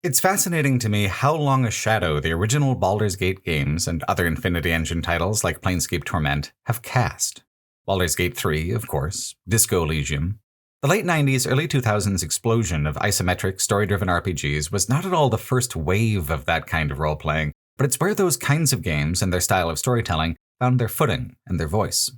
It's fascinating to me how long a shadow the original Baldur's Gate games and other Infinity Engine titles like Planescape Torment have cast. Baldur's Gate 3, of course, Disco Elysium. The late 90s, early 2000s explosion of isometric, story-driven RPGs was not at all the first wave of that kind of role-playing, but it's where those kinds of games and their style of storytelling found their footing and their voice.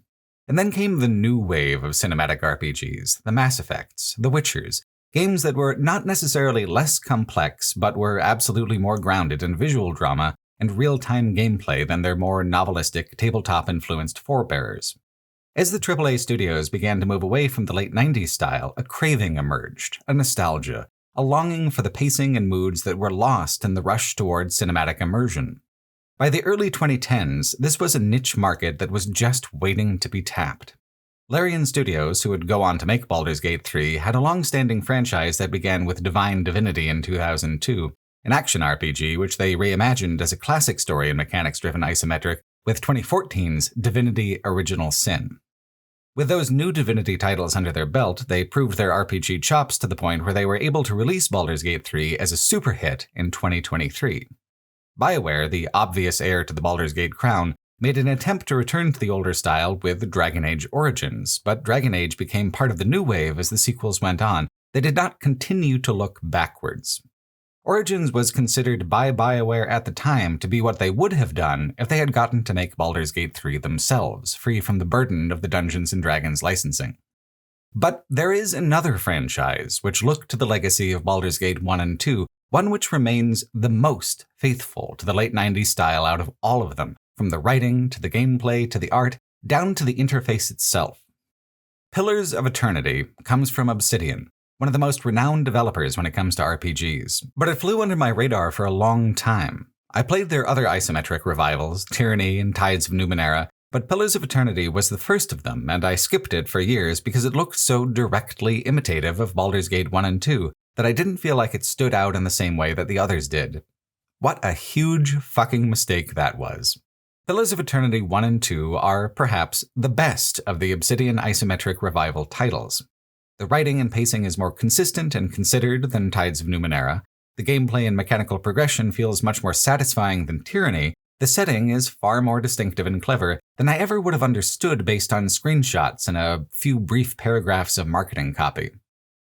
And then came the new wave of cinematic RPGs, the Mass Effects, the Witchers, games that were not necessarily less complex, but were absolutely more grounded in visual drama and real-time gameplay than their more novelistic, tabletop-influenced forebearers. As the AAA studios began to move away from the late 90s style, a craving emerged, a nostalgia, a longing for the pacing and moods that were lost in the rush towards cinematic immersion. By the early 2010s, this was a niche market that was just waiting to be tapped. Larian Studios, who would go on to make Baldur's Gate 3, had a long-standing franchise that began with Divine Divinity in 2002, an action RPG which they reimagined as a classic story and mechanics-driven isometric with 2014's Divinity Original Sin. With those new Divinity titles under their belt, they proved their RPG chops to the point where they were able to release Baldur's Gate 3 as a super hit in 2023. BioWare, the obvious heir to the Baldur's Gate crown, made an attempt to return to the older style with Dragon Age Origins, but Dragon Age became part of the new wave as the sequels went on. They did not continue to look backwards. Origins was considered by BioWare at the time to be what they would have done if they had gotten to make Baldur's Gate 3 themselves, free from the burden of the Dungeons & Dragons licensing. But there is another franchise which looked to the legacy of Baldur's Gate 1 and 2, one which remains the most faithful to the late 90s style out of all of them, from the writing to the gameplay to the art, down to the interface itself. Pillars of Eternity comes from Obsidian, one of the most renowned developers when it comes to RPGs, but it flew under my radar for a long time. I played their other isometric revivals, Tyranny and Tides of Numenera, but Pillars of Eternity was the first of them, and I skipped it for years because it looked so directly imitative of Baldur's Gate 1 and 2 that I didn't feel like it stood out in the same way that the others did. What a huge fucking mistake that was. Pillars of Eternity 1 and 2 are, perhaps, the best of the Obsidian isometric revival titles. The writing and pacing is more consistent and considered than Tides of Numenera. The gameplay and mechanical progression feels much more satisfying than Tyranny. The setting is far more distinctive and clever than I ever would have understood based on screenshots and a few brief paragraphs of marketing copy.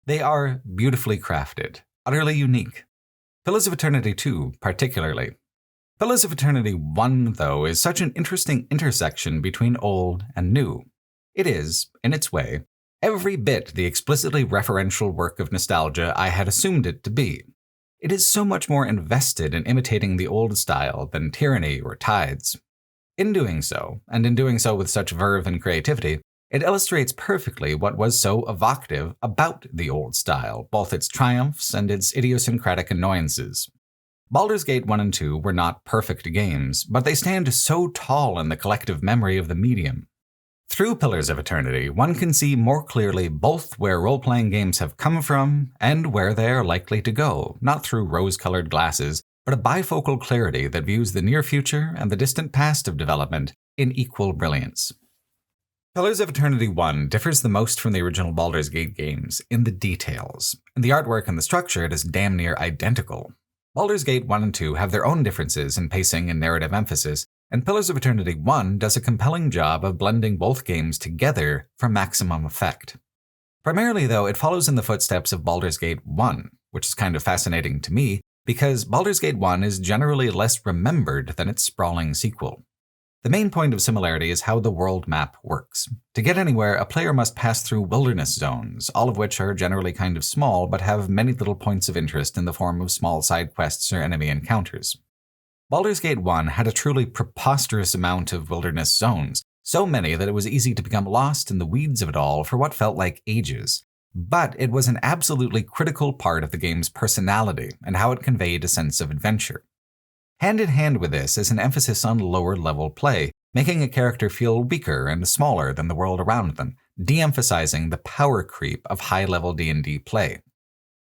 They are beautifully crafted, utterly unique. Pillars of Eternity 2, particularly. Pillars of Eternity 1, though, is such an interesting intersection between old and new. It is, in its way, every bit the explicitly referential work of nostalgia I had assumed it to be. It is so much more invested in imitating the old style than Tyranny or Tides. In doing so, and in doing so with such verve and creativity, it illustrates perfectly what was so evocative about the old style, both its triumphs and its idiosyncratic annoyances. Baldur's Gate 1 and 2 were not perfect games, but they stand so tall in the collective memory of the medium. Through Pillars of Eternity, one can see more clearly both where role-playing games have come from and where they are likely to go, not through rose-colored glasses, but a bifocal clarity that views the near future and the distant past of development in equal brilliance. Pillars of Eternity 1 differs the most from the original Baldur's Gate games in the details. In the artwork and the structure, it is damn near identical. Baldur's Gate 1 and 2 have their own differences in pacing and narrative emphasis, and Pillars of Eternity 1 does a compelling job of blending both games together for maximum effect. Primarily, though, it follows in the footsteps of Baldur's Gate 1, which is kind of fascinating to me, because Baldur's Gate 1 is generally less remembered than its sprawling sequel. The main point of similarity is how the world map works. To get anywhere, a player must pass through wilderness zones, all of which are generally kind of small but have many little points of interest in the form of small side quests or enemy encounters. Baldur's Gate 1 had a truly preposterous amount of wilderness zones, so many that it was easy to become lost in the weeds of it all for what felt like ages. But it was an absolutely critical part of the game's personality and how it conveyed a sense of adventure. Hand in hand with this is an emphasis on lower-level play, making a character feel weaker and smaller than the world around them, de-emphasizing the power creep of high-level D&D play.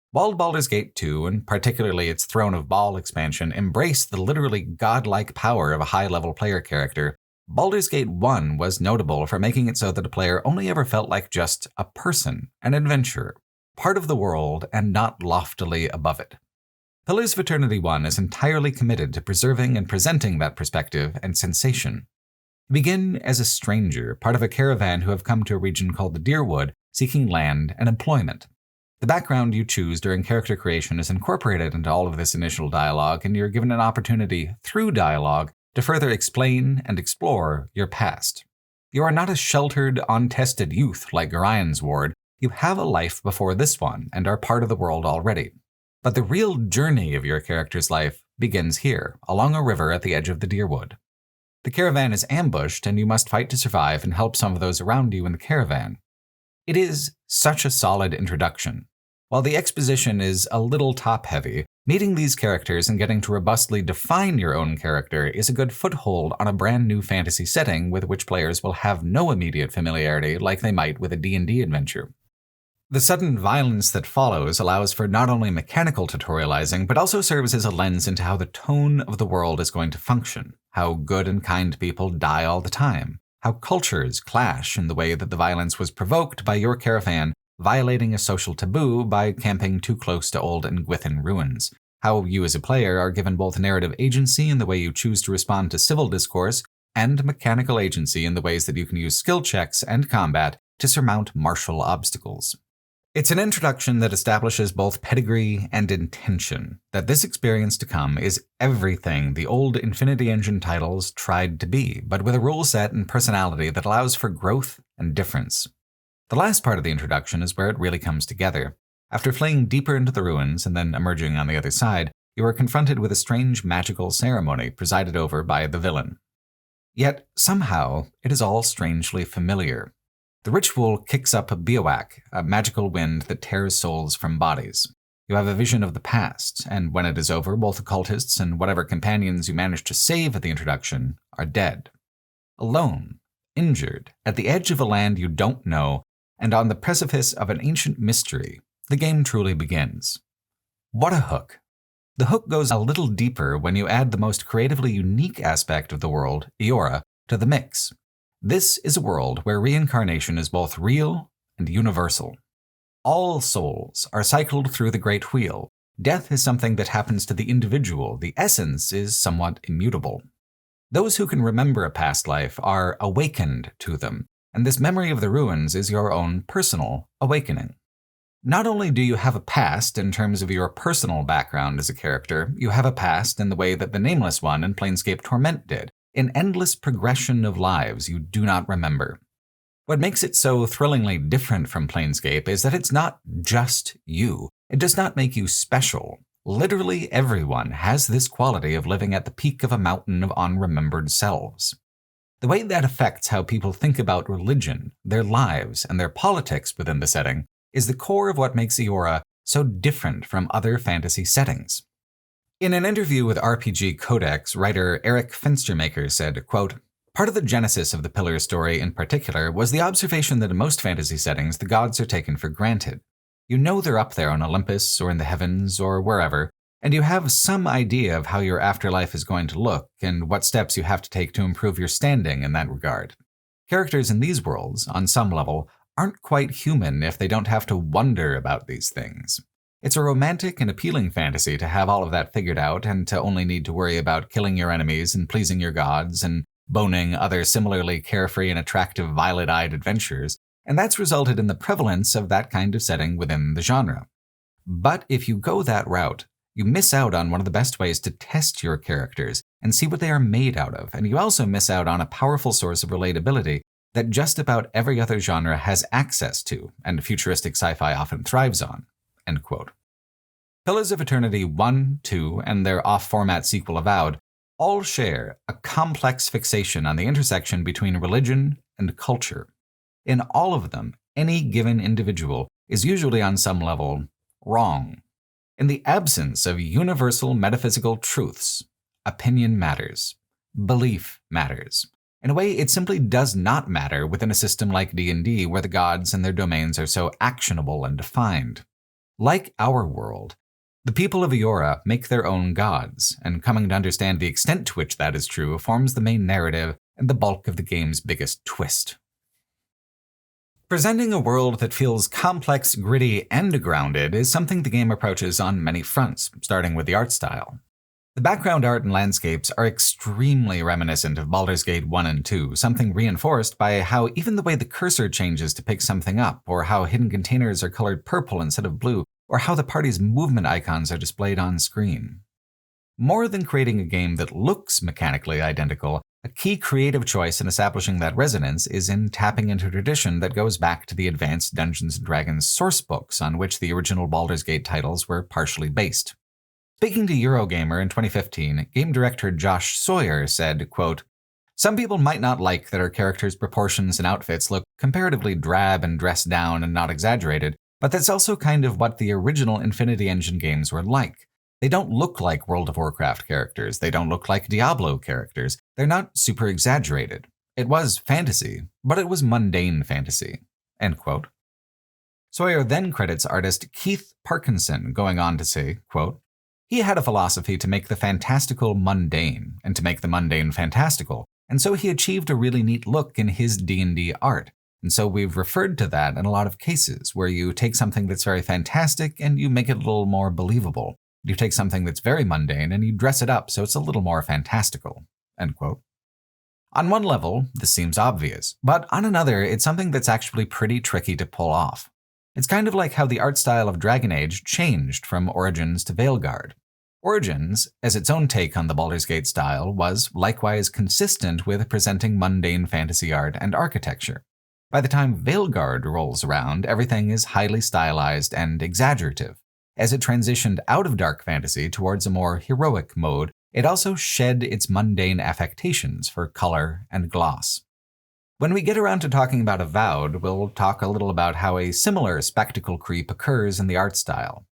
While Baldur's Gate 2, and particularly its Throne of Baal expansion, embrace the literally godlike power of a high-level player character, Baldur's Gate 1 was notable for making it so that a player only ever felt like just a person, an adventurer, part of the world and not loftily above it. Pillars of Eternity 1 is entirely committed to preserving and presenting that perspective and sensation. You begin as a stranger, part of a caravan who have come to a region called the Deerwood, seeking land and employment. The background you choose during character creation is incorporated into all of this initial dialogue, and you're given an opportunity, through dialogue, to further explain and explore your past. You are not a sheltered, untested youth like Gorian's ward. You have a life before this one and are part of the world already. But the real journey of your character's life begins here, along a river at the edge of the Deerwood. The caravan is ambushed, and you must fight to survive and help some of those around you in the caravan. It is such a solid introduction. While the exposition is a little top-heavy, meeting these characters and getting to robustly define your own character is a good foothold on a brand new fantasy setting with which players will have no immediate familiarity like they might with a D&D adventure. The sudden violence that follows allows for not only mechanical tutorializing, but also serves as a lens into how the tone of the world is going to function, how good and kind people die all the time, how cultures clash in the way that the violence was provoked by your caravan violating a social taboo by camping too close to old Nguithan ruins, how you as a player are given both narrative agency in the way you choose to respond to civil discourse, and mechanical agency in the ways that you can use skill checks and combat to surmount martial obstacles. It's an introduction that establishes both pedigree and intention, that this experience to come is everything the old Infinity Engine titles tried to be, but with a rule set and personality that allows for growth and difference. The last part of the introduction is where it really comes together. After fleeing deeper into the ruins and then emerging on the other side, you are confronted with a strange magical ceremony presided over by the villain. Yet, somehow, it is all strangely familiar. The ritual kicks up a bioac, a magical wind that tears souls from bodies. You have a vision of the past, and when it is over, both the cultists and whatever companions you managed to save at the introduction are dead. Alone, injured, at the edge of a land you don't know, and on the precipice of an ancient mystery, the game truly begins. What a hook! The hook goes a little deeper when you add the most creatively unique aspect of the world, Eora, to the mix. This is a world where reincarnation is both real and universal. All souls are cycled through the Great Wheel. Death is something that happens to the individual. The essence is somewhat immutable. Those who can remember a past life are awakened to them, and this memory of the ruins is your own personal awakening. Not only do you have a past in terms of your personal background as a character, you have a past in the way that the Nameless One in Planescape Torment did, an endless progression of lives you do not remember. What makes it so thrillingly different from Planescape is that it's not just you. It does not make you special. Literally everyone has this quality of living at the peak of a mountain of unremembered selves. The way that affects how people think about religion, their lives, and their politics within the setting is the core of what makes Eora so different from other fantasy settings. In an interview with RPG Codex, writer Eric Fenstermaker said, quote, "Part of the genesis of the Pillar story in particular was the observation that in most fantasy settings the gods are taken for granted. You know they're up there on Olympus or in the heavens or wherever, and you have some idea of how your afterlife is going to look and what steps you have to take to improve your standing in that regard. Characters in these worlds, on some level, aren't quite human if they don't have to wonder about these things. It's a romantic and appealing fantasy to have all of that figured out and to only need to worry about killing your enemies and pleasing your gods and boning other similarly carefree and attractive violet-eyed adventurers, and that's resulted in the prevalence of that kind of setting within the genre. But if you go that route, you miss out on one of the best ways to test your characters and see what they are made out of, and you also miss out on a powerful source of relatability that just about every other genre has access to, and futuristic sci-fi often thrives on." End quote. Pillars of Eternity 1, 2, and their off-format sequel Avowed all share a complex fixation on the intersection between religion and culture. In all of them, any given individual is usually on some level wrong. In the absence of universal metaphysical truths, opinion matters. Belief matters. In a way, it simply does not matter within a system like D&D where the gods and their domains are so actionable and defined. Like our world, the people of Eora make their own gods, and coming to understand the extent to which that is true forms the main narrative and the bulk of the game's biggest twist. Presenting a world that feels complex, gritty, and grounded is something the game approaches on many fronts, starting with the art style. The background art and landscapes are extremely reminiscent of Baldur's Gate 1 and 2, something reinforced by how even the way the cursor changes to pick something up, or how hidden containers are colored purple instead of blue, or how the party's movement icons are displayed on screen. More than creating a game that looks mechanically identical, a key creative choice in establishing that resonance is in tapping into a tradition that goes back to the advanced Dungeons & Dragons sourcebooks on which the original Baldur's Gate titles were partially based. Speaking to Eurogamer in 2015, game director Josh Sawyer said, quote, "Some people might not like that our characters' proportions and outfits look comparatively drab and dressed down and not exaggerated, but that's also kind of what the original Infinity Engine games were like. They don't look like World of Warcraft characters. They don't look like Diablo characters. They're not super exaggerated. It was fantasy, but it was mundane fantasy." End quote. Sawyer then credits artist Keith Parkinson, going on to say, quote, "He had a philosophy to make the fantastical mundane, and to make the mundane fantastical, and so he achieved a really neat look in his D&D art. And so we've referred to that in a lot of cases, where you take something that's very fantastic and you make it a little more believable. You take something that's very mundane and you dress it up so it's a little more fantastical." End quote. On one level, this seems obvious, but on another, it's something that's actually pretty tricky to pull off. It's kind of like how the art style of Dragon Age changed from Origins to Veilguard. Origins, as its own take on the Baldur's Gate style, was likewise consistent with presenting mundane fantasy art and architecture. By the time Veilguard rolls around, everything is highly stylized and exaggerative. As it transitioned out of dark fantasy towards a more heroic mode, it also shed its mundane affectations for color and gloss. When we get around to talking about Avowed, we'll talk a little about how a similar spectacle creep occurs in the art style.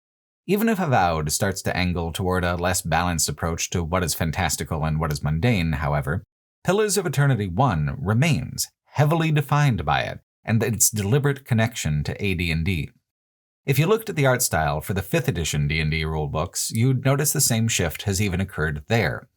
Even if Avowed starts to angle toward a less balanced approach to what is fantastical and what is mundane, however, Pillars of Eternity 1 remains heavily defined by it and its deliberate connection to AD&D. If you looked at the art style for the 5th edition D&D rulebooks, you'd notice the same shift has even occurred there.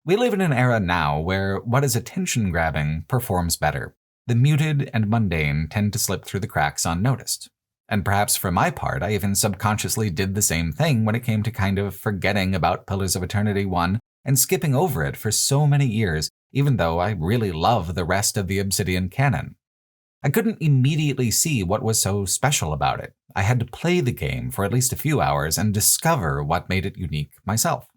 We live in an era now where what is attention-grabbing performs better. The muted and mundane tend to slip through the cracks unnoticed. And perhaps for my part, I even subconsciously did the same thing when it came to kind of forgetting about Pillars of Eternity 1 and skipping over it for so many years, even though I really love the rest of the Obsidian canon. I couldn't immediately see what was so special about it. I had to play the game for at least a few hours and discover what made it unique myself.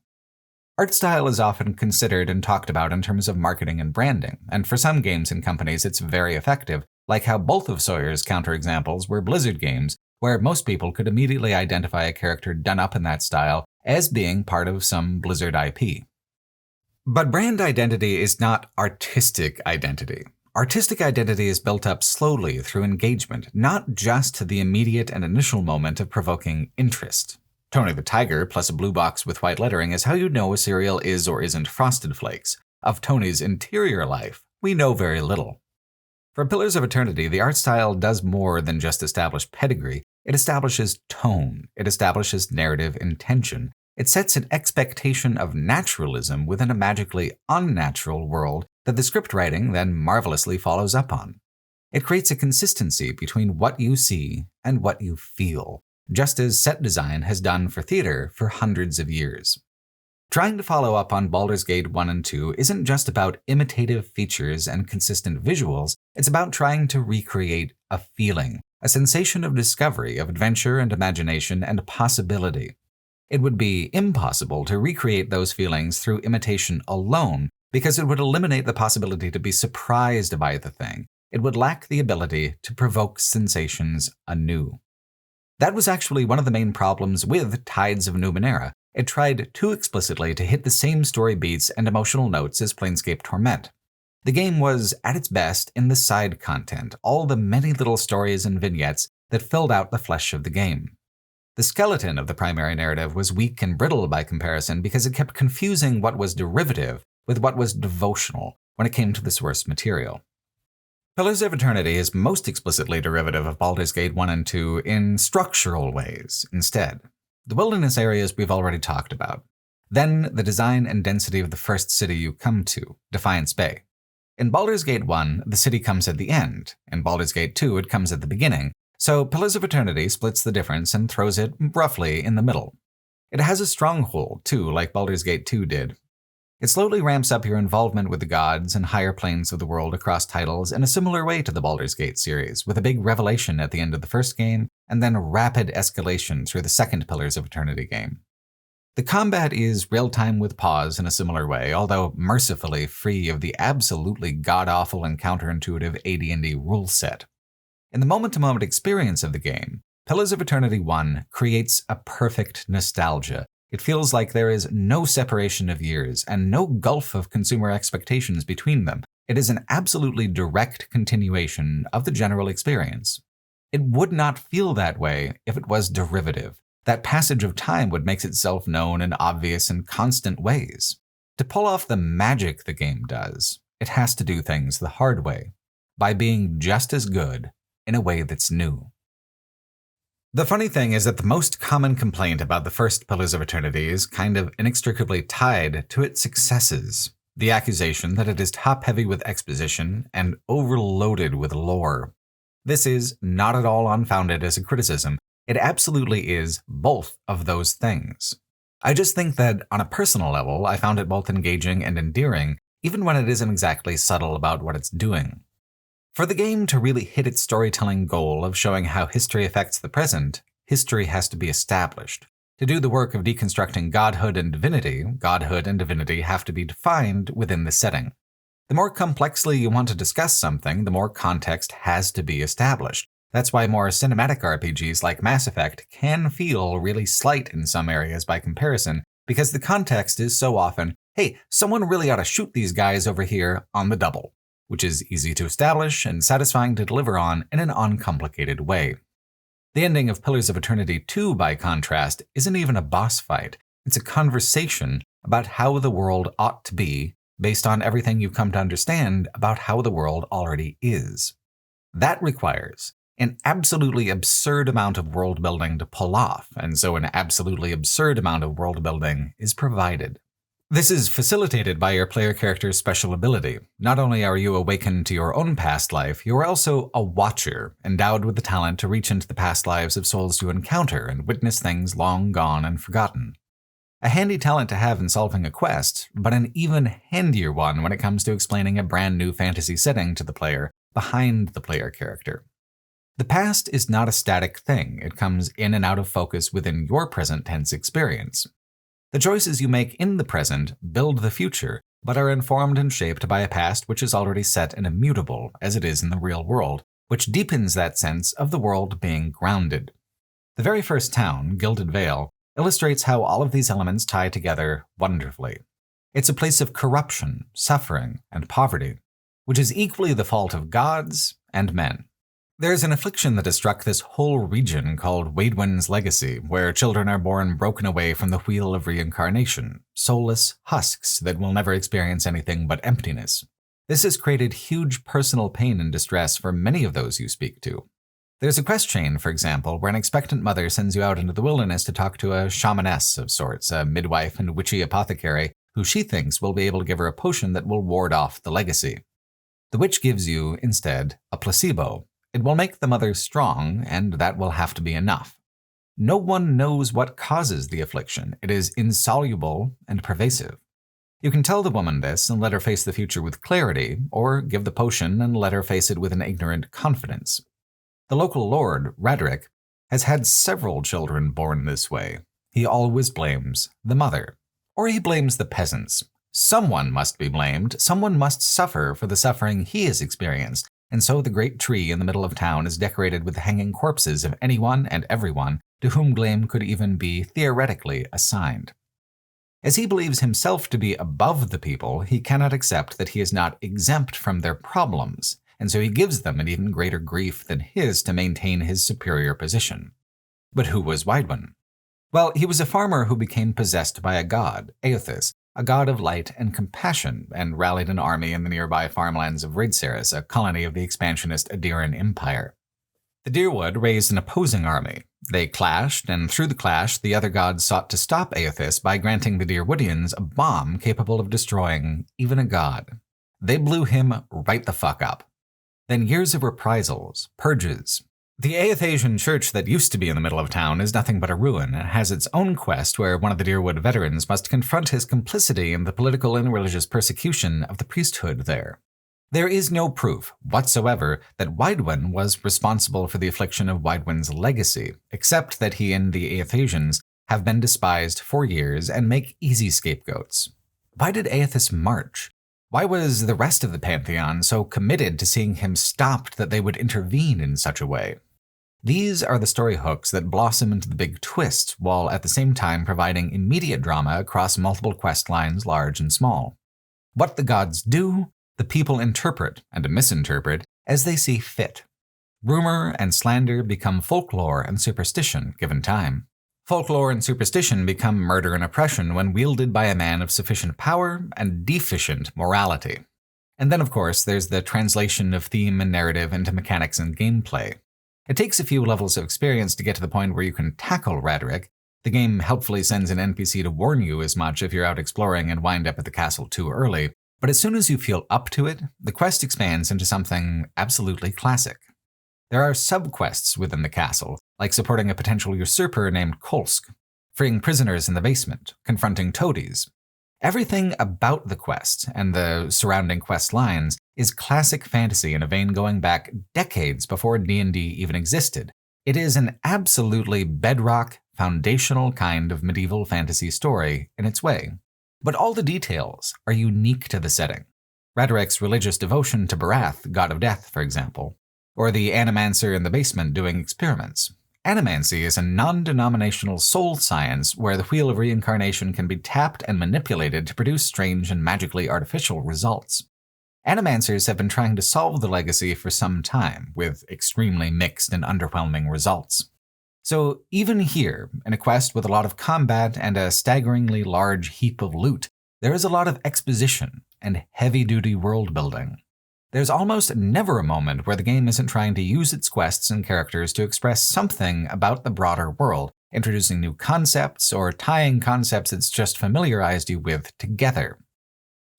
Art style is often considered and talked about in terms of marketing and branding, and for some games and companies it's very effective, like how both of Sawyer's counterexamples were Blizzard games, where most people could immediately identify a character done up in that style as being part of some Blizzard IP. But brand identity is not artistic identity. Artistic identity is built up slowly through engagement, not just the immediate and initial moment of provoking interest. Tony the Tiger plus a blue box with white lettering is how you know a cereal is or isn't Frosted Flakes. Of Tony's interior life, we know very little. For Pillars of Eternity, the art style does more than just establish pedigree. It establishes tone. It establishes narrative intention. It sets an expectation of naturalism within a magically unnatural world that the script writing then marvelously follows up on. It creates a consistency between what you see and what you feel, just as set design has done for theater for hundreds of years. Trying to follow up on Baldur's Gate 1 and 2 isn't just about imitative features and consistent visuals, it's about trying to recreate a feeling, a sensation of discovery, of adventure and imagination and possibility. It would be impossible to recreate those feelings through imitation alone, because it would eliminate the possibility to be surprised by the thing. It would lack the ability to provoke sensations anew. That was actually one of the main problems with Tides of Numenera. It tried too explicitly to hit the same story beats and emotional notes as Planescape Torment. The game was at its best in the side content, all the many little stories and vignettes that filled out the flesh of the game. The skeleton of the primary narrative was weak and brittle by comparison because it kept confusing what was derivative with what was devotional when it came to the source material. Pillars of Eternity is most explicitly derivative of Baldur's Gate 1 and 2 in structural ways instead. The wilderness areas we've already talked about. Then the design and density of the first city you come to, Defiance Bay. In Baldur's Gate 1, the city comes at the end. In Baldur's Gate 2, it comes at the beginning, so Pillars of Eternity splits the difference and throws it roughly in the middle. It has a stronghold, too, like Baldur's Gate 2 did. It slowly ramps up your involvement with the gods and higher planes of the world across titles in a similar way to the Baldur's Gate series, with a big revelation at the end of the first game, and then rapid escalation through the second Pillars of Eternity game. The combat is real-time with pause in a similar way, although mercifully free of the absolutely god-awful and counterintuitive AD&D rule set. In the moment-to-moment experience of the game, Pillars of Eternity 1 creates a perfect nostalgia. It feels like there is no separation of years and no gulf of consumer expectations between them. It is an absolutely direct continuation of the general experience. It would not feel that way if it was derivative. That passage of time would make itself known in obvious and constant ways. To pull off the magic the game does, it has to do things the hard way, by being just as good in a way that's new. The funny thing is that the most common complaint about the first Pillars of Eternity is kind of inextricably tied to its successes. The accusation that it is top-heavy with exposition and overloaded with lore. This is not at all unfounded as a criticism. It absolutely is both of those things. I just think that on a personal level, I found it both engaging and endearing, even when it isn't exactly subtle about what it's doing. For the game to really hit its storytelling goal of showing how history affects the present, history has to be established. To do the work of deconstructing godhood and divinity have to be defined within the setting. The more complexly you want to discuss something, the more context has to be established. That's why more cinematic RPGs like Mass Effect can feel really slight in some areas by comparison, because the context is so often, hey, someone really ought to shoot these guys over here on the double, which is easy to establish and satisfying to deliver on in an uncomplicated way. The ending of Pillars of Eternity 2, by contrast, isn't even a boss fight. It's a conversation about how the world ought to be, based on everything you've come to understand about how the world already is. That requires an absolutely absurd amount of world building to pull off, and so an absolutely absurd amount of world building is provided. This is facilitated by your player character's special ability. Not only are you awakened to your own past life, you are also a watcher, endowed with the talent to reach into the past lives of souls you encounter and witness things long gone and forgotten. A handy talent to have in solving a quest, but an even handier one when it comes to explaining a brand new fantasy setting to the player behind the player character. The past is not a static thing. It comes in and out of focus within your present tense experience. The choices you make in the present build the future, but are informed and shaped by a past which is already set and immutable, as it is in the real world, which deepens that sense of the world being grounded. The very first town, Gilded Vale, illustrates how all of these elements tie together wonderfully. It's a place of corruption, suffering, and poverty, which is equally the fault of gods and men. There's an affliction that has struck this whole region called Waidwen's Legacy, where children are born broken away from the wheel of reincarnation, soulless husks that will never experience anything but emptiness. This has created huge personal pain and distress for many of those you speak to. There's a quest chain, for example, where an expectant mother sends you out into the wilderness to talk to a shamaness of sorts, a midwife and witchy apothecary, who she thinks will be able to give her a potion that will ward off the legacy. The witch gives you, instead, a placebo. It will make the mother strong, and that will have to be enough. No one knows what causes the affliction. It is insoluble and pervasive. You can tell the woman this and let her face the future with clarity, or give the potion and let her face it with an ignorant confidence. The local lord, Radric, has had several children born this way. He always blames the mother. Or he blames the peasants. Someone must be blamed. Someone must suffer for the suffering he has experienced. And so the great tree in the middle of town is decorated with the hanging corpses of anyone and everyone to whom blame could even be theoretically assigned. As he believes himself to be above the people, he cannot accept that he is not exempt from their problems, and so he gives them an even greater grief than his to maintain his superior position. But who was Waidwen? Well, he was a farmer who became possessed by a god, Eothas, a god of light and compassion, and rallied an army in the nearby farmlands of Ridsaris, a colony of the expansionist Adiran Empire. The Dyrwood raised an opposing army. They clashed, and through the clash, the other gods sought to stop Eothas by granting the Dyrwoodians a bomb capable of destroying even a god. they blew him right the fuck up. Then years of reprisals, purges. The Aethasian church that used to be in the middle of town is nothing but a ruin and has its own quest where one of the Deerwood veterans must confront his complicity in the political and religious persecution of the priesthood there. There is no proof whatsoever that Widewin was responsible for the affliction of Widewin's legacy, except that he and the Aethasians have been despised for years and make easy scapegoats. Why did Aethys march? Why was the rest of the Pantheon so committed to seeing him stopped that they would intervene in such a way? These are the story hooks that blossom into the big twist, while at the same time providing immediate drama across multiple quest lines, large and small. What the gods do, the people interpret and misinterpret as they see fit. Rumor and slander become folklore and superstition given time. Folklore and superstition become murder and oppression when wielded by a man of sufficient power and deficient morality. And then, of course, there's the translation of theme and narrative into mechanics and gameplay. It takes a few levels of experience to get to the point where you can tackle rhetoric. The game helpfully sends an NPC to warn you as much if you're out exploring and wind up at the castle too early, but as soon as you feel up to it, the quest expands into something absolutely classic. There are sub-quests within the castle, like supporting a potential usurper named Kolsk, freeing prisoners in the basement, confronting toadies. Everything about the quest and the surrounding quest lines is classic fantasy in a vein going back decades before D&D even existed. It is an absolutely bedrock, foundational kind of medieval fantasy story in its way. But all the details are unique to the setting. Radric's religious devotion to Barath, god of death, for example, or the animancer in the basement doing experiments. Animancy is a non-denominational soul science where the wheel of reincarnation can be tapped and manipulated to produce strange and magically artificial results. Animancers have been trying to solve the legacy for some time, with extremely mixed and underwhelming results. So even here, in a quest with a lot of combat and a staggeringly large heap of loot, there is a lot of exposition and heavy-duty world building. There's almost never a moment where the game isn't trying to use its quests and characters to express something about the broader world, introducing new concepts or tying concepts it's just familiarized you with together.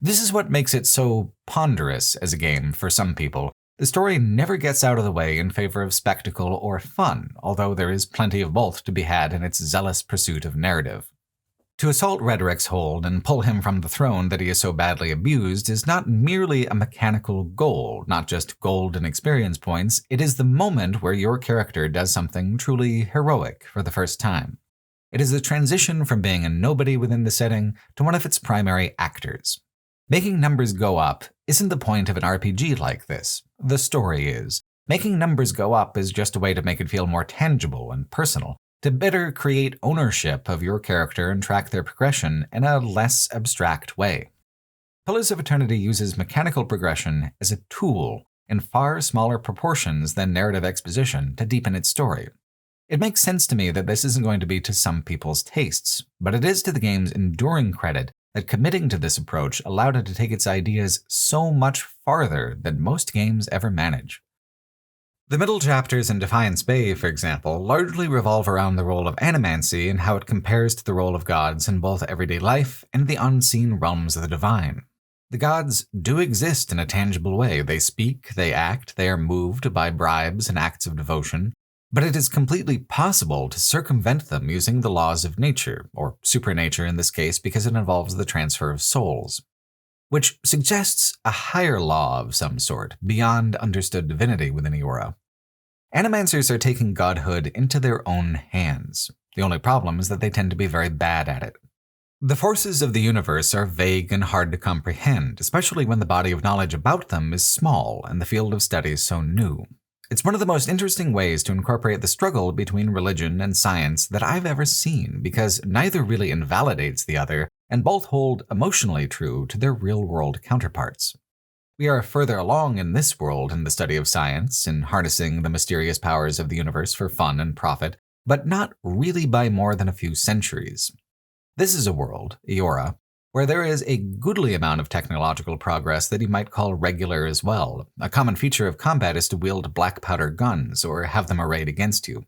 This is what makes it so ponderous as a game for some people. The story never gets out of the way in favor of spectacle or fun, although there is plenty of both to be had in its zealous pursuit of narrative. To assault Redric's hold and pull him from the throne that he is so badly abused is not merely a mechanical goal, not just gold and experience points, it is the moment where your character does something truly heroic for the first time. It is the transition from being a nobody within the setting to one of its primary actors. Making numbers go up isn't the point of an RPG like this. The story is. Making numbers go up is just a way to make it feel more tangible and personal, to better create ownership of your character and track their progression in a less abstract way. Pillars of Eternity uses mechanical progression as a tool in far smaller proportions than narrative exposition to deepen its story. It makes sense to me that this isn't going to be to some people's tastes, but it is to the game's enduring credit that committing to this approach allowed it to take its ideas so much farther than most games ever manage. The middle chapters in Defiance Bay, for example, largely revolve around the role of animancy and how it compares to the role of gods in both everyday life and the unseen realms of the divine. The gods do exist in a tangible way. They speak, they act, they are moved by bribes and acts of devotion, but it is completely possible to circumvent them using the laws of nature, or supernature in this case because it involves the transfer of souls, which suggests a higher law of some sort, beyond understood divinity within Eora. Animancers are taking godhood into their own hands. The only problem is that they tend to be very bad at it. The forces of the universe are vague and hard to comprehend, especially when the body of knowledge about them is small and the field of study so new. It's one of the most interesting ways to incorporate the struggle between religion and science that I've ever seen, because neither really invalidates the other, and both hold emotionally true to their real-world counterparts. We are further along in this world in the study of science, in harnessing the mysterious powers of the universe for fun and profit, but not really by more than a few centuries. This is a world, Eora, where there is a goodly amount of technological progress that you might call regular as well. A common feature of combat is to wield black powder guns or have them arrayed against you.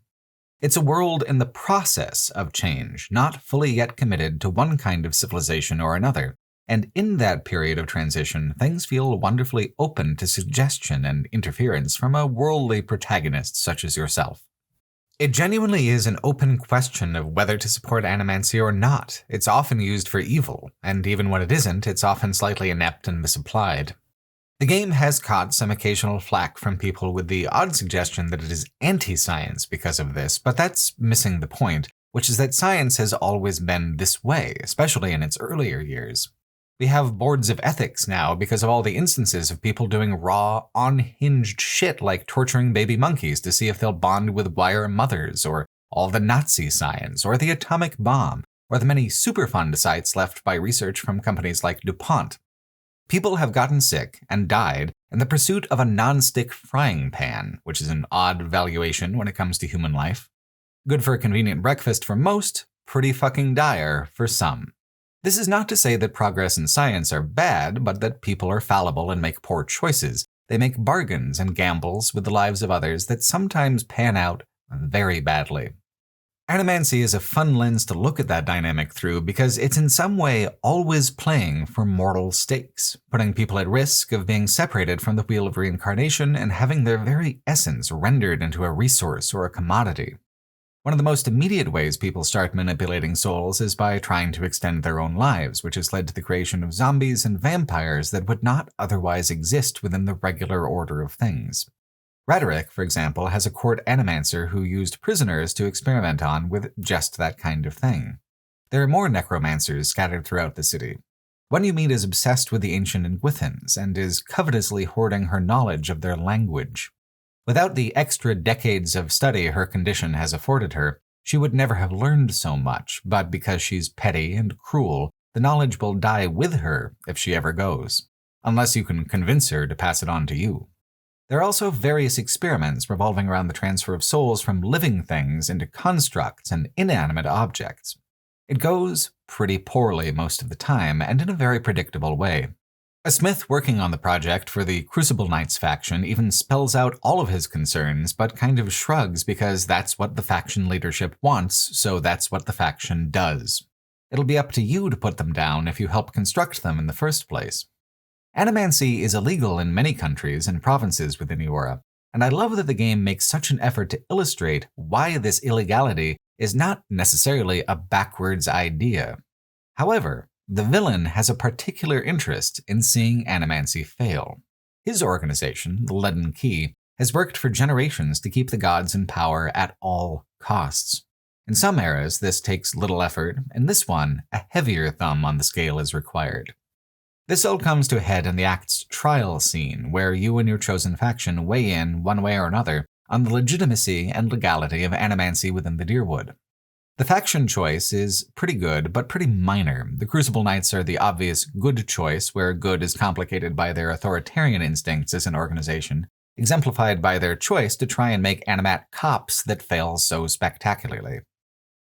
It's a world in the process of change, not fully yet committed to one kind of civilization or another, And in that period of transition, things feel wonderfully open to suggestion and interference from a worldly protagonist such as yourself. It genuinely is an open question of whether to support animancy or not. It's often used for evil, and even when it isn't, it's often slightly inept and misapplied. The game has caught some occasional flack from people with the odd suggestion that it is anti-science because of this, but that's missing the point, which is that science has always been this way, especially in its earlier years. We have boards of ethics now because of all the instances of people doing raw, unhinged shit like torturing baby monkeys to see if they'll bond with wire mothers, or all the Nazi science, or the atomic bomb, or the many Superfund sites left by research from companies like DuPont. People have gotten sick and died in the pursuit of a non-stick frying pan, which is an odd valuation when it comes to human life. Good for a convenient breakfast for most, pretty fucking dire for some. This is not to say that progress and science are bad, but that people are fallible and make poor choices. They make bargains and gambles with the lives of others that sometimes pan out very badly. Animancy is a fun lens to look at that dynamic through because it's in some way always playing for mortal stakes, putting people at risk of being separated from the wheel of reincarnation and having their very essence rendered into a resource or a commodity. One of the most immediate ways people start manipulating souls is by trying to extend their own lives, which has led to the creation of zombies and vampires that would not otherwise exist within the regular order of things. Rhetoric, for example, has a court animancer who used prisoners to experiment on with just that kind of thing. There are more necromancers scattered throughout the city. One you meet is obsessed with the ancient Ingwithans and is covetously hoarding her knowledge of their language. Without the extra decades of study her condition has afforded her, she would never have learned so much, but because she's petty and cruel, the knowledge will die with her if she ever goes, unless you can convince her to pass it on to you. There are also various experiments revolving around the transfer of souls from living things into constructs and inanimate objects. It goes pretty poorly most of the time, and in a very predictable way. A smith working on the project for the Crucible Knights faction even spells out all of his concerns, but kind of shrugs because that's what the faction leadership wants, so that's what the faction does. It'll be up to you to put them down if you help construct them in the first place. Animancy is illegal in many countries and provinces within Eora, and I love that the game makes such an effort to illustrate why this illegality is not necessarily a backwards idea. However, the villain has a particular interest in seeing animancy fail. His organization, the Leaden Key, has worked for generations to keep the gods in power at all costs. In some eras, this takes little effort, in this one, a heavier thumb on the scale is required. This all comes to a head in the Act's trial scene, where you and your chosen faction weigh in, one way or another, on the legitimacy and legality of animancy within the Deerwood. The faction choice is pretty good, but pretty minor. The Crucible Knights are the obvious good choice, where good is complicated by their authoritarian instincts as an organization, exemplified by their choice to try and make animat cops that fail so spectacularly.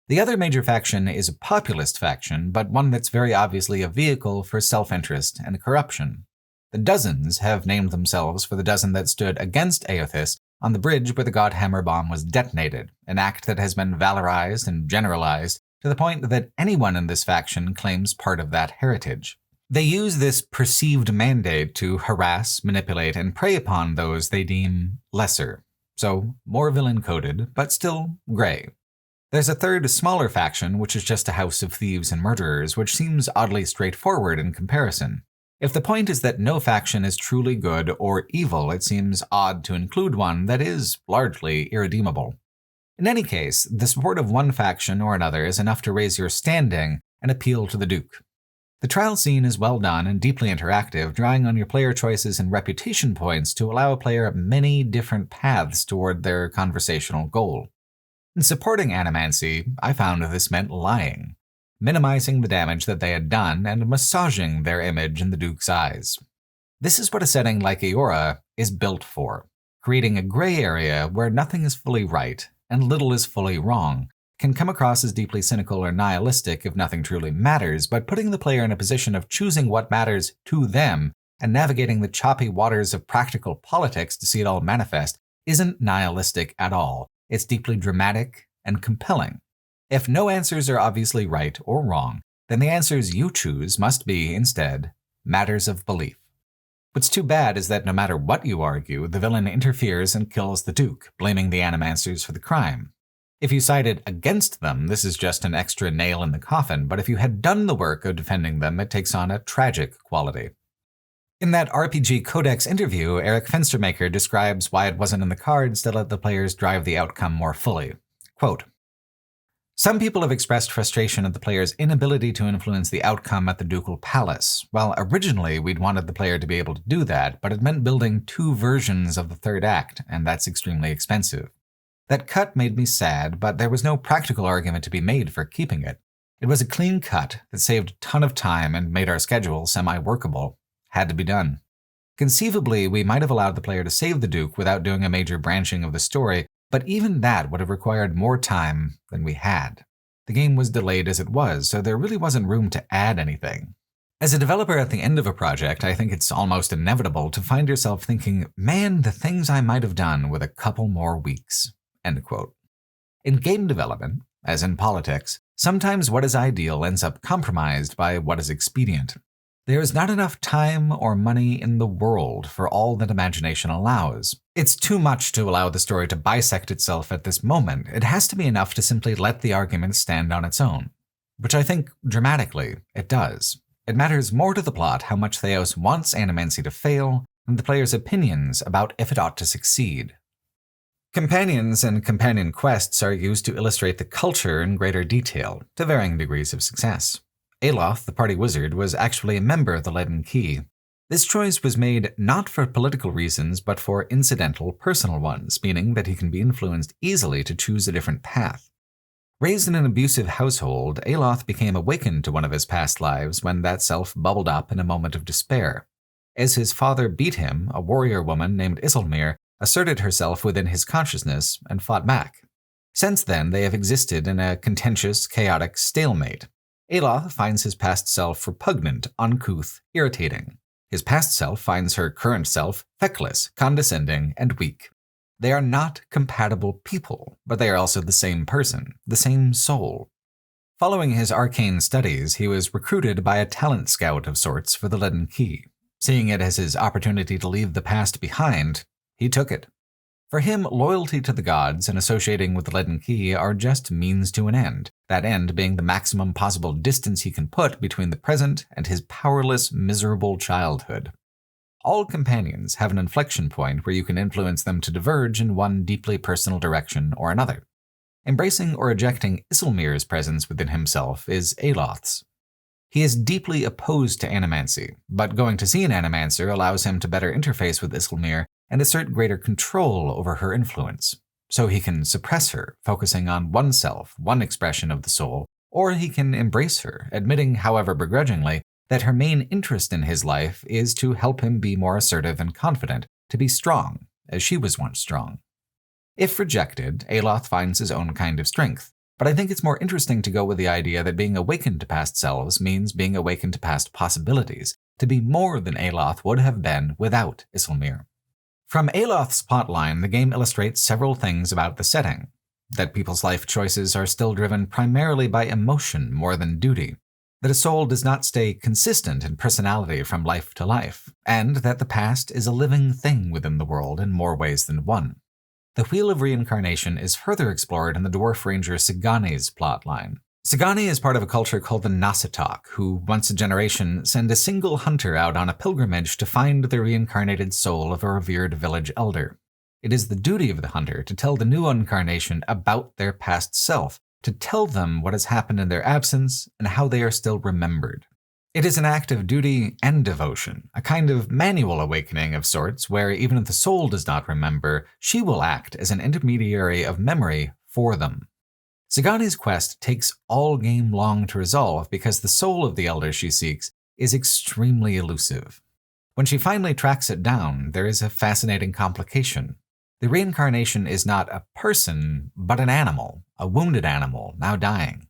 The other major faction is a populist faction, but one that's very obviously a vehicle for self-interest and corruption. The Dozens have named themselves for the dozen that stood against Aothis on the bridge where the Godhammer bomb was detonated, an act that has been valorized and generalized to the point that anyone in this faction claims part of that heritage. They use this perceived mandate to harass, manipulate, and prey upon those they deem lesser. So, more villain-coded, but still gray. There's a third, smaller faction, which is just a house of thieves and murderers, which seems oddly straightforward in comparison. If the point is that no faction is truly good or evil, it seems odd to include one that is largely irredeemable. In any case, the support of one faction or another is enough to raise your standing and appeal to the Duke. The trial scene is well done and deeply interactive, drawing on your player choices and reputation points to allow a player many different paths toward their conversational goal. In supporting animancy, I found this meant lying, minimizing the damage that they had done and massaging their image in the Duke's eyes. This is what a setting like Eora is built for, creating a gray area where nothing is fully right and little is fully wrong, can come across as deeply cynical or nihilistic if nothing truly matters, but putting the player in a position of choosing what matters to them and navigating the choppy waters of practical politics to see it all manifest isn't nihilistic at all. It's deeply dramatic and compelling. If no answers are obviously right or wrong, then the answers you choose must be, instead, matters of belief. What's too bad is that no matter what you argue, the villain interferes and kills the Duke, blaming the Animancers for the crime. If you sided against them, this is just an extra nail in the coffin, but if you had done the work of defending them, it takes on a tragic quality. In that RPG Codex interview, Eric Fenstermaker describes why it wasn't in the cards to let the players drive the outcome more fully. Quote, "Some people have expressed frustration at the player's inability to influence the outcome at the Ducal Palace. Well, originally we'd wanted the player to be able to do that, but it meant building 2 versions of the third act, and that's extremely expensive. That cut made me sad, but there was no practical argument to be made for keeping it. It was a clean cut that saved a ton of time and made our schedule semi-workable. Had to be done. Conceivably, we might have allowed the player to save the Duke without doing a major branching of the story, but even that would have required more time than we had. The game was delayed as it was, so there really wasn't room to add anything. As a developer at the end of a project, I think it's almost inevitable to find yourself thinking, man, the things I might have done with a couple more weeks." End quote. In game development, as in politics, sometimes what is ideal ends up compromised by what is expedient. There is not enough time or money in the world for all that imagination allows. It's too much to allow the story to bisect itself at this moment. It has to be enough to simply let the argument stand on its own. Which I think, dramatically, it does. It matters more to the plot how much Theos wants Animancy to fail than the player's opinions about if it ought to succeed. Companions and companion quests are used to illustrate the culture in greater detail, to varying degrees of success. Aloth, the party wizard, was actually a member of the Leaden Key. This choice was made not for political reasons, but for incidental, personal ones, meaning that he can be influenced easily to choose a different path. Raised in an abusive household, Aloth became awakened to one of his past lives when that self bubbled up in a moment of despair. As his father beat him, a warrior woman named Isilmir asserted herself within his consciousness and fought back. Since then, they have existed in a contentious, chaotic stalemate. Aloth finds his past self repugnant, uncouth, irritating. His past self finds her current self feckless, condescending, and weak. They are not compatible people, but they are also the same person, the same soul. Following his arcane studies, he was recruited by a talent scout of sorts for the Leaden Key. Seeing it as his opportunity to leave the past behind, he took it. For him, loyalty to the gods and associating with the Leaden Key are just means to an end, that end being the maximum possible distance he can put between the present and his powerless, miserable childhood. All companions have an inflection point where you can influence them to diverge in one deeply personal direction or another. Embracing or rejecting Isilmir's presence within himself is Aloth's. He is deeply opposed to Animancy, but going to see an Animancer allows him to better interface with Isilmir and assert greater control over her influence. So he can suppress her, focusing on oneself, one expression of the soul, or he can embrace her, admitting, however begrudgingly, that her main interest in his life is to help him be more assertive and confident, to be strong, as she was once strong. If rejected, Aloth finds his own kind of strength, but I think it's more interesting to go with the idea that being awakened to past selves means being awakened to past possibilities, to be more than Aloth would have been without Isilmir. From Aloth's plotline, the game illustrates several things about the setting. That people's life choices are still driven primarily by emotion more than duty. That a soul does not stay consistent in personality from life to life. And that the past is a living thing within the world in more ways than one. The Wheel of Reincarnation is further explored in the dwarf ranger Sigani's plotline. Sigani is part of a culture called the Nasitok, who, once a generation, send a single hunter out on a pilgrimage to find the reincarnated soul of a revered village elder. It is the duty of the hunter to tell the new incarnation about their past self, to tell them what has happened in their absence and how they are still remembered. It is an act of duty and devotion, a kind of manual awakening of sorts where even if the soul does not remember, she will act as an intermediary of memory for them. Sigani's quest takes all game long to resolve because the soul of the elder she seeks is extremely elusive. When she finally tracks it down, there is a fascinating complication. The reincarnation is not a person, but an animal, a wounded animal, now dying.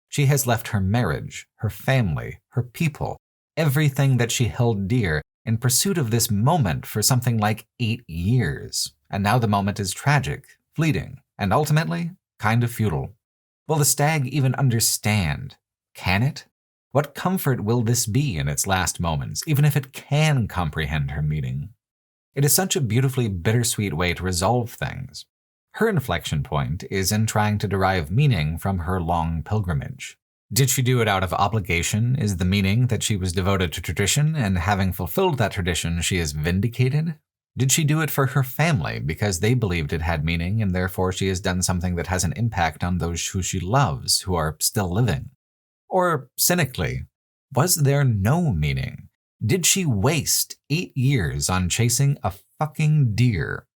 She has left her marriage, her family, her people, everything that she held dear in pursuit of this moment for something like 8 years. And now the moment is tragic, fleeting, and ultimately kind of futile. Will the stag even understand? Can it? What comfort will this be in its last moments, even if it can comprehend her meaning? It is such a beautifully bittersweet way to resolve things. Her inflection point is in trying to derive meaning from her long pilgrimage. Did she do it out of obligation? Is the meaning that she was devoted to tradition, and having fulfilled that tradition, she is vindicated? Did she do it for her family because they believed it had meaning, and therefore she has done something that has an impact on those who she loves, who are still living? Or, cynically, was there no meaning? Did she waste 8 years on chasing a fucking deer?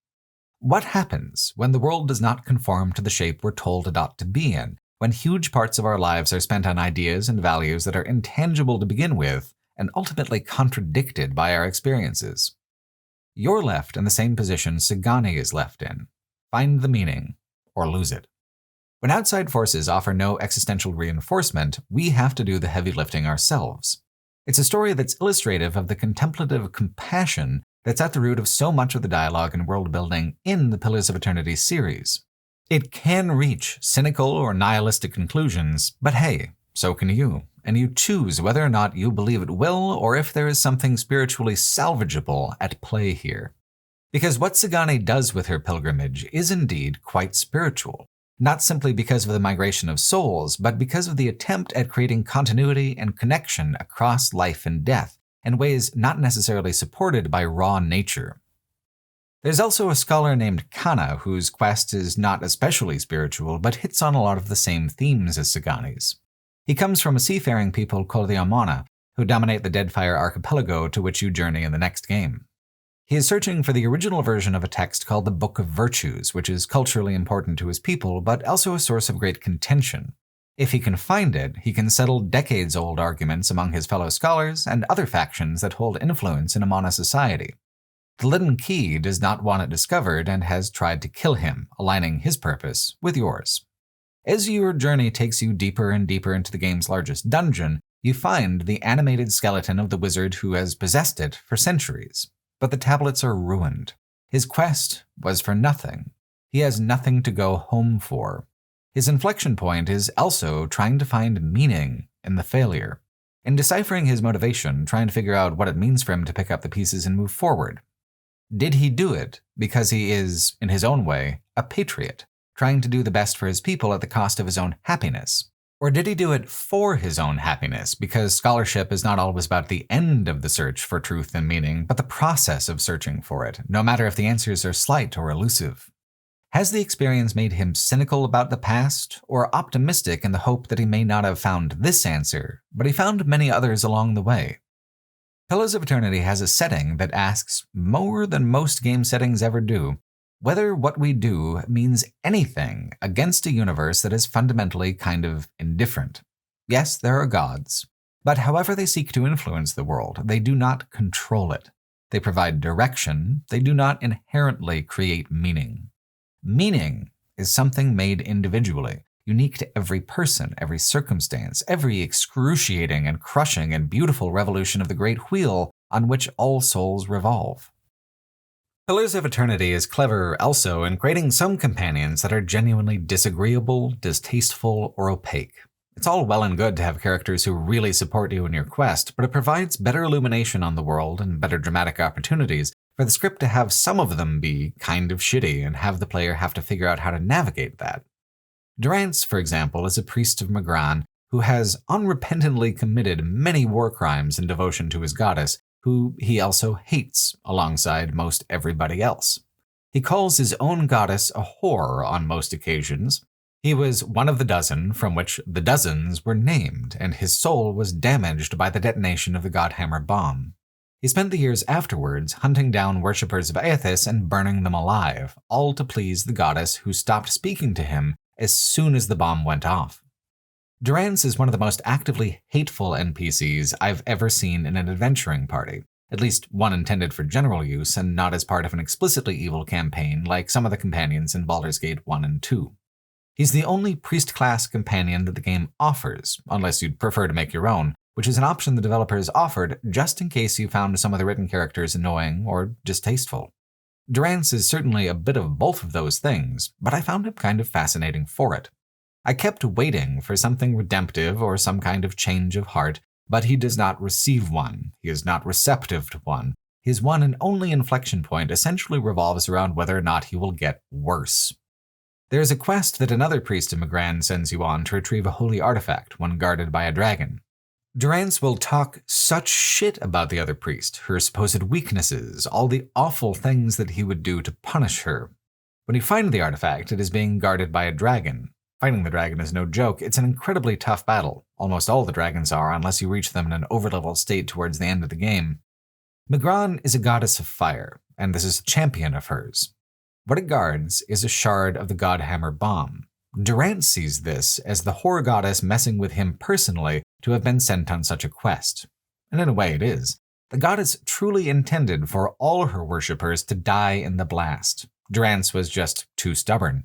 What happens when the world does not conform to the shape we're told it ought to be in, when huge parts of our lives are spent on ideas and values that are intangible to begin with and ultimately contradicted by our experiences? You're left in the same position Sagani is left in. Find the meaning, or lose it. When outside forces offer no existential reinforcement, we have to do the heavy lifting ourselves. It's a story that's illustrative of the contemplative compassion that's at the root of so much of the dialogue and world building in the Pillars of Eternity series. It can reach cynical or nihilistic conclusions, but hey, so can you, and you choose whether or not you believe it will or if there is something spiritually salvageable at play here. Because what Sagani does with her pilgrimage is indeed quite spiritual, not simply because of the migration of souls, but because of the attempt at creating continuity and connection across life and death, in ways not necessarily supported by raw nature. There's also a scholar named Kana whose quest is not especially spiritual, but hits on a lot of the same themes as Sagani's. He comes from a seafaring people called the Amana, who dominate the Deadfire archipelago to which you journey in the next game. He is searching for the original version of a text called the Book of Virtues, which is culturally important to his people, but also a source of great contention. If he can find it, he can settle decades-old arguments among his fellow scholars and other factions that hold influence in Amana society. The Lidden Key does not want it discovered and has tried to kill him, aligning his purpose with yours. As your journey takes you deeper and deeper into the game's largest dungeon, you find the animated skeleton of the wizard who has possessed it for centuries. But the tablets are ruined. His quest was for nothing. He has nothing to go home for. His inflection point is also trying to find meaning in the failure. In deciphering his motivation, trying to figure out what it means for him to pick up the pieces and move forward. Did he do it because he is, in his own way, a patriot, trying to do the best for his people at the cost of his own happiness? Or did he do it for his own happiness, because scholarship is not always about the end of the search for truth and meaning, but the process of searching for it, no matter if the answers are slight or elusive? Has the experience made him cynical about the past, or optimistic in the hope that he may not have found this answer, but he found many others along the way? Pillars of Eternity has a setting that asks, more than most game settings ever do, whether what we do means anything against a universe that is fundamentally kind of indifferent. Yes, there are gods, but however they seek to influence the world, they do not control it. They provide direction, they do not inherently create meaning. Meaning is something made individually, unique to every person, every circumstance, every excruciating and crushing and beautiful revolution of the great wheel on which all souls revolve. Pillars of Eternity is clever also in creating some companions that are genuinely disagreeable, distasteful, or opaque. It's all well and good to have characters who really support you in your quest, but it provides better illumination on the world and better dramatic opportunities for the script to have some of them be kind of shitty and have the player have to figure out how to navigate that. Durance, for example, is a priest of Magran who has unrepentantly committed many war crimes in devotion to his goddess, who he also hates alongside most everybody else. He calls his own goddess a whore on most occasions. He was one of the dozen from which the dozens were named, and his soul was damaged by the detonation of the Godhammer bomb. He spent the years afterwards hunting down worshippers of Aethys and burning them alive, all to please the goddess who stopped speaking to him as soon as the bomb went off. Durance is one of the most actively hateful NPCs I've ever seen in an adventuring party, at least one intended for general use and not as part of an explicitly evil campaign like some of the companions in Baldur's Gate 1 and 2. He's the only priest-class companion that the game offers, unless you'd prefer to make your own, which is an option the developers offered just in case you found some of the written characters annoying or distasteful. Durance is certainly a bit of both of those things, but I found him kind of fascinating for it. I kept waiting for something redemptive or some kind of change of heart, but he does not receive one. He is not receptive to one. His one and only inflection point essentially revolves around whether or not he will get worse. There is a quest that another priest of Magran sends you on to retrieve a holy artifact, one guarded by a dragon. Durance will talk such shit about the other priest, her supposed weaknesses, all the awful things that he would do to punish her. When you find the artifact, it is being guarded by a dragon. Fighting the dragon is no joke. It's an incredibly tough battle. Almost all the dragons are, unless you reach them in an overleveled state towards the end of the game. Magran is a goddess of fire, and this is a champion of hers. What it guards is a shard of the Godhammer bomb. Durance sees this as the horror goddess messing with him personally to have been sent on such a quest. And in a way it is. The goddess truly intended for all her worshippers to die in the blast. Durance was just too stubborn.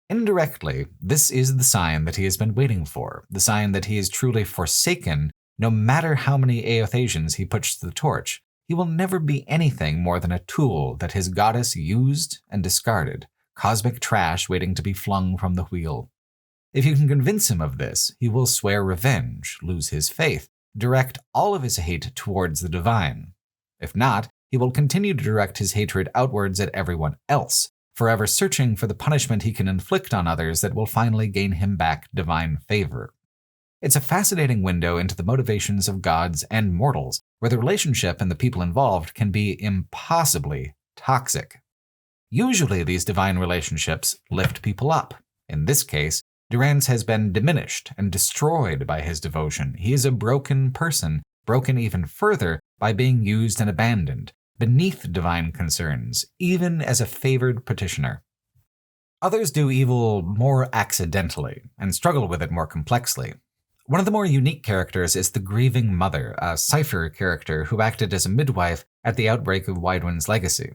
Indirectly, this is the sign that he has been waiting for, the sign that he is truly forsaken, no matter how many Eothasians he puts to the torch. He will never be anything more than a tool that his goddess used and discarded, cosmic trash waiting to be flung from the wheel. If you can convince him of this, he will swear revenge, lose his faith, direct all of his hate towards the divine. If not, he will continue to direct his hatred outwards at everyone else, forever searching for the punishment he can inflict on others that will finally gain him back divine favor. It's a fascinating window into the motivations of gods and mortals, where the relationship and the people involved can be impossibly toxic. Usually these divine relationships lift people up. In this case, Durance has been diminished and destroyed by his devotion. He is a broken person, broken even further by being used and abandoned, beneath divine concerns, even as a favored petitioner. Others do evil more accidentally and struggle with it more complexly. One of the more unique characters is the Grieving Mother, a cipher character who acted as a midwife at the outbreak of Wydwin's legacy.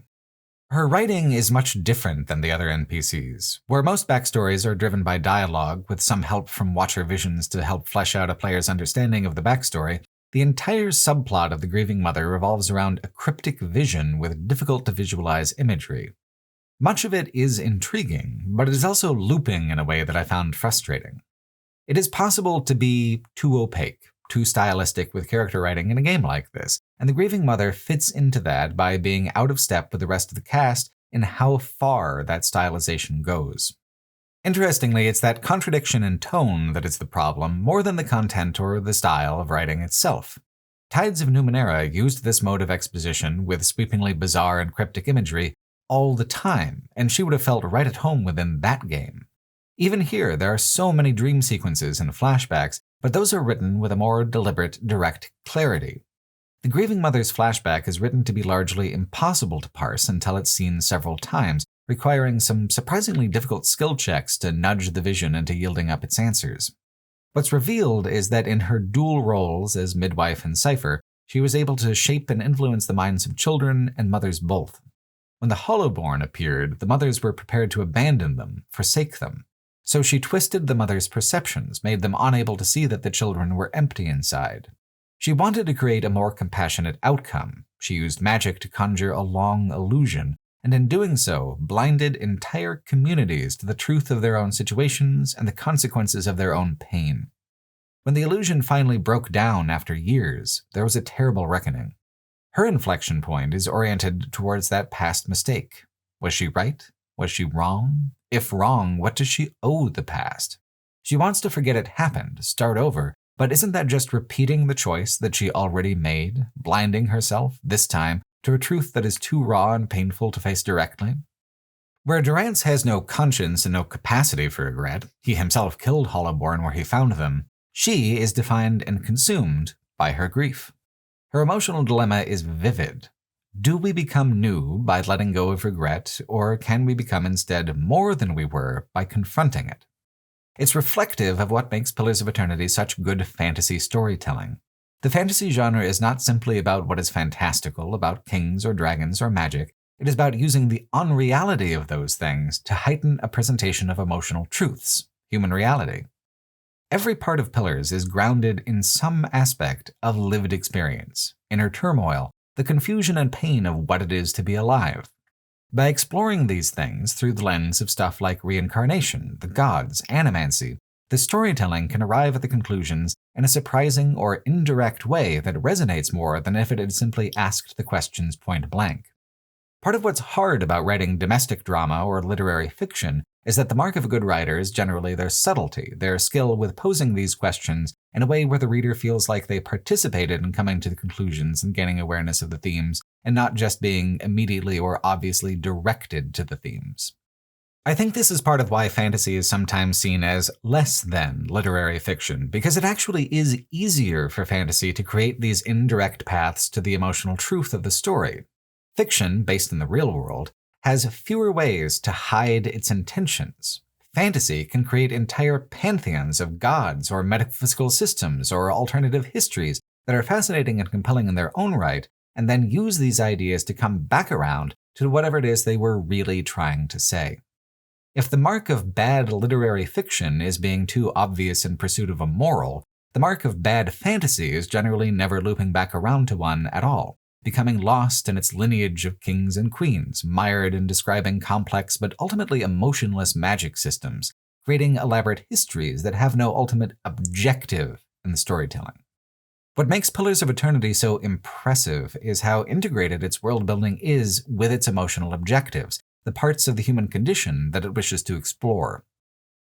Her writing is much different than the other NPCs, where most backstories are driven by dialogue with some help from Watcher visions to help flesh out a player's understanding of the backstory. The entire subplot of the Grieving Mother revolves around a cryptic vision with difficult-to-visualize imagery. Much of it is intriguing, but it is also looping in a way that I found frustrating. It is possible to be too opaque, too stylistic with character writing in a game like this, and the Grieving Mother fits into that by being out of step with the rest of the cast in how far that stylization goes. Interestingly, it's that contradiction in tone that is the problem, more than the content or the style of writing itself. Tides of Numenera used this mode of exposition with sweepingly bizarre and cryptic imagery all the time, and she would have felt right at home within that game. Even here, there are so many dream sequences and flashbacks, but those are written with a more deliberate, direct clarity. The Grieving Mother's flashback is written to be largely impossible to parse until it's seen several times, requiring some surprisingly difficult skill checks to nudge the vision into yielding up its answers. What's revealed is that in her dual roles as midwife and cipher, she was able to shape and influence the minds of children and mothers both. When the Hollowborn appeared, the mothers were prepared to abandon them, forsake them. So she twisted the mother's perceptions, made them unable to see that the children were empty inside. She wanted to create a more compassionate outcome. She used magic to conjure a long illusion, and in doing so, blinded entire communities to the truth of their own situations and the consequences of their own pain. When the illusion finally broke down after years, there was a terrible reckoning. Her inflection point is oriented towards that past mistake. Was she right? Was she wrong? If wrong, what does she owe the past? She wants to forget it happened, start over, but isn't that just repeating the choice that she already made, blinding herself, this time, to a truth that is too raw and painful to face directly? Where Durance has no conscience and no capacity for regret, he himself killed Hollowborn where he found them, she is defined and consumed by her grief. Her emotional dilemma is vivid. Do we become new by letting go of regret, or can we become instead more than we were by confronting it? It's reflective of what makes Pillars of Eternity such good fantasy storytelling. The fantasy genre is not simply about what is fantastical, about kings or dragons or magic. It is about using the unreality of those things to heighten a presentation of emotional truths, human reality. Every part of Pillars is grounded in some aspect of lived experience, inner turmoil, the confusion and pain of what it is to be alive. By exploring these things through the lens of stuff like reincarnation, the gods, animancy, the storytelling can arrive at the conclusions in a surprising or indirect way that resonates more than if it had simply asked the questions point blank. Part of what's hard about writing domestic drama or literary fiction is that the mark of a good writer is generally their subtlety, their skill with posing these questions in a way where the reader feels like they participated in coming to the conclusions and gaining awareness of the themes, and not just being immediately or obviously directed to the themes. I think this is part of why fantasy is sometimes seen as less than literary fiction, because it actually is easier for fantasy to create these indirect paths to the emotional truth of the story. Fiction, based in the real world, has fewer ways to hide its intentions. Fantasy can create entire pantheons of gods or metaphysical systems or alternative histories that are fascinating and compelling in their own right, and then use these ideas to come back around to whatever it is they were really trying to say. If the mark of bad literary fiction is being too obvious in pursuit of a moral, the mark of bad fantasy is generally never looping back around to one at all, becoming lost in its lineage of kings and queens, mired in describing complex but ultimately emotionless magic systems, creating elaborate histories that have no ultimate objective in the storytelling. What makes Pillars of Eternity so impressive is how integrated its world-building is with its emotional objectives, the parts of the human condition that it wishes to explore.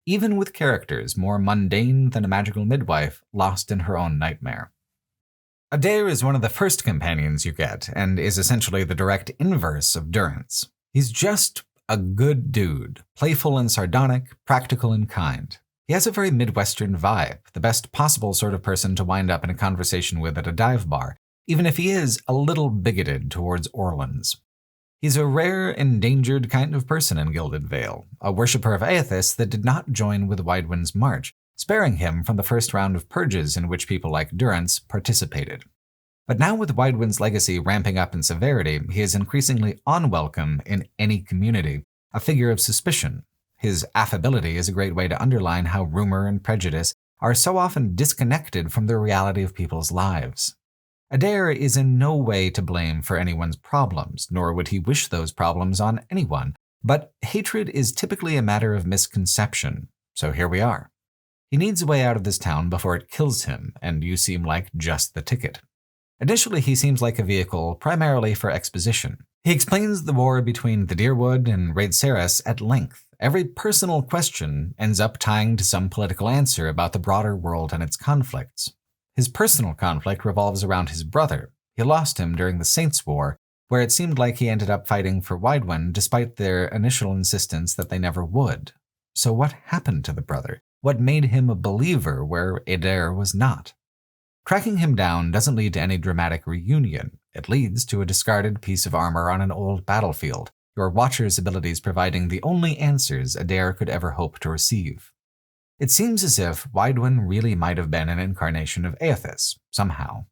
Even with characters more mundane than a magical midwife lost in her own nightmare. Adair is one of the first companions you get, and is essentially the direct inverse of Durrance. He's just a good dude, playful and sardonic, practical and kind. He has a very Midwestern vibe, the best possible sort of person to wind up in a conversation with at a dive bar, even if he is a little bigoted towards Orleans. He's a rare, endangered kind of person in Gilded Vale, a worshipper of Aethys that did not join with Widewind's march, sparing him from the first round of purges in which people like Durrance participated. But now with Widewind's legacy ramping up in severity, he is increasingly unwelcome in any community, a figure of suspicion. His affability is a great way to underline how rumor and prejudice are so often disconnected from the reality of people's lives. Adair is in no way to blame for anyone's problems, nor would he wish those problems on anyone, but hatred is typically a matter of misconception, so here we are. He needs a way out of this town before it kills him, and you seem like just the ticket. Initially, he seems like a vehicle primarily for exposition. He explains the war between the Deerwood and Raidceris at length. Every personal question ends up tying to some political answer about the broader world and its conflicts. His personal conflict revolves around his brother. He lost him during the Saints' War, where it seemed like he ended up fighting for Widewind despite their initial insistence that they never would. So what happened to the brother? What made him a believer where Adair was not? Tracking him down doesn't lead to any dramatic reunion. It leads to a discarded piece of armor on an old battlefield, your Watcher's abilities providing the only answers Adair could ever hope to receive. It seems as if Widewind really might have been an incarnation of Aethys, somehow.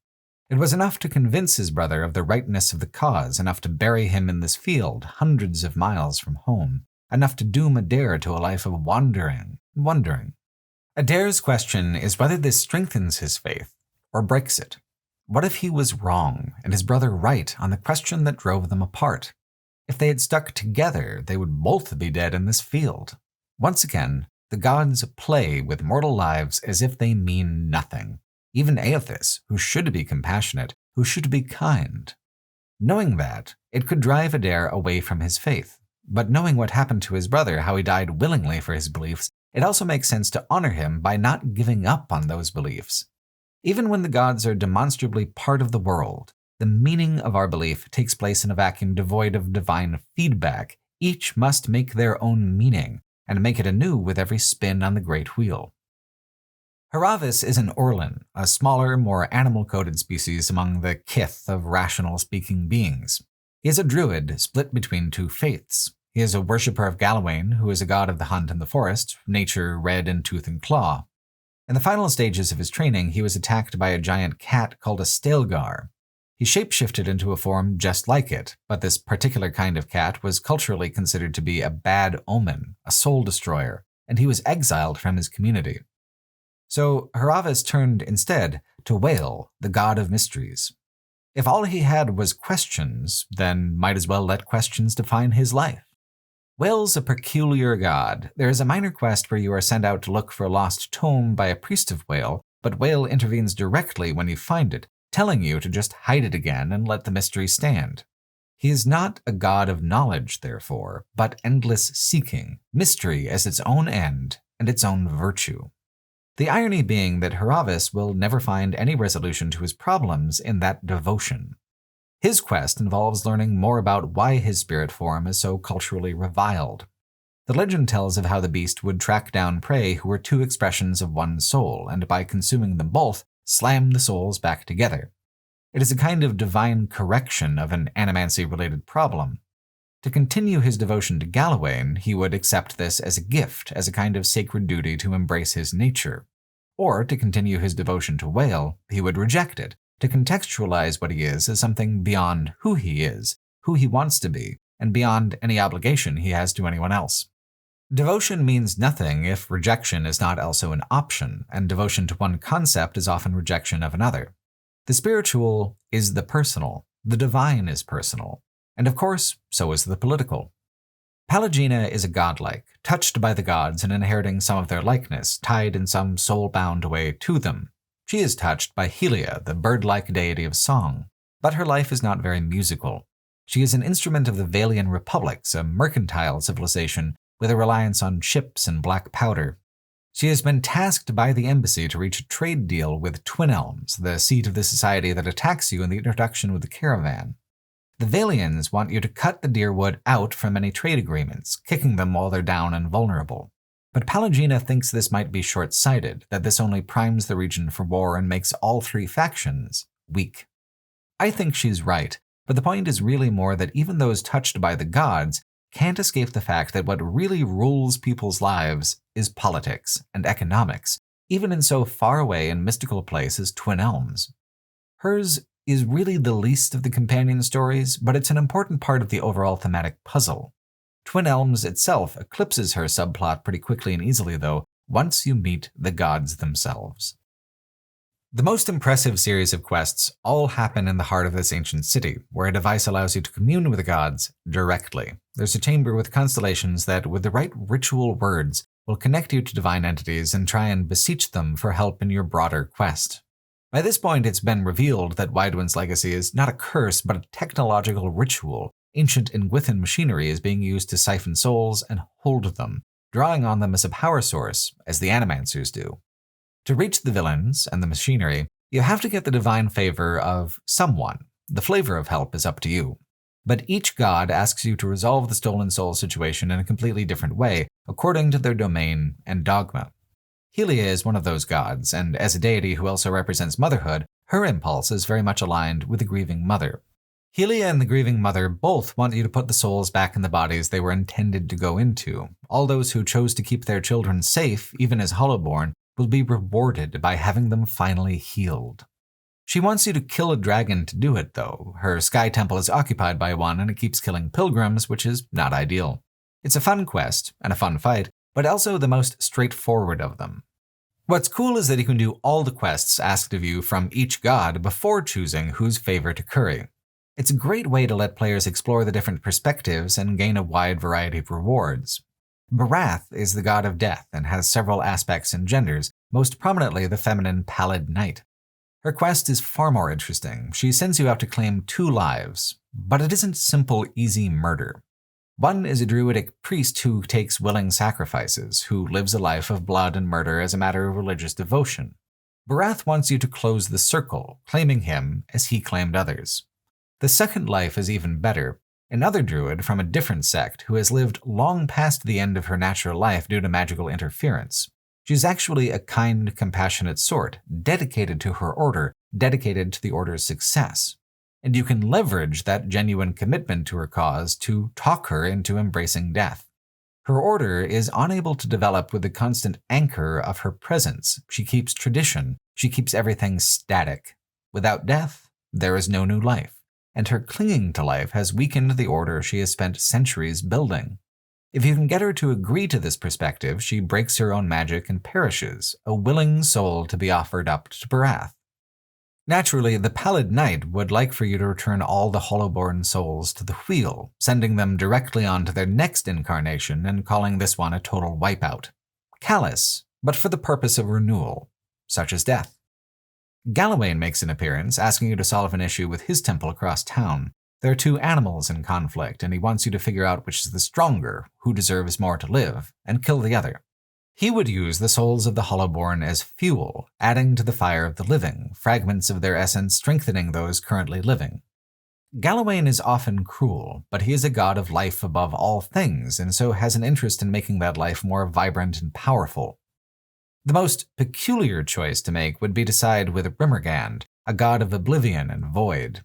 It was enough to convince his brother of the rightness of the cause, enough to bury him in this field hundreds of miles from home, enough to doom Adair to a life of wandering. Adair's question is whether this strengthens his faith or breaks it. What if he was wrong and his brother right on the question that drove them apart? If they had stuck together, they would both be dead in this field. Once again, the gods play with mortal lives as if they mean nothing. Even Aethys, who should be compassionate, who should be kind. Knowing that, it could drive Adair away from his faith. But knowing what happened to his brother, how he died willingly for his beliefs, it also makes sense to honor him by not giving up on those beliefs. Even when the gods are demonstrably part of the world, the meaning of our belief takes place in a vacuum devoid of divine feedback. Each must make their own meaning, and make it anew with every spin on the great wheel. Haravis is an Orlan, a smaller, more animal-coded species among the kith of rational-speaking beings. He is a druid split between two faiths. He is a worshipper of Galawain, who is a god of the hunt and the forest, nature, red, and tooth and claw. In the final stages of his training, he was attacked by a giant cat called a Stelgar. He shapeshifted into a form just like it, but this particular kind of cat was culturally considered to be a bad omen, a soul destroyer, and he was exiled from his community. So Haravis turned instead to Whale, the god of mysteries. If all he had was questions, then might as well let questions define his life. Whale's a peculiar god. There is a minor quest where you are sent out to look for a lost tome by a priest of Whale, but Whale intervenes directly when you find it, telling you to just hide it again and let the mystery stand. He is not a god of knowledge, therefore, but endless seeking, mystery as its own end and its own virtue. The irony being that Heravis will never find any resolution to his problems in that devotion. His quest involves learning more about why his spirit form is so culturally reviled. The legend tells of how the beast would track down prey who were two expressions of one soul, and by consuming them both, slam the souls back together. It is a kind of divine correction of an animancy-related problem. To continue his devotion to Gallowayne, he would accept this as a gift, as a kind of sacred duty to embrace his nature. Or, to continue his devotion to Whale, he would reject it, to contextualize what he is as something beyond who he is, who he wants to be, and beyond any obligation he has to anyone else. Devotion means nothing if rejection is not also an option, and devotion to one concept is often rejection of another. The spiritual is the personal, the divine is personal, and of course, so is the political. Pallegina is a godlike, touched by the gods and inheriting some of their likeness, tied in some soul-bound way to them. She is touched by Helia, the bird-like deity of song, but her life is not very musical. She is an instrument of the Valian republics, a mercantile civilization with a reliance on ships and black powder. She has been tasked by the embassy to reach a trade deal with Twin Elms, the seat of the society that attacks you in the introduction with the caravan. The Valians want you to cut the Deerwood out from any trade agreements, kicking them while they're down and vulnerable. But Pallegina thinks this might be short-sighted, that this only primes the region for war and makes all three factions weak. I think she's right, but the point is really more that even those touched by the gods can't escape the fact that what really rules people's lives is politics and economics, even in so far away and mystical a place as Twin Elms. Hers is really the least of the companion stories, but it's an important part of the overall thematic puzzle. Twin Elms itself eclipses her subplot pretty quickly and easily, though, once you meet the gods themselves. The most impressive series of quests all happen in the heart of this ancient city, where a device allows you to commune with the gods directly. There's a chamber with constellations that, with the right ritual words, will connect you to divine entities and try and beseech them for help in your broader quest. By this point, it's been revealed that Widewind's legacy is not a curse, but a technological ritual. Ancient Ingwithan machinery is being used to siphon souls and hold them, drawing on them as a power source, as the Animancers do. To reach the villains and the machinery, you have to get the divine favor of someone. The flavor of help is up to you. But each god asks you to resolve the stolen soul situation in a completely different way, according to their domain and dogma. Helia is one of those gods, and as a deity who also represents motherhood, her impulse is very much aligned with the grieving mother. Helia and the grieving mother both want you to put the souls back in the bodies they were intended to go into. All those who chose to keep their children safe, even as Hollowborn, will be rewarded by having them finally healed. She wants you to kill a dragon to do it, though. Her sky temple is occupied by one, and it keeps killing pilgrims, which is not ideal. It's a fun quest, and a fun fight, but also the most straightforward of them. What's cool is that you can do all the quests asked of you from each god before choosing whose favor to curry. It's a great way to let players explore the different perspectives and gain a wide variety of rewards. Barath is the god of death and has several aspects and genders, most prominently the feminine Pallid Knight. Her quest is far more interesting. She sends you out to claim 2 lives, but it isn't simple, easy murder. One is a druidic priest who takes willing sacrifices, who lives a life of blood and murder as a matter of religious devotion. Barath wants you to close the circle, claiming him as he claimed others. The second life is even better. Another druid from a different sect who has lived long past the end of her natural life due to magical interference. She's actually a kind, compassionate sort, dedicated to her order, dedicated to the order's success. And you can leverage that genuine commitment to her cause to talk her into embracing death. Her order is unable to develop with the constant anchor of her presence. She keeps tradition. She keeps everything static. Without death, there is no new life. And her clinging to life has weakened the order she has spent centuries building. If you can get her to agree to this perspective, she breaks her own magic and perishes, a willing soul to be offered up to Barath. Naturally, the Pallid Knight would like for you to return all the Hollowborn souls to the wheel, sending them directly on to their next incarnation and calling this one a total wipeout. Callous, but for the purpose of renewal. such as death. Gallowayne makes an appearance, asking you to solve an issue with his temple across town. There are two animals in conflict, and he wants you to figure out which is the stronger, who deserves more to live, and kill the other. He would use the souls of the Hollowborn as fuel, adding to the fire of the living, fragments of their essence strengthening those currently living. Gallowayne is often cruel, but he is a god of life above all things, and so has an interest in making that life more vibrant and powerful. The most peculiar choice to make would be to side with Rimmergand, a god of oblivion and void.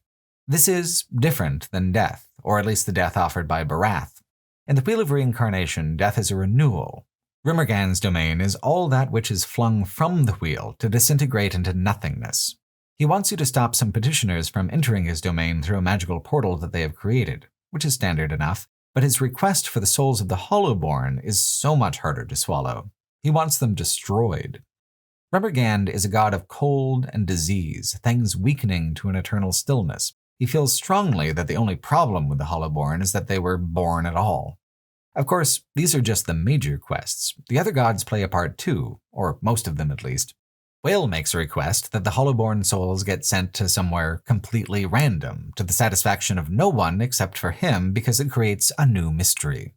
This is different than death, or at least the death offered by Barath. In the Wheel of Reincarnation, death is a renewal. Rimmergand's domain is all that which is flung from the wheel to disintegrate into nothingness. He wants you to stop some petitioners from entering his domain through a magical portal that they have created, which is standard enough, but his request for the souls of the Hollowborn is so much harder to swallow. He wants them destroyed. Rimmergand is a god of cold and disease, things weakening to an eternal stillness. He feels strongly that the only problem with the Hollowborn is that they were born at all. Of course, these are just the major quests. The other gods play a part too, or most of them at least. Whale makes a request that the Hollowborn souls get sent to somewhere completely random, to the satisfaction of no one except for him because it creates a new mystery.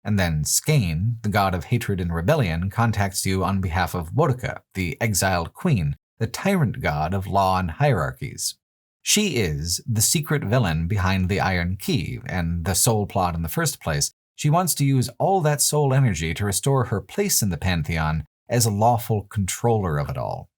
And then Skane, the god of hatred and rebellion, contacts you on behalf of Boudica, the exiled queen, the tyrant god of law and hierarchies. She is the secret villain behind the Iron Key and the soul plot in the first place. She wants to use all that soul energy to restore her place in the pantheon as a lawful controller of it all.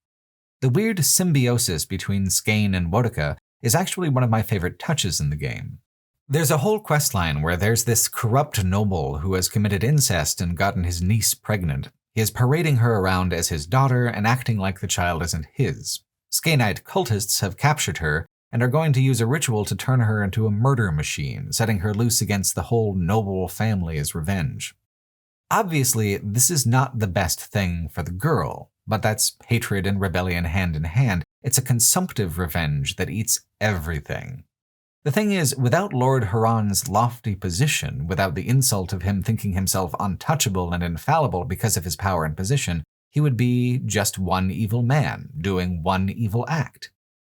The weird symbiosis between Skane and Boudica is actually one of my favorite touches in the game. There's a whole questline where there's this corrupt noble who has committed incest and gotten his niece pregnant. He is parading her around as his daughter and acting like the child isn't his. Skaneite cultists have captured her and are going to use a ritual to turn her into a murder machine, setting her loose against the whole noble family as revenge. Obviously, this is not the best thing for the girl, but that's hatred and rebellion hand in hand. It's a consumptive revenge that eats everything. The thing is, without Lord Huron's lofty position, without the insult of him thinking himself untouchable and infallible because of his power and position, he would be just one evil man, doing one evil act.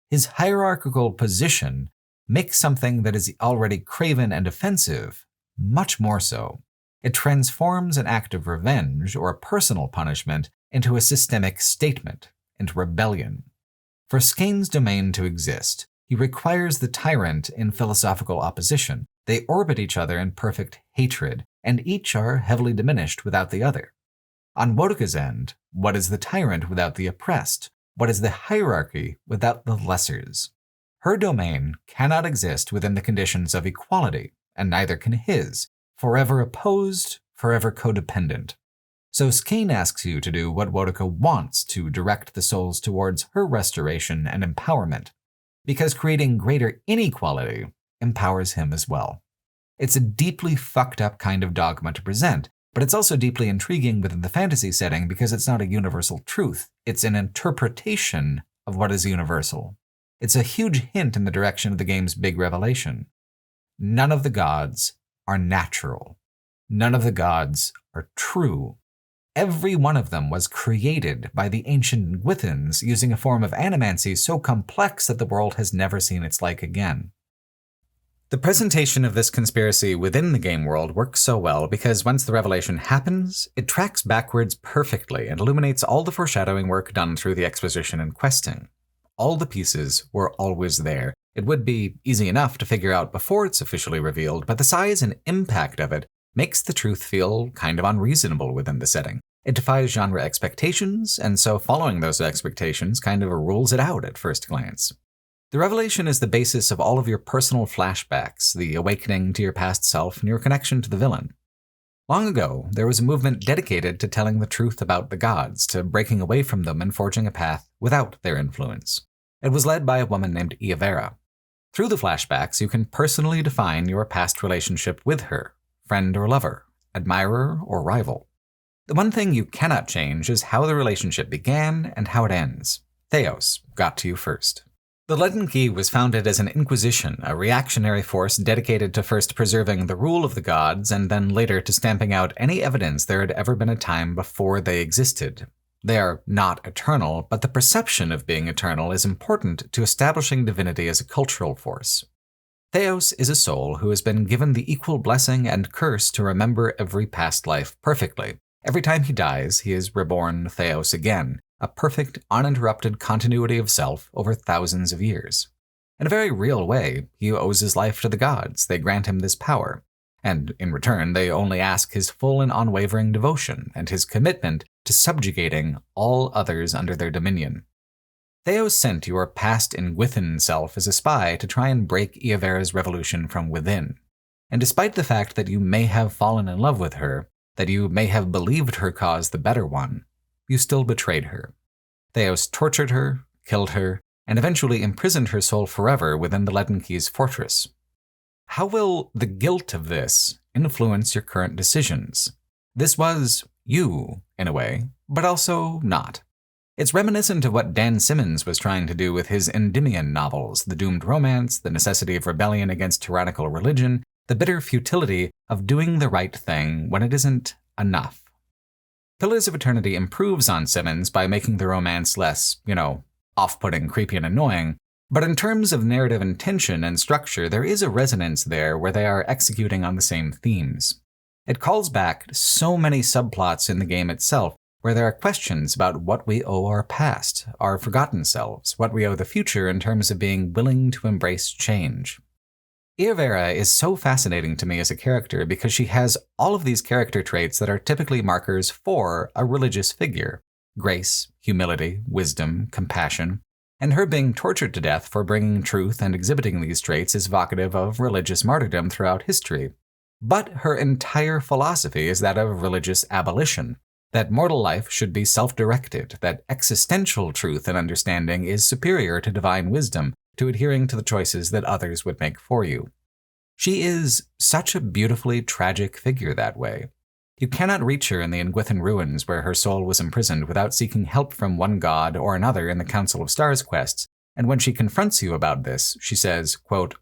His hierarchical position makes something that is already craven and offensive much more so. It transforms an act of revenge or a personal punishment into a systemic statement, into rebellion. For Skane's domain to exist, he requires the tyrant in philosophical opposition. They orbit each other in perfect hatred, and each are heavily diminished without the other. On Boudica's end, what is the tyrant without the oppressed? What is the hierarchy without the lessers? Her domain cannot exist within the conditions of equality, and neither can his, forever opposed, forever codependent. So Skane asks you to do what Boudica wants to direct the souls towards her restoration and empowerment, because creating greater inequality empowers him as well. It's a deeply fucked up kind of dogma to present, but it's also deeply intriguing within the fantasy setting because it's not a universal truth. It's an interpretation of what is universal. It's a huge hint in the direction of the game's big revelation. None of the gods are natural. None of the gods are true. Every one of them was created by the ancient Gwithans using a form of animancy so complex that the world has never seen its like again. The presentation of this conspiracy within the game world works so well because once the revelation happens, it tracks backwards perfectly and illuminates all the foreshadowing work done through the exposition and questing. All the pieces were always there. It would be easy enough to figure out before it's officially revealed, but the size and impact of it makes the truth feel kind of unreasonable within the setting. It defies genre expectations, and so following those expectations kind of rules it out at first glance. The revelation is the basis of all of your personal flashbacks, the awakening to your past self, and your connection to the villain. Long ago, there was a movement dedicated to telling the truth about the gods, to breaking away from them and forging a path without their influence. It was led by a woman named Eora. Through the flashbacks, you can personally define your past relationship with her, friend or lover, admirer or rival. The one thing you cannot change is how the relationship began and how it ends. Theos got to you first. The Leaden Key was founded as an inquisition, a reactionary force dedicated to first preserving the rule of the gods and then later to stamping out any evidence there had ever been a time before they existed. They are not eternal, but the perception of being eternal is important to establishing divinity as a cultural force. Theos is a soul who has been given the equal blessing and curse to remember every past life perfectly. Every time he dies, he is reborn Theos again, a perfect, uninterrupted continuity of self over thousands of years. In a very real way, he owes his life to the gods. They grant him this power. And in return, they only ask his full and unwavering devotion and his commitment to subjugating all others under their dominion. Theos sent your past Ingwithan self as a spy to try and break Eovera's revolution from within. And despite the fact that you may have fallen in love with her, that you may have believed her cause the better one, you still betrayed her. Theos tortured her, killed her, and eventually imprisoned her soul forever within the Leaden Key's fortress. How will the guilt of this influence your current decisions? This was you, in a way, but also not. It's reminiscent of what Dan Simmons was trying to do with his Endymion novels, the doomed romance, the necessity of rebellion against tyrannical religion, the bitter futility of doing the right thing when it isn't enough. Pillars of Eternity improves on Simmons by making the romance less, off-putting, creepy, and annoying, but in terms of narrative intention and structure, there is a resonance there where they are executing on the same themes. It calls back so many subplots in the game itself, where there are questions about what we owe our past, our forgotten selves, what we owe the future in terms of being willing to embrace change. Eora is so fascinating to me as a character because she has all of these character traits that are typically markers for a religious figure: grace, humility, wisdom, compassion, and her being tortured to death for bringing truth and exhibiting these traits is evocative of religious martyrdom throughout history. But her entire philosophy is that of religious abolition, that mortal life should be self-directed, that existential truth and understanding is superior to divine wisdom, to adhering to the choices that others would make for you. She is such a beautifully tragic figure that way. You cannot reach her in the Ingwithan ruins where her soul was imprisoned without seeking help from one god or another in the Council of Stars quests, and when she confronts you about this, she says, quote,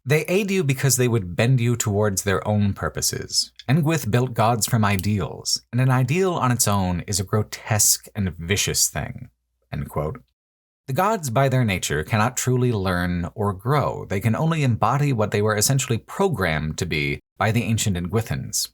"They aid you because they would bend you towards their own purposes. Engwith built gods from ideals, and an ideal on its own is a grotesque and vicious thing." End quote. The gods, by their nature, cannot truly learn or grow. They can only embody what they were essentially programmed to be by the ancient Ingwithans.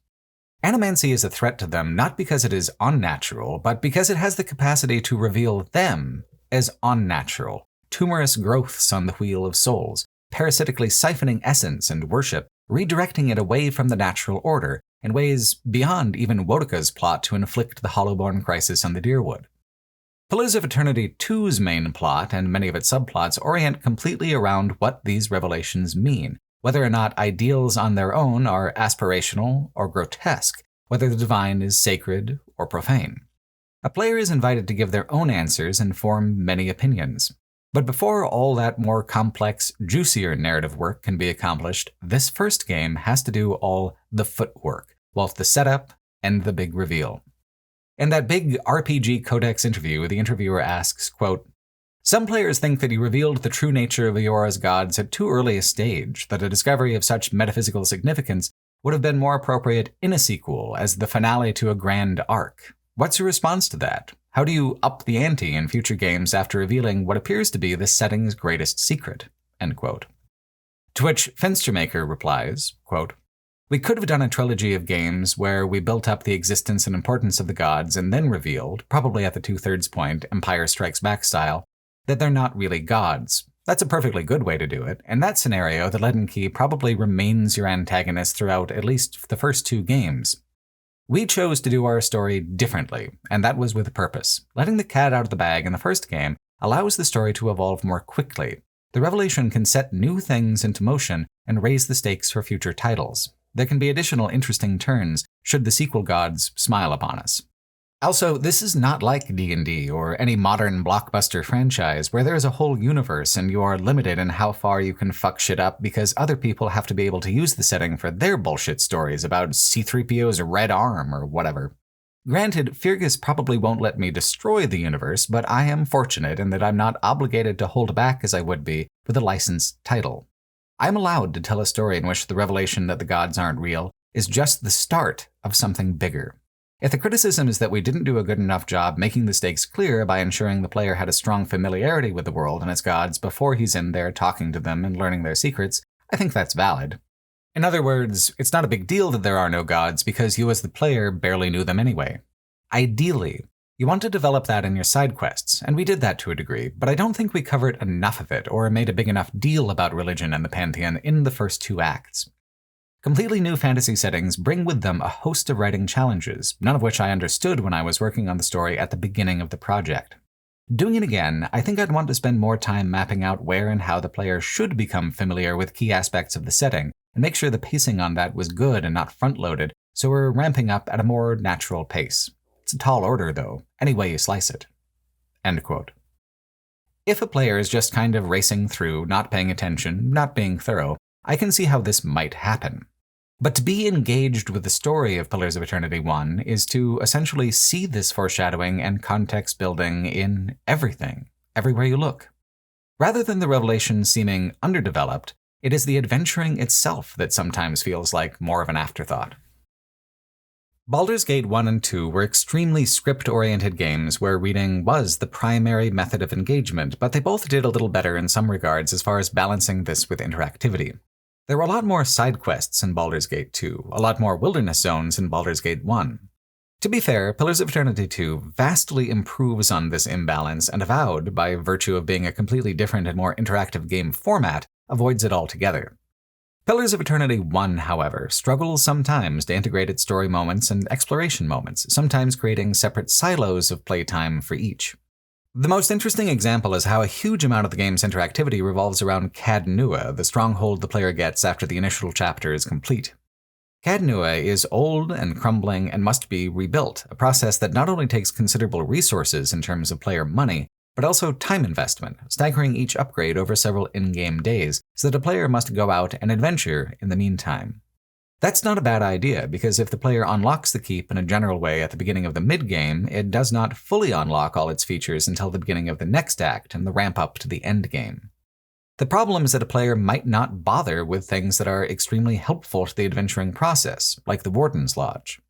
Animancy is a threat to them not because it is unnatural, but because it has the capacity to reveal them as unnatural, tumorous growths on the wheel of souls, parasitically siphoning essence and worship, redirecting it away from the natural order in ways beyond even Wodeca's plot to inflict the Hollowborn crisis on the Dyrwood. Pillars of Eternity 2's main plot and many of its subplots orient completely around what these revelations mean, whether or not ideals on their own are aspirational or grotesque, whether the divine is sacred or profane. A player is invited to give their own answers and form many opinions. But before all that more complex, juicier narrative work can be accomplished, this first game has to do all the footwork, both the setup and the big reveal. In that big RPG Codex interview, the interviewer asks, quote, "Some players think that you revealed the true nature of Eora's gods at too early a stage, that a discovery of such metaphysical significance would have been more appropriate in a sequel as the finale to a grand arc. What's your response to that? How do you up the ante in future games after revealing what appears to be this setting's greatest secret?" End quote. To which Fenstermaker replies, quote, "We could have done a trilogy of games where we built up the existence and importance of the gods and then revealed, probably at the 2/3 point, Empire Strikes Back style, that they're not really gods. That's a perfectly good way to do it. In that scenario, the Leaden Key probably remains your antagonist throughout at least the first 2 games. We chose to do our story differently, and that was with a purpose. Letting the cat out of the bag in the first game allows the story to evolve more quickly. The revelation can set new things into motion and raise the stakes for future titles. There can be additional interesting turns should the sequel gods smile upon us. Also, this is not like D&D or any modern blockbuster franchise where there is a whole universe and you are limited in how far you can fuck shit up because other people have to be able to use the setting for their bullshit stories about C-3PO's red arm or whatever. Granted, Fergus probably won't let me destroy the universe, but I am fortunate in that I'm not obligated to hold back as I would be with a licensed title. I'm allowed to tell a story in which the revelation that the gods aren't real is just the start of something bigger. If the criticism is that we didn't do a good enough job making the stakes clear by ensuring the player had a strong familiarity with the world and its gods before he's in there talking to them and learning their secrets, I think that's valid. In other words, it's not a big deal that there are no gods because you as the player barely knew them anyway. Ideally, you want to develop that in your side quests, and we did that to a degree, but I don't think we covered enough of it or made a big enough deal about religion and the pantheon in the first 2 acts. Completely new fantasy settings bring with them a host of writing challenges, none of which I understood when I was working on the story at the beginning of the project. Doing it again, I think I'd want to spend more time mapping out where and how the player should become familiar with key aspects of the setting, and make sure the pacing on that was good and not front-loaded, so we're ramping up at a more natural pace. It's a tall order, though, any way you slice it. End quote. If a player is just kind of racing through, not paying attention, not being thorough, I can see how this might happen. But to be engaged with the story of Pillars of Eternity 1 is to essentially see this foreshadowing and context building in everything, everywhere you look. Rather than the revelation seeming underdeveloped, it is the adventuring itself that sometimes feels like more of an afterthought. Baldur's Gate 1 and 2 were extremely script-oriented games where reading was the primary method of engagement, but they both did a little better in some regards as far as balancing this with interactivity. There were a lot more side quests in Baldur's Gate 2, a lot more wilderness zones in Baldur's Gate 1. To be fair, Pillars of Eternity 2 vastly improves on this imbalance, and Avowed, by virtue of being a completely different and more interactive game format, avoids it altogether. Pillars of Eternity 1, however, struggles sometimes to integrate its story moments and exploration moments, sometimes creating separate silos of playtime for each. The most interesting example is how a huge amount of the game's interactivity revolves around Cad Nua, the stronghold the player gets after the initial chapter is complete. Cad Nua is old and crumbling and must be rebuilt, a process that not only takes considerable resources in terms of player money, but also time investment, staggering each upgrade over several in-game days, so that a player must go out and adventure in the meantime. That's not a bad idea, because if the player unlocks the keep in a general way at the beginning of the mid-game, it does not fully unlock all its features until the beginning of the next act and the ramp-up to the endgame. The problem is that a player might not bother with things that are extremely helpful to the adventuring process, like the Warden's Lodge.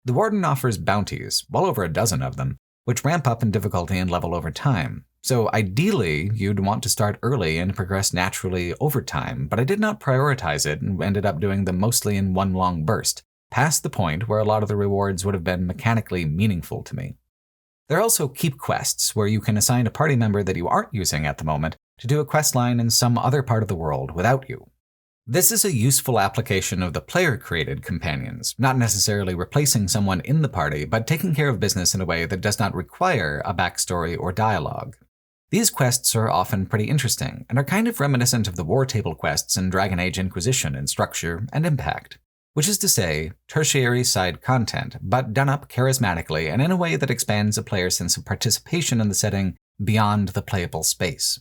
The Warden offers bounties, well over a dozen of them, which ramp up in difficulty and level over time. So ideally, you'd want to start early and progress naturally over time, but I did not prioritize it and ended up doing them mostly in one long burst, past the point where a lot of the rewards would have been mechanically meaningful to me. There are also keep quests, where you can assign a party member that you aren't using at the moment to do a quest line in some other part of the world without you. This is a useful application of the player-created companions, not necessarily replacing someone in the party, but taking care of business in a way that does not require a backstory or dialogue. These quests are often pretty interesting, and are kind of reminiscent of the War Table quests in Dragon Age Inquisition in structure and impact, which is to say, tertiary side content, but done up charismatically and in a way that expands a player's sense of participation in the setting beyond the playable space.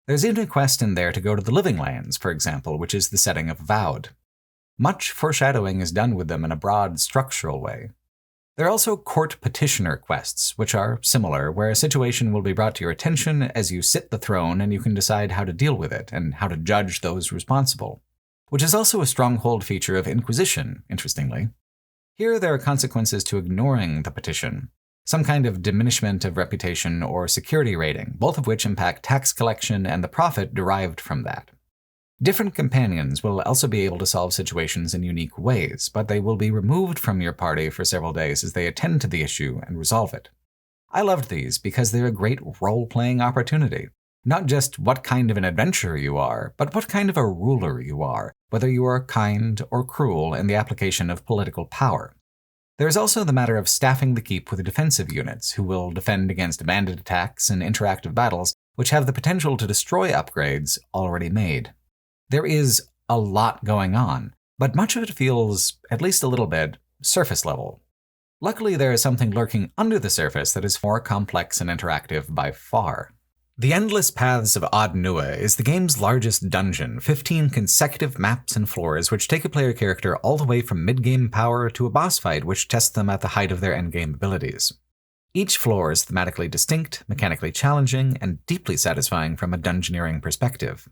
There's even a quest in there to go to the Living Lands, for example, which is the setting of Avowed. Much foreshadowing is done with them in a broad, structural way. There are also court petitioner quests, which are similar, where a situation will be brought to your attention as you sit the throne and you can decide how to deal with it and how to judge those responsible, which is also a stronghold feature of Inquisition, interestingly. Here there are consequences to ignoring the petition, some kind of diminishment of reputation or security rating, both of which impact tax collection and the profit derived from that. Different companions will also be able to solve situations in unique ways, but they will be removed from your party for several days as they attend to the issue and resolve it. I loved these because they're a great role-playing opportunity. Not just what kind of an adventurer you are, but what kind of a ruler you are, whether you are kind or cruel in the application of political power. There is also the matter of staffing the keep with defensive units who will defend against bandit attacks and interactive battles, which have the potential to destroy upgrades already made. There is a lot going on, but much of it feels, at least a little bit, surface level. Luckily, there is something lurking under the surface that is more complex and interactive by far. The Endless Paths of Ad Nua is the game's largest dungeon, 15 consecutive maps and floors which take a player character all the way from mid-game power to a boss fight which tests them at the height of their endgame abilities. Each floor is thematically distinct, mechanically challenging, and deeply satisfying from a dungeoneering perspective.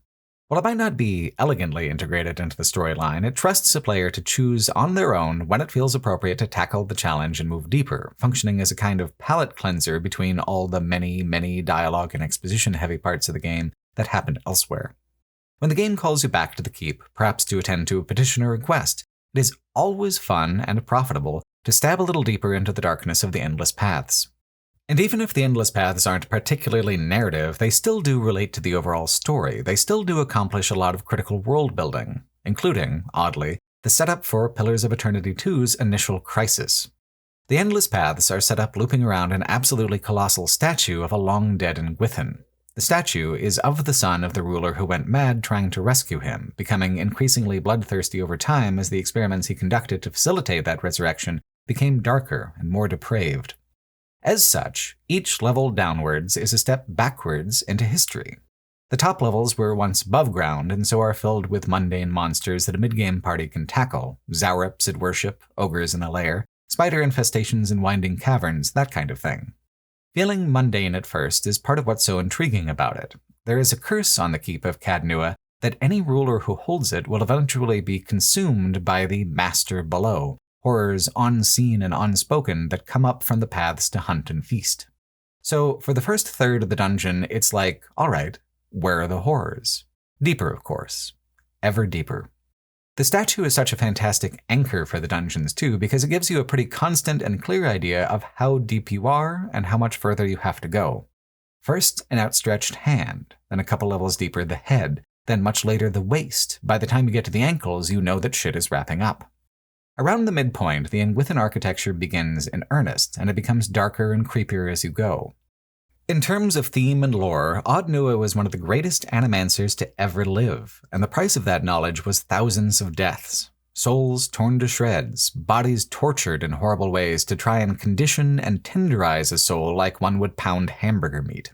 While it might not be elegantly integrated into the storyline, it trusts a player to choose on their own when it feels appropriate to tackle the challenge and move deeper, functioning as a kind of palate cleanser between all the many dialogue and exposition-heavy parts of the game that happen elsewhere. When the game calls you back to the keep, perhaps to attend to a petition or request, it is always fun and profitable to stab a little deeper into the darkness of the endless paths. And even if the endless paths aren't particularly narrative, they still do relate to the overall story. They still do accomplish a lot of critical world building, including, oddly, the setup for Pillars of Eternity 2's initial crisis. The endless paths are set up looping around an absolutely colossal statue of a long-dead Gwithin. The statue is of the son of the ruler who went mad trying to rescue him, becoming increasingly bloodthirsty over time as the experiments he conducted to facilitate that resurrection became darker and more depraved. As such, each level downwards is a step backwards into history. The top levels were once above ground and so are filled with mundane monsters that a mid-game party can tackle, Zaurups at worship, ogres in a lair, spider infestations in winding caverns, that kind of thing. Feeling mundane at first is part of what's so intriguing about it. There is a curse on the keep of Cadnua that any ruler who holds it will eventually be consumed by the master below, horrors unseen and unspoken that come up from the paths to hunt and feast. So for the first third of the dungeon, it's like, alright, where are the horrors? Deeper, of course. Ever deeper. The statue is such a fantastic anchor for the dungeons too, because it gives you a pretty constant and clear idea of how deep you are and how much further you have to go. First, an outstretched hand, then a couple levels deeper the head, then much later the waist. By the time you get to the ankles, you know that shit is wrapping up. Around the midpoint, the Gwithin architecture begins in earnest, and it becomes darker and creepier as you go. In terms of theme and lore, Odd Nua was one of the greatest animancers to ever live, and the price of that knowledge was thousands of deaths. Souls torn to shreds, bodies tortured in horrible ways to try and condition and tenderize a soul like one would pound hamburger meat.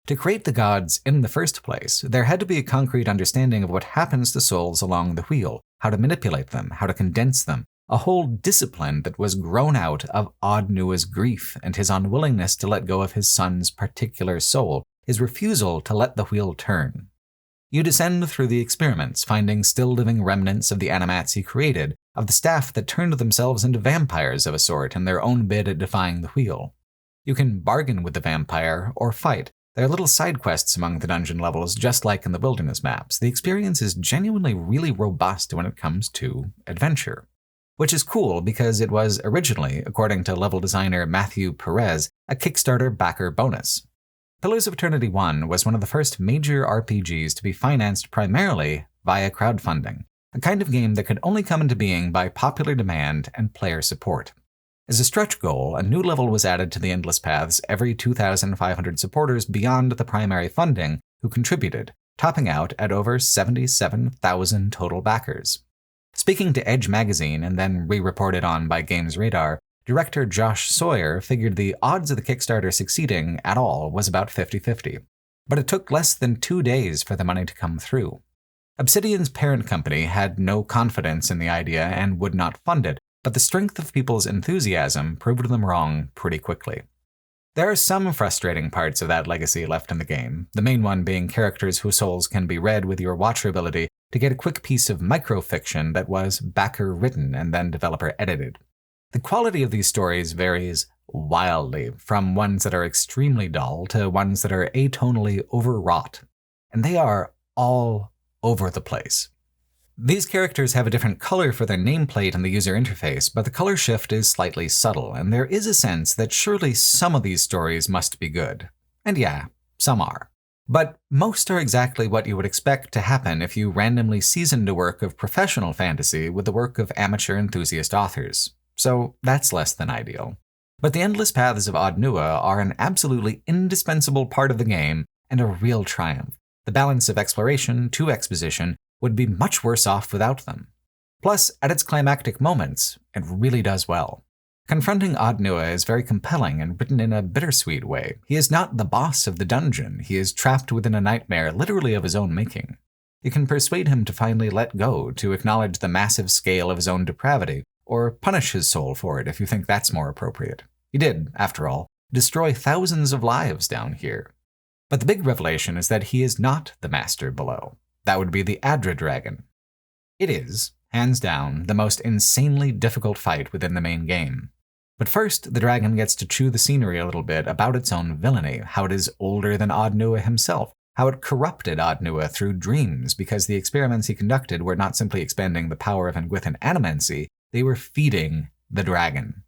To create the gods in the first place, there had to be a concrete understanding of what happens to souls along the wheel, how to manipulate them, how to condense them, a whole discipline that was grown out of Odd Nua's grief and his unwillingness to let go of his son's particular soul, his refusal to let the wheel turn. You descend through the experiments, finding still living remnants of the animats he created, of the staff that turned themselves into vampires of a sort in their own bid at defying the wheel. You can bargain with the vampire or fight. There are little side quests among the dungeon levels, just like in the wilderness maps. The experience is genuinely really robust when it comes to adventure. Which is cool because it was originally, according to level designer Matthew Perez, a Kickstarter backer bonus. Pillars of Eternity 1 was one of the first major RPGs to be financed primarily via crowdfunding, a kind of game that could only come into being by popular demand and player support. As a stretch goal, a new level was added to the Endless Paths every 2,500 supporters beyond the primary funding who contributed, topping out at over 77,000 total backers. Speaking to Edge magazine and then re-reported on by Games Radar, director Josh Sawyer figured the odds of the Kickstarter succeeding at all was about 50-50. But it took less than 2 days for the money to come through. Obsidian's parent company had no confidence in the idea and would not fund it, but the strength of people's enthusiasm proved them wrong pretty quickly. There are some frustrating parts of that legacy left in the game, the main one being characters whose souls can be read with your Watcher ability to get a quick piece of microfiction that was backer written and then developer edited. The quality of these stories varies wildly, from ones that are extremely dull to ones that are atonally overwrought, and they are all over the place. These characters have a different color for their nameplate in the user interface, but the color shift is slightly subtle, and there is a sense that surely some of these stories must be good. And yeah, some are. But most are exactly what you would expect to happen if you randomly seasoned a work of professional fantasy with the work of amateur enthusiast authors. So that's less than ideal. But the Endless Paths of Odd Nua are an absolutely indispensable part of the game and a real triumph. The balance of exploration to exposition would be much worse off without them. Plus, at its climactic moments, it really does well. Confronting Odd Nua is very compelling and written in a bittersweet way. He is not the boss of the dungeon. He is trapped within a nightmare literally of his own making. You can persuade him to finally let go, to acknowledge the massive scale of his own depravity, or punish his soul for it if you think that's more appropriate. He did, after all, destroy thousands of lives down here. But the big revelation is that he is not the master below. That would be the Adra Dragon. It is, hands down, the most insanely difficult fight within the main game. But first, the dragon gets to chew the scenery a little bit about its own villainy, how it is older than Ard-Nua himself, how it corrupted Ard-Nua through dreams because the experiments he conducted were not simply expanding the power of Nguithan animancy, they were feeding the dragon.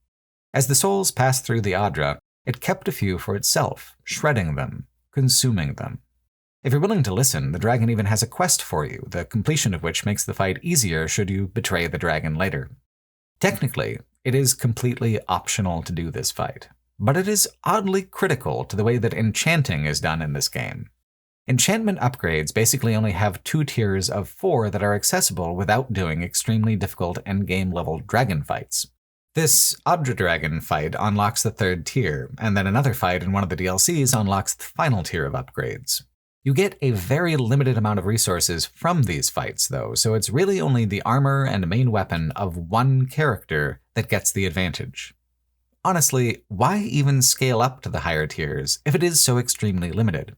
As the souls passed through the Adra, it kept a few for itself, shredding them, consuming them. If you're willing to listen, the dragon even has a quest for you, the completion of which makes the fight easier should you betray the dragon later. Technically, it is completely optional to do this fight, but it is oddly critical to the way that enchanting is done in this game. Enchantment upgrades basically only have 2 tiers of 4 that are accessible without doing extremely difficult endgame level dragon fights. This Adra Dragon fight unlocks the 3rd tier, and then another fight in one of the DLCs unlocks the final tier of upgrades. You get a very limited amount of resources from these fights, though, so it's really only the armor and main weapon of one character that gets the advantage. Honestly, why even scale up to the higher tiers if it is so extremely limited?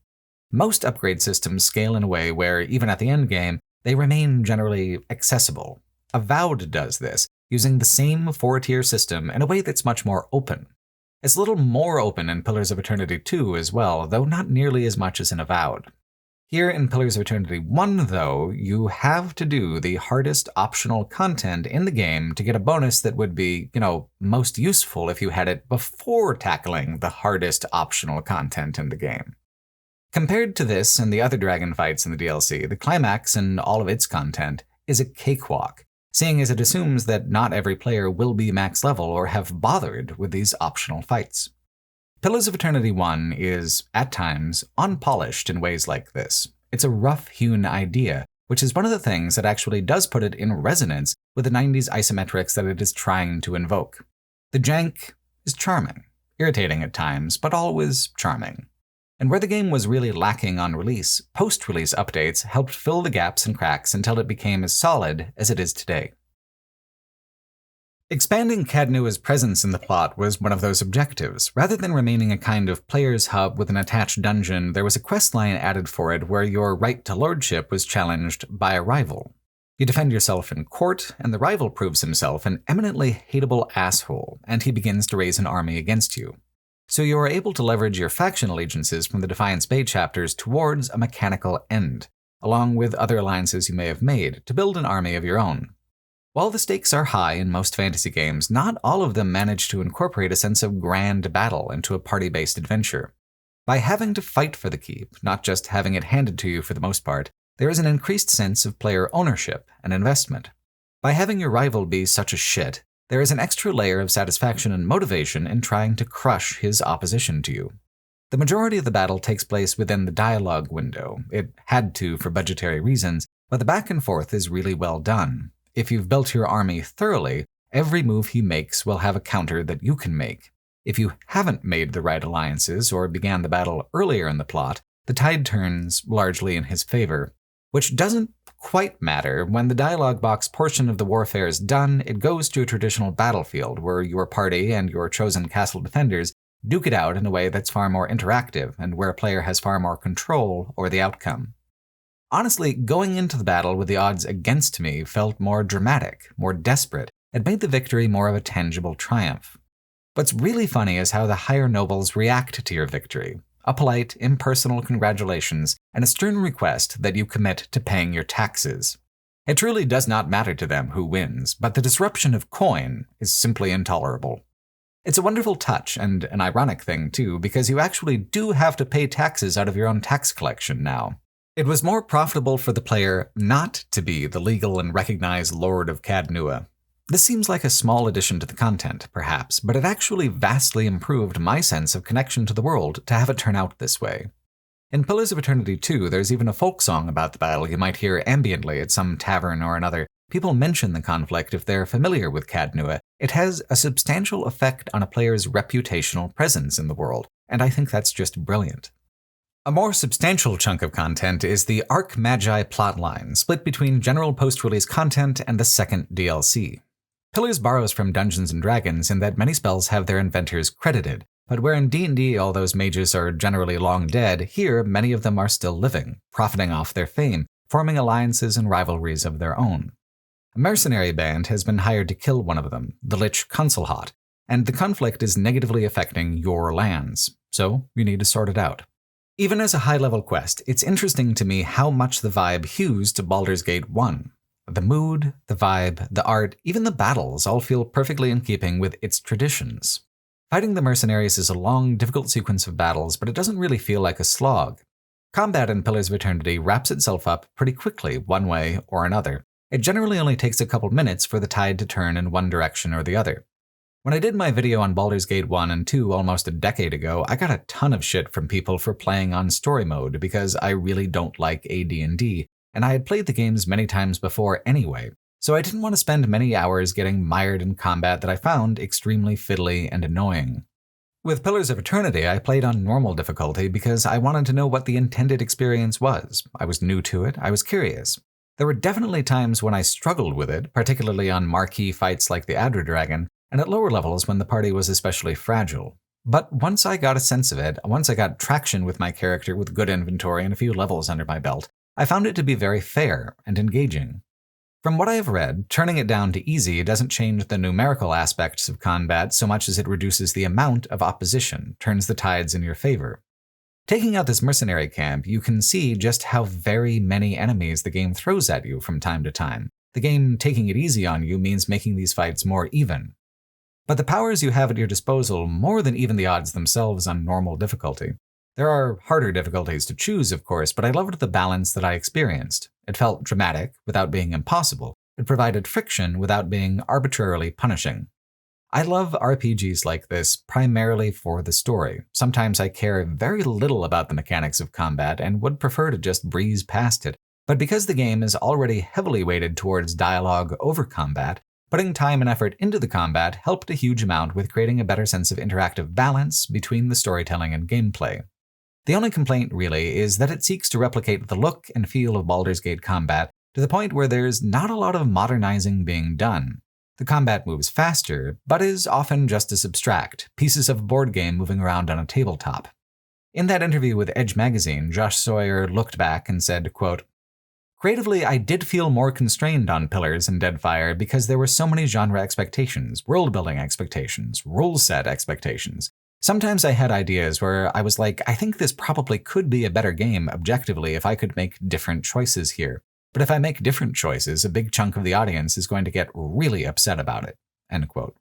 Most upgrade systems scale in a way where, even at the endgame, they remain generally accessible. Avowed does this, using the same 4-tier system in a way that's much more open. It's a little more open in Pillars of Eternity 2 as well, though not nearly as much as in Avowed. Here in Pillars of Eternity 1, though, you have to do the hardest optional content in the game to get a bonus that would be, most useful if you had it before tackling the hardest optional content in the game. Compared to this and the other dragon fights in the DLC, the climax and all of its content is a cakewalk, seeing as it assumes that not every player will be max level or have bothered with these optional fights. Pillars of Eternity 1 is, at times, unpolished in ways like this. It's a rough-hewn idea, which is one of the things that actually does put it in resonance with the 90s isometrics that it is trying to invoke. The jank is charming, irritating at times, but always charming. And where the game was really lacking on release, post-release updates helped fill the gaps and cracks until it became as solid as it is today. Expanding Ard-Nua's presence in the plot was one of those objectives. Rather than remaining a kind of player's hub with an attached dungeon, there was a questline added for it where your right to lordship was challenged by a rival. You defend yourself in court, and the rival proves himself an eminently hateable asshole, and he begins to raise an army against you. So you are able to leverage your faction allegiances from the Defiance Bay chapters towards a mechanical end, along with other alliances you may have made, to build an army of your own. While the stakes are high in most fantasy games, not all of them manage to incorporate a sense of grand battle into a party-based adventure. By having to fight for the keep, not just having it handed to you for the most part, there is an increased sense of player ownership and investment. By having your rival be such a shit, there is an extra layer of satisfaction and motivation in trying to crush his opposition to you. The majority of the battle takes place within the dialogue window. It had to for budgetary reasons, but the back and forth is really well done. If you've built your army thoroughly, every move he makes will have a counter that you can make. If you haven't made the right alliances or began the battle earlier in the plot, the tide turns largely in his favor. Which doesn't quite matter. When the dialogue box portion of the warfare is done, it goes to a traditional battlefield where your party and your chosen castle defenders duke it out in a way that's far more interactive and where a player has far more control over the outcome. Honestly, going into the battle with the odds against me felt more dramatic, more desperate. It made the victory more of a tangible triumph. What's really funny is how the higher nobles react to your victory. A polite, impersonal congratulations, and a stern request that you commit to paying your taxes. It truly does not matter to them who wins, but the disruption of coin is simply intolerable. It's a wonderful touch, and an ironic thing too, because you actually do have to pay taxes out of your own tax collection now. It was more profitable for the player not to be the legal and recognized Lord of Ard-Nua. This seems like a small addition to the content, perhaps, but it actually vastly improved my sense of connection to the world to have it turn out this way. In Pillars of Eternity 2, there's even a folk song about the battle you might hear ambiently at some tavern or another. People mention the conflict if they're familiar with Ard-Nua. It has a substantial effect on a player's reputational presence in the world, and I think that's just brilliant. A more substantial chunk of content is the Arc Magi plotline, split between general post-release content and the second DLC. Pillars borrows from Dungeons & Dragons in that many spells have their inventors credited, but where in D&D all those mages are generally long dead, here many of them are still living, profiting off their fame, forming alliances and rivalries of their own. A mercenary band has been hired to kill one of them, the Lich Consulhot, and the conflict is negatively affecting your lands, so you need to sort it out. Even as a high-level quest, it's interesting to me how much the vibe hews to Baldur's Gate 1. The mood, the vibe, the art, even the battles all feel perfectly in keeping with its traditions. Fighting the mercenaries is a long, difficult sequence of battles, but it doesn't really feel like a slog. Combat in Pillars of Eternity wraps itself up pretty quickly, one way or another. It generally only takes a couple minutes for the tide to turn in one direction or the other. When I did my video on Baldur's Gate 1 and 2 almost a decade ago, I got a ton of shit from people for playing on story mode because I really don't like AD&D, and I had played the games many times before anyway, so I didn't want to spend many hours getting mired in combat that I found extremely fiddly and annoying. With Pillars of Eternity, I played on normal difficulty because I wanted to know what the intended experience was. I was new to it, I was curious. There were definitely times when I struggled with it, particularly on marquee fights like the Adra Dragon, and at lower levels when the party was especially fragile. But once I got a sense of it, once I got traction with my character with good inventory and a few levels under my belt, I found it to be very fair and engaging. From what I have read, turning it down to easy doesn't change the numerical aspects of combat so much as it reduces the amount of opposition, turns the tides in your favor. Taking out this mercenary camp, you can see just how very many enemies the game throws at you from time to time. The game taking it easy on you means making these fights more even. But the powers you have at your disposal more than even the odds themselves on normal difficulty. There are harder difficulties to choose, of course, but I loved the balance that I experienced. It felt dramatic without being impossible. It provided friction without being arbitrarily punishing. I love RPGs like this primarily for the story. Sometimes I care very little about the mechanics of combat and would prefer to just breeze past it, but because the game is already heavily weighted towards dialogue over combat, putting time and effort into the combat helped a huge amount with creating a better sense of interactive balance between the storytelling and gameplay. The only complaint, really, is that it seeks to replicate the look and feel of Baldur's Gate combat to the point where there's not a lot of modernizing being done. The combat moves faster, but is often just as abstract, pieces of a board game moving around on a tabletop. In that interview with Edge magazine, Josh Sawyer looked back and said, quote, "Creatively, I did feel more constrained on Pillars and Deadfire because there were so many genre expectations, world-building expectations, rule set expectations. Sometimes I had ideas where I was like, I think this probably could be a better game objectively if I could make different choices here. But if I make different choices, a big chunk of the audience is going to get really upset about it." End quote.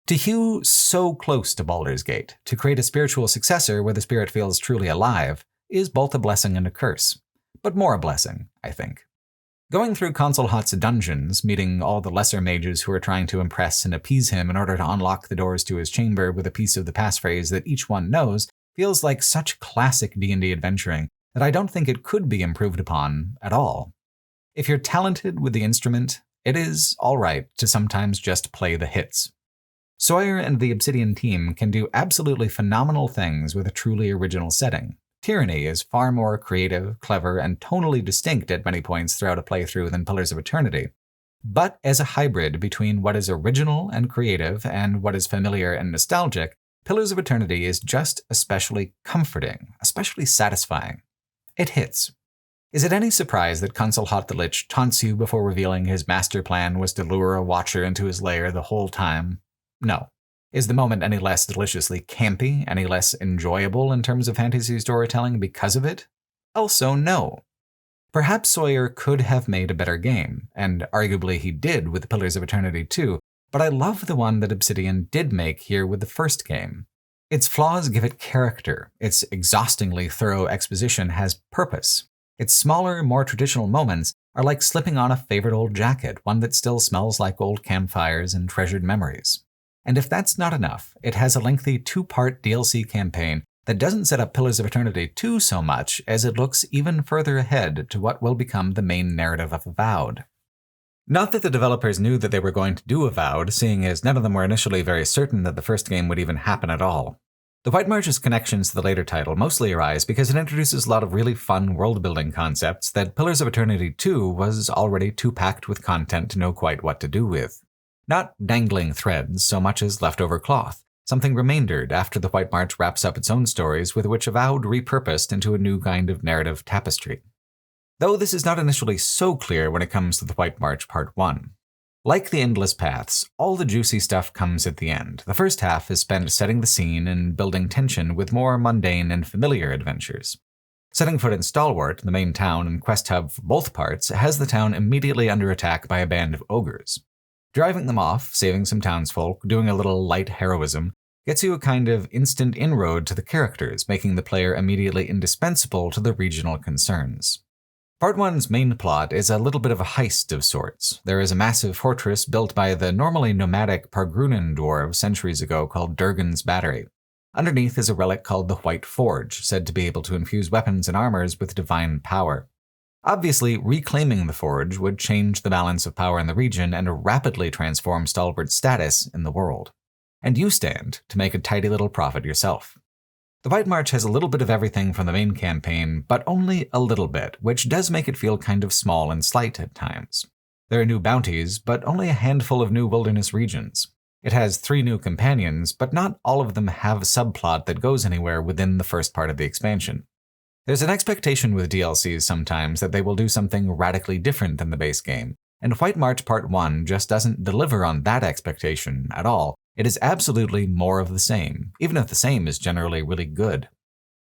To hew so close to Baldur's Gate, to create a spiritual successor where the spirit feels truly alive, is both a blessing and a curse. But more a blessing, I think. Going through Consulhot's dungeons, meeting all the lesser mages who are trying to impress and appease him in order to unlock the doors to his chamber with a piece of the passphrase that each one knows, feels like such classic D&D adventuring that I don't think it could be improved upon at all. If you're talented with the instrument, it is alright to sometimes just play the hits. Sawyer and the Obsidian team can do absolutely phenomenal things with a truly original setting. Tyranny is far more creative, clever, and tonally distinct at many points throughout a playthrough than Pillars of Eternity. But as a hybrid between what is original and creative and what is familiar and nostalgic, Pillars of Eternity is just especially comforting, especially satisfying. It hits. Is it any surprise that Consulhot the Lich taunts you before revealing his master plan was to lure a watcher into his lair the whole time? No. Is the moment any less deliciously campy, any less enjoyable in terms of fantasy storytelling because of it? Also, no. Perhaps Sawyer could have made a better game, and arguably he did with Pillars of Eternity 2, but I love the one that Obsidian did make here with the first game. Its flaws give it character, its exhaustingly thorough exposition has purpose. Its smaller, more traditional moments are like slipping on a favorite old jacket, one that still smells like old campfires and treasured memories. And if that's not enough, it has a lengthy 2-part DLC campaign that doesn't set up Pillars of Eternity 2 so much as it looks even further ahead to what will become the main narrative of Avowed. Not that the developers knew that they were going to do Avowed, seeing as none of them were initially very certain that the first game would even happen at all. The White March's connections to the later title mostly arise because it introduces a lot of really fun world-building concepts that Pillars of Eternity 2 was already too packed with content to know quite what to do with. Not dangling threads so much as leftover cloth, something remaindered after the White March wraps up its own stories with which Avowed repurposed into a new kind of narrative tapestry. Though this is not initially so clear when it comes to the White March Part 1. Like the Endless Paths, all the juicy stuff comes at the end. The first half is spent setting the scene and building tension with more mundane and familiar adventures. Setting foot in Stalwart, the main town and quest hub for both parts, has the town immediately under attack by a band of ogres. Driving them off, saving some townsfolk, doing a little light heroism, gets you a kind of instant inroad to the characters, making the player immediately indispensable to the regional concerns. Part 1's main plot is a little bit of a heist of sorts. There is a massive fortress built by the normally nomadic Pargrunan dwarves centuries ago called Durgan's Battery. Underneath is a relic called the White Forge, said to be able to infuse weapons and armors with divine power. Obviously, reclaiming the forge would change the balance of power in the region and rapidly transform Stalwart's status in the world. And you stand to make a tidy little profit yourself. The White March has a little bit of everything from the main campaign, but only a little bit, which does make it feel kind of small and slight at times. There are new bounties, but only a handful of new wilderness regions. It has 3 new companions, but not all of them have a subplot that goes anywhere within the first part of the expansion. There's an expectation with DLCs sometimes that they will do something radically different than the base game, and White March Part 1 just doesn't deliver on that expectation at all. It is absolutely more of the same, even if the same is generally really good.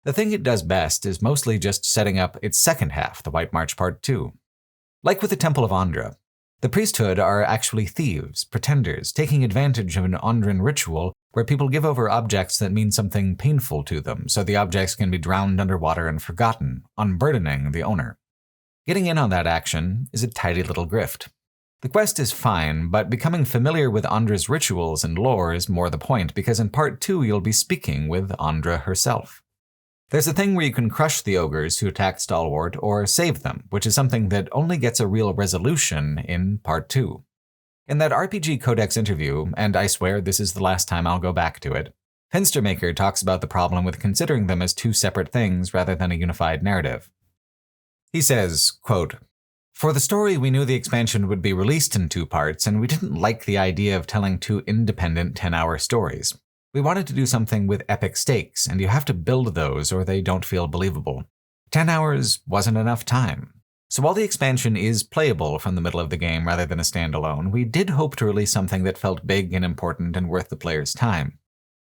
The thing it does best is mostly just setting up its second half, the White March Part 2. Like with the Temple of Andra, the priesthood are actually thieves, pretenders, taking advantage of an Andran ritual where people give over objects that mean something painful to them, so the objects can be drowned underwater and forgotten, unburdening the owner. Getting in on that action is a tidy little grift. The quest is fine, but becoming familiar with Andra's rituals and lore is more the point, because in Part 2 you'll be speaking with Andra herself. There's a thing where you can crush the ogres who attack Stalwart or save them, which is something that only gets a real resolution in Part 2. In that RPG Codex interview, and I swear this is the last time I'll go back to it, Finstermaker talks about the problem with considering them as 2 separate things rather than a unified narrative. He says, quote, "For the story, we knew the expansion would be released in 2 parts, and we didn't like the idea of telling 2 independent 10-hour stories. We wanted to do something with epic stakes, and you have to build those or they don't feel believable. 10 hours wasn't enough time. So while the expansion is playable from the middle of the game rather than a standalone, we did hope to release something that felt big and important and worth the player's time.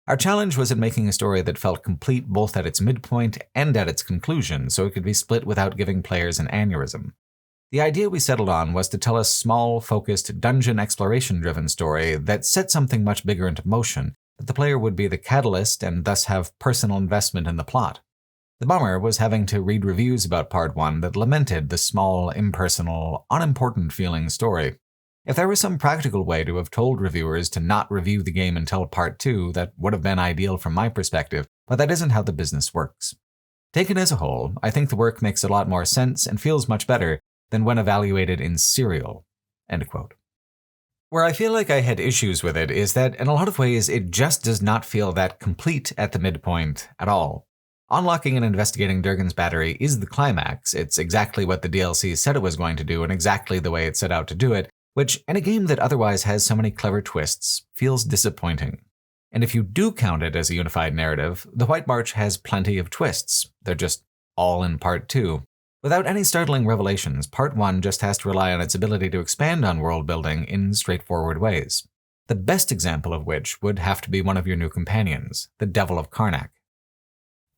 Our challenge was in making a story that felt complete both at its midpoint and at its conclusion, so it could be split without giving players an aneurysm. The idea we settled on was to tell a small, focused, dungeon exploration-driven story that set something much bigger into motion, that the player would be the catalyst and thus have personal investment in the plot. The bummer was having to read reviews about Part 1 that lamented the small, impersonal, unimportant-feeling story. If there was some practical way to have told reviewers to not review the game until Part 2, that would have been ideal from my perspective, but that isn't how the business works. Taken as a whole, I think the work makes a lot more sense and feels much better than when evaluated in serial." End quote. Where I feel like I had issues with it is that in a lot of ways it just does not feel that complete at the midpoint at all. Unlocking and investigating Durgan's Battery is the climax. It's exactly what the DLC said it was going to do and exactly the way it set out to do it, which, in a game that otherwise has so many clever twists, feels disappointing. And if you do count it as a unified narrative, the White March has plenty of twists. They're just all in Part 2. Without any startling revelations, Part 1 just has to rely on its ability to expand on world building in straightforward ways. The best example of which would have to be one of your new companions, the Devil of Karnak.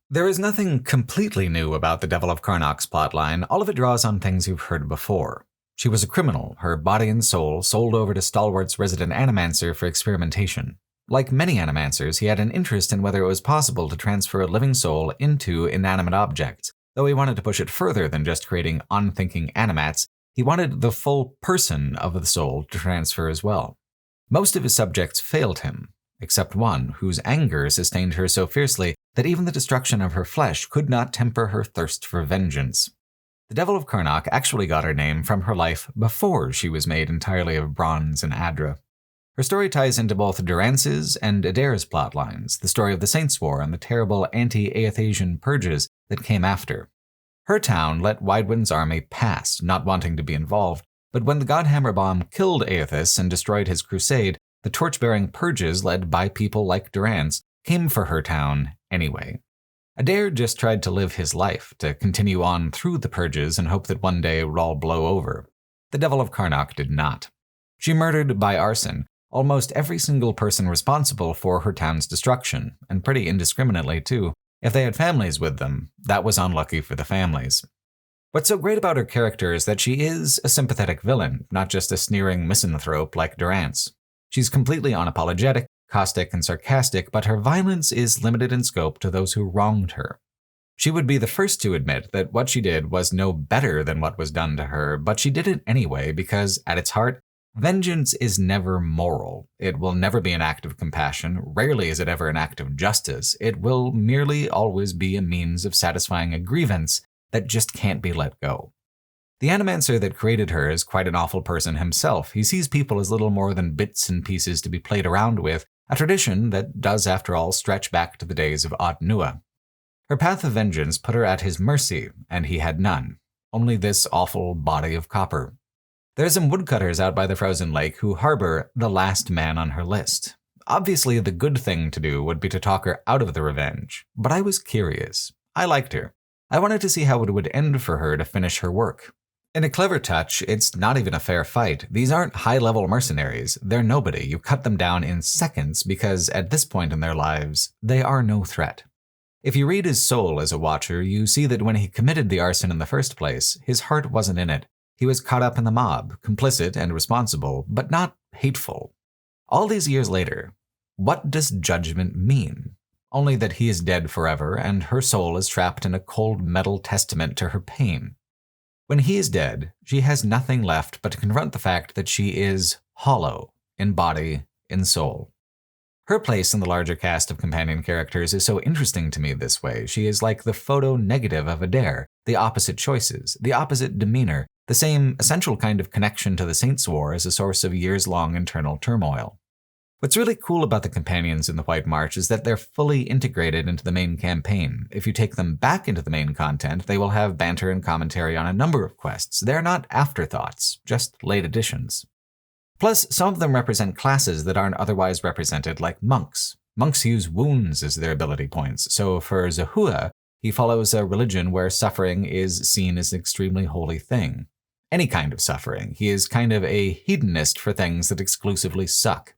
There is nothing completely new about the Devil of Karnak's plotline. All of it draws on things you've heard before. She was a criminal, her body and soul sold over to Stalwart's resident animancer for experimentation. Like many animancers, he had an interest in whether it was possible to transfer a living soul into inanimate objects. Though he wanted to push it further than just creating unthinking animats, he wanted the full person of the soul to transfer as well. Most of his subjects failed him, except one whose anger sustained her so fiercely that even the destruction of her flesh could not temper her thirst for vengeance. The Devil of Karnak actually got her name from her life before she was made entirely of bronze and Adra. Her story ties into both Durance's and Adair's plotlines, the story of the Saints' War and the terrible anti-Aethasian purges that came after. Her town let Widewind's army pass, not wanting to be involved, but when the Godhammer bomb killed Aethas and destroyed his crusade, the torch-bearing purges led by people like Durance came for her town anyway. Adair just tried to live his life, to continue on through the purges and hope that one day it would all blow over. The Devil of Karnak did not. She murdered by arson almost every single person responsible for her town's destruction, and pretty indiscriminately too. If they had families with them, that was unlucky for the families. What's so great about her character is that she is a sympathetic villain, not just a sneering misanthrope like Durance. She's completely unapologetic, caustic, and sarcastic, but her violence is limited in scope to those who wronged her. She would be the first to admit that what she did was no better than what was done to her, but she did it anyway because, at its heart, vengeance is never moral. It will never be an act of compassion. Rarely is it ever an act of justice. It will merely always be a means of satisfying a grievance that just can't be let go. The Animancer that created her is quite an awful person himself. He sees people as little more than bits and pieces to be played around with, a tradition that does, after all, stretch back to the days of Ot Nua. Her path of vengeance put her at his mercy, and he had none. Only this awful body of copper. There are some woodcutters out by the frozen lake who harbor the last man on her list. Obviously, the good thing to do would be to talk her out of the revenge, but I was curious. I liked her. I wanted to see how it would end for her to finish her work. In a clever touch, it's not even a fair fight. These aren't high-level mercenaries. They're nobody. You cut them down in seconds because at this point in their lives, they are no threat. If you read his soul as a watcher, you see that when he committed the arson in the first place, his heart wasn't in it. He was caught up in the mob, complicit and responsible, but not hateful. All these years later, what does judgment mean? Only that he is dead forever, and her soul is trapped in a cold metal testament to her pain. When he is dead, she has nothing left but to confront the fact that she is hollow, in body, in soul. Her place in the larger cast of companion characters is so interesting to me this way. She is like the photo-negative of Adair, the opposite choices, the opposite demeanor, the same essential kind of connection to the Saints' War as a source of years-long internal turmoil. What's really cool about the companions in the White March is that they're fully integrated into the main campaign. If you take them back into the main content, they will have banter and commentary on a number of quests. They're not afterthoughts, just late additions. Plus, some of them represent classes that aren't otherwise represented, like monks. Monks use wounds as their ability points, so for Zahua, he follows a religion where suffering is seen as an extremely holy thing. Any kind of suffering. He is kind of a hedonist for things that exclusively suck.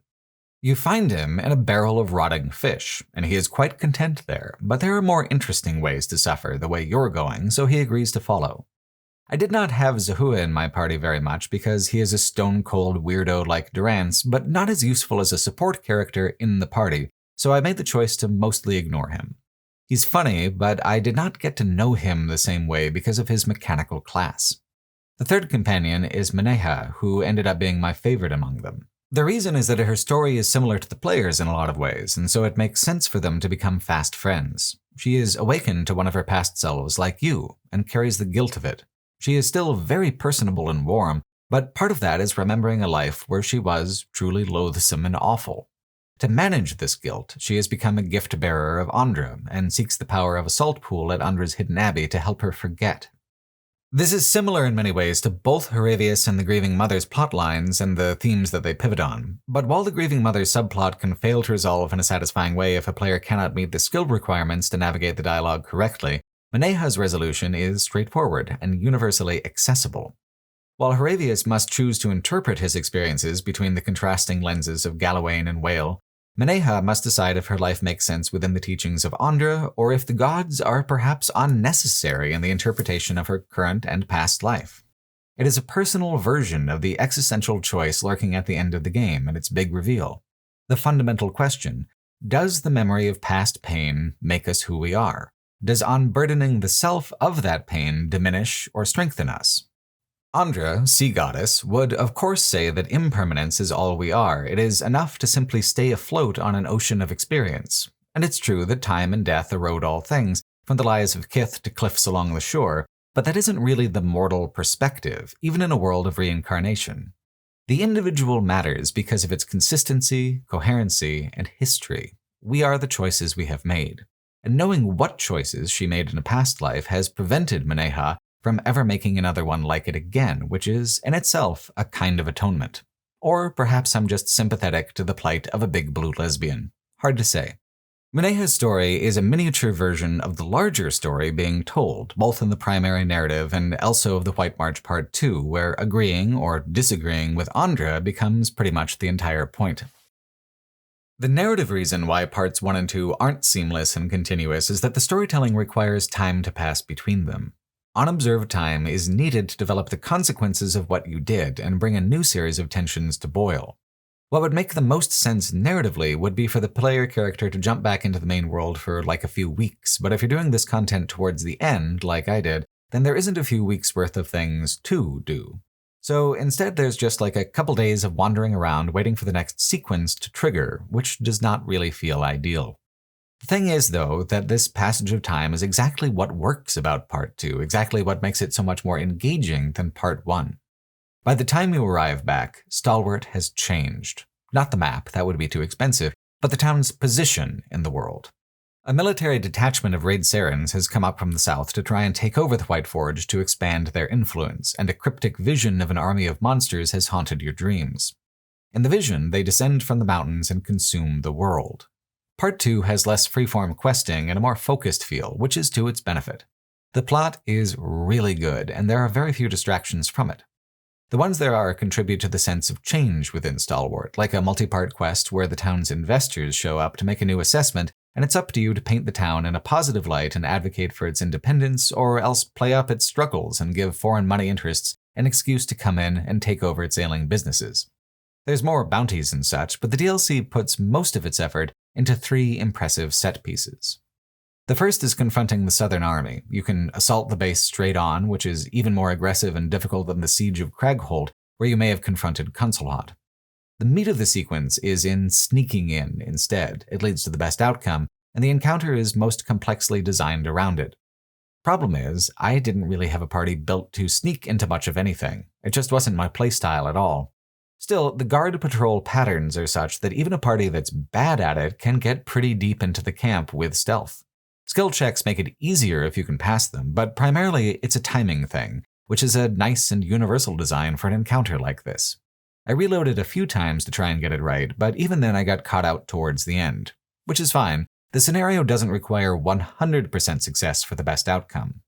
You find him in a barrel of rotting fish, and he is quite content there, but there are more interesting ways to suffer the way you're going, so he agrees to follow. I did not have Zahua in my party very much because he is a stone-cold weirdo like Durance, but not as useful as a support character in the party, so I made the choice to mostly ignore him. He's funny, but I did not get to know him the same way because of his mechanical class. The third companion is Maneha, who ended up being my favorite among them. The reason is that her story is similar to the players in a lot of ways, and so it makes sense for them to become fast friends. She is awakened to one of her past selves like you, and carries the guilt of it. She is still very personable and warm, but part of that is remembering a life where she was truly loathsome and awful. To manage this guilt, she has become a gift-bearer of Andra, and seeks the power of a salt pool at Andra's hidden abbey to help her forget. This is similar in many ways to both Heravius and the Grieving Mother's plotlines and the themes that they pivot on, but while the Grieving Mother's subplot can fail to resolve in a satisfying way if a player cannot meet the skill requirements to navigate the dialogue correctly, Maneha's resolution is straightforward and universally accessible. While Heravius must choose to interpret his experiences between the contrasting lenses of Galawain and Whale, Maneha must decide if her life makes sense within the teachings of Andra, or if the gods are perhaps unnecessary in the interpretation of her current and past life. It is a personal version of the existential choice lurking at the end of the game and its big reveal. The fundamental question: does the memory of past pain make us who we are? Does unburdening the self of that pain diminish or strengthen us? Andra, sea goddess, would of course say that impermanence is all we are. It is enough to simply stay afloat on an ocean of experience. And it's true that time and death erode all things, from the lies of kith to cliffs along the shore, but that isn't really the mortal perspective, even in a world of reincarnation. The individual matters because of its consistency, coherency, and history. We are the choices we have made. And knowing what choices she made in a past life has prevented Maneha from ever making another one like it again, which is, in itself, a kind of atonement. Or perhaps I'm just sympathetic to the plight of a big blue lesbian. Hard to say. Mineha's story is a miniature version of the larger story being told, both in the primary narrative and also of the White March Part 2, where agreeing or disagreeing with Andra becomes pretty much the entire point. The narrative reason why Parts 1 and 2 aren't seamless and continuous is that the storytelling requires time to pass between them. Unobserved time is needed to develop the consequences of what you did and bring a new series of tensions to boil. What would make the most sense narratively would be for the player character to jump back into the main world for like a few weeks, but if you're doing this content towards the end, like I did, then there isn't a few weeks worth of things to do. So instead there's just like a couple days of wandering around waiting for the next sequence to trigger, which does not really feel ideal. The thing is, though, that this passage of time is exactly what works about Part 2, exactly what makes it so much more engaging than Part 1. By the time you arrive back, Stalwart has changed. Not the map, that would be too expensive, but the town's position in the world. A military detachment of Raid Sarens has come up from the south to try and take over the White Forge to expand their influence, and a cryptic vision of an army of monsters has haunted your dreams. In the vision, they descend from the mountains and consume the world. Part 2 has less freeform questing and a more focused feel, which is to its benefit. The plot is really good, and there are very few distractions from it. The ones there are contribute to the sense of change within Stalwart, like a multi-part quest where the town's investors show up to make a new assessment, and it's up to you to paint the town in a positive light and advocate for its independence, or else play up its struggles and give foreign money interests an excuse to come in and take over its ailing businesses. There's more bounties and such, but the DLC puts most of its effort into 3 impressive set pieces. The first is confronting the Southern Army. You can assault the base straight on, which is even more aggressive and difficult than the siege of Cragholt, where you may have confronted Consulhot. The meat of the sequence is in sneaking in instead. It leads to the best outcome, and the encounter is most complexly designed around it. Problem is, I didn't really have a party built to sneak into much of anything. It just wasn't my playstyle at all. Still, the guard patrol patterns are such that even a party that's bad at it can get pretty deep into the camp with stealth. Skill checks make it easier if you can pass them, but primarily it's a timing thing, which is a nice and universal design for an encounter like this. I reloaded a few times to try and get it right, but even then I got caught out towards the end. Which is fine. The scenario doesn't require 100% success for the best outcome.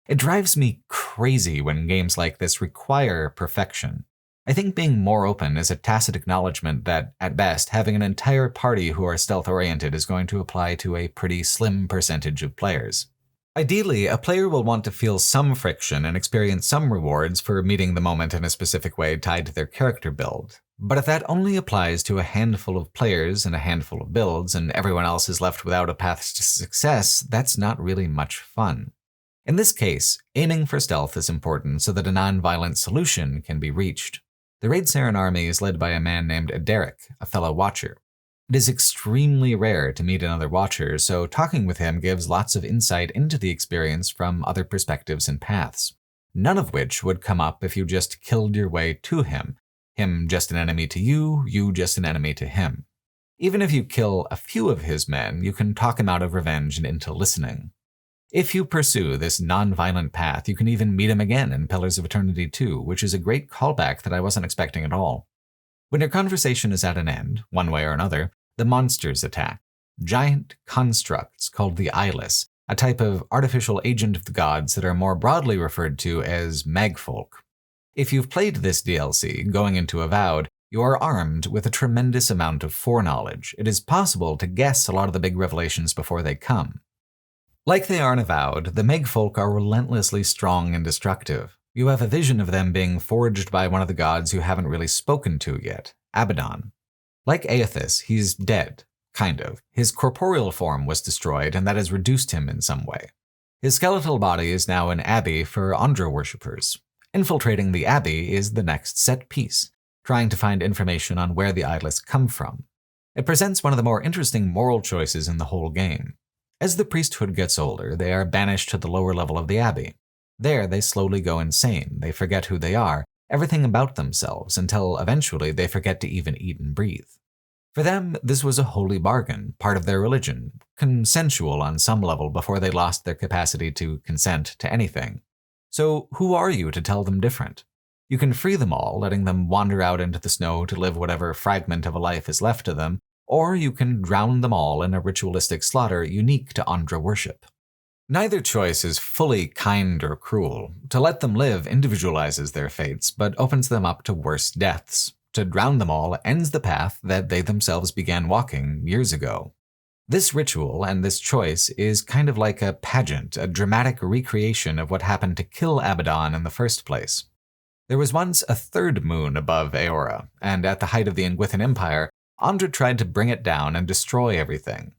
It drives me crazy when games like this require perfection. I think being more open is a tacit acknowledgement that, at best, having an entire party who are stealth-oriented is going to apply to a pretty slim percentage of players. Ideally, a player will want to feel some friction and experience some rewards for meeting the moment in a specific way tied to their character build. But if that only applies to a handful of players and a handful of builds, and everyone else is left without a path to success, that's not really much fun. In this case, aiming for stealth is important so that a non-violent solution can be reached. The Raid Saren army is led by a man named Derek, a fellow Watcher. It is extremely rare to meet another Watcher, so talking with him gives lots of insight into the experience from other perspectives and paths, none of which would come up if you just killed your way to him. Him just an enemy to you, you just an enemy to him. Even if you kill a few of his men, you can talk him out of revenge and into listening. If you pursue this non-violent path, you can even meet him again in Pillars of Eternity 2, which is a great callback that I wasn't expecting at all. When your conversation is at an end, one way or another, the monsters attack. Giant constructs called the Eyeless, a type of artificial agent of the gods that are more broadly referred to as magfolk. If you've played this DLC, going into Avowed, you are armed with a tremendous amount of foreknowledge. It is possible to guess a lot of the big revelations before they come. Like they are in Avowed, the Megfolk are relentlessly strong and destructive. You have a vision of them being forged by one of the gods you haven't really spoken to yet, Abaddon. Like Aethys, he's dead, kind of. His corporeal form was destroyed, and that has reduced him in some way. His skeletal body is now an abbey for Andra worshippers. Infiltrating the abbey is the next set piece, trying to find information on where the Eyeless come from. It presents one of the more interesting moral choices in the whole game. As the priesthood gets older, they are banished to the lower level of the abbey. There, they slowly go insane, they forget who they are, everything about themselves, until eventually they forget to even eat and breathe. For them, this was a holy bargain, part of their religion, consensual on some level before they lost their capacity to consent to anything. So who are you to tell them different? You can free them all, letting them wander out into the snow to live whatever fragment of a life is left to them, or you can drown them all in a ritualistic slaughter unique to Andra worship. Neither choice is fully kind or cruel. To let them live individualizes their fates, but opens them up to worse deaths. To drown them all ends the path that they themselves began walking years ago. This ritual and this choice is kind of like a pageant, a dramatic recreation of what happened to kill Abaddon in the first place. There was once a third moon above Eora, and at the height of the Ingwithan Empire, Andra tried to bring it down and destroy everything.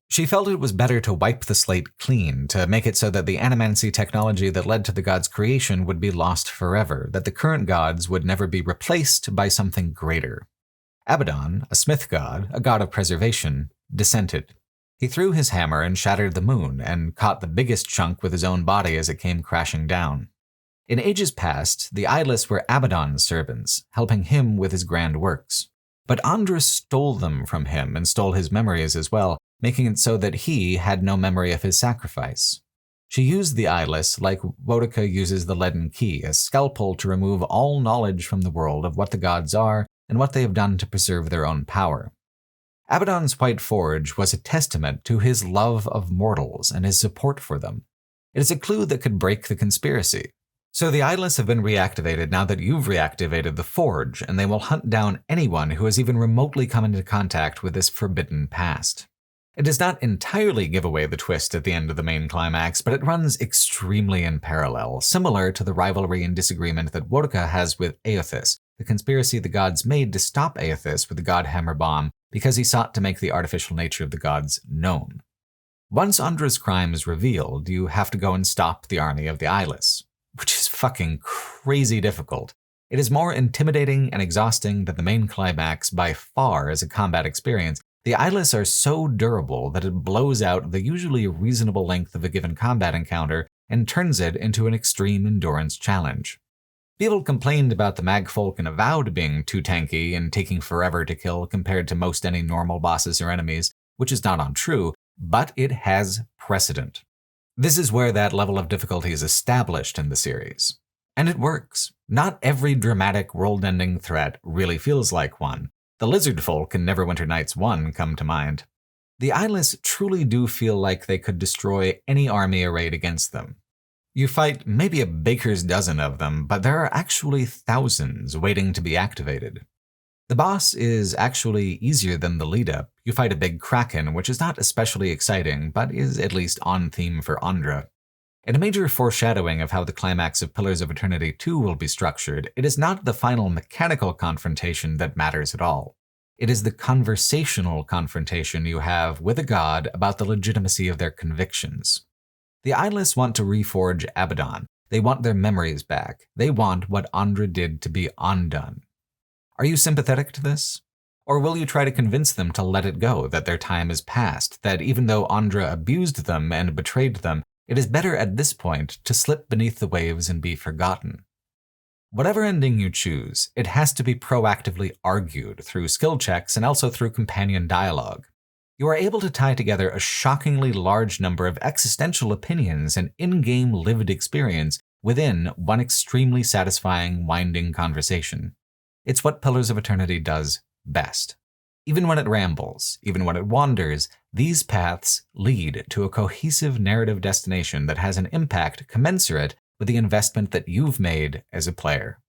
She felt it was better to wipe the slate clean, to make it so that the animancy technology that led to the gods' creation would be lost forever, that the current gods would never be replaced by something greater. Abaddon, a smith god, a god of preservation, dissented. He threw his hammer and shattered the moon, and caught the biggest chunk with his own body as it came crashing down. In ages past, the eyeless were Abaddon's servants, helping him with his grand works. But Andra stole them from him and stole his memories as well, making it so that he had no memory of his sacrifice. She used the eyeless like Boudica uses the leaden key, a scalpel to remove all knowledge from the world of what the gods are and what they have done to preserve their own power. Abaddon's White Forge was a testament to his love of mortals and his support for them. It is a clue that could break the conspiracy. So the eyeless have been reactivated now that you've reactivated the Forge, and they will hunt down anyone who has even remotely come into contact with this forbidden past. It does not entirely give away the twist at the end of the main climax, but it runs extremely in parallel, similar to the rivalry and disagreement that Boudica has with Aethys, the conspiracy the gods made to stop Aethys with the god hammer bomb because he sought to make the artificial nature of the gods known. Once Andra's crime is revealed, you have to go and stop the army of the eyeless, which is fucking crazy difficult. It is more intimidating and exhausting than the main climax by far as a combat experience. The eyeless are so durable that it blows out the usually reasonable length of a given combat encounter and turns it into an extreme endurance challenge. People complained about the magfolk in Avowed being too tanky and taking forever to kill compared to most any normal bosses or enemies, which is not untrue, but it has precedent. This is where that level of difficulty is established in the series. And it works. Not every dramatic world-ending threat really feels like one. The lizard folk in Neverwinter Nights 1 come to mind. The eyeless truly do feel like they could destroy any army arrayed against them. You fight maybe a baker's dozen of them, but there are actually thousands waiting to be activated. The boss is actually easier than the lead-up. You fight a big kraken, which is not especially exciting, but is at least on theme for Andra. In a major foreshadowing of how the climax of Pillars of Eternity 2 will be structured, it is not the final mechanical confrontation that matters at all. It is the conversational confrontation you have with a god about the legitimacy of their convictions. The eyeless want to reforge Abaddon. They want their memories back. They want what Andra did to be undone. Are you sympathetic to this? Or will you try to convince them to let it go, that their time is past, that even though Andra abused them and betrayed them, it is better at this point to slip beneath the waves and be forgotten? Whatever ending you choose, it has to be proactively argued through skill checks and also through companion dialogue. You are able to tie together a shockingly large number of existential opinions and in-game lived experience within one extremely satisfying, winding conversation. It's what Pillars of Eternity does best. Even when it rambles, even when it wanders, these paths lead to a cohesive narrative destination that has an impact commensurate with the investment that you've made as a player.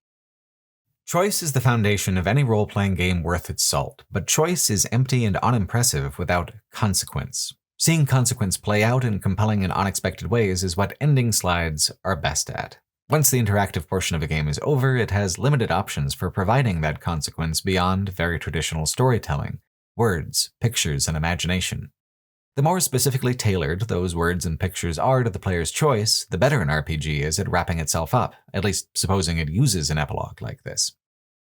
Choice is the foundation of any role-playing game worth its salt, but choice is empty and unimpressive without consequence. Seeing consequence play out in compelling and unexpected ways is what ending slides are best at. Once the interactive portion of a game is over, it has limited options for providing that consequence beyond very traditional storytelling, words, pictures, and imagination. The more specifically tailored those words and pictures are to the player's choice, the better an RPG is at wrapping itself up, at least supposing it uses an epilogue like this.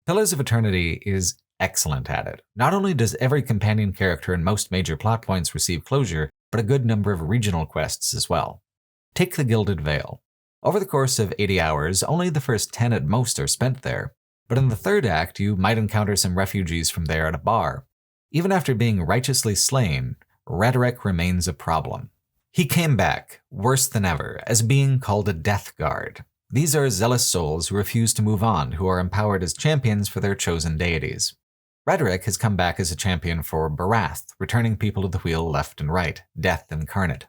Pillars of Eternity is excellent at it. Not only does every companion character and most major plot points receive closure, but a good number of regional quests as well. Take the Gilded Veil. Over the course of 80 hours, only the first 10 at most are spent there, but in the third act you might encounter some refugees from there at a bar. Even after being righteously slain, rhetoric remains a problem. He came back, worse than ever, as being called a death guard. These are zealous souls who refuse to move on, who are empowered as champions for their chosen deities. Rhetoric has come back as a champion for Barath, returning people to the wheel left and right, death incarnate.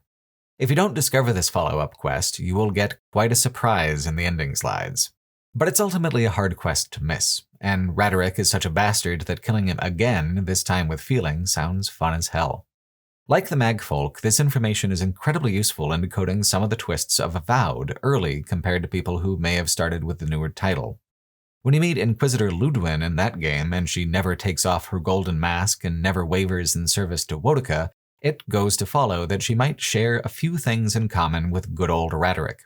If you don't discover this follow-up quest, you will get quite a surprise in the ending slides. But it's ultimately a hard quest to miss, and Rhetoric is such a bastard that killing him again, this time with feeling, sounds fun as hell. Like the Magfolk, this information is incredibly useful in decoding some of the twists of Avowed early compared to people who may have started with the newer title. When you meet Inquisitor Ludwin in that game and she never takes off her golden mask and never wavers in service to Wotica, it goes to follow that she might share a few things in common with good old Rhetoric.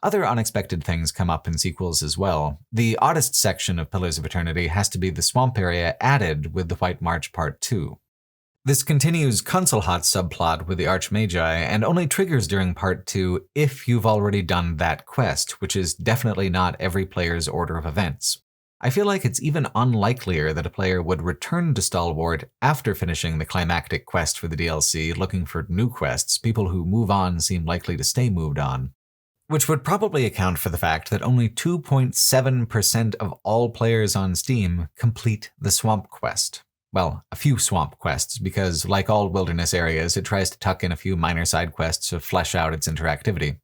Other unexpected things come up in sequels as well. The oddest section of Pillars of Eternity has to be the swamp area added with the White March Part 2. This continues Consulhat's subplot with the Archmagi and only triggers during Part 2 if you've already done that quest, which is definitely not every player's order of events. I feel like it's even unlikelier that a player would return to Stalwart after finishing the climactic quest for the DLC looking for new quests. People who move on seem likely to stay moved on. Which would probably account for the fact that only 2.7% of all players on Steam complete the Swamp Quest. Well, a few swamp quests, because like all wilderness areas, it tries to tuck in a few minor side quests to flesh out its interactivity.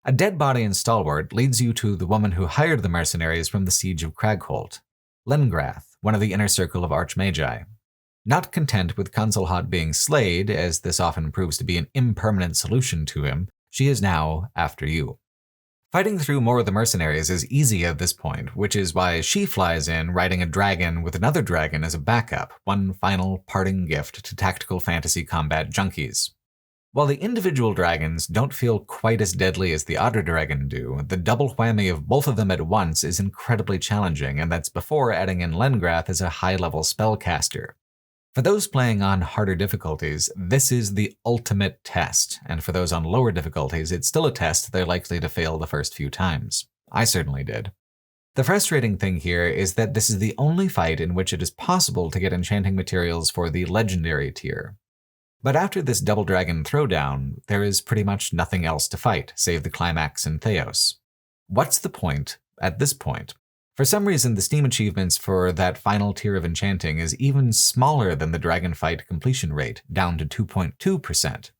A dead body in Stalwart leads you to the woman who hired the mercenaries from the siege of Cragholt, Lengrath, one of the inner circle of Archmagi. Not content with Consulhat being slayed, as this often proves to be an impermanent solution to him, she is now after you. Fighting through more of the mercenaries is easy at this point, which is why she flies in riding a dragon with another dragon as a backup, one final parting gift to tactical fantasy combat junkies. While the individual dragons don't feel quite as deadly as the Otter Dragon do, the double whammy of both of them at once is incredibly challenging, and that's before adding in Lengrath as a high-level spellcaster. For those playing on harder difficulties, this is the ultimate test, and for those on lower difficulties, it's still a test they're likely to fail the first few times. I certainly did. The frustrating thing here is that this is the only fight in which it is possible to get enchanting materials for the legendary tier. But after this Double Dragon throwdown, there is pretty much nothing else to fight, save the climax and Theos. What's the point at this point? For some reason, the Steam achievements for that final tier of enchanting is even smaller than the dragon fight completion rate, down to 2.2%.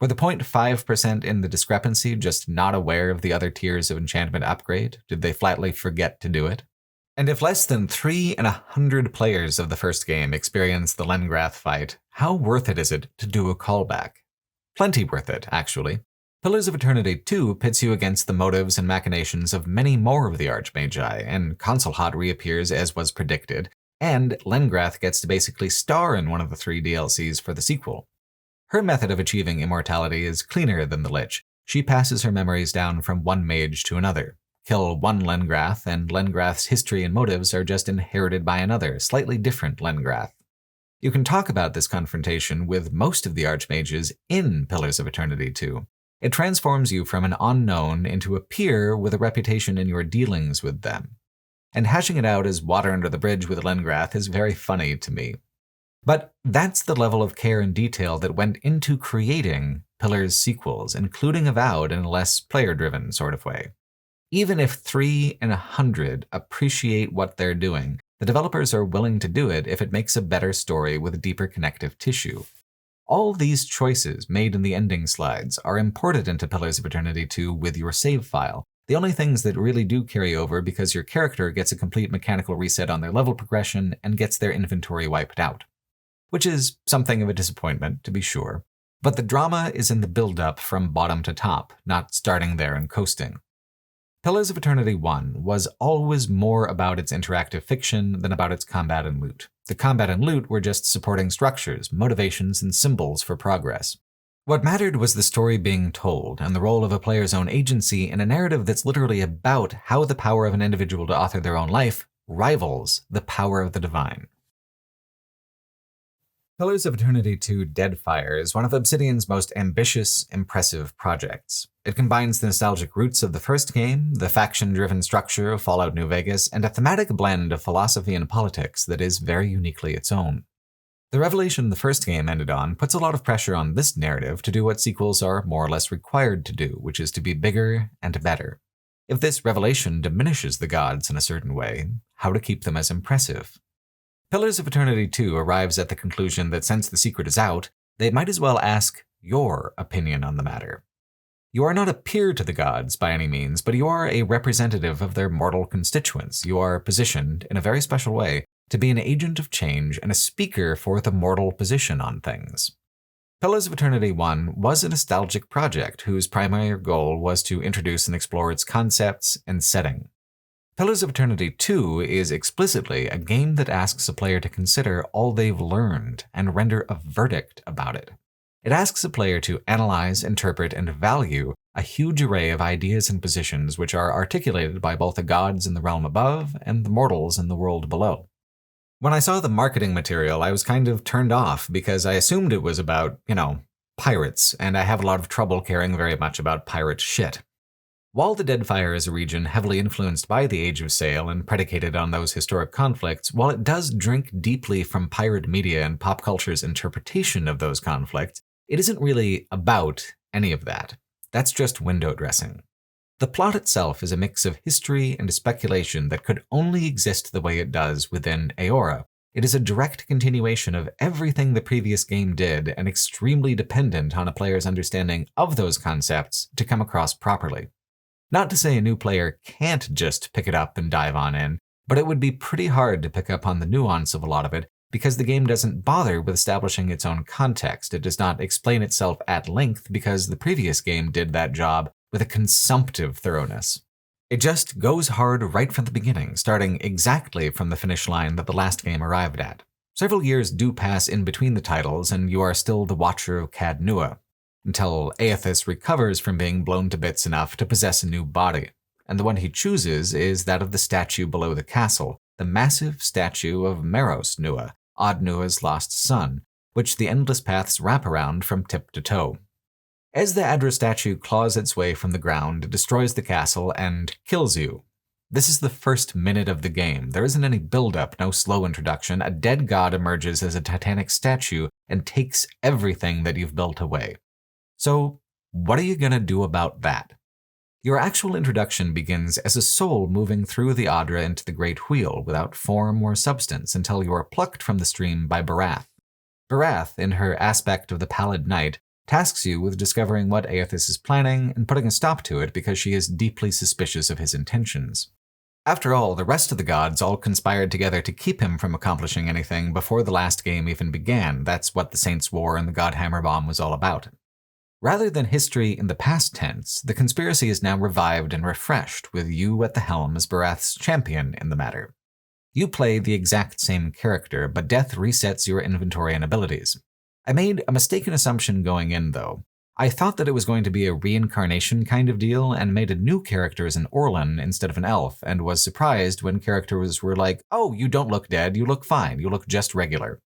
Were the 0.5% in the discrepancy just not aware of the other tiers of enchantment upgrade? Did they flatly forget to do it? And if less than 3 in 100 players of the first game experience the Lengrath fight, how worth it is it to do a callback? Plenty worth it, actually. Pillars of Eternity 2 pits you against the motives and machinations of many more of the Archmagi, and Consulhat reappears as was predicted, and Lengrath gets to basically star in one of the 3 DLCs for the sequel. Her method of achieving immortality is cleaner than the Lich. She passes her memories down from one mage to another. Kill one Lengrath, and Lengrath's history and motives are just inherited by another, slightly different Lengrath. You can talk about this confrontation with most of the Archmages in Pillars of Eternity 2. It transforms you from an unknown into a peer with a reputation in your dealings with them. And hashing it out as water under the bridge with Lengrath is very funny to me. But that's the level of care and detail that went into creating Pillars sequels, including Avowed in a less player-driven sort of way. Even if 3 in 100 appreciate what they're doing, the developers are willing to do it if it makes a better story with deeper connective tissue. All these choices made in the ending slides are imported into Pillars of Eternity 2 with your save file, the only things that really do carry over because your character gets a complete mechanical reset on their level progression and gets their inventory wiped out. Which is something of a disappointment, to be sure, but the drama is in the build-up from bottom to top, not starting there and coasting. Pillars of Eternity 1 was always more about its interactive fiction than about its combat and loot. The combat and loot were just supporting structures, motivations, and symbols for progress. What mattered was the story being told and the role of a player's own agency in a narrative that's literally about how the power of an individual to author their own life rivals the power of the divine. Pillars of Eternity 2 Deadfire is one of Obsidian's most ambitious, impressive projects. It combines the nostalgic roots of the first game, the faction-driven structure of Fallout New Vegas, and a thematic blend of philosophy and politics that is very uniquely its own. The revelation the first game ended on puts a lot of pressure on this narrative to do what sequels are more or less required to do, which is to be bigger and better. If this revelation diminishes the gods in a certain way, how to keep them as impressive? Pillars of Eternity 2 arrives at the conclusion that since the secret is out, they might as well ask your opinion on the matter. You are not a peer to the gods by any means, but you are a representative of their mortal constituents. You are positioned, in a very special way, to be an agent of change and a speaker for the mortal position on things. Pillars of Eternity 1 was a nostalgic project whose primary goal was to introduce and explore its concepts and setting. Pillars of Eternity 2 is explicitly a game that asks a player to consider all they've learned and render a verdict about it. It asks a player to analyze, interpret, and value a huge array of ideas and positions which are articulated by both the gods in the realm above and the mortals in the world below. When I saw the marketing material, I was kind of turned off because I assumed it was about, pirates, and I have a lot of trouble caring very much about pirate shit. While the Deadfire is a region heavily influenced by the Age of Sail and predicated on those historic conflicts, while it does drink deeply from pirate media and pop culture's interpretation of those conflicts, it isn't really about any of that. That's just window dressing. The plot itself is a mix of history and speculation that could only exist the way it does within Eora. It is a direct continuation of everything the previous game did and extremely dependent on a player's understanding of those concepts to come across properly. Not to say a new player can't just pick it up and dive on in, but it would be pretty hard to pick up on the nuance of a lot of it because the game doesn't bother with establishing its own context. It does not explain itself at length because the previous game did that job with a consumptive thoroughness. It just goes hard right from the beginning, starting exactly from the finish line that the last game arrived at. Several years do pass in between the titles, and you are still the Watcher of Cad Nua, until Aethys recovers from being blown to bits enough to possess a new body, and the one he chooses is that of the statue below the castle, the massive statue of Meros Nua, Odd Nua's lost son, which the endless paths wrap around from tip to toe. As the Adra statue claws its way from the ground, it destroys the castle and kills you. This is the first minute of the game. There isn't any build-up, no slow introduction. A dead god emerges as a titanic statue and takes everything that you've built away. So, what are you gonna do about that? Your actual introduction begins as a soul moving through the Adra into the Great Wheel without form or substance until you are plucked from the stream by Barath. Barath, in her aspect of the Pallid Knight, tasks you with discovering what Aethys is planning and putting a stop to it because she is deeply suspicious of his intentions. After all, the rest of the gods all conspired together to keep him from accomplishing anything before the last game even began. That's what the Saints' War and the Godhammer Bomb was all about. Rather than history in the past tense, the conspiracy is now revived and refreshed with you at the helm as Barath's champion in the matter. You play the exact same character, but death resets your inventory and abilities. I made a mistaken assumption going in, though. I thought that it was going to be a reincarnation kind of deal and made a new character as an Orlan instead of an elf, and was surprised when characters were like, "Oh, you don't look dead, you look fine, you look just regular."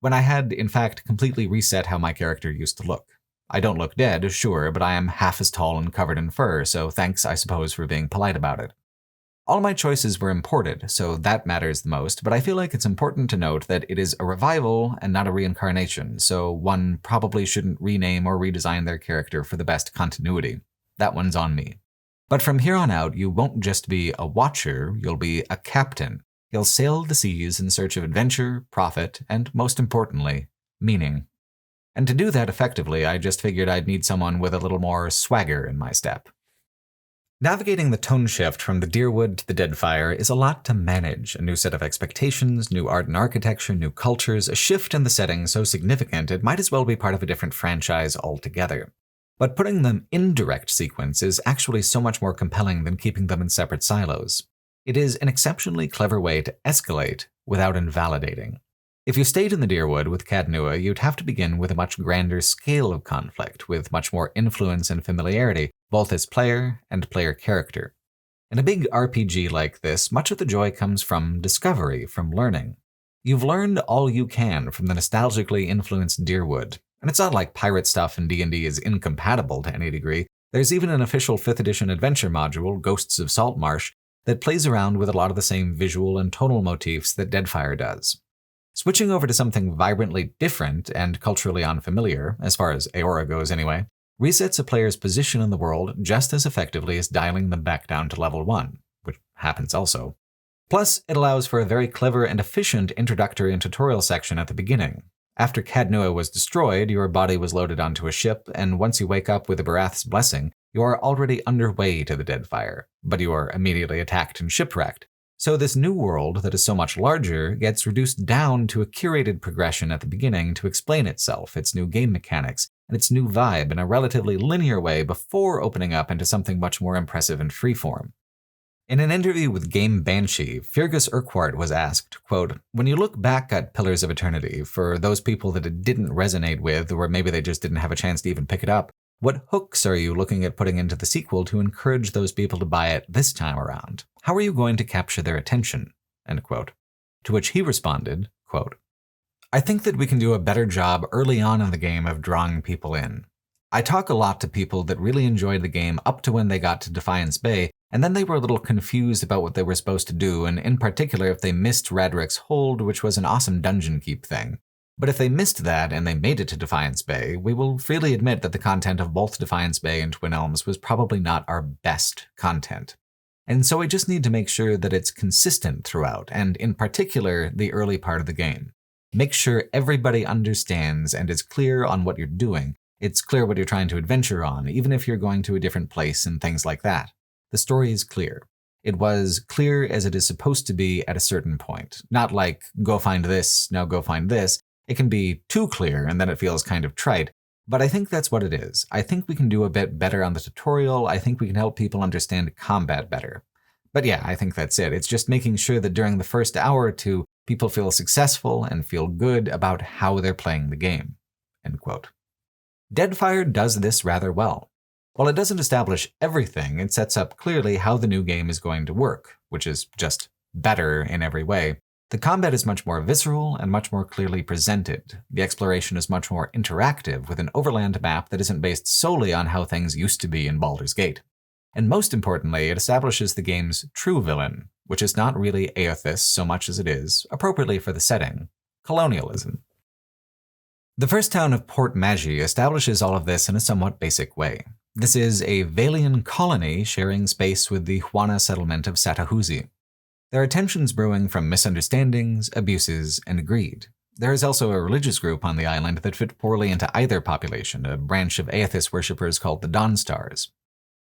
When I had, in fact, completely reset how my character used to look. I don't look dead, sure, but I am half as tall and covered in fur, so thanks, I suppose, for being polite about it. All my choices were imported, so that matters the most, but I feel like it's important to note that it is a revival and not a reincarnation, so one probably shouldn't rename or redesign their character for the best continuity. That one's on me. But from here on out, you won't just be a watcher, you'll be a captain. You'll sail the seas in search of adventure, profit, and most importantly, meaning. And to do that effectively, I just figured I'd need someone with a little more swagger in my step. Navigating the tone shift from the Deerwood to the Deadfire is a lot to manage. A new set of expectations, new art and architecture, new cultures, a shift in the setting so significant it might as well be part of a different franchise altogether. But putting them in direct sequence is actually so much more compelling than keeping them in separate silos. It is an exceptionally clever way to escalate without invalidating. If you stayed in the Deerwood with Cad Nua, you'd have to begin with a much grander scale of conflict, with much more influence and familiarity, both as player and player character. In a big RPG like this, much of the joy comes from discovery, from learning. You've learned all you can from the nostalgically influenced Deerwood, and it's not like pirate stuff in D&D is incompatible to any degree. There's even an official 5th edition adventure module, Ghosts of Saltmarsh, that plays around with a lot of the same visual and tonal motifs that Deadfire does. Switching over to something vibrantly different and culturally unfamiliar, as far as Eora goes anyway, resets a player's position in the world just as effectively as dialing them back down to level 1, which happens also. Plus, it allows for a very clever and efficient introductory and tutorial section at the beginning. After Cadnua was destroyed, your body was loaded onto a ship, and once you wake up with a Barath's blessing, you are already underway to the Deadfire, but you are immediately attacked and shipwrecked. So this new world that is so much larger gets reduced down to a curated progression at the beginning to explain itself, its new game mechanics, and its new vibe in a relatively linear way before opening up into something much more impressive and freeform. In an interview with Game Banshee, Fergus Urquhart was asked, quote, "When you look back at Pillars of Eternity, for those people that it didn't resonate with, or maybe they just didn't have a chance to even pick it up, what hooks are you looking at putting into the sequel to encourage those people to buy it this time around? How are you going to capture their attention?" End quote. To which he responded, quote, "I think that we can do a better job early on in the game of drawing people in. I talk a lot to people that really enjoyed the game up to when they got to Defiance Bay, and then they were a little confused about what they were supposed to do, and in particular if they missed Radric's Hold, which was an awesome dungeon keep thing. But if they missed that and they made it to Defiance Bay, we will freely admit that the content of both Defiance Bay and Twin Elms was probably not our best content. And so we just need to make sure that it's consistent throughout, and in particular, the early part of the game. Make sure everybody understands and is clear on what you're doing. It's clear what you're trying to adventure on, even if you're going to a different place and things like that. The story is clear. It was clear as it is supposed to be at a certain point. Not like, go find this, now go find this. It can be too clear and then it feels kind of trite. But I think that's what it is. I think we can do a bit better on the tutorial. I think we can help people understand combat better. But yeah, I think that's it. It's just making sure that during the first hour or two, people feel successful and feel good about how they're playing the game." End quote. Deadfire does this rather well. While it doesn't establish everything, it sets up clearly how the new game is going to work, which is just better in every way. The combat is much more visceral and much more clearly presented. The exploration is much more interactive, with an overland map that isn't based solely on how things used to be in Baldur's Gate. And most importantly, it establishes the game's true villain, which is not really Eothas so much as it is, appropriately for the setting, colonialism. The first town of Port Magi establishes all of this in a somewhat basic way. This is a Valian colony sharing space with the Juana settlement of Satahuzi. There are tensions brewing from misunderstandings, abuses, and greed. There is also a religious group on the island that fit poorly into either population, a branch of Eothas worshippers called the Dawnstars.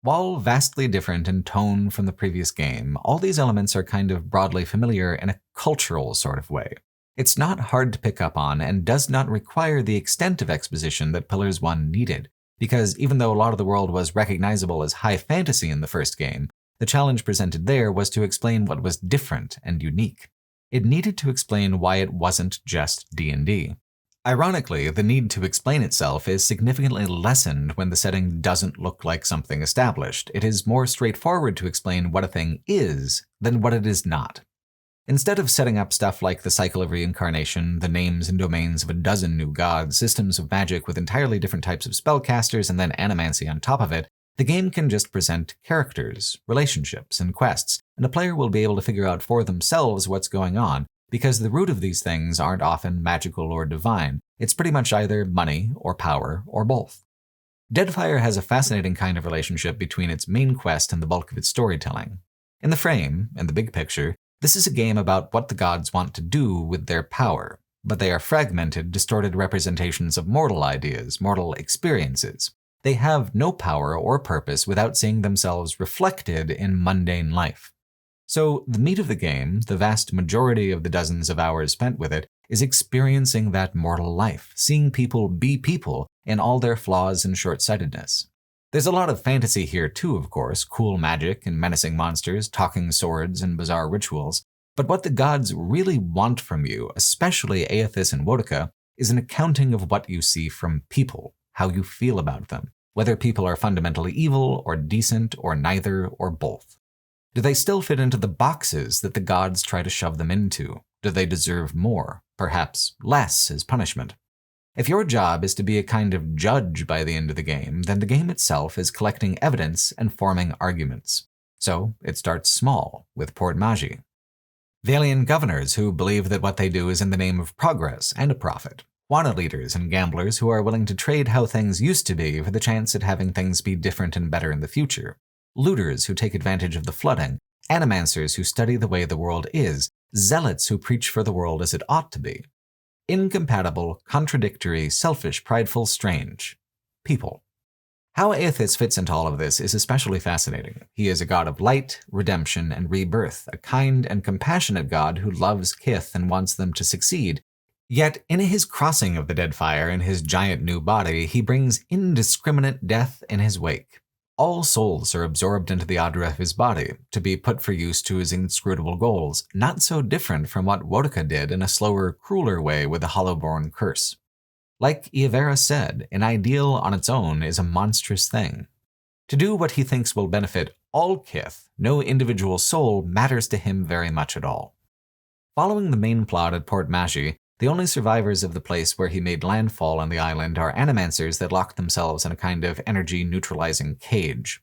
While vastly different in tone from the previous game, all these elements are kind of broadly familiar in a cultural sort of way. It's not hard to pick up on and does not require the extent of exposition that Pillars 1 needed, because even though a lot of the world was recognizable as high fantasy in the first game, the challenge presented there was to explain what was different and unique. It needed to explain why it wasn't just D&D. Ironically, the need to explain itself is significantly lessened when the setting doesn't look like something established. It is more straightforward to explain what a thing is than what it is not. Instead of setting up stuff like the cycle of reincarnation, the names and domains of a dozen new gods, systems of magic with entirely different types of spellcasters, and then animancy on top of it, the game can just present characters, relationships, and quests, and the player will be able to figure out for themselves what's going on, because the root of these things aren't often magical or divine. It's pretty much either money or power or both. Deadfire has a fascinating kind of relationship between its main quest and the bulk of its storytelling. In the frame, in the big picture, this is a game about what the gods want to do with their power, but they are fragmented, distorted representations of mortal ideas, mortal experiences. They have no power or purpose without seeing themselves reflected in mundane life. So the meat of the game, the vast majority of the dozens of hours spent with it, is experiencing that mortal life, seeing people be people in all their flaws and short-sightedness. There's a lot of fantasy here too, of course, cool magic and menacing monsters, talking swords and bizarre rituals, but what the gods really want from you, especially Eothas and Wotica, is an accounting of what you see from people, how you feel about them, whether people are fundamentally evil or decent or neither or both. Do they still fit into the boxes that the gods try to shove them into? Do they deserve more, perhaps less as punishment? If your job is to be a kind of judge by the end of the game, then the game itself is collecting evidence and forming arguments. So it starts small, with Port Magi. Valian governors who believe that what they do is in the name of progress and a profit. Juana leaders and gamblers who are willing to trade how things used to be for the chance at having things be different and better in the future. Looters who take advantage of the flooding, animancers who study the way the world is, zealots who preach for the world as it ought to be. Incompatible, contradictory, selfish, prideful, strange. People. How Aethys fits into all of this is especially fascinating. He is a god of light, redemption, and rebirth, a kind and compassionate god who loves Kith and wants them to succeed. Yet, in his crossing of the Deadfire in his giant new body, he brings indiscriminate death in his wake. All souls are absorbed into the Adra of his body, to be put for use to his inscrutable goals, not so different from what Wodaka did in a slower, crueler way with the Hollowborn curse. Like Eora said, an ideal on its own is a monstrous thing. To do what he thinks will benefit all Kith, no individual soul matters to him very much at all. Following the main plot at Port Magi, the only survivors of the place where he made landfall on the island are animancers that lock themselves in a kind of energy-neutralizing cage.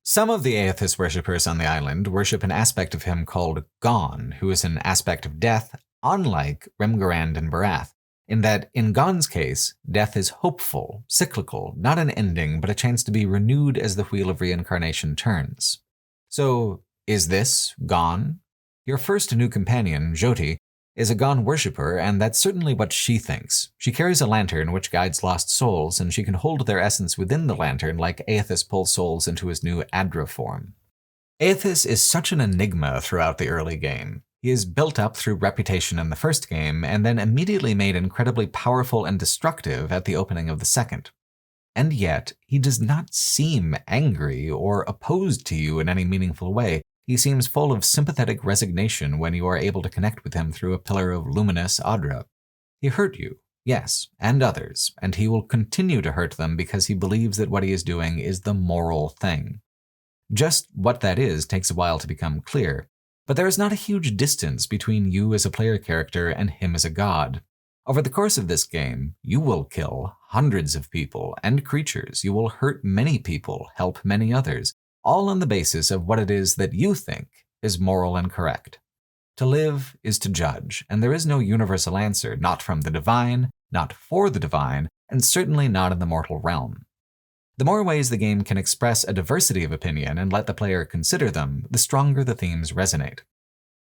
Some of the Aethys worshippers on the island worship an aspect of him called Gon, who is an aspect of death, unlike Remgarand and Barath, in that, in Gon's case, death is hopeful, cyclical, not an ending, but a chance to be renewed as the wheel of reincarnation turns. So, is this Gon? Your first new companion, Jyoti, is a Gon worshipper, and that's certainly what she thinks. She carries a lantern which guides lost souls, and she can hold their essence within the lantern like Aethys pulls souls into his new Adra form. Aethys is such an enigma throughout the early game. He is built up through reputation in the first game, and then immediately made incredibly powerful and destructive at the opening of the second. And yet, he does not seem angry or opposed to you in any meaningful way. He seems full of sympathetic resignation when you are able to connect with him through a pillar of luminous Adra. He hurt you, yes, and others, and he will continue to hurt them because he believes that what he is doing is the moral thing. Just what that is takes a while to become clear, but there is not a huge distance between you as a player character and him as a god. Over the course of this game, you will kill hundreds of people and creatures, you will hurt many people, help many others, all on the basis of what it is that you think is moral and correct. To live is to judge, and there is no universal answer, not from the divine, not for the divine, and certainly not in the mortal realm. The more ways the game can express a diversity of opinion and let the player consider them, the stronger the themes resonate.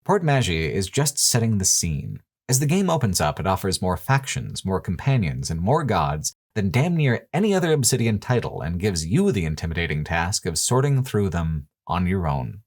Port Magi is just setting the scene. As the game opens up, it offers more factions, more companions, and more gods than damn near any other Obsidian title, and gives you the intimidating task of sorting through them on your own.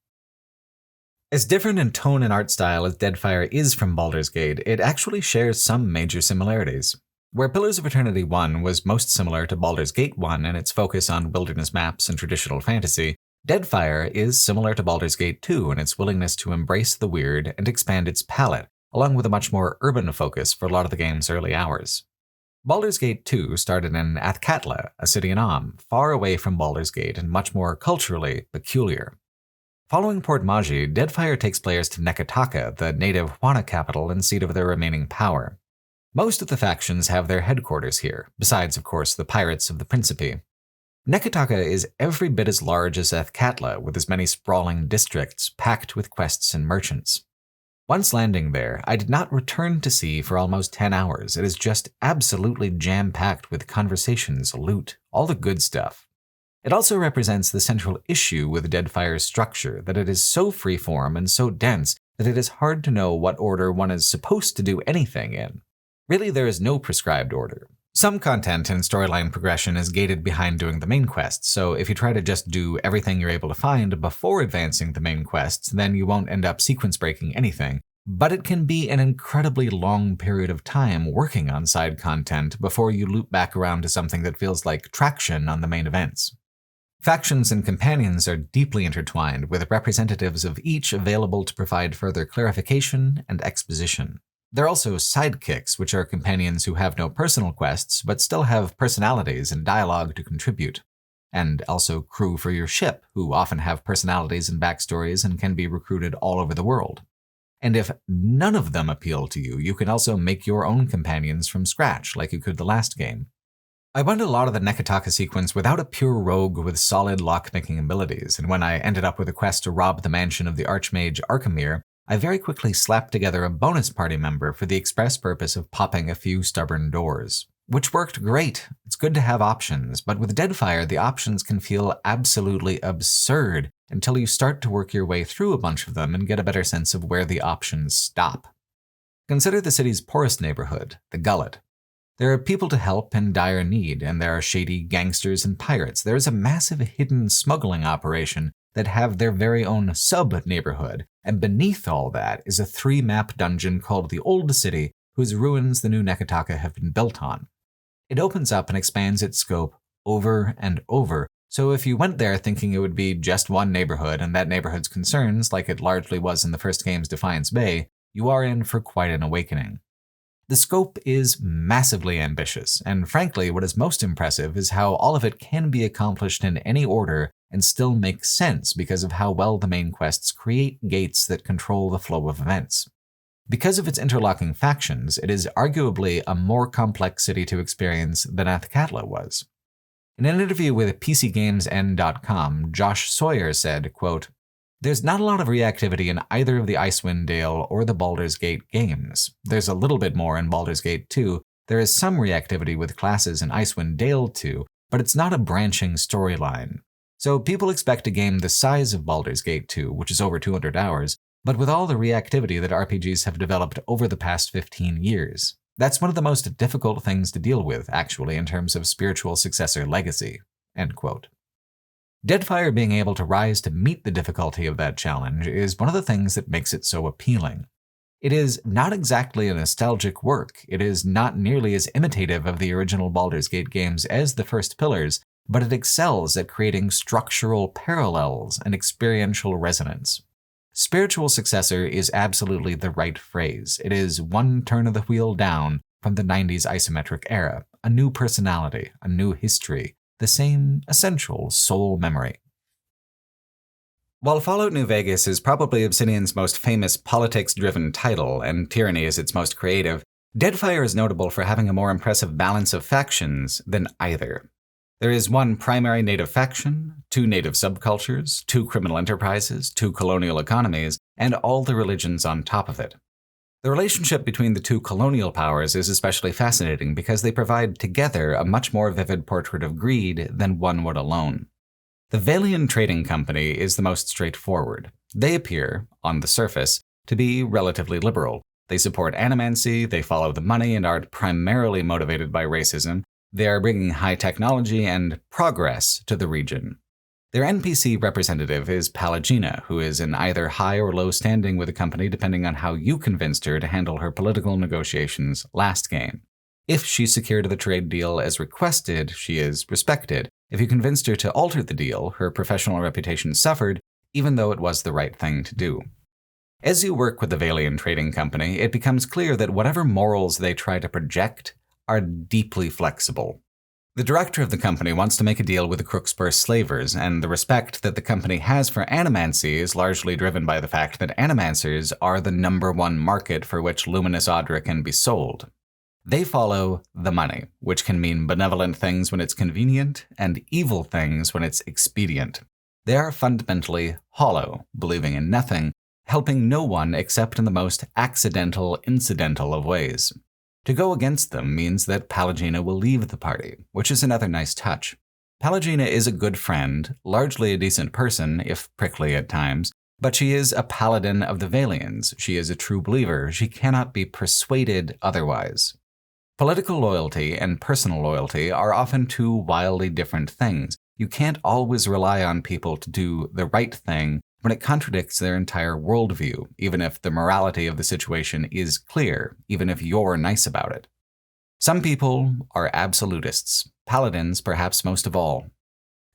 As different in tone and art style as Deadfire is from Baldur's Gate, it actually shares some major similarities. Where Pillars of Eternity 1 was most similar to Baldur's Gate 1 in its focus on wilderness maps and traditional fantasy, Deadfire is similar to Baldur's Gate 2 in its willingness to embrace the weird and expand its palette, along with a much more urban focus for a lot of the game's early hours. Baldur's Gate 2 started in Athkatla, a city in Am, far away from Baldur's Gate and much more culturally peculiar. Following Port Magi, Deadfire takes players to Neketaka, the native Huana capital and seat of their remaining power. Most of the factions have their headquarters here, besides, of course, the Pirates of the Principe. Neketaka is every bit as large as Athkatla, with as many sprawling districts packed with quests and merchants. Once landing there, I did not return to sea for almost 10 hours. It is just absolutely jam-packed with conversations, loot, all the good stuff. It also represents the central issue with Deadfire's structure, that it is so freeform and so dense that it is hard to know what order one is supposed to do anything in. Really, there is no prescribed order. Some content and storyline progression is gated behind doing the main quests, so if you try to just do everything you're able to find before advancing the main quests, then you won't end up sequence breaking anything. But it can be an incredibly long period of time working on side content before you loop back around to something that feels like traction on the main events. Factions and companions are deeply intertwined, with representatives of each available to provide further clarification and exposition. There are also sidekicks, which are companions who have no personal quests, but still have personalities and dialogue to contribute. And also crew for your ship, who often have personalities and backstories and can be recruited all over the world. And if none of them appeal to you, you can also make your own companions from scratch, like you could the last game. I went a lot of the Neketaka sequence without a pure rogue with solid lockpicking abilities, and when I ended up with a quest to rob the mansion of the Archmage Arkhamir, I very quickly slapped together a bonus party member for the express purpose of popping a few stubborn doors. Which worked great. It's good to have options, but with Deadfire, the options can feel absolutely absurd until you start to work your way through a bunch of them and get a better sense of where the options stop. Consider the city's poorest neighborhood, the Gullet. There are people to help in dire need, and there are shady gangsters and pirates. There is a massive hidden smuggling operation that have their very own sub-neighborhood, and beneath all that is a 3-map dungeon called the Old City, whose ruins the new Nekataka have been built on. It opens up and expands its scope over and over, so if you went there thinking it would be just one neighborhood and that neighborhood's concerns, like it largely was in the first game's Defiance Bay, you are in for quite an awakening. The scope is massively ambitious, and frankly, what is most impressive is how all of it can be accomplished in any order and still make sense because of how well the main quests create gates that control the flow of events. Because of its interlocking factions, it is arguably a more complex city to experience than Athkatla was. In an interview with PCGamesN.com, Josh Sawyer said, quote, "There's not a lot of reactivity in either of the Icewind Dale or the Baldur's Gate games. There's a little bit more in Baldur's Gate 2. There is some reactivity with classes in Icewind Dale 2, but it's not a branching storyline. So people expect a game the size of Baldur's Gate 2, which is over 200 hours, but with all the reactivity that RPGs have developed over the past 15 years. That's one of the most difficult things to deal with, actually, in terms of spiritual successor legacy." End quote. Deadfire being able to rise to meet the difficulty of that challenge is one of the things that makes it so appealing. It is not exactly a nostalgic work. It is not nearly as imitative of the original Baldur's Gate games as the first Pillars, but it excels at creating structural parallels and experiential resonance. Spiritual successor is absolutely the right phrase. It is one turn of the wheel down from the 90s isometric era, a new personality, a new history, the same essential soul memory. While Fallout New Vegas is probably Obsidian's most famous politics-driven title, and Tyranny is its most creative, Deadfire is notable for having a more impressive balance of factions than either. There is one primary native faction, 2 native subcultures, 2 criminal enterprises, 2 colonial economies, and all the religions on top of it. The relationship between the 2 colonial powers is especially fascinating because they provide together a much more vivid portrait of greed than one would alone. The Valian Trading Company is the most straightforward. They appear, on the surface, to be relatively liberal. They support animancy, they follow the money, and aren't primarily motivated by racism. They are bringing high technology and progress to the region. Their NPC representative is Palagina, who is in either high or low standing with the company depending on how you convinced her to handle her political negotiations last game. If she secured the trade deal as requested, she is respected. If you convinced her to alter the deal, her professional reputation suffered, even though it was the right thing to do. As you work with the Valian Trading Company, it becomes clear that whatever morals they try to project are deeply flexible. The director of the company wants to make a deal with the Crookspur slavers, and the respect that the company has for animancy is largely driven by the fact that animancers are the #1 market for which luminous Audra can be sold. They follow the money, which can mean benevolent things when it's convenient and evil things when it's expedient. They are fundamentally hollow, believing in nothing, helping no one except in the most accidental, incidental of ways. To go against them means that Palagina will leave the party, which is another nice touch. Palagina is a good friend, largely a decent person, if prickly at times, but she is a paladin of the Valians. She is a true believer. She cannot be persuaded otherwise. Political loyalty and personal loyalty are often 2 wildly different things. You can't always rely on people to do the right thing when it contradicts their entire worldview, even if the morality of the situation is clear, even if you're nice about it. Some people are absolutists, paladins perhaps most of all.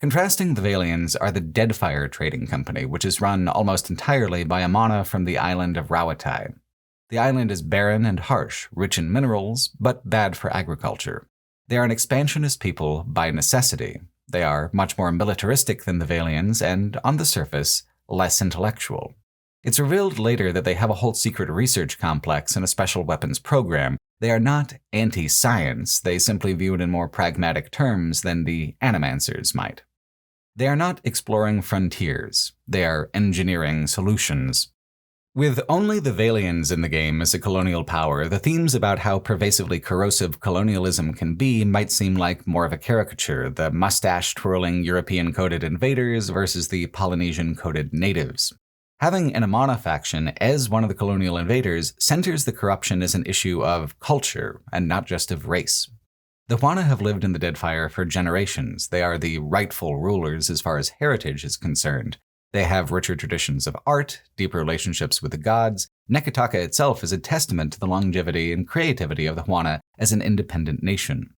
Contrasting the Valians are the Deadfire Trading Company, which is run almost entirely by a mana from the island of Rawatai. The island is barren and harsh, rich in minerals, but bad for agriculture. They are an expansionist people by necessity. They are much more militaristic than the Valians and, on the surface, less intellectual. It's revealed later that they have a whole secret research complex and a special weapons program. They are not anti-science, they simply view it in more pragmatic terms than the animancers might. They are not exploring frontiers, they are engineering solutions. With only the Valians in the game as a colonial power, the themes about how pervasively corrosive colonialism can be might seem like more of a caricature, the mustache-twirling European-coded invaders versus the Polynesian-coded natives. Having an Amana faction as one of the colonial invaders centers the corruption as an issue of culture and not just of race. The Juana have lived in the Deadfire for generations. They are the rightful rulers as far as heritage is concerned. They have richer traditions of art, deeper relationships with the gods. Neketaka itself is a testament to the longevity and creativity of the Juana as an independent nation.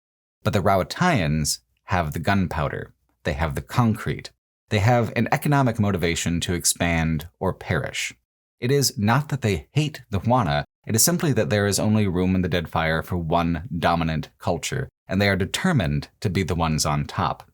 But the Rauataians have the gunpowder. They have the concrete. They have an economic motivation to expand or perish. It is not that they hate the Juana, it is simply that there is only room in the Deadfire for one dominant culture, and they are determined to be the ones on top.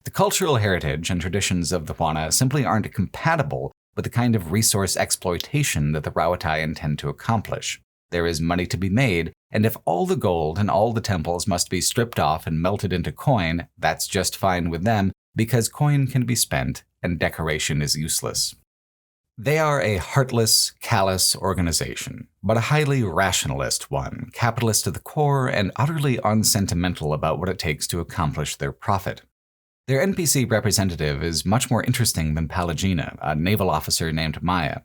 The cultural heritage and traditions of the Juana simply aren't compatible with the kind of resource exploitation that the Rauatai intend to accomplish. There is money to be made, and if all the gold and all the temples must be stripped off and melted into coin, that's just fine with them, because coin can be spent and decoration is useless. They are a heartless, callous organization, but a highly rationalist one, capitalist to the core and utterly unsentimental about what it takes to accomplish their profit. Their NPC representative is much more interesting than Palagina, a naval officer named Maya.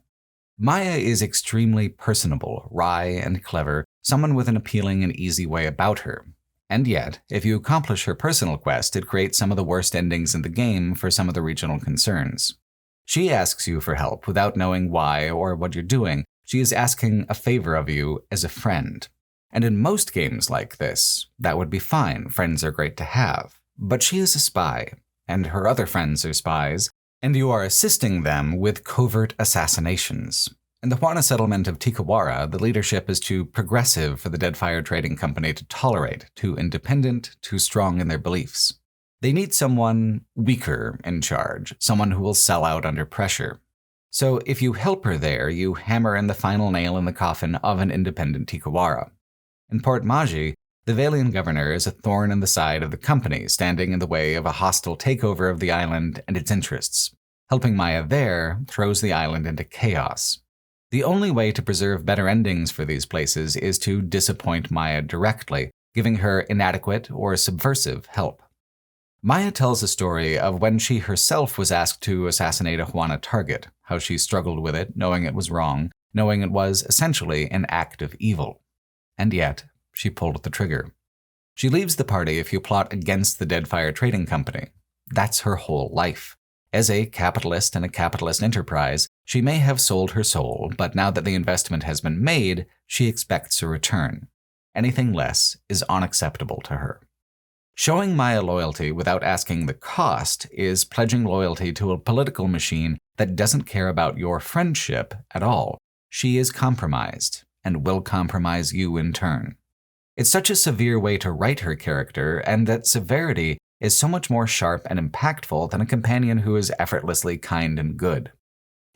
Maya is extremely personable, wry and clever, someone with an appealing and easy way about her. And yet, if you accomplish her personal quest, it creates some of the worst endings in the game for some of the regional concerns. She asks you for help without knowing why or what you're doing. She is asking a favor of you as a friend. And in most games like this, that would be fine. Friends are great to have. But she is a spy, and her other friends are spies, and you are assisting them with covert assassinations. In the Juana settlement of Tikawara, the leadership is too progressive for the Deadfire Trading Company to tolerate, too independent, too strong in their beliefs. They need someone weaker in charge, someone who will sell out under pressure. So if you help her there, you hammer in the final nail in the coffin of an independent Tikawara. In Port Maji, the Valian governor is a thorn in the side of the company, standing in the way of a hostile takeover of the island and its interests. Helping Maya there throws the island into chaos. The only way to preserve better endings for these places is to disappoint Maya directly, giving her inadequate or subversive help. Maya tells a story of when she herself was asked to assassinate a Juana target, how she struggled with it, knowing it was wrong, knowing it was essentially an act of evil. And yet, she pulled the trigger. She leaves the party if you plot against the Deadfire Trading Company. That's her whole life. As a capitalist and a capitalist enterprise, she may have sold her soul, but now that the investment has been made, she expects a return. Anything less is unacceptable to her. Showing Maya loyalty without asking the cost is pledging loyalty to a political machine that doesn't care about your friendship at all. She is compromised, and will compromise you in turn. It's such a severe way to write her character, and that severity is so much more sharp and impactful than a companion who is effortlessly kind and good.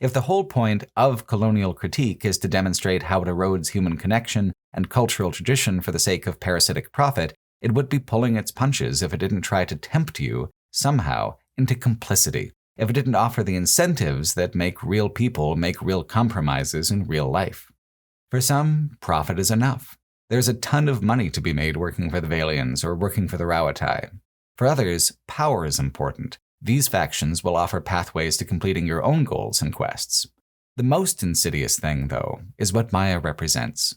If the whole point of colonial critique is to demonstrate how it erodes human connection and cultural tradition for the sake of parasitic profit, it would be pulling its punches if it didn't try to tempt you, somehow, into complicity, if it didn't offer the incentives that make real people make real compromises in real life. For some, profit is enough. There's a ton of money to be made working for the Valians or working for the Rauatai. For others, power is important. These factions will offer pathways to completing your own goals and quests. The most insidious thing, though, is what Maya represents.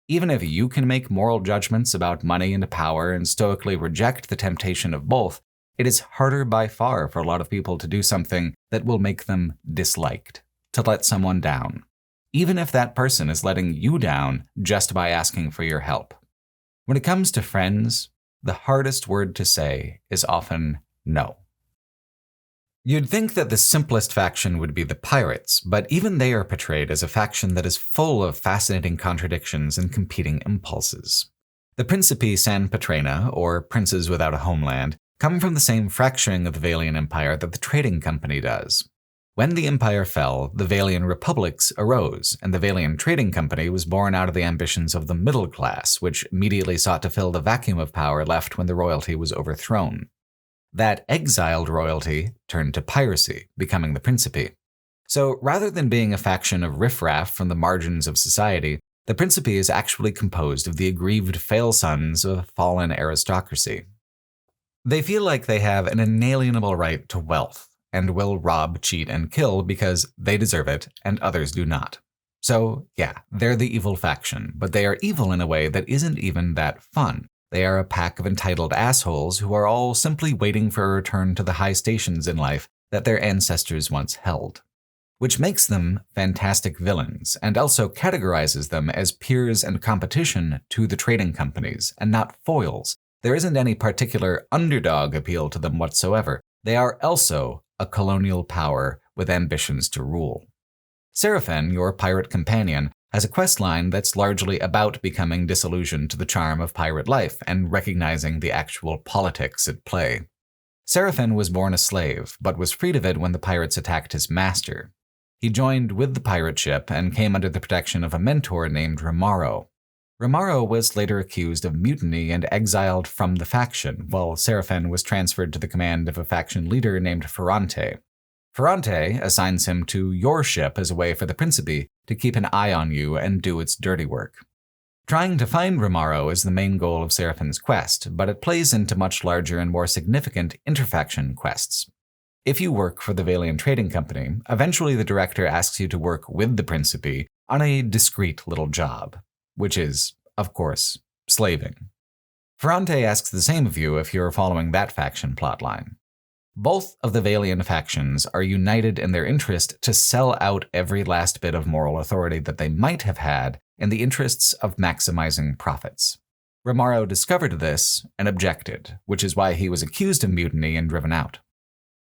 Even if you can make moral judgments about money and power and stoically reject the temptation of both, it is harder by far for a lot of people to do something that will make them disliked, to let someone down, even if that person is letting you down just by asking for your help. When it comes to friends, the hardest word to say is often no. You'd think that the simplest faction would be the pirates, but even they are portrayed as a faction that is full of fascinating contradictions and competing impulses. The Principi San Petrena, or Princes Without a Homeland, come from the same fracturing of the Valian Empire that the Trading Company does. When the Empire fell, the Valian Republics arose, and the Valian Trading Company was born out of the ambitions of the middle class, which immediately sought to fill the vacuum of power left when the royalty was overthrown. That exiled royalty turned to piracy, becoming the Principi. So rather than being a faction of riffraff from the margins of society, the Principe is actually composed of the aggrieved fail-sons of a fallen aristocracy. They feel like they have an inalienable right to wealth, and will rob, cheat, and kill because they deserve it and others do not. So, yeah, they're the evil faction, but they are evil in a way that isn't even that fun. They are a pack of entitled assholes who are all simply waiting for a return to the high stations in life that their ancestors once held. Which makes them fantastic villains, and also categorizes them as peers and competition to the trading companies, and not foils. There isn't any particular underdog appeal to them whatsoever. They are also a colonial power with ambitions to rule. Seraphin, your pirate companion, has a quest line that's largely about becoming disillusioned to the charm of pirate life and recognizing the actual politics at play. Seraphin was born a slave, but was freed of it when the pirates attacked his master. He joined with the pirate ship and came under the protection of a mentor named Romaro. Romaro was later accused of mutiny and exiled from the faction, while Seraphin was transferred to the command of a faction leader named Ferrante. Ferrante assigns him to your ship as a way for the Principe to keep an eye on you and do its dirty work. Trying to find Romaro is the main goal of Seraphin's quest, but it plays into much larger and more significant interfaction quests. If you work for the Valian Trading Company, eventually the director asks you to work with the Principe on a discreet little job, which is, of course, slaving. Ferrante asks the same of you if you're following that faction plotline. Both of the Valian factions are united in their interest to sell out every last bit of moral authority that they might have had in the interests of maximizing profits. Romaro discovered this and objected, which is why he was accused of mutiny and driven out.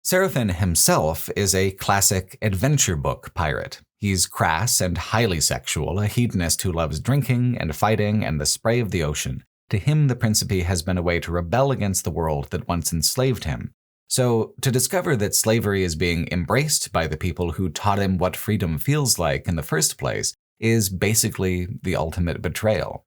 Seraphin himself is a classic adventure book pirate. He's crass and highly sexual, a hedonist who loves drinking and fighting and the spray of the ocean. To him, the Principe has been a way to rebel against the world that once enslaved him. So, to discover that slavery is being embraced by the people who taught him what freedom feels like in the first place is basically the ultimate betrayal.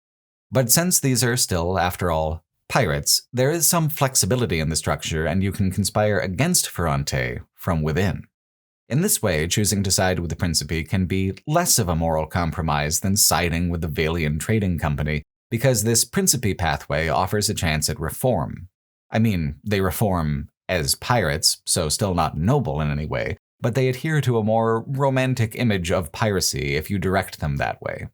But since these are still, after all, pirates, there is some flexibility in the structure and you can conspire against Ferrante from within. In this way, choosing to side with the Principe can be less of a moral compromise than siding with the Valian Trading Company, because this Principe pathway offers a chance at reform. I mean, they reform as pirates, so still not noble in any way, but they adhere to a more romantic image of piracy if you direct them that way.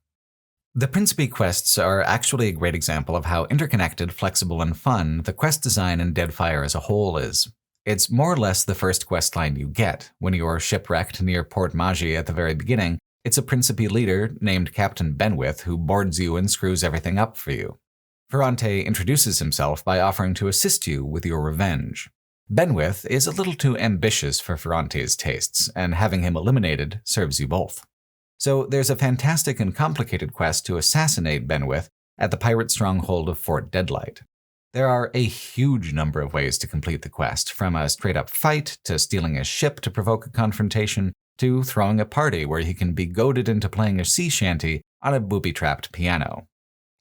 The Principe quests are actually a great example of how interconnected, flexible, and fun the quest design in Deadfire as a whole is. It's more or less the first quest line you get. When you're shipwrecked near Port Magi at the very beginning, it's a Principe leader named Captain Benwith who boards you and screws everything up for you. Ferrante introduces himself by offering to assist you with your revenge. Benwith is a little too ambitious for Ferrante's tastes, and having him eliminated serves you both. So there's a fantastic and complicated quest to assassinate Benwith at the pirate stronghold of Fort Deadlight. There are a huge number of ways to complete the quest, from a straight-up fight, to stealing a ship to provoke a confrontation, to throwing a party where he can be goaded into playing a sea shanty on a booby-trapped piano.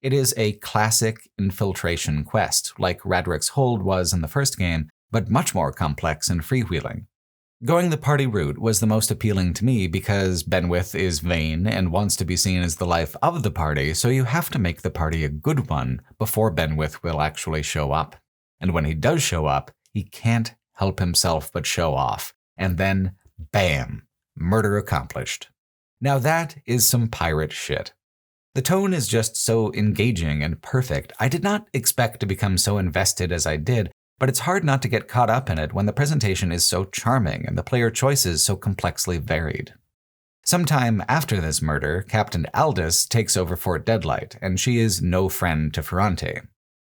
It is a classic infiltration quest, like Radrick's Hold was in the first game, but much more complex and freewheeling. Going the party route was the most appealing to me because Benwith is vain and wants to be seen as the life of the party, so you have to make the party a good one before Benwith will actually show up. And when he does show up, he can't help himself but show off. And then, bam, murder accomplished. Now that is some pirate shit. The tone is just so engaging and perfect. I did not expect to become so invested as I did, but it's hard not to get caught up in it when the presentation is so charming and the player choices so complexly varied. Sometime after this murder, Captain Aldous takes over Fort Deadlight, and she is no friend to Ferrante.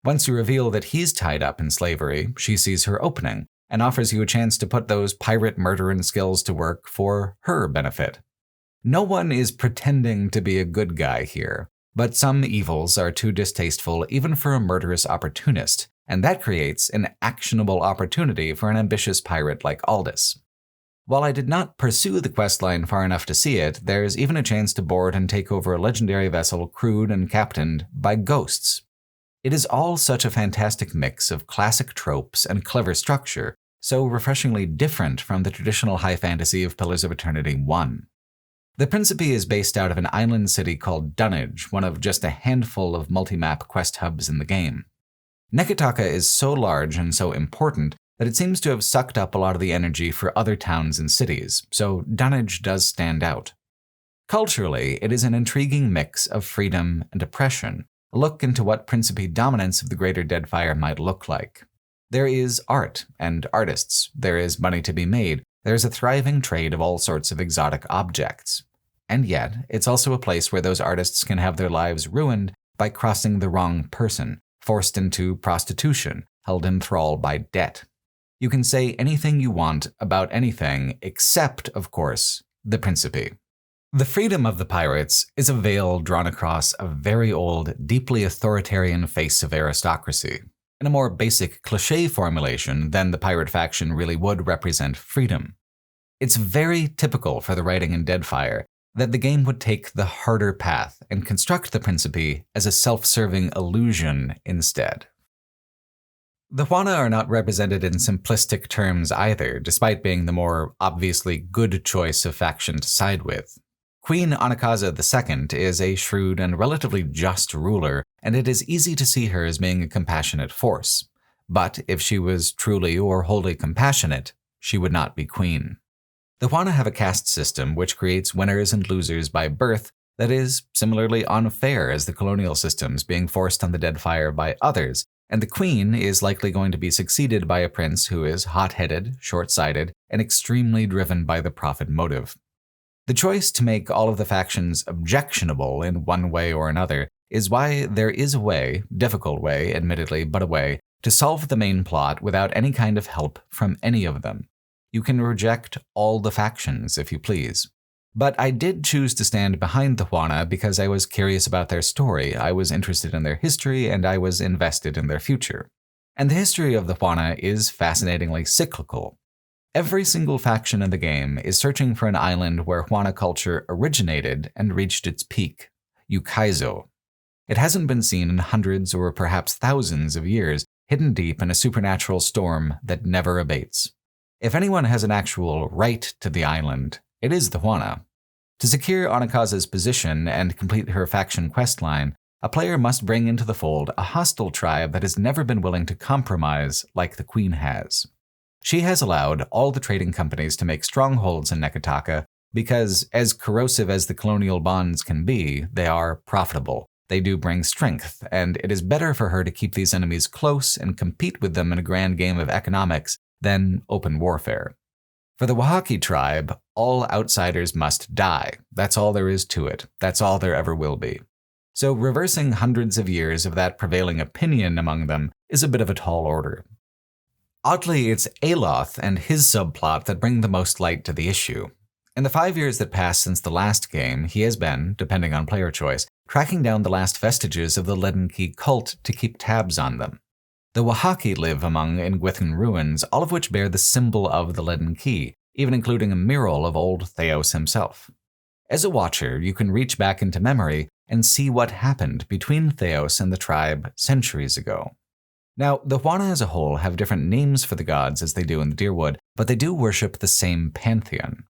Once you reveal that he's tied up in slavery, she sees her opening and offers you a chance to put those pirate murdering skills to work for her benefit. No one is pretending to be a good guy here, but some evils are too distasteful even for a murderous opportunist, and that creates an actionable opportunity for an ambitious pirate like Aldous. While I did not pursue the questline far enough to see it, there's even a chance to board and take over a legendary vessel crewed and captained by ghosts. It is all such a fantastic mix of classic tropes and clever structure so refreshingly different from the traditional high fantasy of Pillars of Eternity 1. The Principe is based out of an island city called Dunnage, one of just a handful of multi-map quest hubs in the game. Neketaka is so large and so important that it seems to have sucked up a lot of the energy for other towns and cities, so Dunnage does stand out. Culturally, it is an intriguing mix of freedom and oppression, a look into what Principe dominance of the Greater Deadfire might look like. There is art and artists, there is money to be made, there is a thriving trade of all sorts of exotic objects. And yet, it's also a place where those artists can have their lives ruined by crossing the wrong person, forced into prostitution, held in thrall by debt. You can say anything you want about anything except, of course, the Principe. The freedom of the pirates is a veil drawn across a very old, deeply authoritarian face of aristocracy. In a more basic cliché formulation than the pirate faction really would represent freedom. It's very typical for the writing in Deadfire that the game would take the harder path and construct the Principe as a self-serving illusion instead. The Juana are not represented in simplistic terms either, despite being the more obviously good choice of faction to side with. Queen Anakaza II is a shrewd and relatively just ruler, and it is easy to see her as being a compassionate force. But if she was truly or wholly compassionate, she would not be queen. The Juana have a caste system which creates winners and losers by birth that is similarly unfair as the colonial systems being forced on the Deadfire by others, and the queen is likely going to be succeeded by a prince who is hot-headed, short-sighted, and extremely driven by the profit motive. The choice to make all of the factions objectionable in one way or another is why there is a way, difficult way, admittedly, but a way, to solve the main plot without any kind of help from any of them. You can reject all the factions if you please. But I did choose to stand behind the Juana because I was curious about their story, I was interested in their history, and I was invested in their future. And the history of the Juana is fascinatingly cyclical. Every single faction in the game is searching for an island where Juana culture originated and reached its peak, Ukaizo. It hasn't been seen in hundreds or perhaps thousands of years, hidden deep in a supernatural storm that never abates. If anyone has an actual right to the island, it is the Juana. To secure Anakaza's position and complete her faction questline, a player must bring into the fold a hostile tribe that has never been willing to compromise like the Queen has. She has allowed all the trading companies to make strongholds in Neketaka because, as corrosive as the colonial bonds can be, they are profitable. They do bring strength, and it is better for her to keep these enemies close and compete with them in a grand game of economics than open warfare. For the Oaxaca tribe, all outsiders must die. That's all there is to it. That's all there ever will be. So reversing hundreds of years of that prevailing opinion among them is a bit of a tall order. Oddly, it's Aloth and his subplot that bring the most light to the issue. In the 5 years that passed since the last game, he has been, depending on player choice, tracking down the last vestiges of the Leaden Key cult to keep tabs on them. The Oaxaca live among Nguithan ruins, all of which bear the symbol of the Leaden Key, even including a mural of old Theos himself. As a watcher, you can reach back into memory and see what happened between Theos and the tribe centuries ago. Now, the Juana as a whole have different names for the gods as they do in the Dyrwood, but they do worship the same pantheon.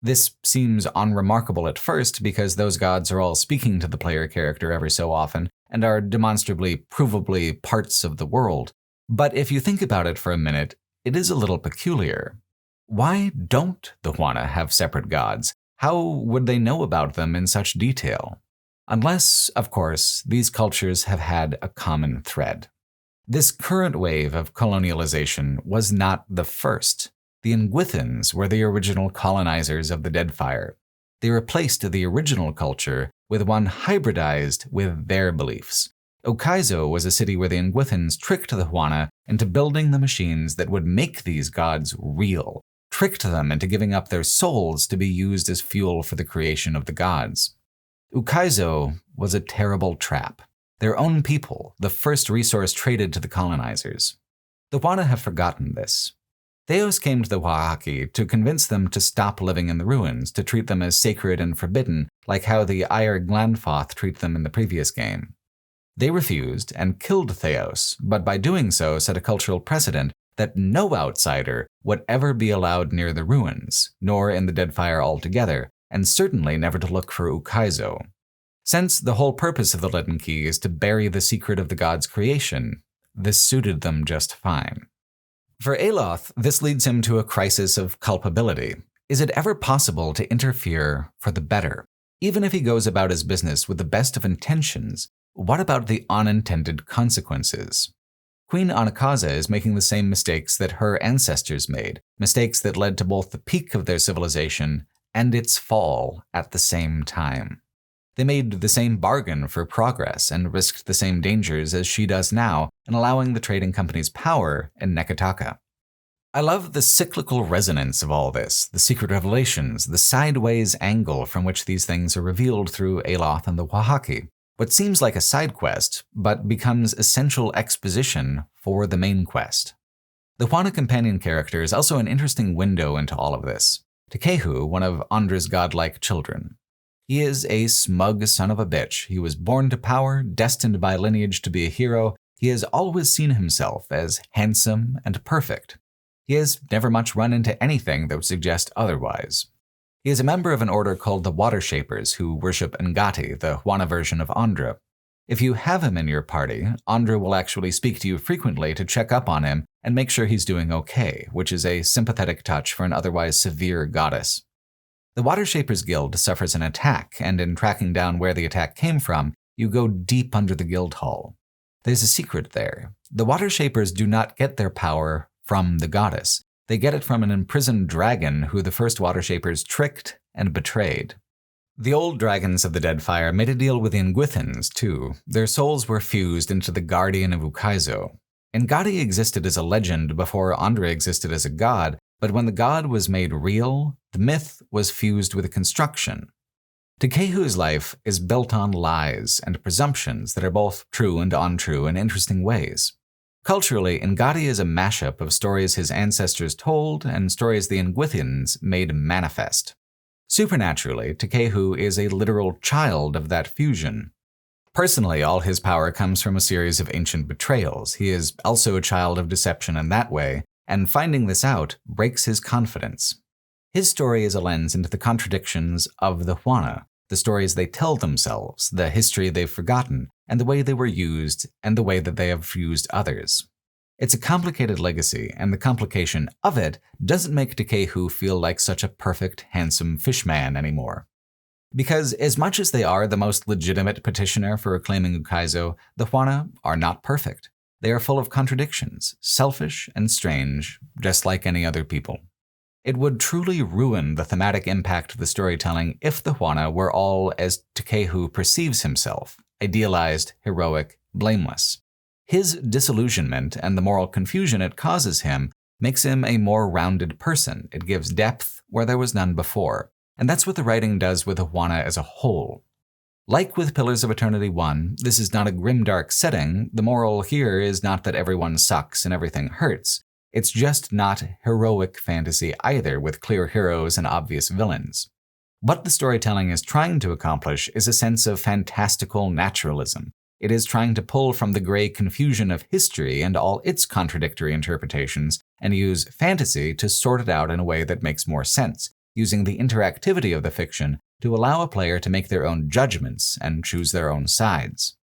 This seems unremarkable at first because those gods are all speaking to the player character every so often and are demonstrably, provably parts of the world. But if you think about it for a minute, it is a little peculiar. Why don't the Juana have separate gods? How would they know about them in such detail? Unless, of course, these cultures have had a common thread. This current wave of colonialization was not the first. The Nguithans were the original colonizers of the Deadfire. They replaced the original culture with one hybridized with their beliefs. Ukaizo was a city where the Nguithans tricked the Juana into building the machines that would make these gods real, tricked them into giving up their souls to be used as fuel for the creation of the gods. Ukaizo was a terrible trap. Their own people, the first resource traded to the colonizers. The Juana have forgotten this. Theos came to the Oaxaca to convince them to stop living in the ruins, to treat them as sacred and forbidden, like how the Ire Glanfoth treat them in the previous game. They refused and killed Theos, but by doing so set a cultural precedent that no outsider would ever be allowed near the ruins, nor in the Deadfire altogether, and certainly never to look for Ukaizo. Since the whole purpose of the Leaden Key is to bury the secret of the gods' creation, this suited them just fine. For Aloth, this leads him to a crisis of culpability. Is it ever possible to interfere for the better? Even if he goes about his business with the best of intentions, what about the unintended consequences? Queen Anakaza is making the same mistakes that her ancestors made, mistakes that led to both the peak of their civilization and its fall at the same time. They made the same bargain for progress and risked the same dangers as she does now in allowing the trading company's power in Neketaka. I love the cyclical resonance of all this, the secret revelations, the sideways angle from which these things are revealed through Aloth and the Wahaki. What seems like a side quest, but becomes essential exposition for the main quest. The Huana companion character is also an interesting window into all of this. Tekehu, one of Andra's godlike children. He is a smug son of a bitch. He was born to power, destined by lineage to be a hero. He has always seen himself as handsome and perfect. He has never much run into anything that would suggest otherwise. He is a member of an order called the Water Shapers, who worship Ngati, the Huana version of Andra. If you have him in your party, Andra will actually speak to you frequently to check up on him and make sure he's doing okay, which is a sympathetic touch for an otherwise severe goddess. The Water Shapers Guild suffers an attack, and in tracking down where the attack came from, you go deep under the guild hall. There's a secret there. The Water Shapers do not get their power from the goddess. They get it from an imprisoned dragon who the first Water Shapers tricked and betrayed. The old dragons of the Deadfire made a deal with the Nguithans, too. Their souls were fused into the guardian of Ukaizo. Ngati existed as a legend before Andra existed as a god, but when the god was made real, the myth was fused with a construction. Tekehu's life is built on lies and presumptions that are both true and untrue in interesting ways. Culturally, Ngati is a mashup of stories his ancestors told and stories the Nguithans made manifest. Supernaturally, Tekehu is a literal child of that fusion. Personally, all his power comes from a series of ancient betrayals. He is also a child of deception in that way, and finding this out breaks his confidence. His story is a lens into the contradictions of the Huana, the stories they tell themselves, the history they've forgotten, and the way they were used, and the way that they have used others. It's a complicated legacy, and the complication of it doesn't make Tekehu feel like such a perfect, handsome fishman anymore. Because as much as they are the most legitimate petitioner for reclaiming Ukaizo, the Huana are not perfect. They are full of contradictions, selfish and strange, just like any other people. It would truly ruin the thematic impact of the storytelling if the Huana were all as Tekehu perceives himself, idealized, heroic, blameless. His disillusionment and the moral confusion it causes him makes him a more rounded person. It gives depth where there was none before. And that's what the writing does with the Huana as a whole. Like with Pillars of Eternity 1, this is not a grimdark setting. The moral here is not that everyone sucks and everything hurts. It's just not heroic fantasy either, with clear heroes and obvious villains. What the storytelling is trying to accomplish is a sense of fantastical naturalism. It is trying to pull from the gray confusion of history and all its contradictory interpretations and use fantasy to sort it out in a way that makes more sense, using the interactivity of the fiction to allow a player to make their own judgments and choose their own sides.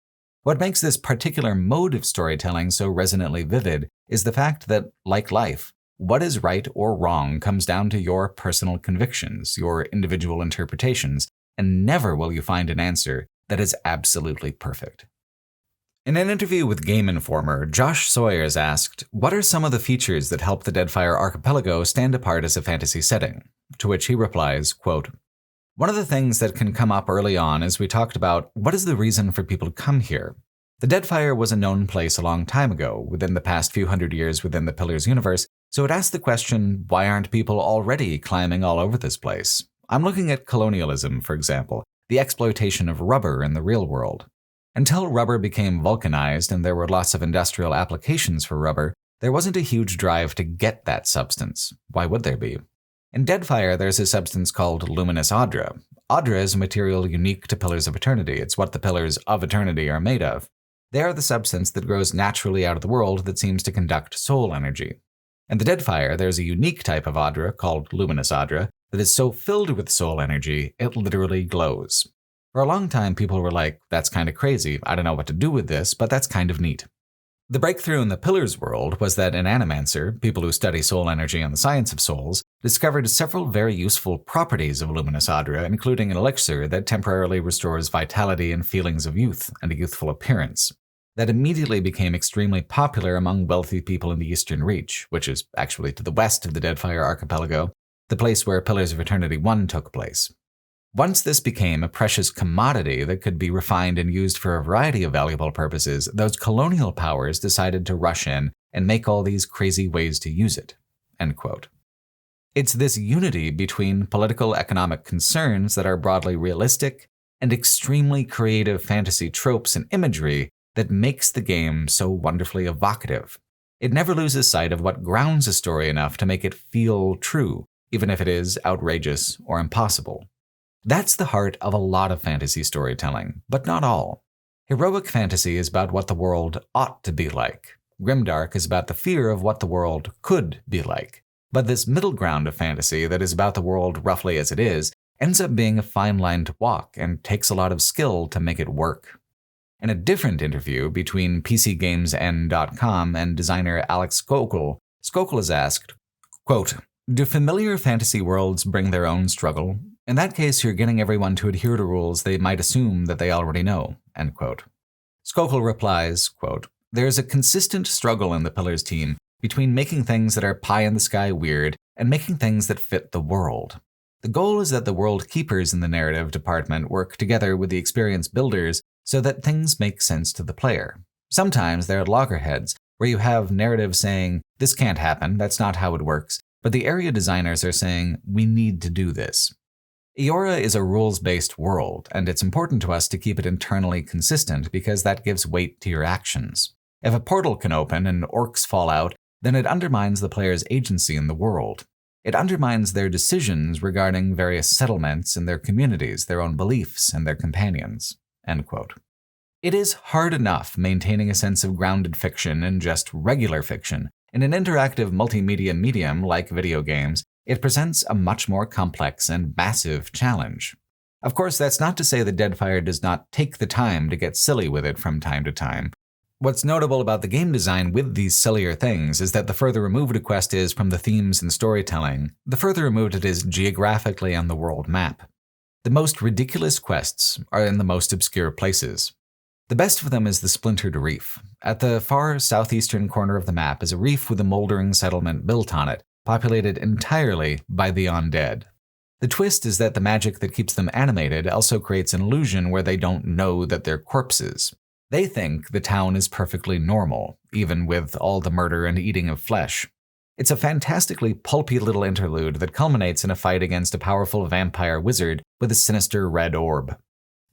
What makes this particular mode of storytelling so resonantly vivid is the fact that, like life, what is right or wrong comes down to your personal convictions, your individual interpretations, and never will you find an answer that is absolutely perfect. In an interview with Game Informer, Josh Sawyers asked, "What are some of the features that help the Deadfire Archipelago stand apart as a fantasy setting?" To which he replies, quote, "One of the things that can come up early on is we talked about what is the reason for people to come here. The Deadfire was a known place a long time ago, within the past few hundred years within the Pillars universe, so it asked the question, why aren't people already climbing all over this place? I'm looking at colonialism, for example, the exploitation of rubber in the real world. Until rubber became vulcanized and there were lots of industrial applications for rubber, there wasn't a huge drive to get that substance. Why would there be? In Deadfire, there's a substance called luminous Adra. Adra is a material unique to Pillars of Eternity. It's what the Pillars of Eternity are made of. They are the substance that grows naturally out of the world that seems to conduct soul energy. In the Deadfire, there's a unique type of Adra called Luminous Adra that is so filled with soul energy, it literally glows. For a long time, people were like, that's kind of crazy, I don't know what to do with this, but that's kind of neat. The breakthrough in the Pillars world was that an Animancer, people who study soul energy and the science of souls, discovered several very useful properties of Luminous Adra, including an elixir that temporarily restores vitality and feelings of youth and a youthful appearance. That immediately became extremely popular among wealthy people in the Eastern Reach, which is actually to the west of the Deadfire archipelago, the place where Pillars of Eternity 1 took place. Once this became a precious commodity that could be refined and used for a variety of valuable purposes, those colonial powers decided to rush in and make all these crazy ways to use it." End quote. It's this unity between political economic concerns that are broadly realistic and extremely creative fantasy tropes and imagery that makes the game so wonderfully evocative. It never loses sight of what grounds a story enough to make it feel true, even if it is outrageous or impossible. That's the heart of a lot of fantasy storytelling, but not all. Heroic fantasy is about what the world ought to be like. Grimdark is about the fear of what the world could be like. But this middle ground of fantasy that is about the world roughly as it is ends up being a fine line to walk and takes a lot of skill to make it work. In a different interview between PCGamesN.com and designer Alex Skokal is asked, quote, "Do familiar fantasy worlds bring their own struggle? In that case, you're getting everyone to adhere to rules they might assume that they already know." End quote. Skokal replies, quote, "There's a consistent struggle in the Pillars team between making things that are pie-in-the-sky weird and making things that fit the world. The goal is that the world keepers in the narrative department work together with the experienced builders so that things make sense to the player. Sometimes they're at loggerheads, where you have narrative saying, this can't happen, that's not how it works, but the area designers are saying, we need to do this. Eora is a rules-based world, and it's important to us to keep it internally consistent because that gives weight to your actions. If a portal can open and orcs fall out, then it undermines the player's agency in the world. It undermines their decisions regarding various settlements and their communities, their own beliefs, and their companions." End quote. It is hard enough maintaining a sense of grounded fiction in just regular fiction. In an interactive multimedia medium like video games, it presents a much more complex and massive challenge. Of course, that's not to say that Deadfire does not take the time to get silly with it from time to time. What's notable about the game design with these sillier things is that the further removed a quest is from the themes and storytelling, the further removed it is geographically on the world map. The most ridiculous quests are in the most obscure places. The best of them is the Splintered Reef. At the far southeastern corner of the map is a reef with a moldering settlement built on it, populated entirely by the undead. The twist is that the magic that keeps them animated also creates an illusion where they don't know that they're corpses. They think the town is perfectly normal, even with all the murder and eating of flesh. It's a fantastically pulpy little interlude that culminates in a fight against a powerful vampire wizard with a sinister red orb.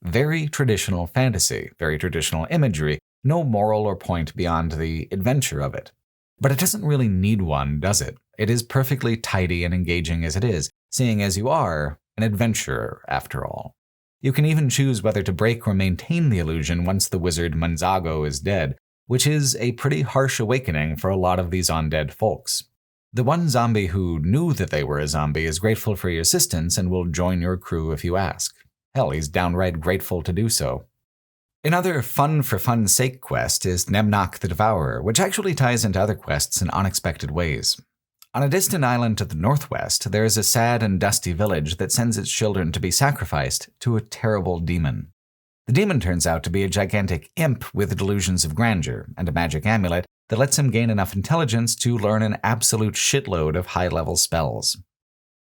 Very traditional fantasy, very traditional imagery, no moral or point beyond the adventure of it. But it doesn't really need one, does it? It is perfectly tidy and engaging as it is, seeing as you are an adventurer after all. You can even choose whether to break or maintain the illusion once the wizard Manzago is dead, which is a pretty harsh awakening for a lot of these undead folks. The one zombie who knew that they were a zombie is grateful for your assistance and will join your crew if you ask. Hell, he's downright grateful to do so. Another fun-for-fun's sake quest is Nemnok the Devourer, which actually ties into other quests in unexpected ways. On a distant island to the northwest, there is a sad and dusty village that sends its children to be sacrificed to a terrible demon. The demon turns out to be a gigantic imp with delusions of grandeur and a magic amulet that lets him gain enough intelligence to learn an absolute shitload of high-level spells.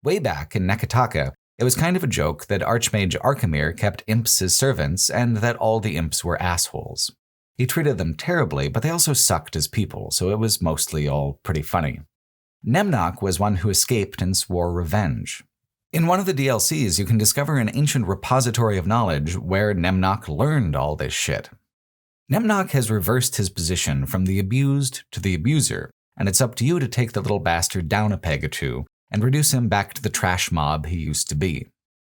Way back in Nekataka, it was kind of a joke that Archmage Arkhamir kept imps as servants and that all the imps were assholes. He treated them terribly, but they also sucked as people, so it was mostly all pretty funny. Nemnok was one who escaped and swore revenge. In one of the DLCs, you can discover an ancient repository of knowledge where Nemnok learned all this shit. Nemnok has reversed his position from the abused to the abuser, and it's up to you to take the little bastard down a peg or two and reduce him back to the trash mob he used to be.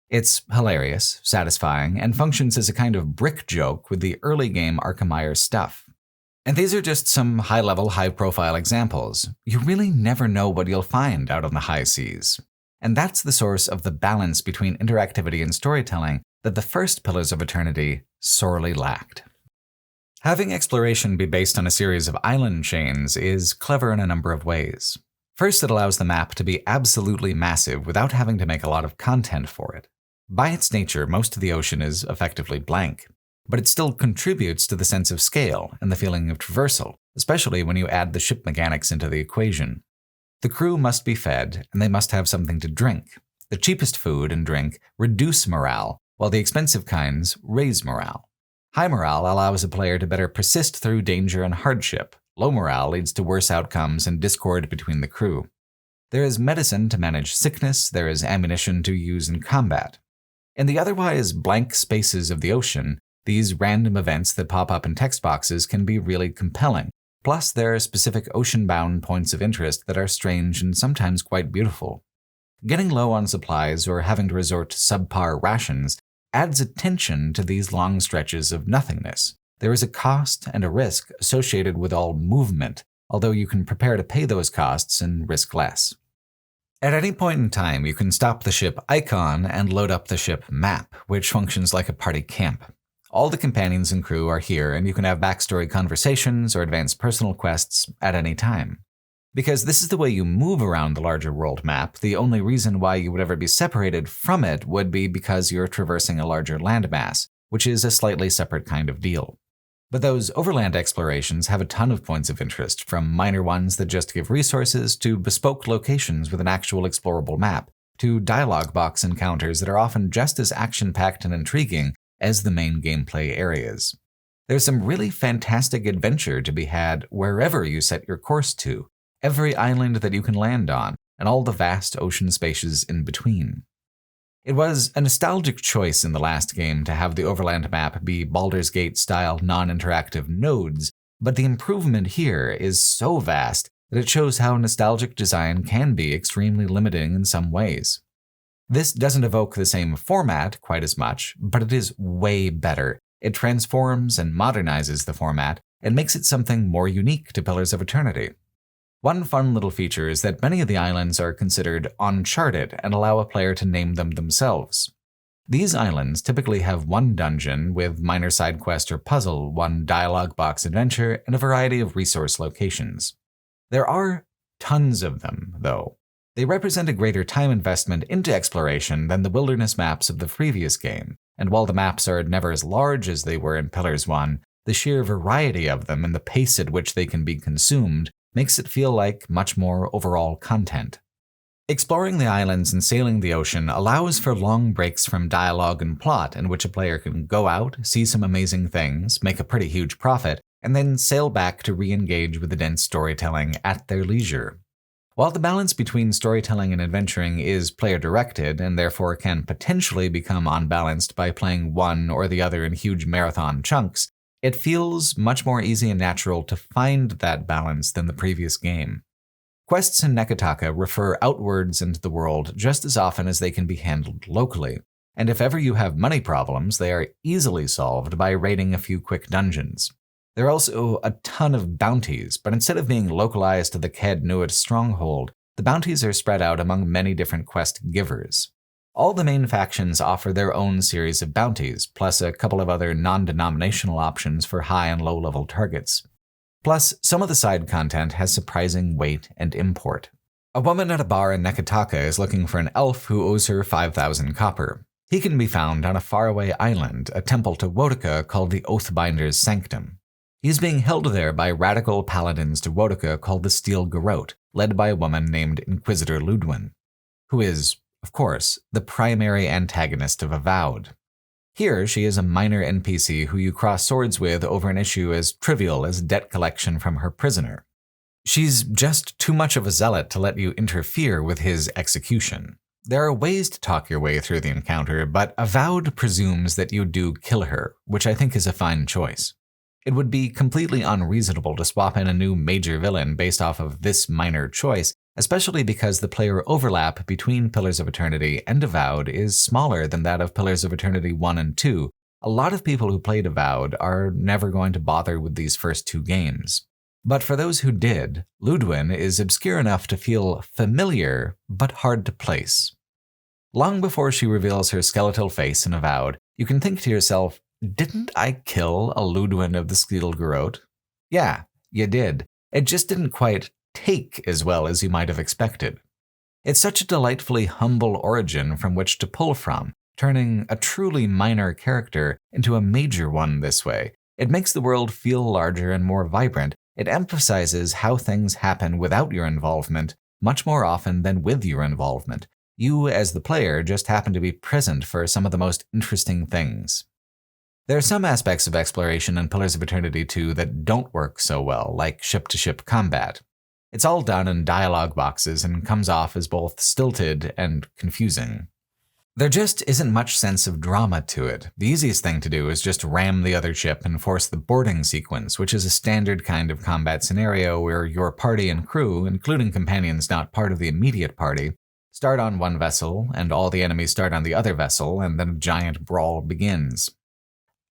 It's hilarious, satisfying, and functions as a kind of brick joke with the early game Arkhamir stuff. And these are just some high-level, high-profile examples. You really never know what you'll find out on the high seas. And that's the source of the balance between interactivity and storytelling that the first Pillars of Eternity sorely lacked. Having exploration be based on a series of island chains is clever in a number of ways. First, it allows the map to be absolutely massive without having to make a lot of content for it. By its nature, most of the ocean is effectively blank, but it still contributes to the sense of scale and the feeling of traversal, especially when you add the ship mechanics into the equation. The crew must be fed, and they must have something to drink. The cheapest food and drink reduce morale, while the expensive kinds raise morale. High morale allows a player to better persist through danger and hardship. Low morale leads to worse outcomes and discord between the crew. There is medicine to manage sickness, there is ammunition to use in combat. In the otherwise blank spaces of the ocean, these random events that pop up in text boxes can be really compelling. Plus, there are specific ocean-bound points of interest that are strange and sometimes quite beautiful. Getting low on supplies or having to resort to subpar rations adds a tension to these long stretches of nothingness. There is a cost and a risk associated with all movement, although you can prepare to pay those costs and risk less. At any point in time, you can stop the ship icon and load up the ship map, which functions like a party camp. All the companions and crew are here, and you can have backstory conversations or advance personal quests at any time. Because this is the way you move around the larger world map, the only reason why you would ever be separated from it would be because you're traversing a larger landmass, which is a slightly separate kind of deal. But those overland explorations have a ton of points of interest, from minor ones that just give resources to bespoke locations with an actual explorable map, to dialogue box encounters that are often just as action-packed and intriguing as the main gameplay areas. There's some really fantastic adventure to be had wherever you set your course to, every island that you can land on, and all the vast ocean spaces in between. It was a nostalgic choice in the last game to have the overland map be Baldur's Gate-style non-interactive nodes, but the improvement here is so vast that it shows how nostalgic design can be extremely limiting in some ways. This doesn't evoke the same format quite as much, but it is way better. It transforms and modernizes the format and makes it something more unique to Pillars of Eternity. One fun little feature is that many of the islands are considered uncharted and allow a player to name them themselves. These islands typically have one dungeon with minor side quest or puzzle, one dialogue box adventure, and a variety of resource locations. There are tons of them, though. They represent a greater time investment into exploration than the wilderness maps of the previous game, and while the maps are never as large as they were in Pillars 1, the sheer variety of them and the pace at which they can be consumed makes it feel like much more overall content. Exploring the islands and sailing the ocean allows for long breaks from dialogue and plot in which a player can go out, see some amazing things, make a pretty huge profit, and then sail back to re-engage with the dense storytelling at their leisure. While the balance between storytelling and adventuring is player-directed and therefore can potentially become unbalanced by playing one or the other in huge marathon chunks, it feels much more easy and natural to find that balance than the previous game. Quests in Neketaka refer outwards into the world just as often as they can be handled locally, and if ever you have money problems, they are easily solved by raiding a few quick dungeons. There are also a ton of bounties, but instead of being localized to the Ked Nuit stronghold, the bounties are spread out among many different quest givers. All the main factions offer their own series of bounties, plus a couple of other non-denominational options for high and low-level targets. Plus, some of the side content has surprising weight and import. A woman at a bar in Neketaka is looking for an elf who owes her 5,000 copper. He can be found on a faraway island, a temple to Wotica called the Oathbinder's Sanctum. He's being held there by radical paladins to Wotica called the Steel Garrote, led by a woman named Inquisitor Ludwin, who is, of course, the primary antagonist of Avowed. Here, she is a minor NPC who you cross swords with over an issue as trivial as debt collection from her prisoner. She's just too much of a zealot to let you interfere with his execution. There are ways to talk your way through the encounter, but Avowed presumes that you do kill her, which I think is a fine choice. It would be completely unreasonable to swap in a new major villain based off of this minor choice, especially because the player overlap between Pillars of Eternity and Avowed is smaller than that of Pillars of Eternity 1 and 2, A lot of people who played Avowed are never going to bother with these first two games. But for those who did, Ludwin is obscure enough to feel familiar, but hard to place. Long before she reveals her skeletal face in Avowed, you can think to yourself, didn't I kill a Ludwin of the Skildgarot? Yeah, you did. It just didn't quite take as well as you might have expected. It's such a delightfully humble origin from which to pull from, turning a truly minor character into a major one this way. It makes the world feel larger and more vibrant. It emphasizes how things happen without your involvement much more often than with your involvement. You, as the player, just happen to be present for some of the most interesting things. There are some aspects of exploration in Pillars of Eternity 2 that don't work so well, like ship-to-ship combat. It's all done in dialogue boxes and comes off as both stilted and confusing. There just isn't much sense of drama to it. The easiest thing to do is just ram the other ship and force the boarding sequence, which is a standard kind of combat scenario where your party and crew, including companions not part of the immediate party, start on one vessel, and all the enemies start on the other vessel, and then a giant brawl begins.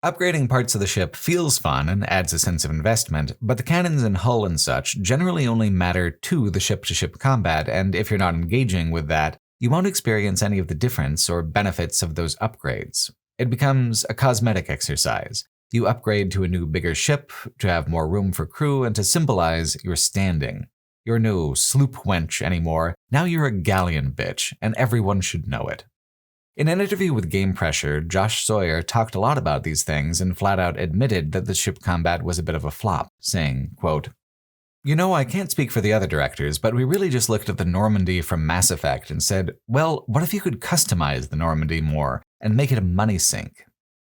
Upgrading parts of the ship feels fun and adds a sense of investment, but the cannons and hull and such generally only matter to the ship-to-ship combat, and if you're not engaging with that, you won't experience any of the difference or benefits of those upgrades. It becomes a cosmetic exercise. You upgrade to a new bigger ship, to have more room for crew, and to symbolize your standing. You're no sloop wench anymore, now you're a galleon bitch, and everyone should know it. In an interview with Game Pressure, Josh Sawyer talked a lot about these things and flat out admitted that the ship combat was a bit of a flop, saying, quote, "You know, I can't speak for the other directors, but we really just looked at the Normandy from Mass Effect and said, well, what if you could customize the Normandy more and make it a money sink?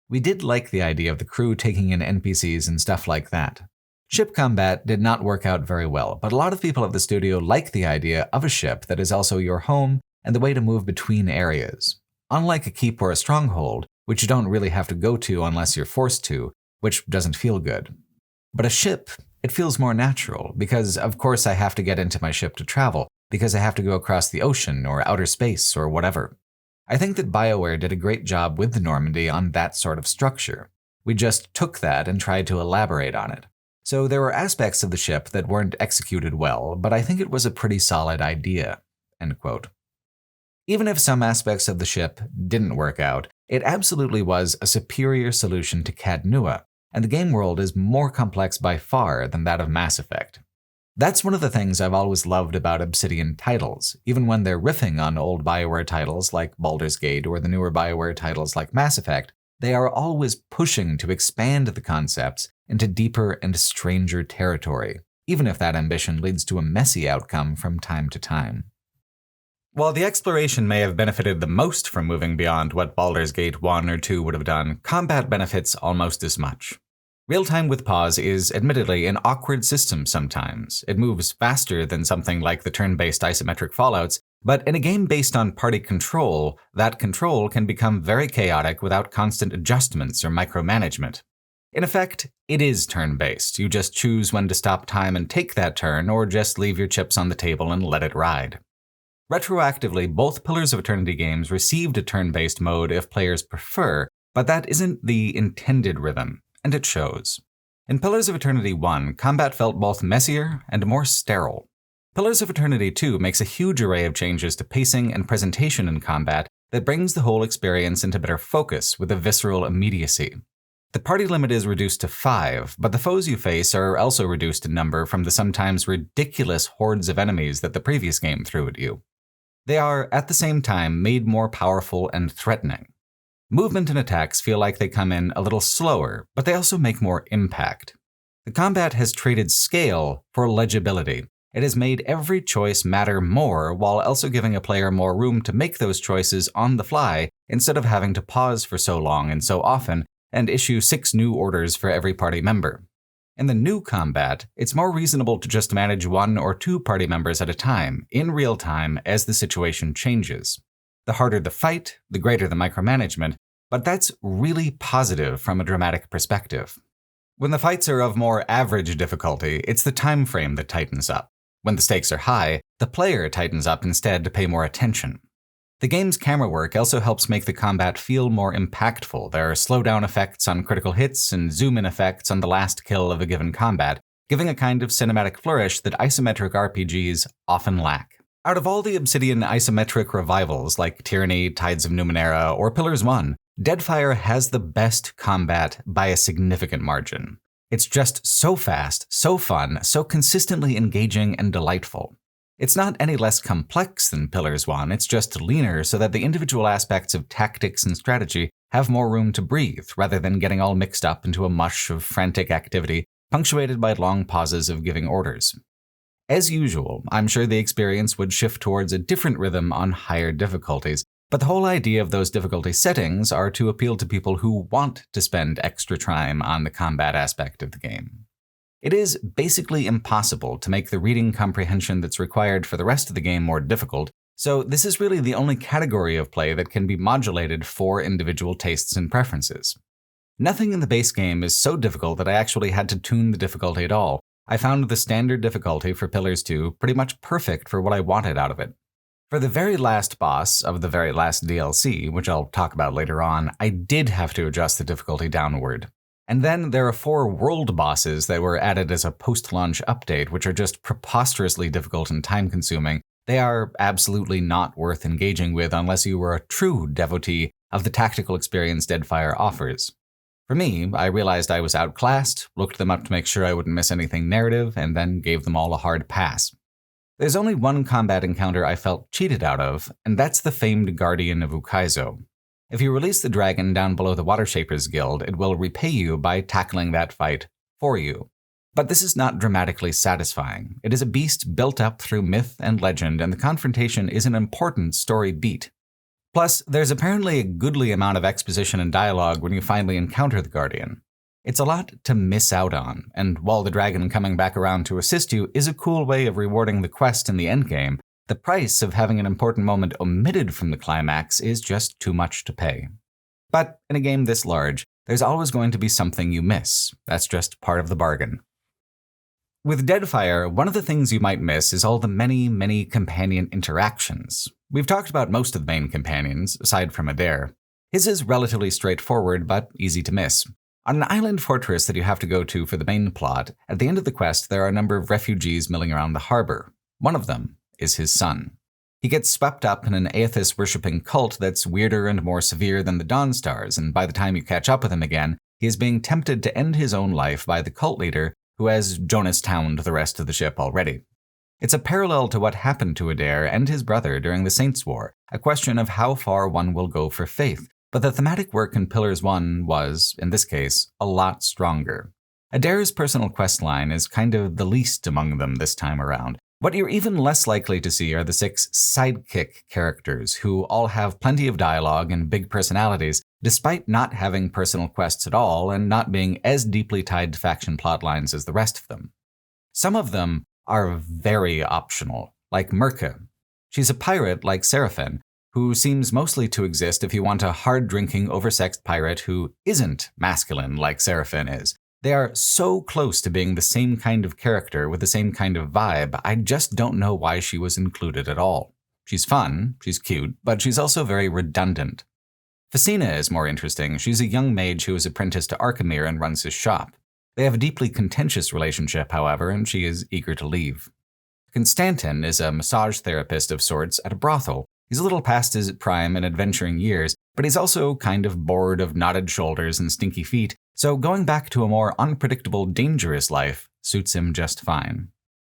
We did like the idea of the crew taking in NPCs and stuff like that. Ship combat did not work out very well, but a lot of people at the studio like the idea of a ship that is also your home and the way to move between areas. Unlike a keep or a stronghold, which you don't really have to go to unless you're forced to, which doesn't feel good. But a ship, it feels more natural, because of course I have to get into my ship to travel, because I have to go across the ocean or outer space or whatever. I think that BioWare did a great job with the Normandy on that sort of structure. We just took that and tried to elaborate on it. So there were aspects of the ship that weren't executed well, but I think it was a pretty solid idea." End quote. Even if some aspects of the ship didn't work out, it absolutely was a superior solution to Cad Nua, and the game world is more complex by far than that of Mass Effect. That's one of the things I've always loved about Obsidian titles, even when they're riffing on old BioWare titles like Baldur's Gate or the newer BioWare titles like Mass Effect, they are always pushing to expand the concepts into deeper and stranger territory, even if that ambition leads to a messy outcome from time to time. While the exploration may have benefited the most from moving beyond what Baldur's Gate 1 or 2 would have done, combat benefits almost as much. Real-time with pause is admittedly an awkward system sometimes. It moves faster than something like the turn-based isometric Fallouts, but in a game based on party control, that control can become very chaotic without constant adjustments or micromanagement. In effect, it is turn-based. You just choose when to stop time and take that turn, or just leave your chips on the table and let it ride. Retroactively, both Pillars of Eternity games received a turn-based mode if players prefer, but that isn't the intended rhythm, and it shows. In Pillars of Eternity 1, combat felt both messier and more sterile. Pillars of Eternity 2 makes a huge array of changes to pacing and presentation in combat that brings the whole experience into better focus with a visceral immediacy. The party limit is reduced to 5, but the foes you face are also reduced in number from the sometimes ridiculous hordes of enemies that the previous game threw at you. They are, at the same time, made more powerful and threatening. Movement and attacks feel like they come in a little slower, but they also make more impact. The combat has traded scale for legibility. It has made every choice matter more while also giving a player more room to make those choices on the fly instead of having to pause for so long and so often and issue 6 new orders for every party member. In the new combat, it's more reasonable to just manage 1 or 2 party members at a time, in real time, as the situation changes. The harder the fight, the greater the micromanagement, but that's really positive from a dramatic perspective. When the fights are of more average difficulty, it's the time frame that tightens up. When the stakes are high, the player tightens up instead to pay more attention. The game's camera work also helps make the combat feel more impactful. There are slowdown effects on critical hits and zoom-in effects on the last kill of a given combat, giving a kind of cinematic flourish that isometric RPGs often lack. Out of all the Obsidian isometric revivals like Tyranny, Tides of Numenera, or Pillars 1, Deadfire has the best combat by a significant margin. It's just so fast, so fun, so consistently engaging and delightful. It's not any less complex than Pillars 1, it's just leaner so that the individual aspects of tactics and strategy have more room to breathe, rather than getting all mixed up into a mush of frantic activity, punctuated by long pauses of giving orders. As usual, I'm sure the experience would shift towards a different rhythm on higher difficulties, but the whole idea of those difficulty settings are to appeal to people who want to spend extra time on the combat aspect of the game. It is basically impossible to make the reading comprehension that's required for the rest of the game more difficult, so this is really the only category of play that can be modulated for individual tastes and preferences. Nothing in the base game is so difficult that I actually had to tune the difficulty at all. I found the standard difficulty for Pillars 2 pretty much perfect for what I wanted out of it. For the very last boss of the very last DLC, which I'll talk about later on, I did have to adjust the difficulty downward. And then there are 4 world bosses that were added as a post-launch update, which are just preposterously difficult and time-consuming. They are absolutely not worth engaging with unless you were a true devotee of the tactical experience Deadfire offers. For me, I realized I was outclassed, looked them up to make sure I wouldn't miss anything narrative, and then gave them all a hard pass. There's only one combat encounter I felt cheated out of, and that's the famed Guardian of Ukaizo. If you release the dragon down below the Water Shapers Guild, it will repay you by tackling that fight for you. But this is not dramatically satisfying. It is a beast built up through myth and legend, and the confrontation is an important story beat. Plus, there's apparently a goodly amount of exposition and dialogue when you finally encounter the Guardian. It's a lot to miss out on, and while the dragon coming back around to assist you is a cool way of rewarding the quest in the endgame, the price of having an important moment omitted from the climax is just too much to pay. But in a game this large, there's always going to be something you miss. That's just part of the bargain. With Deadfire, one of the things you might miss is all the many companion interactions. We've talked about most of the main companions, aside from Adair. His is relatively straightforward, but easy to miss. On an island fortress that you have to go to for the main plot, at the end of the quest there are a number of refugees milling around the harbor. One of them is his son. He gets swept up in an Aethys-worshipping cult that's weirder and more severe than the Dawnstars, and by the time you catch up with him again, he is being tempted to end his own life by the cult leader who has Jonas-towned the rest of the ship already. It's a parallel to what happened to Adair and his brother during the Saints' War, a question of how far one will go for faith, but the thematic work in Pillars 1 was, in this case, a lot stronger. Adair's personal questline is kind of the least among them this time around. What you're even less likely to see are the 6 sidekick characters, who all have plenty of dialogue and big personalities, despite not having personal quests at all and not being as deeply tied to faction plotlines as the rest of them. Some of them are very optional, like Mirka. She's a pirate like Seraphin, who seems mostly to exist if you want a hard-drinking, oversexed pirate who isn't masculine like Seraphin is. They are so close to being the same kind of character with the same kind of vibe, I just don't know why she was included at all. She's fun, she's cute, but she's also very redundant. Facina is more interesting. She's a young mage who is apprenticed to Arkemir and runs his shop. They have a deeply contentious relationship, however, and she is eager to leave. Constantin is a massage therapist of sorts at a brothel. He's a little past his prime and adventuring years, but he's also kind of bored of knotted shoulders and stinky feet, so going back to a more unpredictable, dangerous life suits him just fine.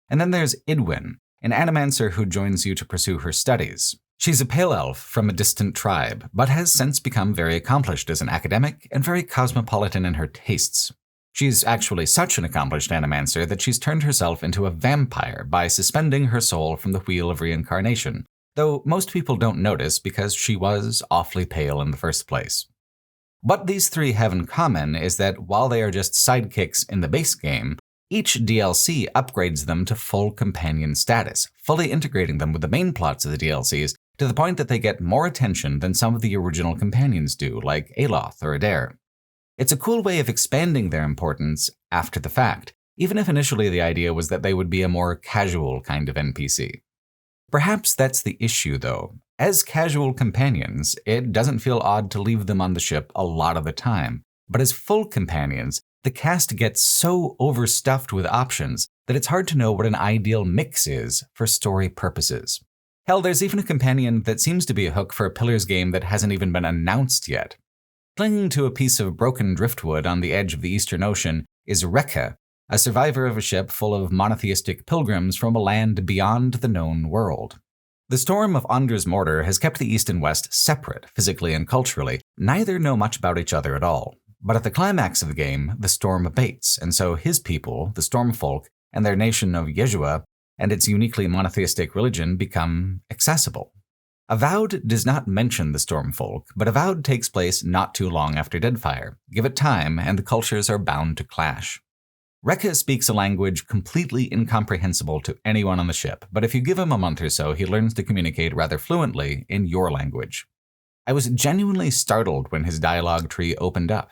And then there's Idwin, an animancer who joins you to pursue her studies. She's a pale elf from a distant tribe, but has since become very accomplished as an academic and very cosmopolitan in her tastes. She's actually such an accomplished animancer that she's turned herself into a vampire by suspending her soul from the wheel of reincarnation, though most people don't notice because she was awfully pale in the first place. What these 3 have in common is that while they are just sidekicks in the base game, each DLC upgrades them to full companion status, fully integrating them with the main plots of the DLCs to the point that they get more attention than some of the original companions do, like Aloth or Adair. It's a cool way of expanding their importance after the fact, even if initially the idea was that they would be a more casual kind of NPC. Perhaps that's the issue, though. As casual companions, it doesn't feel odd to leave them on the ship a lot of the time, but as full companions, the cast gets so overstuffed with options that it's hard to know what an ideal mix is for story purposes. Hell, there's even a companion that seems to be a hook for a Pillars game that hasn't even been announced yet. Clinging to a piece of broken driftwood on the edge of the Eastern Ocean is Rekka, a survivor of a ship full of monotheistic pilgrims from a land beyond the known world. The storm of Andra's mortar has kept the East and West separate, physically and culturally. Neither know much about each other at all. But at the climax of the game, the storm abates, and so his people, the Stormfolk, and their nation of Yeshua, and its uniquely monotheistic religion become accessible. Avowed does not mention the Stormfolk, but Avowed takes place not too long after Deadfire. Give it time, and the cultures are bound to clash. Rekka speaks a language completely incomprehensible to anyone on the ship, but if you give him a month or so, he learns to communicate rather fluently in your language. I was genuinely startled when his dialogue tree opened up.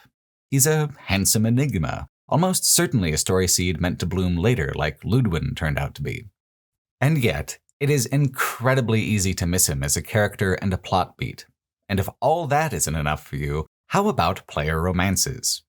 He's a handsome enigma, almost certainly a story seed meant to bloom later like Ludwin turned out to be. And yet, it is incredibly easy to miss him as a character and a plot beat. And if all that isn't enough for you, how about player romances?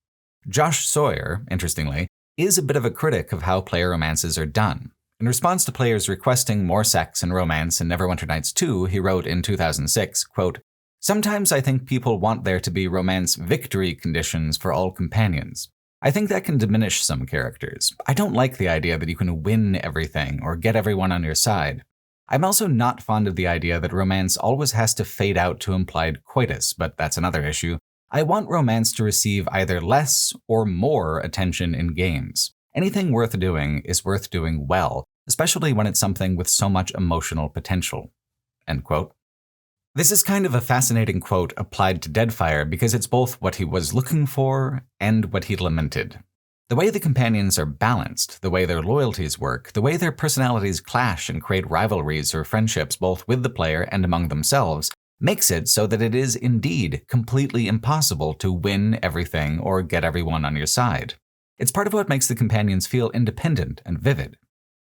Josh Sawyer, interestingly, is a bit of a critic of how player romances are done. In response to players requesting more sex and romance in Neverwinter Nights 2, he wrote in 2006, quote, "Sometimes I think people want there to be romance victory conditions for all companions. I think that can diminish some characters. I don't like the idea that you can win everything or get everyone on your side. I'm also not fond of the idea that romance always has to fade out to implied coitus, but that's another issue. I want romance to receive either less or more attention in games. Anything worth doing is worth doing well, especially when it's something with so much emotional potential." End quote. This is kind of a fascinating quote applied to Deadfire because it's both what he was looking for and what he lamented. The way the companions are balanced, the way their loyalties work, the way their personalities clash and create rivalries or friendships both with the player and among themselves, makes it so that it is indeed completely impossible to win everything or get everyone on your side. It's part of what makes the companions feel independent and vivid.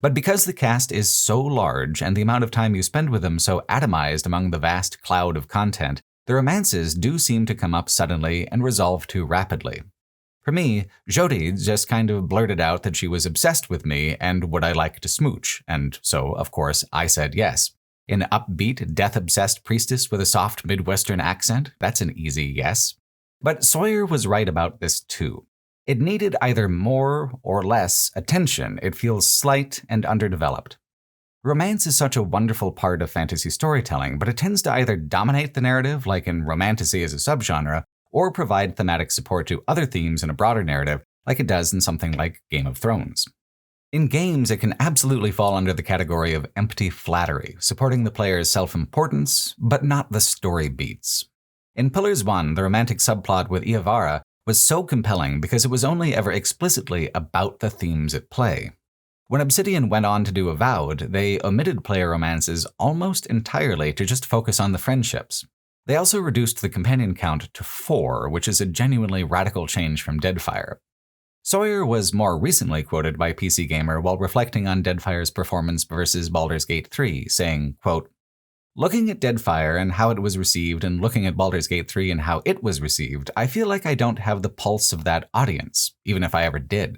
But because the cast is so large and the amount of time you spend with them so atomized among the vast cloud of content, the romances do seem to come up suddenly and resolve too rapidly. For me, Jodie just kind of blurted out that she was obsessed with me and would I like to smooch, and so, of course, I said yes. An upbeat, death-obsessed priestess with a soft Midwestern accent? That's an easy yes. But Sawyer was right about this too. It needed either more or less attention. It feels slight and underdeveloped. Romance is such a wonderful part of fantasy storytelling, but it tends to either dominate the narrative, like in romantasy as a subgenre, or provide thematic support to other themes in a broader narrative, like it does in something like Game of Thrones. In games, it can absolutely fall under the category of empty flattery, supporting the player's self-importance, but not the story beats. In Pillars 1, the romantic subplot with Eora was so compelling because it was only ever explicitly about the themes at play. When Obsidian went on to do Avowed, they omitted player romances almost entirely to just focus on the friendships. They also reduced the companion count to 4, which is a genuinely radical change from Deadfire. Sawyer was more recently quoted by PC Gamer while reflecting on Deadfire's performance versus Baldur's Gate 3, saying, quote, "Looking at Deadfire and how it was received and looking at Baldur's Gate 3 and how it was received, I feel like I don't have the pulse of that audience, even if I ever did.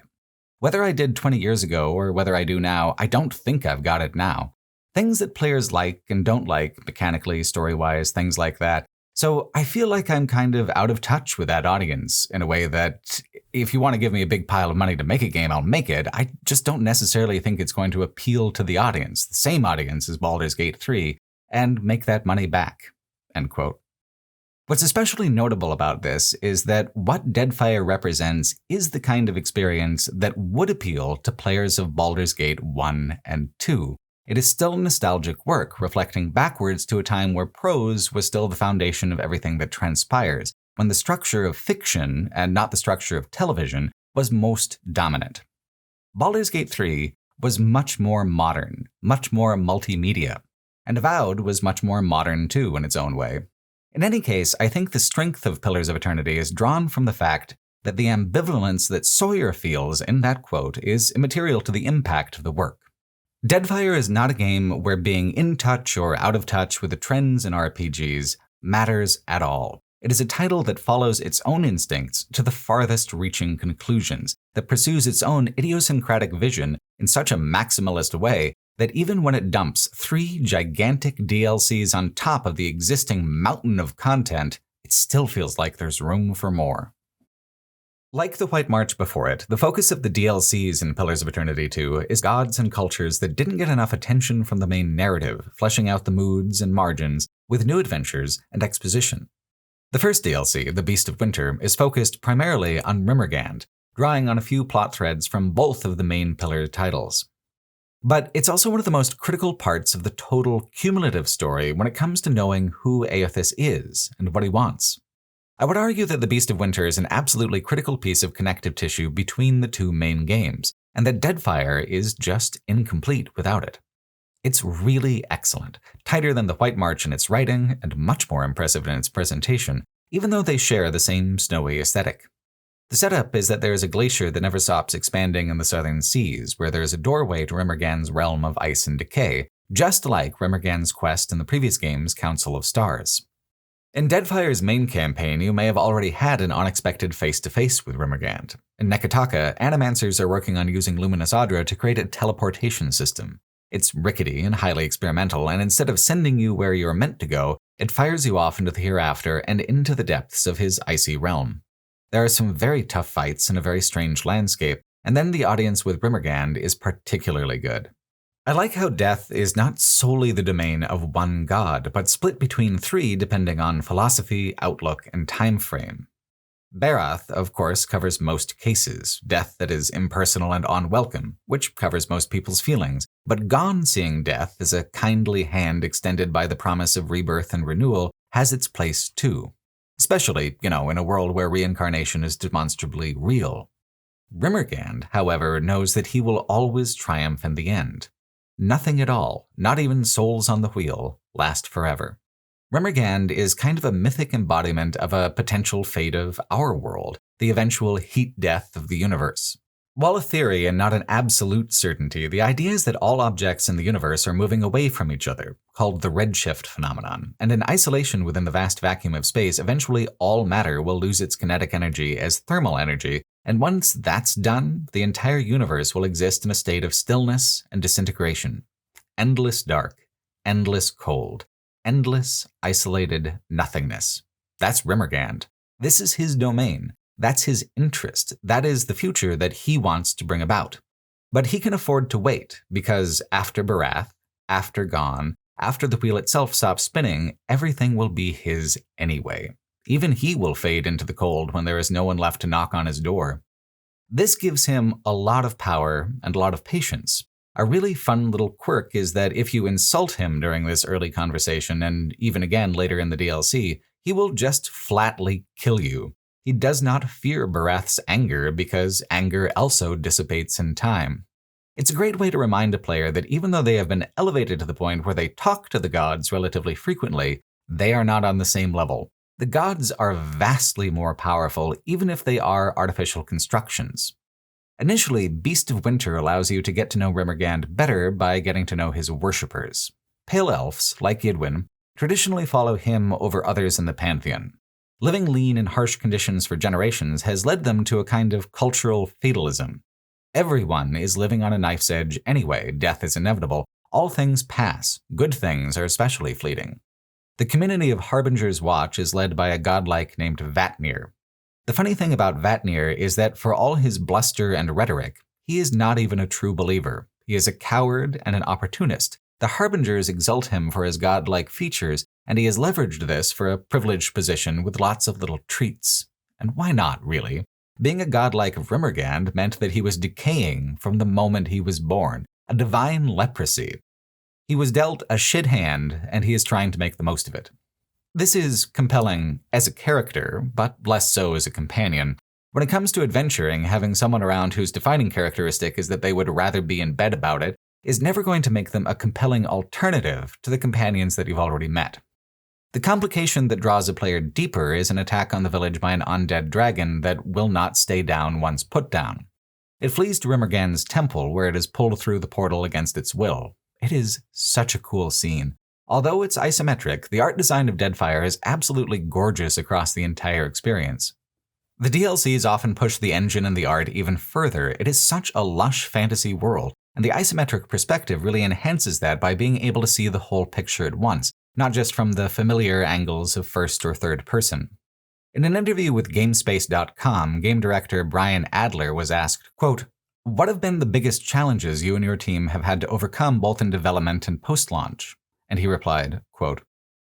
Whether I did 20 years ago or whether I do now, I don't think I've got it now. Things that players like and don't like, mechanically, story-wise, things like that. So I feel like I'm kind of out of touch with that audience in a way that if you want to give me a big pile of money to make a game, I'll make it. I just don't necessarily think it's going to appeal to the audience, the same audience as Baldur's Gate 3, and make that money back." End quote. What's especially notable about this is that what Deadfire represents is the kind of experience that would appeal to players of Baldur's Gate 1 and 2. It is still nostalgic work, reflecting backwards to a time where prose was still the foundation of everything that transpires, when the structure of fiction, and not the structure of television, was most dominant. Baldur's Gate 3 was much more modern, much more multimedia, and Avowed was much more modern too in its own way. In any case, I think the strength of Pillars of Eternity is drawn from the fact that the ambivalence that Sawyer feels in that quote is immaterial to the impact of the work. Deadfire is not a game where being in touch or out of touch with the trends in RPGs matters at all. It is a title that follows its own instincts to the farthest reaching conclusions, that pursues its own idiosyncratic vision in such a maximalist way that even when it dumps 3 gigantic DLCs on top of the existing mountain of content, it still feels like there's room for more. Like the White March before it, the focus of the DLCs in Pillars of Eternity 2 is gods and cultures that didn't get enough attention from the main narrative, fleshing out the moods and margins with new adventures and exposition. The first DLC, The Beast of Winter, is focused primarily on Rimmergand, drawing on a few plot threads from both of the main Pillar titles. But it's also one of the most critical parts of the total cumulative story when it comes to knowing who Aethys is and what he wants. I would argue that The Beast of Winter is an absolutely critical piece of connective tissue between the two main games, and that Deadfire is just incomplete without it. It's really excellent, tighter than the White March in its writing, and much more impressive in its presentation, even though they share the same snowy aesthetic. The setup is that there is a glacier that never stops expanding in the southern seas, where there is a doorway to Rimmergand's realm of ice and decay, just like Rimmergand's quest in the previous game's Council of Stars. In Deadfire's main campaign, you may have already had an unexpected face-to-face with Rimmergand. In Neketaka, Animancers are working on using Luminous Adra to create a teleportation system. It's rickety and highly experimental, and instead of sending you where you're meant to go, it fires you off into the hereafter and into the depths of his icy realm. There are some very tough fights in a very strange landscape, and then the audience with Rimmergand is particularly good. I like how death is not solely the domain of one god, but split between 3 depending on philosophy, outlook, and time frame. Barath, of course, covers most cases, death that is impersonal and unwelcome, which covers most people's feelings, but Gone seeing death as a kindly hand extended by the promise of rebirth and renewal has its place too. Especially, in a world where reincarnation is demonstrably real. Rimmergand, however, knows that he will always triumph in the end. Nothing at all, not even souls on the wheel, last forever. Rimmergand is kind of a mythic embodiment of a potential fate of our world, the eventual heat death of the universe. While a theory and not an absolute certainty, the idea is that all objects in the universe are moving away from each other, called the redshift phenomenon, and in isolation within the vast vacuum of space, eventually all matter will lose its kinetic energy as thermal energy, and once that's done, the entire universe will exist in a state of stillness and disintegration. Endless dark, endless cold, endless, isolated nothingness. That's Rimmergand. This is his domain. That's his interest. That is the future that he wants to bring about. But he can afford to wait, because after Barath, after Gone, after the wheel itself stops spinning, everything will be his anyway. Even he will fade into the cold when there is no one left to knock on his door. This gives him a lot of power and a lot of patience. A really fun little quirk is that if you insult him during this early conversation, and even again later in the DLC, he will just flatly kill you. He does not fear Barath's anger because anger also dissipates in time. It's a great way to remind a player that even though they have been elevated to the point where they talk to the gods relatively frequently, they are not on the same level. The gods are vastly more powerful, even if they are artificial constructions. Initially, Beast of Winter allows you to get to know Rimmergand better by getting to know his worshippers. Pale elves, like Ydwin, traditionally follow him over others in the pantheon. Living lean in harsh conditions for generations has led them to a kind of cultural fatalism. Everyone is living on a knife's edge anyway, death is inevitable, all things pass, good things are especially fleeting. The community of Harbinger's Watch is led by a godlike named Vatnir. The funny thing about Vatnir is that for all his bluster and rhetoric, he is not even a true believer. He is a coward and an opportunist. The Harbingers exalt him for his godlike features, and he has leveraged this for a privileged position with lots of little treats. And why not, really? Being a god like Rimmergand meant that he was decaying from the moment he was born, a divine leprosy. He was dealt a shit hand, and he is trying to make the most of it. This is compelling as a character, but less so as a companion. When it comes to adventuring, having someone around whose defining characteristic is that they would rather be in bed about it is never going to make them a compelling alternative to the companions that you've already met. The complication that draws a player deeper is an attack on the village by an undead dragon that will not stay down once put down. It flees to Rimmergan's temple, where it is pulled through the portal against its will. It is such a cool scene. Although it's isometric, the art design of Deadfire is absolutely gorgeous across the entire experience. The DLCs often push the engine and the art even further. It is such a lush fantasy world, and the isometric perspective really enhances that by being able to see the whole picture at once, not just from the familiar angles of first or third person. In an interview with GameSpace.com, game director Brian Adler was asked, quote, "What have been the biggest challenges you and your team have had to overcome both in development and post-launch?" And he replied, quote,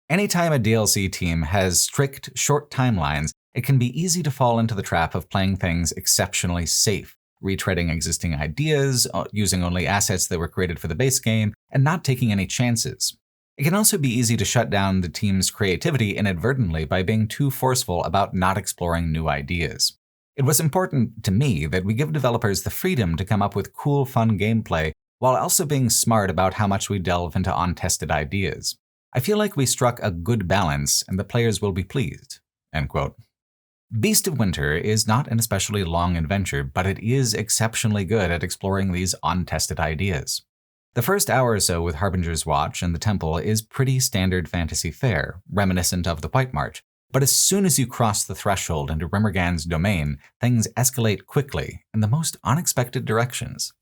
"Anytime a DLC team has strict, short timelines, it can be easy to fall into the trap of playing things exceptionally safe, retreading existing ideas, using only assets that were created for the base game, and not taking any chances. It can also be easy to shut down the team's creativity inadvertently by being too forceful about not exploring new ideas. It was important to me that we give developers the freedom to come up with cool, fun gameplay while also being smart about how much we delve into untested ideas. I feel like we struck a good balance and the players will be pleased." End quote. Beast of Winter is not an especially long adventure, but it is exceptionally good at exploring these untested ideas. The first hour or so with Harbinger's Watch and the Temple is pretty standard fantasy fare, reminiscent of the White March, but as soon as you cross the threshold into Rimmergan's domain, things escalate quickly in the most unexpected directions.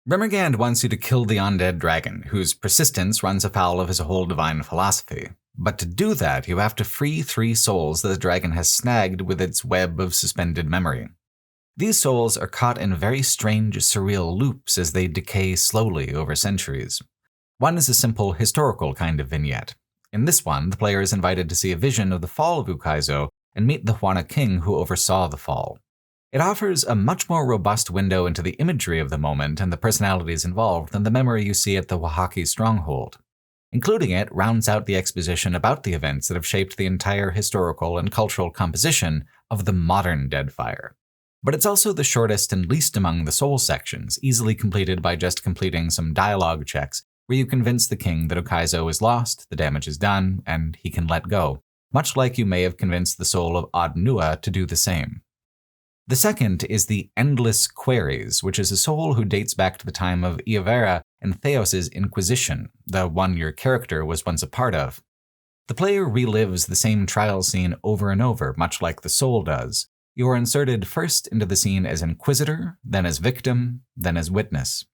Rimmergand wants you to kill the undead dragon, whose persistence runs afoul of his whole divine philosophy. But to do that, you have to free 3 souls that the dragon has snagged with its web of suspended memory. These souls are caught in very strange, surreal loops as they decay slowly over centuries. One is a simple historical kind of vignette. In this one, the player is invited to see a vision of the fall of Ukaizo and meet the Huana king who oversaw the fall. It offers a much more robust window into the imagery of the moment and the personalities involved than the memory you see at the Oaxaca stronghold. Including it rounds out the exposition about the events that have shaped the entire historical and cultural composition of the modern Deadfire. But it's also the shortest and least among the soul sections, easily completed by just completing some dialogue checks where you convince the king that Ukaizo is lost, the damage is done, and he can let go, much like you may have convinced the soul of Adnua to do the same. The second is the Endless Queries, which is a soul who dates back to the time of Eora and Theos' Inquisition, the one your character was once a part of. The player relives the same trial scene over and over, much like the soul does. You are inserted first into the scene as Inquisitor, then as victim, then as witness.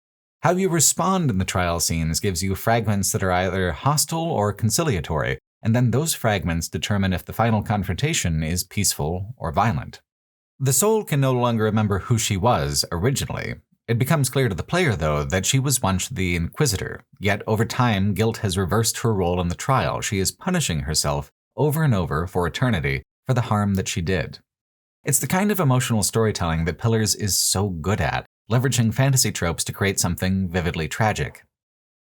How you respond in the trial scenes gives you fragments that are either hostile or conciliatory, and then those fragments determine if the final confrontation is peaceful or violent. The soul can no longer remember who she was originally. It becomes clear to the player, though, that she was once the Inquisitor, yet over time guilt has reversed her role in the trial. She is punishing herself over and over for eternity for the harm that she did. It's the kind of emotional storytelling that Pillars is so good at, leveraging fantasy tropes to create something vividly tragic.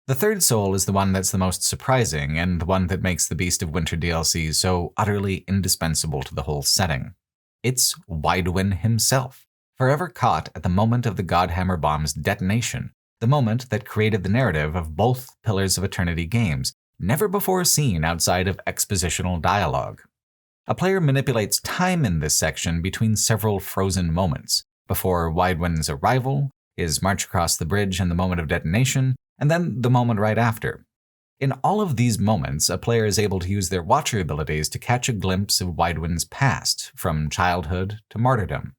The third soul is the one that's the most surprising and the one that makes the Beast of Winter DLC so utterly indispensable to the whole setting. It's Weidwin himself, forever caught at the moment of the Godhammer bomb's detonation, the moment that created the narrative of both Pillars of Eternity games, never before seen outside of expositional dialogue. A player manipulates time in this section between several frozen moments, before Weidwin's arrival, his march across the bridge and the moment of detonation, and then the moment right after. In all of these moments, a player is able to use their Watcher abilities to catch a glimpse of Weidwin's past, from childhood to martyrdom.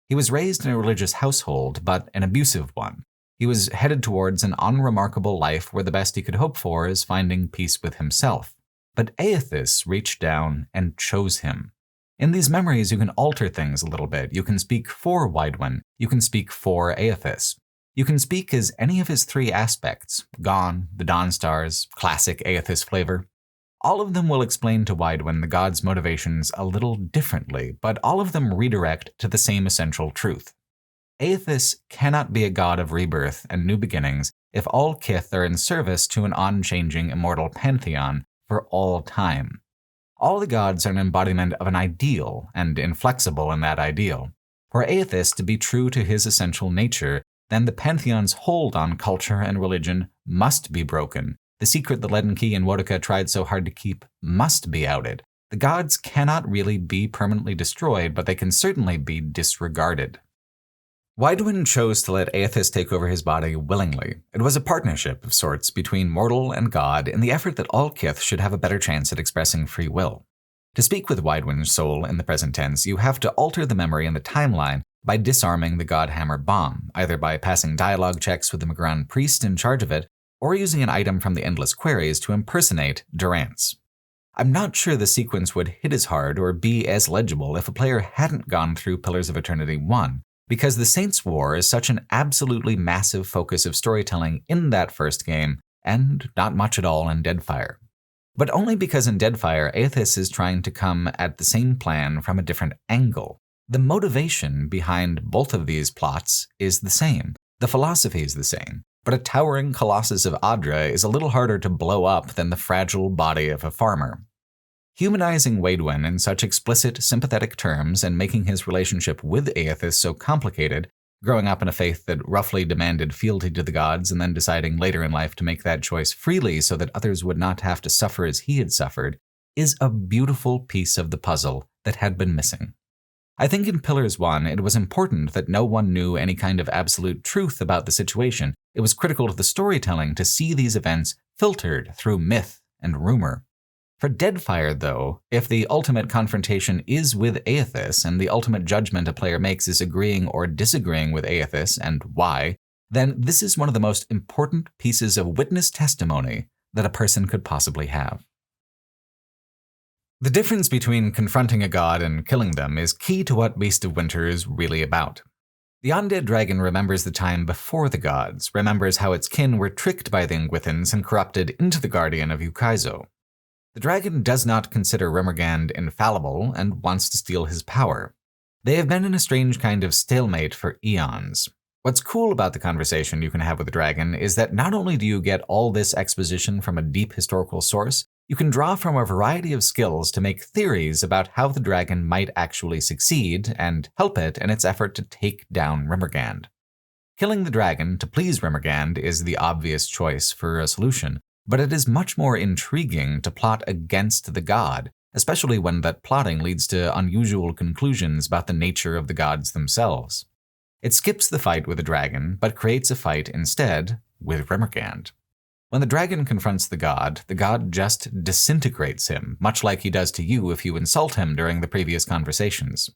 He was raised in a religious household, but an abusive one. He was headed towards an unremarkable life where the best he could hope for is finding peace with himself. But Aethys reached down and chose him. In these memories, you can alter things a little bit. You can speak for Weidwin. You can speak for Aethys. You can speak as any of his 3 aspects, Gone, the Dawnstars, classic Aethys flavor. All of them will explain to Weidwin the god's motivations a little differently, but all of them redirect to the same essential truth. Aethys cannot be a god of rebirth and new beginnings if all Kith are in service to an unchanging immortal pantheon for all time. All the gods are an embodiment of an ideal and inflexible in that ideal. For Aethys to be true to his essential nature, then the pantheon's hold on culture and religion must be broken. The secret that Ledenki and Wotica tried so hard to keep must be outed. The gods cannot really be permanently destroyed, but they can certainly be disregarded. Weidwin chose to let Aethys take over his body willingly. It was a partnership of sorts between mortal and god in the effort that all Kith should have a better chance at expressing free will. To speak with Weidwin's soul in the present tense, you have to alter the memory and the timeline by disarming the Godhammer bomb, either by passing dialogue checks with the Magran priest in charge of it, or using an item from the Endless Queries to impersonate Durance. I'm not sure the sequence would hit as hard or be as legible if a player hadn't gone through Pillars of Eternity 1, because the Saints' War is such an absolutely massive focus of storytelling in that first game, and not much at all in Deadfire. But only because in Deadfire, Aethys is trying to come at the same plan from a different angle. The motivation behind both of these plots is the same. The philosophy is the same. But a towering colossus of Adra is a little harder to blow up than the fragile body of a farmer. Humanizing Weidwin in such explicit, sympathetic terms and making his relationship with Aethys so complicated, growing up in a faith that roughly demanded fealty to the gods and then deciding later in life to make that choice freely so that others would not have to suffer as he had suffered, is a beautiful piece of the puzzle that had been missing. I think in Pillars 1, it was important that no one knew any kind of absolute truth about the situation. It was critical to the storytelling to see these events filtered through myth and rumor. For Deadfire, though, if the ultimate confrontation is with Aethys and the ultimate judgment a player makes is agreeing or disagreeing with Aethys and why, then this is one of the most important pieces of witness testimony that a person could possibly have. The difference between confronting a god and killing them is key to what Beast of Winter is really about. The undead dragon remembers the time before the gods, remembers how its kin were tricked by the Ingwithans and corrupted into the guardian of Ukaizo. The dragon does not consider Remergand infallible and wants to steal his power. They have been in a strange kind of stalemate for eons. What's cool about the conversation you can have with the dragon is that not only do you get all this exposition from a deep historical source, you can draw from a variety of skills to make theories about how the dragon might actually succeed and help it in its effort to take down Remergand. Killing the dragon to please Remergand is the obvious choice for a solution, but it is much more intriguing to plot against the god, especially when that plotting leads to unusual conclusions about the nature of the gods themselves. It skips the fight with the dragon, but creates a fight instead with Remergand. When the dragon confronts the god just disintegrates him, much like he does to you if you insult him during the previous conversations.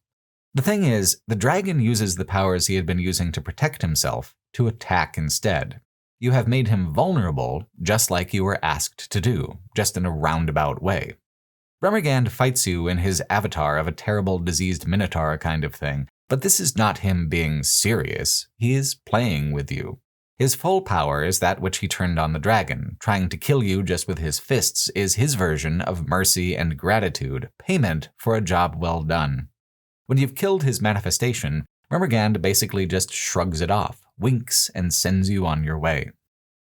The thing is, the dragon uses the powers he had been using to protect himself to attack instead. You have made him vulnerable, just like you were asked to do, just in a roundabout way. Remergand fights you in his avatar of a terrible diseased minotaur kind of thing, but this is not him being serious, he is playing with you. His full power is that which he turned on the dragon. Trying to kill you just with his fists is his version of mercy and gratitude, payment for a job well done. When you've killed his manifestation, Remergand basically just shrugs it off, winks, and sends you on your way.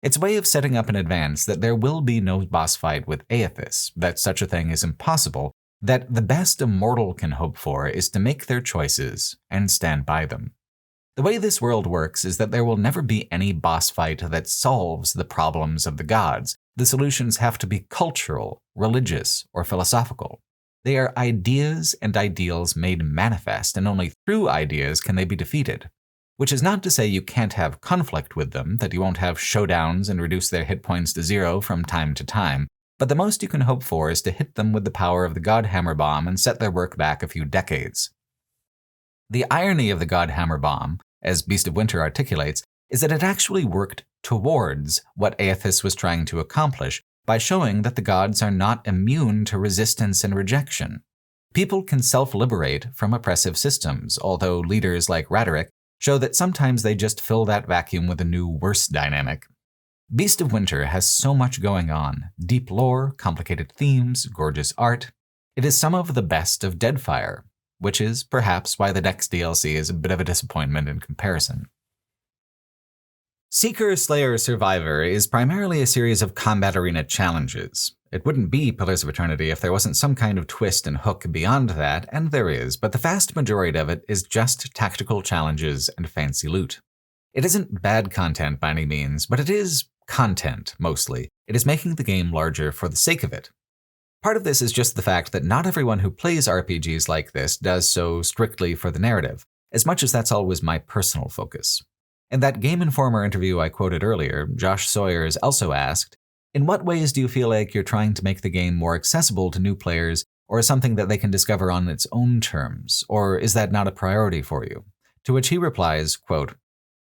It's a way of setting up in advance that there will be no boss fight with Aethys, that such a thing is impossible, that the best a mortal can hope for is to make their choices and stand by them. The way this world works is that there will never be any boss fight that solves the problems of the gods. The solutions have to be cultural, religious, or philosophical. They are ideas and ideals made manifest, and only through ideas can they be defeated. Which is not to say you can't have conflict with them, that you won't have showdowns and reduce their hit points to 0 from time to time, but the most you can hope for is to hit them with the power of the Godhammer Bomb and set their work back a few decades. The irony of the Godhammer Bomb, as Beast of Winter articulates, is that it actually worked towards what Aethys was trying to accomplish by showing that the gods are not immune to resistance and rejection. People can self-liberate from oppressive systems, although leaders like Raderick show that sometimes they just fill that vacuum with a new, worse dynamic. Beast of Winter has so much going on, deep lore, complicated themes, gorgeous art. It is some of the best of Deadfire, which is perhaps why the next DLC is a bit of a disappointment in comparison. Seeker, Slayer, Survivor is primarily a series of combat arena challenges. It wouldn't be Pillars of Eternity if there wasn't some kind of twist and hook beyond that, and there is, but the vast majority of it is just tactical challenges and fancy loot. It isn't bad content by any means, but it is content, mostly. It is making the game larger for the sake of it. Part of this is just the fact that not everyone who plays RPGs like this does so strictly for the narrative. as much as that's always my personal focus. In that Game Informer interview I quoted earlier, Josh Sawyers also asked, "In what ways do you feel like you're trying to make the game more accessible to new players, or something that they can discover on its own terms, or is that not a priority for you?" To which he replies, quote,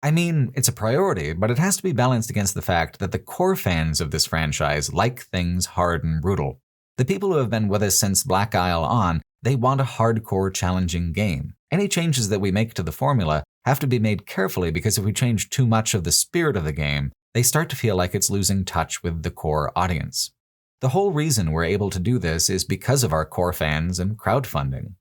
"I mean, it's a priority, but it has to be balanced against the fact that the core fans of this franchise like things hard and brutal. The people who have been with us since Black Isle on, they want a hardcore, challenging game. Any changes that we make to the formula have to be made carefully because if we change too much of the spirit of the game, they start to feel like it's losing touch with the core audience. The whole reason we're able to do this is because of our core fans and crowdfunding.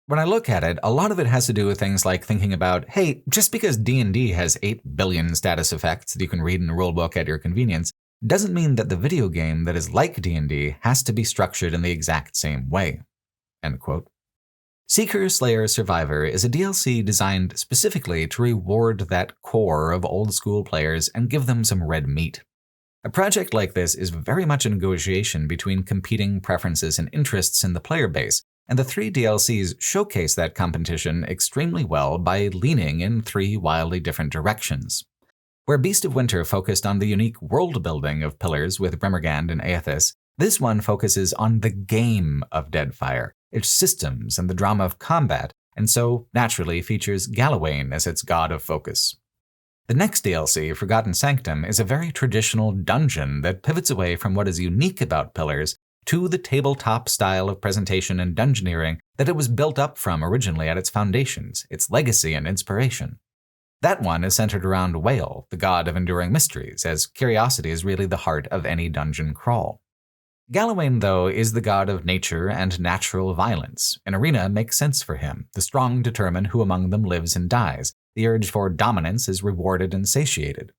When I look at it, a lot of it has to do with things like thinking about, hey, just because D&D has 8 billion status effects that you can read in a rulebook at your convenience, doesn't mean that the video game that is like D&D has to be structured in the exact same way." End quote. Seeker, Slayer, Survivor is a DLC designed specifically to reward that core of old-school players and give them some red meat. A project like this is very much a negotiation between competing preferences and interests in the player base, and the 3 DLCs showcase that competition extremely well by leaning in 3 wildly different directions. Where Beast of Winter focused on the unique world-building of Pillars with Bremergand and Aethys, this one focuses on the game of Deadfire, its systems and the drama of combat, and so naturally features Galawain as its god of focus. The next DLC, Forgotten Sanctum, is a very traditional dungeon that pivots away from what is unique about Pillars to the tabletop style of presentation and dungeoneering that it was built up from originally at its foundations, its legacy and inspiration. That one is centered around Whale, the god of enduring mysteries, as curiosity is really the heart of any dungeon crawl. Galawain, though, is the god of nature and natural violence. An arena makes sense for him. The strong determine who among them lives and dies. The urge for dominance is rewarded and satiated.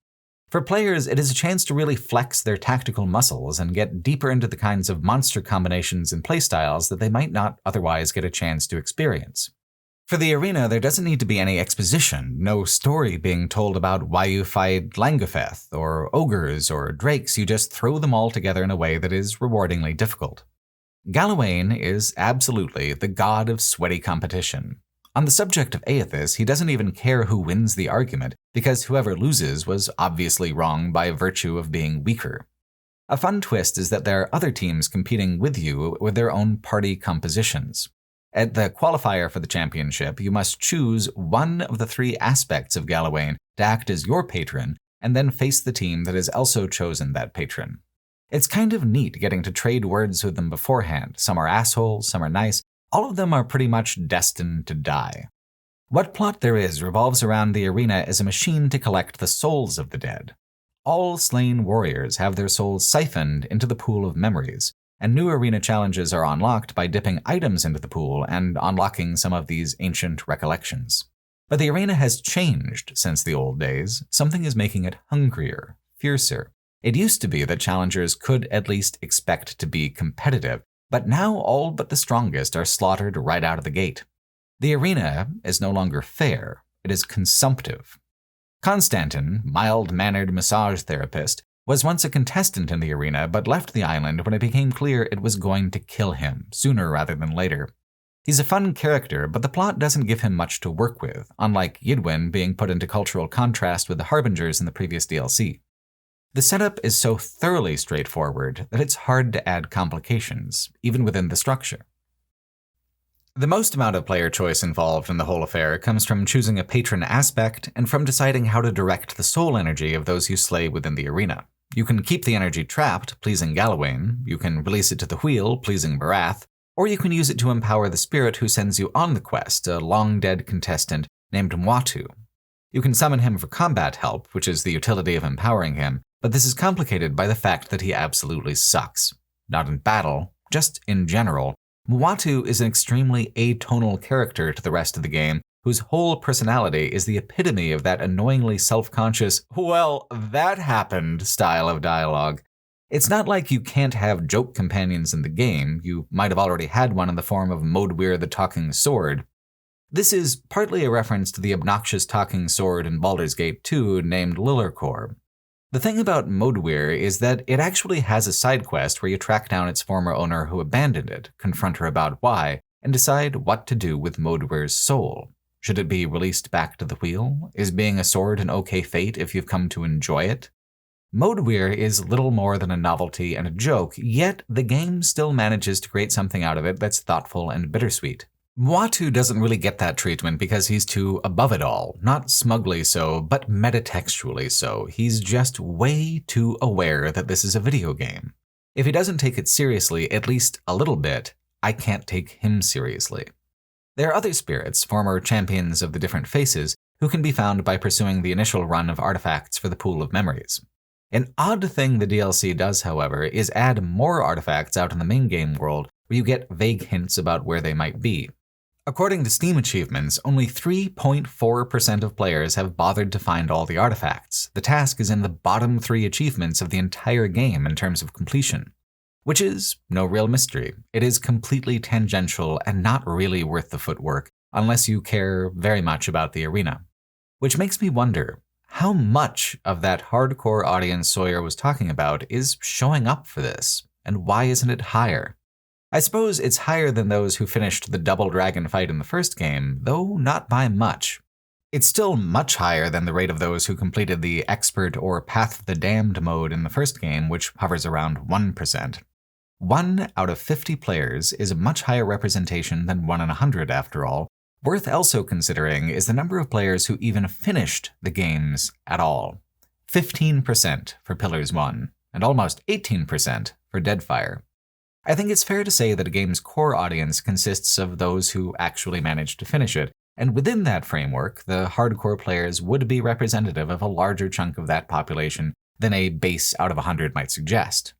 For players, it is a chance to really flex their tactical muscles and get deeper into the kinds of monster combinations and playstyles that they might not otherwise get a chance to experience. For the arena, there doesn't need to be any exposition, no story being told about why you fight Langofeth, or ogres, or drakes. You just throw them all together in a way that is rewardingly difficult. Galawain is absolutely the god of sweaty competition. On the subject of Aethys, he doesn't even care who wins the argument, because whoever loses was obviously wrong by virtue of being weaker. A fun twist is that there are other teams competing with you with their own party compositions. At the qualifier for the championship, you must choose one of the 3 aspects of Galawain to act as your patron, and then face the team that has also chosen that patron. It's kind of neat getting to trade words with them beforehand. Some are assholes, some are nice. All of them are pretty much destined to die. What plot there is revolves around the arena as a machine to collect the souls of the dead. All slain warriors have their souls siphoned into the pool of memories, and new arena challenges are unlocked by dipping items into the pool and unlocking some of these ancient recollections. But the arena has changed since the old days. Something is making it hungrier, fiercer. It used to be that challengers could at least expect to be competitive, but now all but the strongest are slaughtered right out of the gate. The arena is no longer fair, it is consumptive. Constantin, mild-mannered massage therapist, was once a contestant in the arena but left the island when it became clear it was going to kill him, sooner rather than later. He's a fun character, but the plot doesn't give him much to work with, unlike Yidwin being put into cultural contrast with the Harbingers in the previous DLC. The setup is so thoroughly straightforward that it's hard to add complications, even within the structure. The most amount of player choice involved in the whole affair comes from choosing a patron aspect and from deciding how to direct the soul energy of those you slay within the arena. You can keep the energy trapped, pleasing Galawain, you can release it to the wheel, pleasing Barath, or you can use it to empower the spirit who sends you on the quest, a long-dead contestant named Mwatu. You can summon him for combat help, which is the utility of empowering him, but this is complicated by the fact that he absolutely sucks. Not in battle, just in general. Mwatu is an extremely atonal character to the rest of the game, whose whole personality is the epitome of that annoyingly self-conscious, "well, that happened" style of dialogue. It's not like you can't have joke companions in the game. You might have already had one in the form of Modweir the Talking Sword. This is partly a reference to the obnoxious talking sword in Baldur's Gate 2 named Lillarkor. The thing about Modweir is that it actually has a side quest where you track down its former owner who abandoned it, confront her about why, and decide what to do with Modweir's soul. Should it be released back to the wheel? Is being a sword an okay fate if you've come to enjoy it? Mode Weir is little more than a novelty and a joke, yet the game still manages to create something out of it that's thoughtful and bittersweet. Watu doesn't really get that treatment because he's too above it all, not smugly so, but metatextually so. He's just way too aware that this is a video game. If he doesn't take it seriously, at least a little bit, I can't take him seriously. There are other spirits, former champions of the different faces, who can be found by pursuing the initial run of artifacts for the pool of memories. An odd thing the DLC does, however, is add more artifacts out in the main game world where you get vague hints about where they might be. According to Steam achievements, only 3.4% of players have bothered to find all the artifacts. The task is in the bottom 3 achievements of the entire game in terms of completion. Which is no real mystery. It is completely tangential and not really worth the footwork unless you care very much about the arena. Which makes me wonder, how much of that hardcore audience Sawyer was talking about is showing up for this, and why isn't it higher? I suppose it's higher than those who finished the double dragon fight in the first game, though not by much. It's still much higher than the rate of those who completed the expert or Path of the Damned mode in the first game, which hovers around 1%. 1 out of 50 players is a much higher representation than 1 in 100 after all. Worth also considering is the number of players who even finished the games at all. 15% for Pillars 1, and almost 18% for Deadfire. I think it's fair to say that a game's core audience consists of those who actually managed to finish it, and within that framework, the hardcore players would be representative of a larger chunk of that population than a base out of 100 might suggest.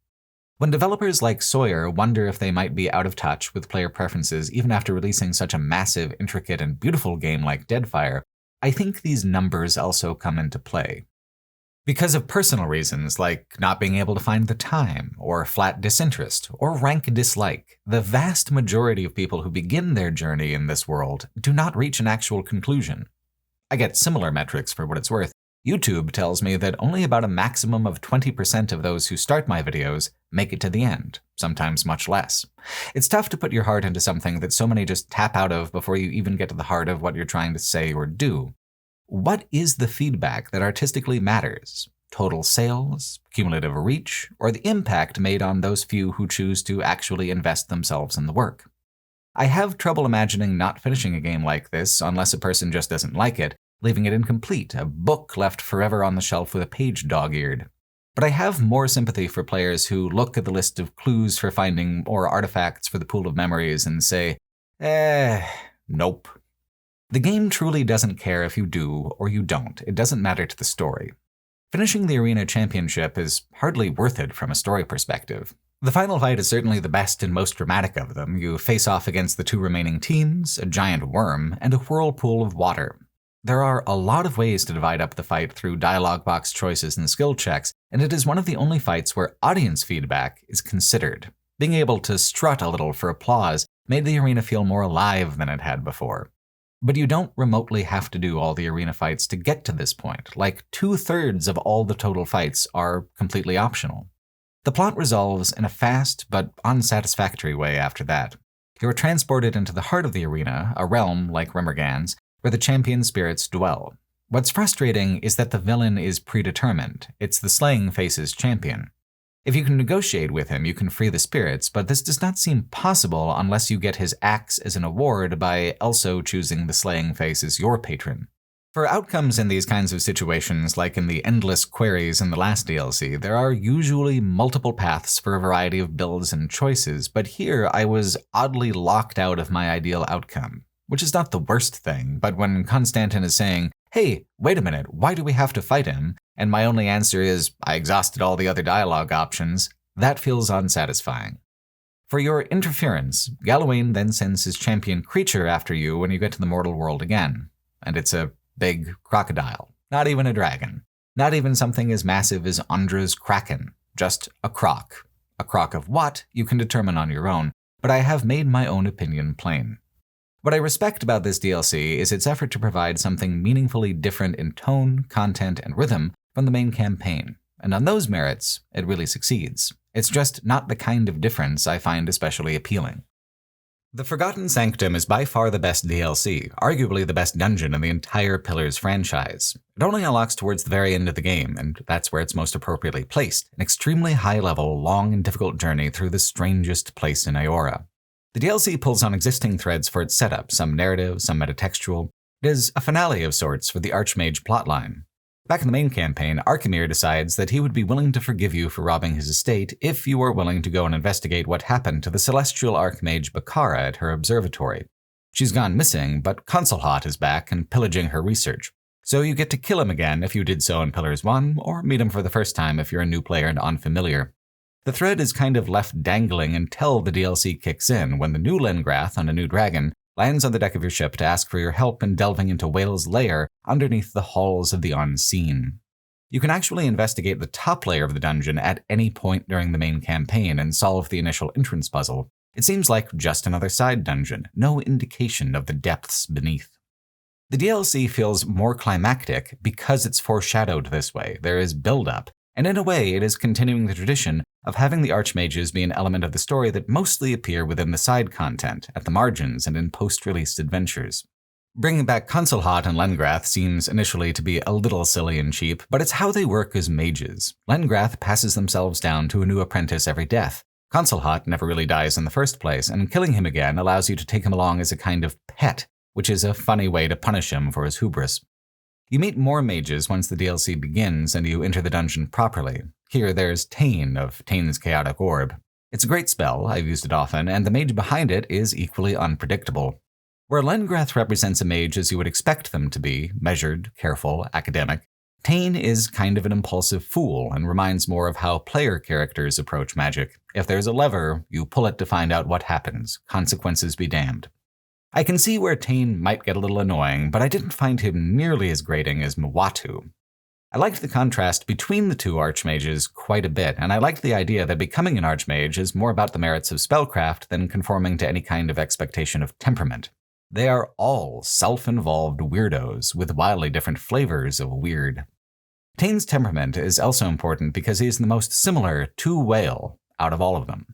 When developers like Sawyer wonder if they might be out of touch with player preferences even after releasing such a massive, intricate, and beautiful game like Deadfire, I think these numbers also come into play. Because of personal reasons like not being able to find the time, or flat disinterest, or rank dislike, the vast majority of people who begin their journey in this world do not reach an actual conclusion. I get similar metrics for what it's worth. YouTube tells me that only about a maximum of 20% of those who start my videos make it to the end, sometimes much less. It's tough to put your heart into something that so many just tap out of before you even get to the heart of what you're trying to say or do. What is the feedback that artistically matters? Total sales, cumulative reach, or the impact made on those few who choose to actually invest themselves in the work? I have trouble imagining not finishing a game like this unless a person just doesn't like it, leaving it incomplete, a book left forever on the shelf with a page dog-eared. But I have more sympathy for players who look at the list of clues for finding or artifacts for the pool of memories and say, nope. The game truly doesn't care if you do or you don't. It doesn't matter to the story. Finishing the Arena Championship is hardly worth it from a story perspective. The final fight is certainly the best and most dramatic of them. You face off against the 2 remaining teams, a giant worm, and a whirlpool of water. There are a lot of ways to divide up the fight through dialogue box choices and skill checks, and it is one of the only fights where audience feedback is considered. Being able to strut a little for applause made the arena feel more alive than it had before. But you don't remotely have to do all the arena fights to get to this point, like 2/3 of all the total fights are completely optional. The plot resolves in a fast but unsatisfactory way after that. You are transported into the heart of the arena, a realm like Rimmergan's, where the champion spirits dwell. What's frustrating is that the villain is predetermined. It's the Slaying Face's champion. If you can negotiate with him, you can free the spirits, but this does not seem possible unless you get his axe as an award by also choosing the Slaying Face as your patron. For outcomes in these kinds of situations, like in the endless queries in the last DLC, there are usually multiple paths for a variety of builds and choices, but here I was oddly locked out of my ideal outcome. Which is not the worst thing, but when Konstantin is saying, hey, wait a minute, why do we have to fight him? And my only answer is, I exhausted all the other dialogue options, that feels unsatisfying. For your interference, Galawain then sends his champion creature after you when you get to the mortal world again. And it's a big crocodile. Not even a dragon. Not even something as massive as Undra's Kraken. Just a croc. A croc of what, you can determine on your own, but I have made my own opinion plain. What I respect about this DLC is its effort to provide something meaningfully different in tone, content, and rhythm from the main campaign, and on those merits, it really succeeds. It's just not the kind of difference I find especially appealing. The Forgotten Sanctum is by far the best DLC, arguably the best dungeon in the entire Pillars franchise. It only unlocks towards the very end of the game, and that's where it's most appropriately placed, an extremely high-level, long and difficult journey through the strangest place in Eora. The DLC pulls on existing threads for its setup, some narrative, some metatextual. It is a finale of sorts for the Archmage plotline. Back in the main campaign, Archimir decides that he would be willing to forgive you for robbing his estate if you were willing to go and investigate what happened to the celestial Archmage Bakara at her observatory. She's gone missing, but Consulhot is back and pillaging her research. So you get to kill him again if you did so in Pillars 1, or meet him for the first time if you're a new player and unfamiliar. The thread is kind of left dangling until the DLC kicks in when the new Lengrath on a new dragon lands on the deck of your ship to ask for your help in delving into Whale's lair underneath the halls of the unseen. You can actually investigate the top layer of the dungeon at any point during the main campaign and solve the initial entrance puzzle. It seems like just another side dungeon, no indication of the depths beneath. The DLC feels more climactic because it's foreshadowed this way. There is build-up, and in a way it is continuing the tradition of having the Archmages be an element of the story that mostly appear within the side content, at the margins and in post-release adventures. Bringing back Consulhot and Lengrath seems initially to be a little silly and cheap, but it's how they work as mages. Lengrath passes themselves down to a new apprentice every death. Consulhot never really dies in the first place, and killing him again allows you to take him along as a kind of pet, which is a funny way to punish him for his hubris. You meet more mages once the DLC begins and you enter the dungeon properly. Here there's Tain of Tain's Chaotic Orb. It's a great spell, I've used it often, and the mage behind it is equally unpredictable. Where Lengrath represents a mage as you would expect them to be, measured, careful, academic, Tain is kind of an impulsive fool and reminds more of how player characters approach magic. If there's a lever, you pull it to find out what happens. Consequences be damned. I can see where Tain might get a little annoying, but I didn't find him nearly as grating as Mwatu. I liked the contrast between the two Archmages quite a bit, and I liked the idea that becoming an Archmage is more about the merits of spellcraft than conforming to any kind of expectation of temperament. They are all self-involved weirdos with wildly different flavors of weird. Tain's temperament is also important because he is the most similar to Whale out of all of them.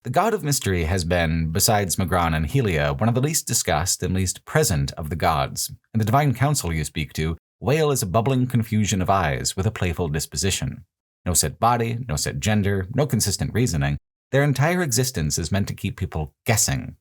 The God of Mystery has been, besides Magran and Helia, one of the least discussed and least present of the gods. In the Divine Council you speak to, Whale is a bubbling confusion of eyes with a playful disposition. No set body, no set gender, no consistent reasoning. Their entire existence is meant to keep people guessing.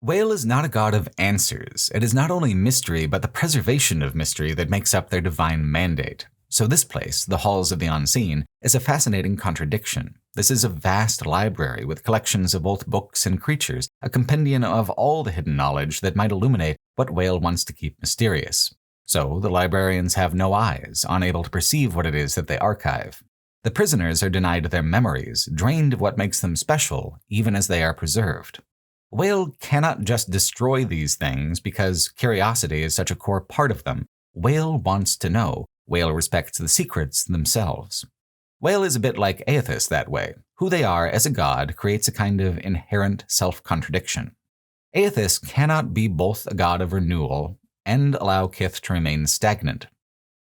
Whale is not a god of answers. It is not only mystery, but the preservation of mystery that makes up their divine mandate. So this place, the Halls of the Unseen, is a fascinating contradiction. This is a vast library with collections of both books and creatures, a compendium of all the hidden knowledge that might illuminate what Whale wants to keep mysterious. So the librarians have no eyes, unable to perceive what it is that they archive. The prisoners are denied their memories, drained of what makes them special, even as they are preserved. Whale cannot just destroy these things because curiosity is such a core part of them. Whale wants to know. Whale respects the secrets themselves. Whale is a bit like Aethys that way. Who they are as a god creates a kind of inherent self-contradiction. Aethys cannot be both a god of renewal and allow Kith to remain stagnant.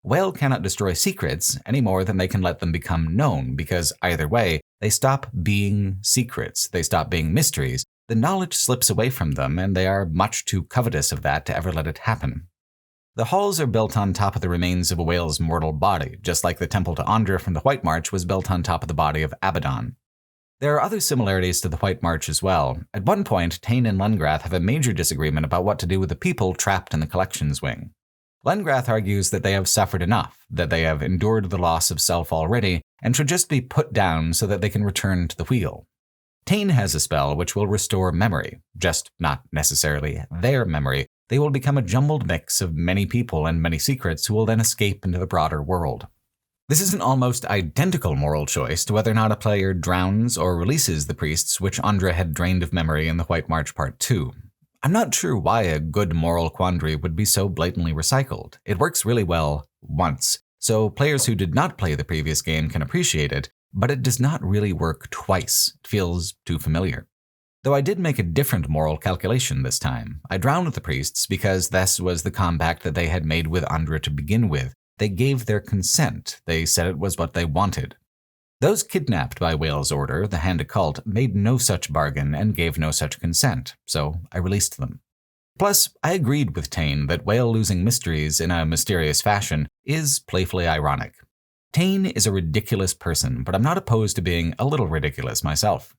Whale cannot destroy secrets any more than they can let them become known, because either way, they stop being secrets, they stop being mysteries, the knowledge slips away from them, and they are much too covetous of that to ever let it happen. The halls are built on top of the remains of a whale's mortal body, just like the temple to Andra from the White March was built on top of the body of Abaddon. There are other similarities to the White March as well. At one point, Tain and Lengrath have a major disagreement about what to do with the people trapped in the collections wing. Lengrath argues that they have suffered enough, that they have endured the loss of self already, and should just be put down so that they can return to the wheel. Tain has a spell which will restore memory, just not necessarily their memory. They will become a jumbled mix of many people and many secrets who will then escape into the broader world. This is an almost identical moral choice to whether or not a player drowns or releases the priests which Andra had drained of memory in the White March Part 2. I'm not sure why a good moral quandary would be so blatantly recycled. It works really well once, so players who did not play the previous game can appreciate it, but it does not really work twice. It feels too familiar. Though I did make a different moral calculation this time. I drowned the priests because this was the compact that they had made with Andra to begin with. They gave their consent. They said it was what they wanted. Those kidnapped by Whale's order, the Hand Occult, made no such bargain and gave no such consent, so I released them. Plus, I agreed with Tane that Whale losing mysteries in a mysterious fashion is playfully ironic. Tane is a ridiculous person, but I'm not opposed to being a little ridiculous myself.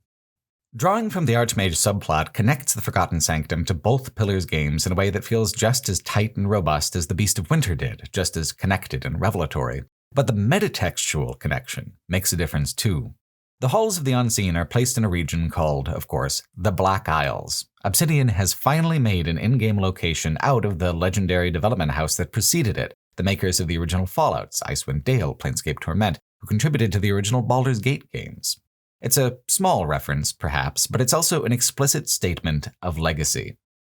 Drawing from the Archmage subplot connects the Forgotten Sanctum to both Pillars games in a way that feels just as tight and robust as the Beast of Winter did, just as connected and revelatory. But the metatextual connection makes a difference too. The Halls of the Unseen are placed in a region called, of course, the Black Isles. Obsidian has finally made an in-game location out of the legendary development house that preceded it, the makers of the original Fallouts, Icewind Dale, Planescape Torment, who contributed to the original Baldur's Gate games. It's a small reference, perhaps, but it's also an explicit statement of legacy.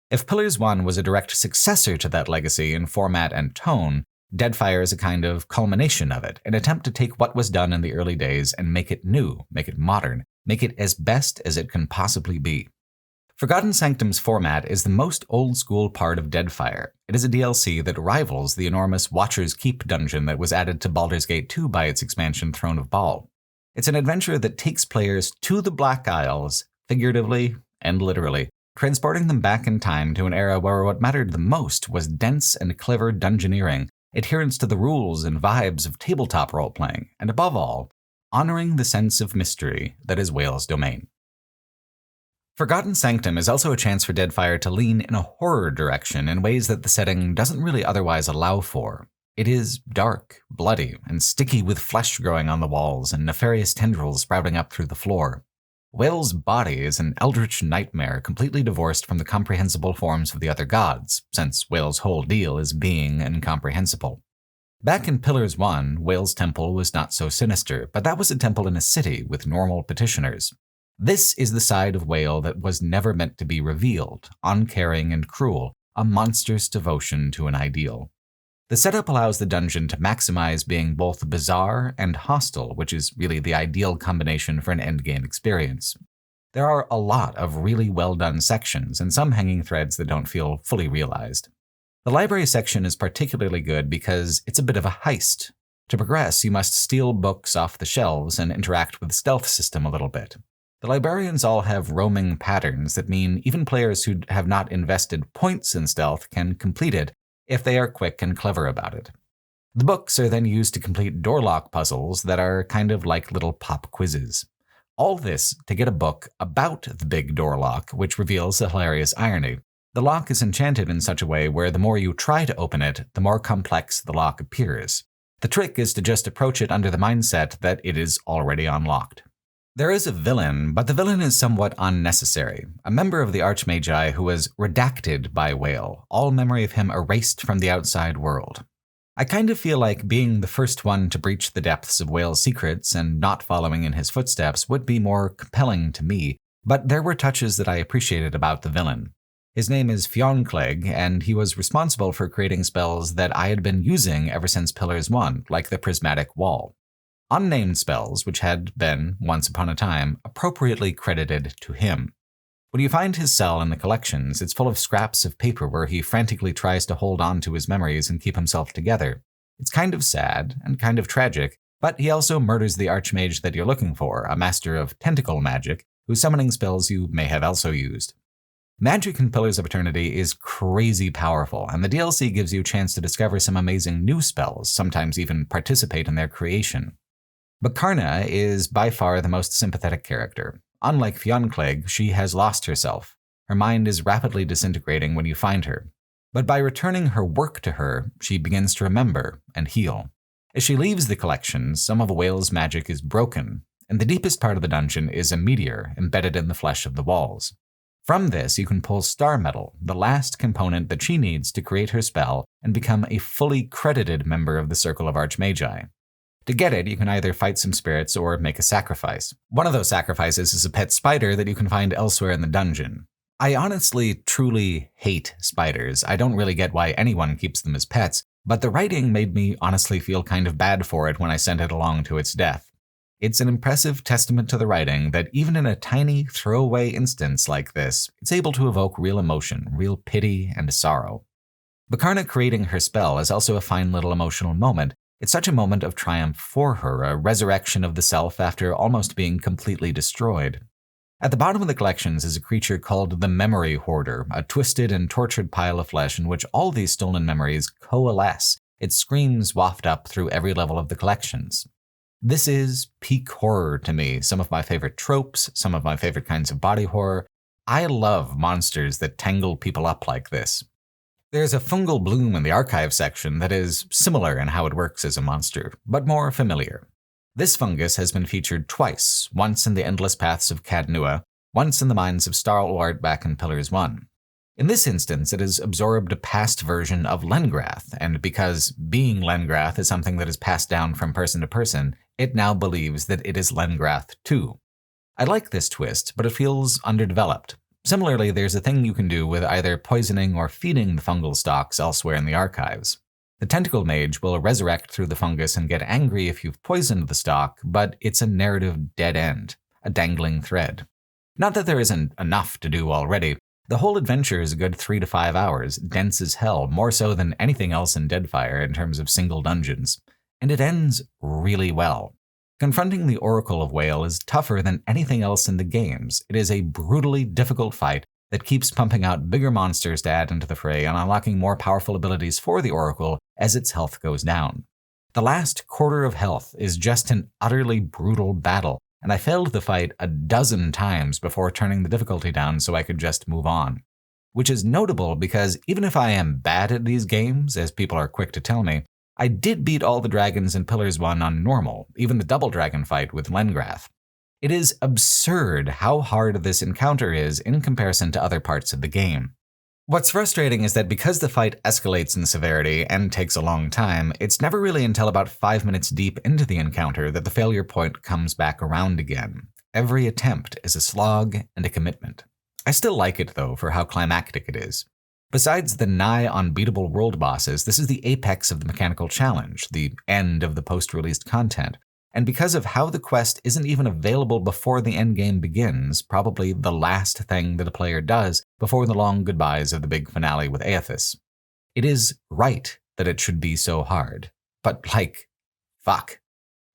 If Pillars 1 was a direct successor to that legacy in format and tone, Deadfire is a kind of culmination of it, an attempt to take what was done in the early days and make it new, make it modern, make it as best as it can possibly be. Forgotten Sanctum's format is the most old-school part of Deadfire. It is a DLC that rivals the enormous Watcher's Keep dungeon that was added to Baldur's Gate 2 by its expansion Throne of Baal. It's an adventure that takes players to the Black Isles, figuratively and literally, transporting them back in time to an era where what mattered the most was dense and clever dungeoneering, adherence to the rules and vibes of tabletop role-playing, and above all, honoring the sense of mystery that is Whale's domain. Forgotten Sanctum is also a chance for Deadfire to lean in a horror direction in ways that the setting doesn't really otherwise allow for. It is dark, bloody, and sticky with flesh growing on the walls and nefarious tendrils sprouting up through the floor. Whale's body is an eldritch nightmare completely divorced from the comprehensible forms of the other gods, since Whale's whole deal is being incomprehensible. Back in Pillars 1, Whale's temple was not so sinister, but that was a temple in a city with normal petitioners. This is the side of Whale that was never meant to be revealed, uncaring and cruel, a monstrous devotion to an ideal. The setup allows the dungeon to maximize being both bizarre and hostile, which is really the ideal combination for an endgame experience. There are a lot of really well-done sections and some hanging threads that don't feel fully realized. The library section is particularly good because it's a bit of a heist. To progress, you must steal books off the shelves and interact with the stealth system a little bit. The librarians all have roaming patterns that mean even players who have not invested points in stealth can complete it if they are quick and clever about it. The books are then used to complete door lock puzzles that are kind of like little pop quizzes. All this to get a book about the big door lock, which reveals a hilarious irony. The lock is enchanted in such a way where the more you try to open it, the more complex the lock appears. The trick is to just approach it under the mindset that it is already unlocked. There is a villain, but the villain is somewhat unnecessary, a member of the Archmagi who was redacted by Whale, all memory of him erased from the outside world. I kind of feel like being the first one to breach the depths of Whale's secrets and not following in his footsteps would be more compelling to me, but there were touches that I appreciated about the villain. His name is Fionnclaig, and he was responsible for creating spells that I had been using ever since Pillars 1, like the Prismatic Wall. Unnamed spells, which had been, once upon a time, appropriately credited to him. When you find his cell in the collections, it's full of scraps of paper where he frantically tries to hold on to his memories and keep himself together. It's kind of sad and kind of tragic, but he also murders the archmage that you're looking for, a master of tentacle magic, whose summoning spells you may have also used. Magic in Pillars of Eternity is crazy powerful, and the DLC gives you a chance to discover some amazing new spells, sometimes even participate in their creation. Bakarna is by far the most sympathetic character. Unlike Fionnclaig, she has lost herself. Her mind is rapidly disintegrating when you find her. But by returning her work to her, she begins to remember and heal. As she leaves the collection, some of Whale's magic is broken, and the deepest part of the dungeon is a meteor embedded in the flesh of the walls. From this, you can pull Star Metal, the last component that she needs to create her spell and become a fully credited member of the Circle of Archmagi. To get it, you can either fight some spirits or make a sacrifice. One of those sacrifices is a pet spider that you can find elsewhere in the dungeon. I honestly, truly hate spiders. I don't really get why anyone keeps them as pets, but the writing made me honestly feel kind of bad for it when I sent it along to its death. It's an impressive testament to the writing that even in a tiny throwaway instance like this, it's able to evoke real emotion, real pity and sorrow. Bakarna creating her spell is also a fine little emotional moment, It's such a moment of triumph for her, a resurrection of the self after almost being completely destroyed. At the bottom of the collections is a creature called the Memory Hoarder, a twisted and tortured pile of flesh in which all these stolen memories coalesce. Its screams waft up through every level of the collections. This is peak horror to me, some of my favorite tropes, some of my favorite kinds of body horror. I love monsters that tangle people up like this. There's a fungal bloom in the archive section that is similar in how it works as a monster, but more familiar. This fungus has been featured twice, once in the Endless Paths of Cadnua, once in the Mines of Stalwart back in Pillars 1. In this instance, it has absorbed a past version of Lengrath, and because being Lengrath is something that is passed down from person to person, it now believes that it is Lengrath too. I like this twist, but it feels underdeveloped. Similarly, there's a thing you can do with either poisoning or feeding the fungal stalks elsewhere in the archives. The Tentacle Mage will resurrect through the fungus and get angry if you've poisoned the stalk, but it's a narrative dead end, a dangling thread. Not that there isn't enough to do already. The whole adventure is a good 3 to 5 hours, dense as hell, more so than anything else in Deadfire in terms of single dungeons. And it ends really well. Confronting the Oracle of Whale is tougher than anything else in the games. It is a brutally difficult fight that keeps pumping out bigger monsters to add into the fray and unlocking more powerful abilities for the Oracle as its health goes down. The last quarter of health is just an utterly brutal battle, and I failed the fight a dozen times before turning the difficulty down so I could just move on. Which is notable because even if I am bad at these games, as people are quick to tell me, I did beat all the dragons in Pillars 1 on normal, even the double dragon fight with Lengrath. It is absurd how hard this encounter is in comparison to other parts of the game. What's frustrating is that because the fight escalates in severity and takes a long time, it's never really until about 5 minutes deep into the encounter that the failure point comes back around again. Every attempt is a slog and a commitment. I still like it though for how climactic it is. Besides the nigh unbeatable world bosses, this is the apex of the mechanical challenge, the end of the post-released content. And because of how the quest isn't even available before the endgame begins, probably the last thing that a player does before the long goodbyes of the big finale with Aethys. It is right that it should be so hard, but fuck.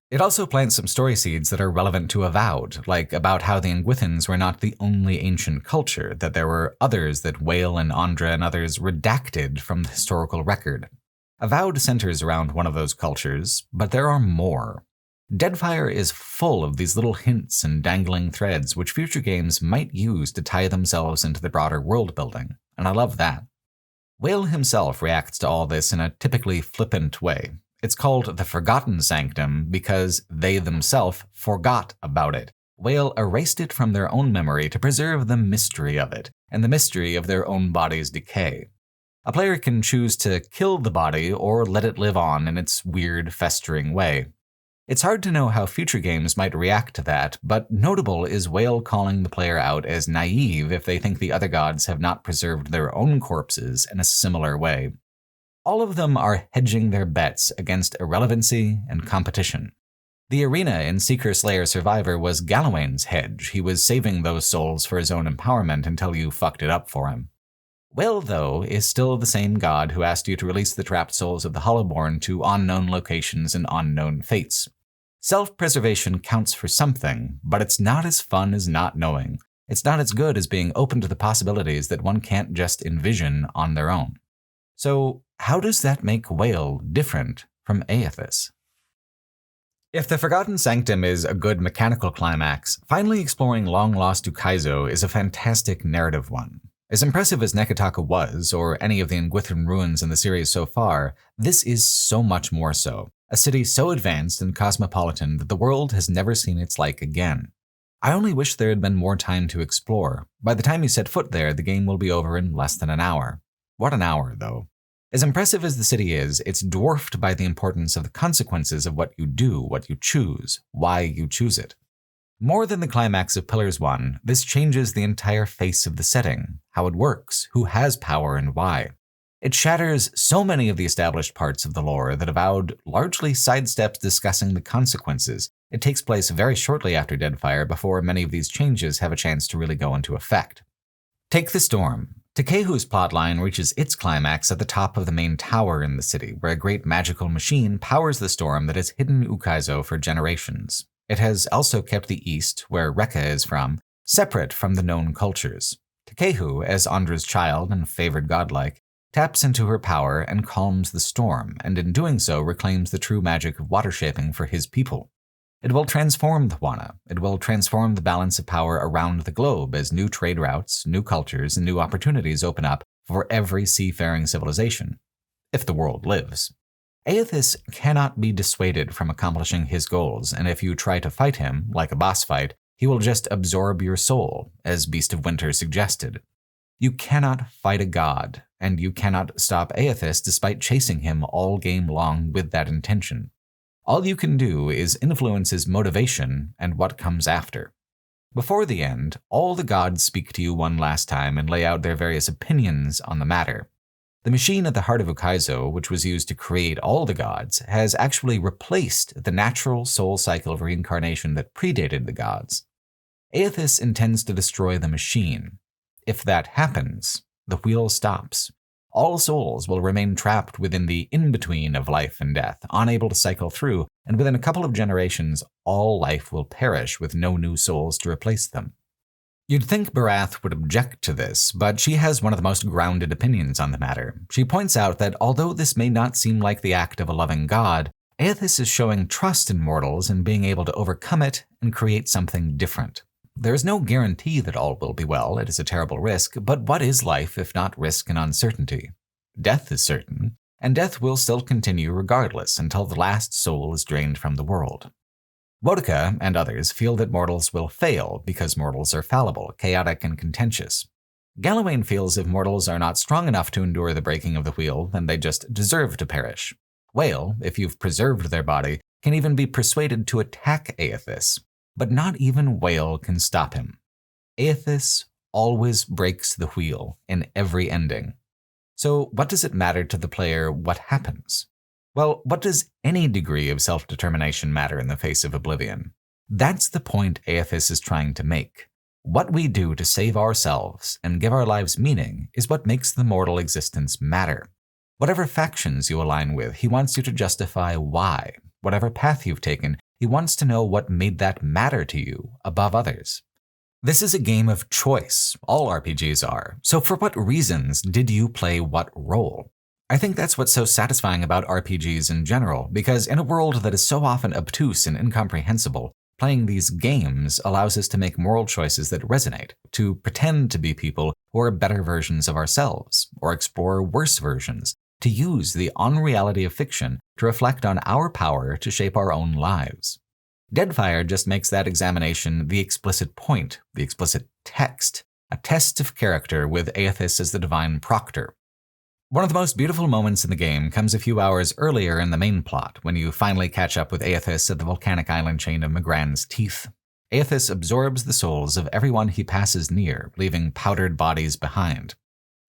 It also plants some story seeds that are relevant to Avowed, like about how the Ingwithans were not the only ancient culture, that there were others that Whale and Andra and others redacted from the historical record. Avowed centers around one of those cultures, but there are more. Deadfire is full of these little hints and dangling threads which future games might use to tie themselves into the broader world building, and I love that. Whale himself reacts to all this in a typically flippant way. It's called the Forgotten Sanctum because they themselves forgot about it. Whale erased it from their own memory to preserve the mystery of it, and the mystery of their own body's decay. A player can choose to kill the body or let it live on in its weird, festering way. It's hard to know how future games might react to that, but notable is Whale calling the player out as naive if they think the other gods have not preserved their own corpses in a similar way. All of them are hedging their bets against irrelevancy and competition. The arena in Seeker Slayer Survivor was Galawain's hedge. He was saving those souls for his own empowerment until you fucked it up for him. Whale, though, is still the same god who asked you to release the trapped souls of the Hollowborn to unknown locations and unknown fates. Self-preservation counts for something, but it's not as fun as not knowing. It's not as good as being open to the possibilities that one can't just envision on their own. So, how does that make Whale different from Aethys? If the Forgotten Sanctum is a good mechanical climax, finally exploring long-lost Ukaizo is a fantastic narrative one. As impressive as Nekataka was, or any of the Ingwithran ruins in the series so far, this is so much more so. A city so advanced and cosmopolitan that the world has never seen its like again. I only wish there had been more time to explore. By the time you set foot there, the game will be over in less than an hour. What an hour, though. As impressive as the city is, it's dwarfed by the importance of the consequences of what you do, what you choose, why you choose it. More than the climax of Pillars 1, this changes the entire face of the setting, how it works, who has power and why. It shatters so many of the established parts of the lore that Avowed largely sidesteps discussing the consequences. It takes place very shortly after Deadfire before many of these changes have a chance to really go into effect. Take the Storm. Takehu's plotline reaches its climax at the top of the main tower in the city, where a great magical machine powers the storm that has hidden Ukaizo for generations. It has also kept the East, where Rekka is from, separate from the known cultures. Takehu, as Andra's child and favored godlike, taps into her power and calms the storm, and in doing so reclaims the true magic of water shaping for his people. It will transform the Wana. It will transform the balance of power around the globe as new trade routes, new cultures, and new opportunities open up for every seafaring civilization, if the world lives. Aethys cannot be dissuaded from accomplishing his goals, and if you try to fight him, like a boss fight, he will just absorb your soul, as Beast of Winter suggested. You cannot fight a god, and you cannot stop Aethys despite chasing him all game long with that intention. All you can do is influence his motivation and what comes after. Before the end, all the gods speak to you one last time and lay out their various opinions on the matter. The machine at the heart of Ukaizo, which was used to create all the gods, has actually replaced the natural soul cycle of reincarnation that predated the gods. Aethys intends to destroy the machine. If that happens, the wheel stops. All souls will remain trapped within the in-between of life and death, unable to cycle through, and within a couple of generations, all life will perish with no new souls to replace them. You'd think Barath would object to this, but she has one of the most grounded opinions on the matter. She points out that although this may not seem like the act of a loving god, Aethys is showing trust in mortals and being able to overcome it and create something different. There is no guarantee that all will be well, it is a terrible risk, but what is life if not risk and uncertainty? Death is certain, and death will still continue regardless until the last soul is drained from the world. Boudica and others feel that mortals will fail because mortals are fallible, chaotic, and contentious. Galawain feels if mortals are not strong enough to endure the breaking of the wheel, then they just deserve to perish. Whale, if you've preserved their body, can even be persuaded to attack Aethys, but not even Whale can stop him. Aethys always breaks the wheel in every ending. So what does it matter to the player what happens? Well, what does any degree of self-determination matter in the face of oblivion? That's the point Aethys is trying to make. What we do to save ourselves and give our lives meaning is what makes the mortal existence matter. Whatever factions you align with, he wants you to justify why. Whatever path you've taken, he wants to know what made that matter to you above others. This is a game of choice. All RPGs are. So for what reasons did you play what role? I think that's what's so satisfying about RPGs in general, because in a world that is so often obtuse and incomprehensible, playing these games allows us to make moral choices that resonate, to pretend to be people who are better versions of ourselves, or explore worse versions, to use the unreality of fiction to reflect on our power to shape our own lives. Deadfire just makes that examination the explicit point, the explicit text, a test of character with Aethys as the divine proctor. One of the most beautiful moments in the game comes a few hours earlier in the main plot, when you finally catch up with Aethys at the volcanic island chain of Magran's Teeth. Aethys absorbs the souls of everyone he passes near, leaving powdered bodies behind.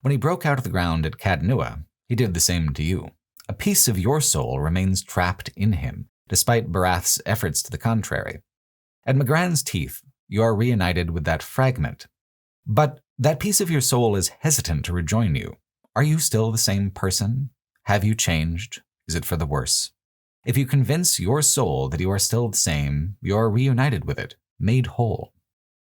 When he broke out of the ground at Cadnua, he did the same to you. A piece of your soul remains trapped in him, despite Barath's efforts to the contrary. At Magran's Teeth, you are reunited with that fragment. But that piece of your soul is hesitant to rejoin you. Are you still the same person? Have you changed? Is it for the worse? If you convince your soul that you are still the same, you are reunited with it, made whole.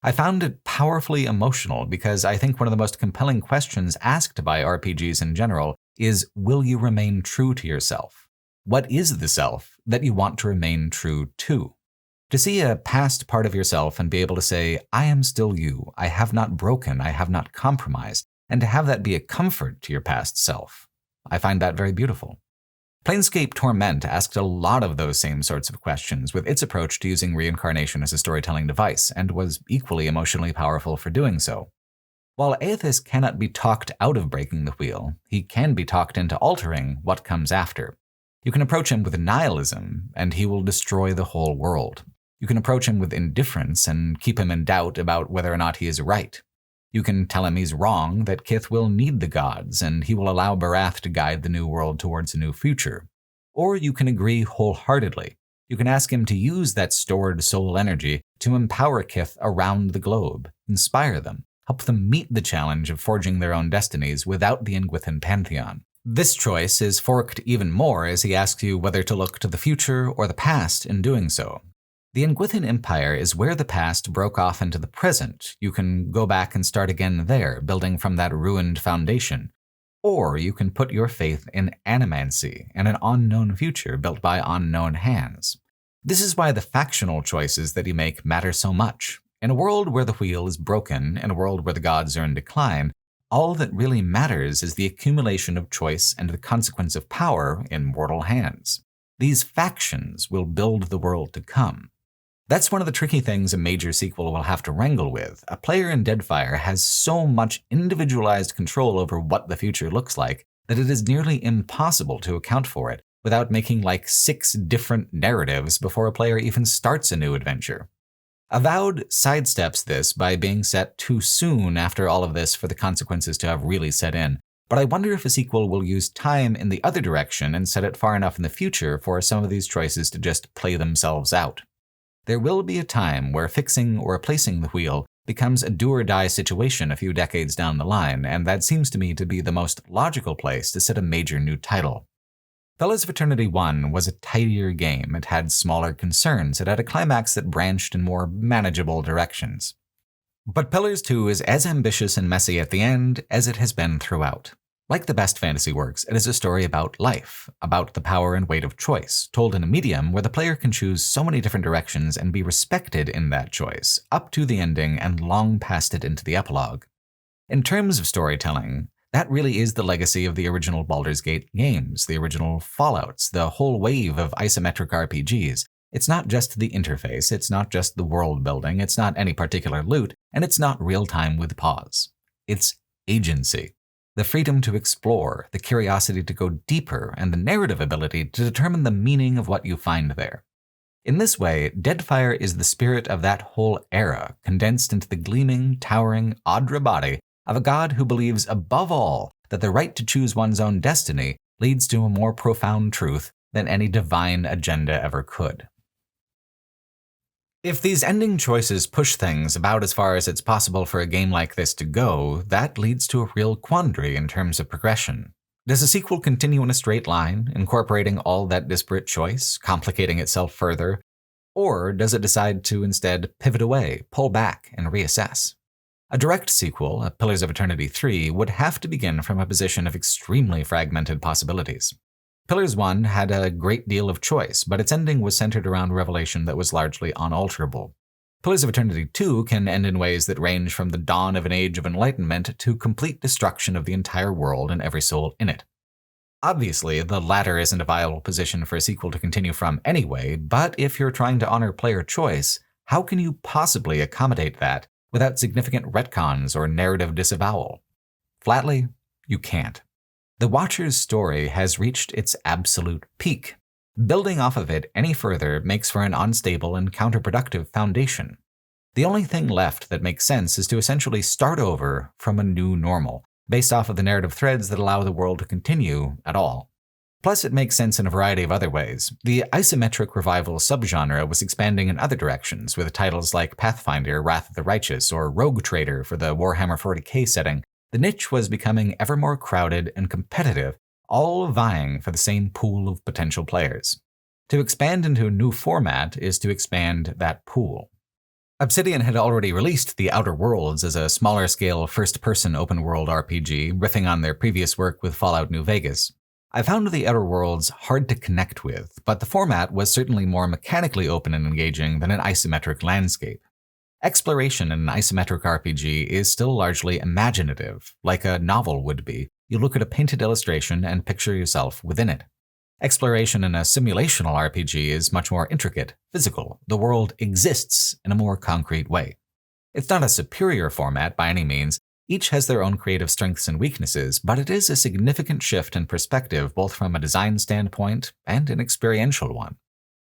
I found it powerfully emotional because I think one of the most compelling questions asked by RPGs in general is, will you remain true to yourself? What is the self that you want to remain true to? To see a past part of yourself and be able to say, I am still you, I have not broken, I have not compromised, and to have that be a comfort to your past self. I find that very beautiful. Planescape Torment asked a lot of those same sorts of questions with its approach to using reincarnation as a storytelling device, and was equally emotionally powerful for doing so. While Aethys cannot be talked out of breaking the wheel, he can be talked into altering what comes after. You can approach him with nihilism, and he will destroy the whole world. You can approach him with indifference and keep him in doubt about whether or not he is right. You can tell him he's wrong, that Kith will need the gods, and he will allow Barath to guide the new world towards a new future. Or you can agree wholeheartedly. You can ask him to use that stored soul energy to empower Kith around the globe, inspire them, help them meet the challenge of forging their own destinies without the Ingwithan pantheon. This choice is forked even more as he asks you whether to look to the future or the past in doing so. The Ingwithan Empire is where the past broke off into the present. You can go back and start again there, building from that ruined foundation. Or you can put your faith in animancy and an unknown future built by unknown hands. This is why the factional choices that you make matter so much. In a world where the wheel is broken, in a world where the gods are in decline, all that really matters is the accumulation of choice and the consequence of power in mortal hands. These factions will build the world to come. That's one of the tricky things a major sequel will have to wrangle with. A player in Deadfire has so much individualized control over what the future looks like that it is nearly impossible to account for it without making like 6 different narratives before a player even starts a new adventure. Avowed sidesteps this by being set too soon after all of this for the consequences to have really set in, but I wonder if a sequel will use time in the other direction and set it far enough in the future for some of these choices to just play themselves out. There will be a time where fixing or replacing the wheel becomes a do-or-die situation a few decades down the line, and that seems to me to be the most logical place to set a major new title. Pillars of Eternity 1 was a tidier game. It had smaller concerns. It had a climax that branched in more manageable directions. But Pillars 2 is as ambitious and messy at the end as it has been throughout. Like the best fantasy works, it is a story about life, about the power and weight of choice, told in a medium where the player can choose so many different directions and be respected in that choice, up to the ending and long past it into the epilogue. In terms of storytelling, that really is the legacy of the original Baldur's Gate games, the original Fallouts, the whole wave of isometric RPGs. It's not just the interface, it's not just the world building, it's not any particular loot, and it's not real-time with pause. It's agency. The freedom to explore, the curiosity to go deeper, and the narrative ability to determine the meaning of what you find there. In this way, Deadfire is the spirit of that whole era, condensed into the gleaming, towering Audra body of a god who believes above all that the right to choose one's own destiny leads to a more profound truth than any divine agenda ever could. If these ending choices push things about as far as it's possible for a game like this to go, that leads to a real quandary in terms of progression. Does a sequel continue in a straight line, incorporating all that disparate choice, complicating itself further? Or does it decide to instead pivot away, pull back, and reassess? A direct sequel, a Pillars of Eternity 3, would have to begin from a position of extremely fragmented possibilities. Pillars 1 had a great deal of choice, but its ending was centered around revelation that was largely unalterable. Pillars of Eternity 2 can end in ways that range from the dawn of an age of enlightenment to complete destruction of the entire world and every soul in it. Obviously, the latter isn't a viable position for a sequel to continue from anyway, but if you're trying to honor player choice, how can you possibly accommodate that without significant retcons or narrative disavowal? Flatly, you can't. The Watcher's story has reached its absolute peak. Building off of it any further makes for an unstable and counterproductive foundation. The only thing left that makes sense is to essentially start over from a new normal, based off of the narrative threads that allow the world to continue at all. Plus, it makes sense in a variety of other ways. The isometric revival subgenre was expanding in other directions, with titles like Pathfinder, Wrath of the Righteous, or Rogue Trader for the Warhammer 40k setting. The niche was becoming ever more crowded and competitive, all vying for the same pool of potential players. To expand into a new format is to expand that pool. Obsidian had already released The Outer Worlds as a smaller-scale first-person open-world RPG, riffing on their previous work with Fallout New Vegas. I found The Outer Worlds hard to connect with, but the format was certainly more mechanically open and engaging than an isometric landscape. Exploration in an isometric RPG is still largely imaginative, like a novel would be. You look at a painted illustration and picture yourself within it. Exploration in a simulational RPG is much more intricate, physical. The world exists in a more concrete way. It's not a superior format by any means. Each has their own creative strengths and weaknesses, but it is a significant shift in perspective both from a design standpoint and an experiential one.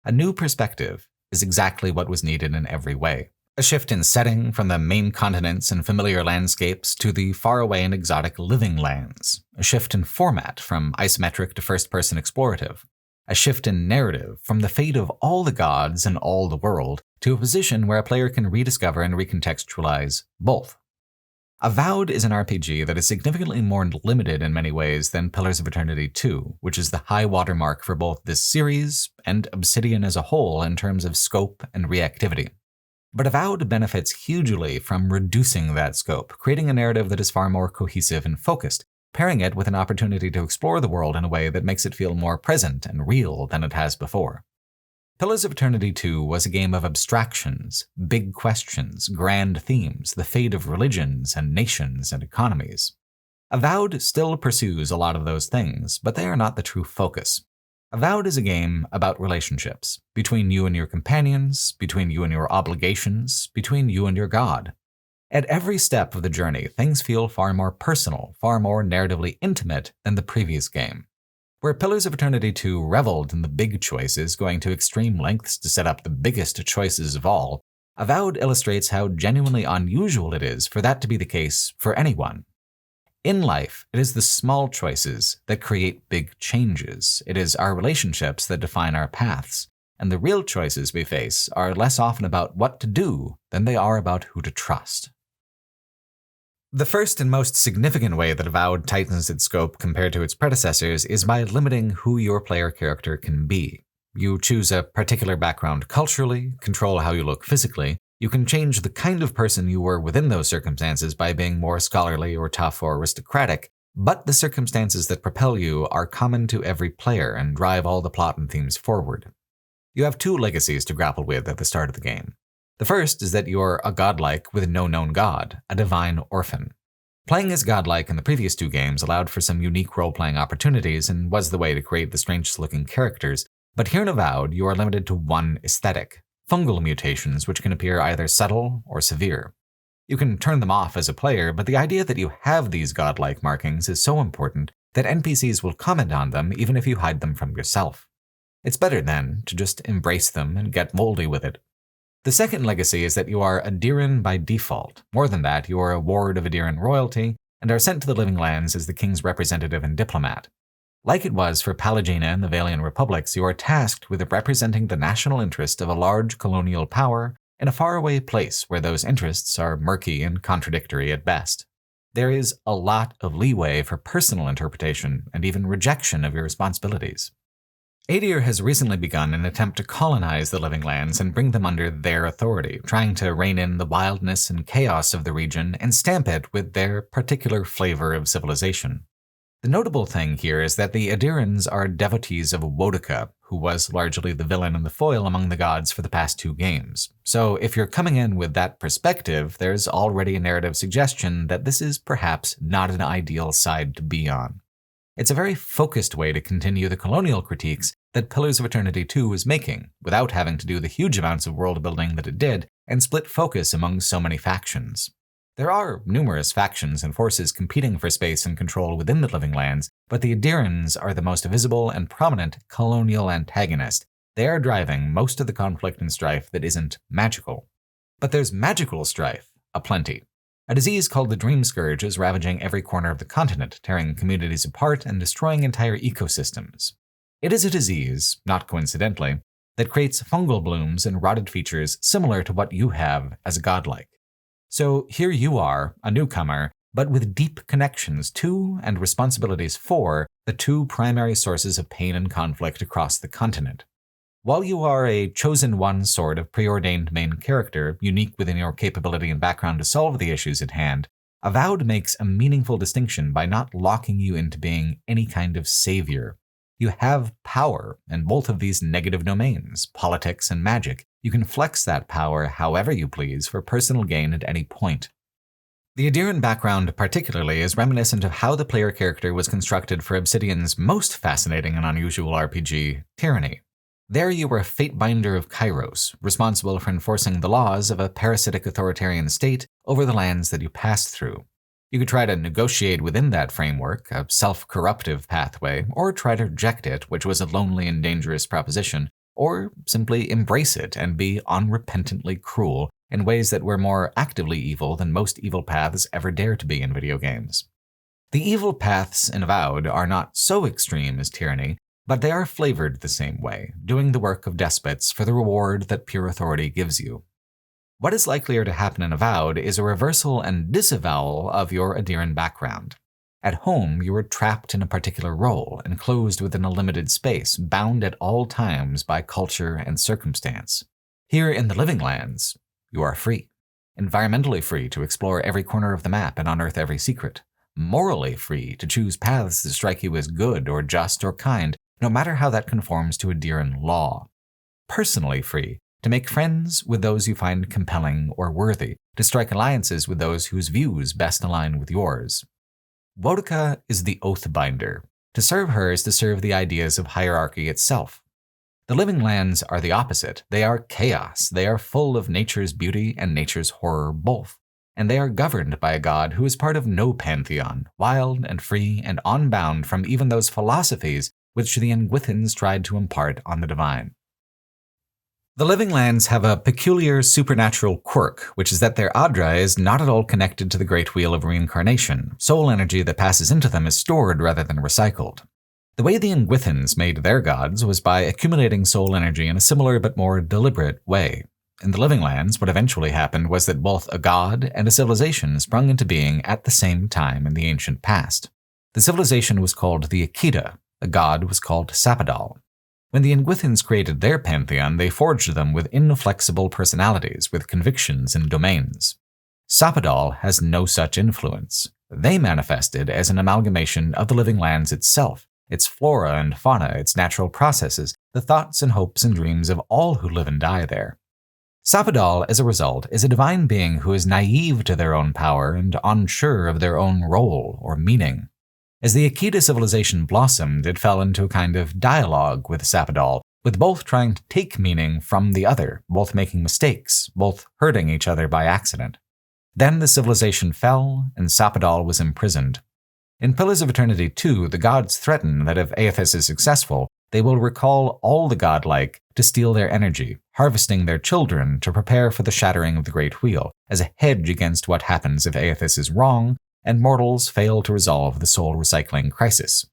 A new perspective is exactly what was needed in every way. A shift in setting from the main continents and familiar landscapes to the faraway and exotic living lands. A shift in format from isometric to first-person explorative. A shift in narrative from the fate of all the gods and all the world to a position where a player can rediscover and recontextualize both. Avowed is an RPG that is significantly more limited in many ways than Pillars of Eternity 2, which is the high watermark for both this series and Obsidian as a whole in terms of scope and reactivity. But Avowed benefits hugely from reducing that scope, creating a narrative that is far more cohesive and focused, pairing it with an opportunity to explore the world in a way that makes it feel more present and real than it has before. Pillars of Eternity 2 was a game of abstractions, big questions, grand themes, the fate of religions and nations and economies. Avowed still pursues a lot of those things, but they are not the true focus. Avowed is a game about relationships, between you and your companions, between you and your obligations, between you and your god. At every step of the journey, things feel far more personal, far more narratively intimate than the previous game. Where Pillars of Eternity 2 reveled in the big choices, going to extreme lengths to set up the biggest choices of all, Avowed illustrates how genuinely unusual it is for that to be the case for anyone. In life, it is the small choices that create big changes. It is our relationships that define our paths, and the real choices we face are less often about what to do than they are about who to trust. The first and most significant way that Avowed tightens its scope compared to its predecessors is by limiting who your player character can be. You choose a particular background culturally, control how you look physically. You can change the kind of person you were within those circumstances by being more scholarly or tough or aristocratic, but the circumstances that propel you are common to every player and drive all the plot and themes forward. You have two legacies to grapple with at the start of the game. The first is that you're a godlike with no known god, a divine orphan. Playing as godlike in the previous two games allowed for some unique role-playing opportunities and was the way to create the strangest-looking characters, but here in Avowed you are limited to one aesthetic, fungal mutations which can appear either subtle or severe. You can turn them off as a player, but the idea that you have these godlike markings is so important that NPCs will comment on them even if you hide them from yourself. It's better, then, to just embrace them and get moldy with it. The second legacy is that you are a Aderan by default. More than that, you are a ward of Aderan royalty and are sent to the Living Lands as the king's representative and diplomat. Like it was for Pallegina and the Valian Republics, you are tasked with representing the national interest of a large colonial power in a faraway place where those interests are murky and contradictory at best. There is a lot of leeway for personal interpretation and even rejection of your responsibilities. Adir has recently begun an attempt to colonize the Living Lands and bring them under their authority, trying to rein in the wildness and chaos of the region and stamp it with their particular flavor of civilization. The notable thing here is that the Adirans are devotees of Wodaka, who was largely the villain and the foil among the gods for the past two games. So if you're coming in with that perspective, there's already a narrative suggestion that this is perhaps not an ideal side to be on. It's a very focused way to continue the colonial critiques that Pillars of Eternity 2 is making, without having to do the huge amounts of world building that it did, and split focus among so many factions. There are numerous factions and forces competing for space and control within the Living Lands, but the Adirans are the most visible and prominent colonial antagonist. They are driving most of the conflict and strife that isn't magical. But there's magical strife aplenty. A disease called the Dream Scourge is ravaging every corner of the continent, tearing communities apart and destroying entire ecosystems. It is a disease, not coincidentally, that creates fungal blooms and rotted features similar to what you have as a godlike. So here you are, a newcomer, but with deep connections to and responsibilities for the two primary sources of pain and conflict across the continent. While you are a chosen one sort of preordained main character, unique within your capability and background to solve the issues at hand, Avowed makes a meaningful distinction by not locking you into being any kind of savior. You have power in both of these negative domains, politics and magic. You can flex that power however you please for personal gain at any point. The Aderan background particularly is reminiscent of how the player character was constructed for Obsidian's most fascinating and unusual RPG, Tyranny. There you were a fatebinder of Kairos, responsible for enforcing the laws of a parasitic authoritarian state over the lands that you passed through. You could try to negotiate within that framework, a self-corruptive pathway, or try to reject it, which was a lonely and dangerous proposition, or simply embrace it and be unrepentantly cruel in ways that were more actively evil than most evil paths ever dare to be in video games. The evil paths in Avowed are not so extreme as Tyranny, but they are flavored the same way, doing the work of despots for the reward that pure authority gives you. What is likelier to happen in Avowed is a reversal and disavowal of your Adiran background. At home, you are trapped in a particular role, enclosed within a limited space, bound at all times by culture and circumstance. Here in the Living Lands, you are free. Environmentally free to explore every corner of the map and unearth every secret. Morally free to choose paths that strike you as good or just or kind, no matter how that conforms to Adiran law. Personally free to make friends with those you find compelling or worthy, to strike alliances with those whose views best align with yours. Boudica is the Oathbinder. To serve her is to serve the ideas of hierarchy itself. The Living Lands are the opposite. They are chaos. They are full of nature's beauty and nature's horror both. And they are governed by a god who is part of no pantheon, wild and free and unbound from even those philosophies which the Engwithans tried to impart on the divine. The Living Lands have a peculiar supernatural quirk, which is that their Adra is not at all connected to the Great Wheel of Reincarnation. Soul energy that passes into them is stored rather than recycled. The way the Engwithans made their gods was by accumulating soul energy in a similar but more deliberate way. In the Living Lands, what eventually happened was that both a god and a civilization sprung into being at the same time in the ancient past. The civilization was called the Akita, the god was called Sapadal. When the Engwithans created their pantheon, they forged them with inflexible personalities, with convictions and domains. Sapadal has no such influence. They manifested as an amalgamation of the Living Lands itself, its flora and fauna, its natural processes, the thoughts and hopes and dreams of all who live and die there. Sapadal, as a result, is a divine being who is naive to their own power and unsure of their own role or meaning. As the Akita civilization blossomed, it fell into a kind of dialogue with Sapadal, with both trying to take meaning from the other, both making mistakes, both hurting each other by accident. Then the civilization fell, and Sapadal was imprisoned. In Pillars of Eternity 2, the gods threaten that if Aethys is successful, they will recall all the godlike to steal their energy, harvesting their children to prepare for the shattering of the Great Wheel, as a hedge against what happens if Aethys is wrong, and mortals fail to resolve the soul recycling crisis.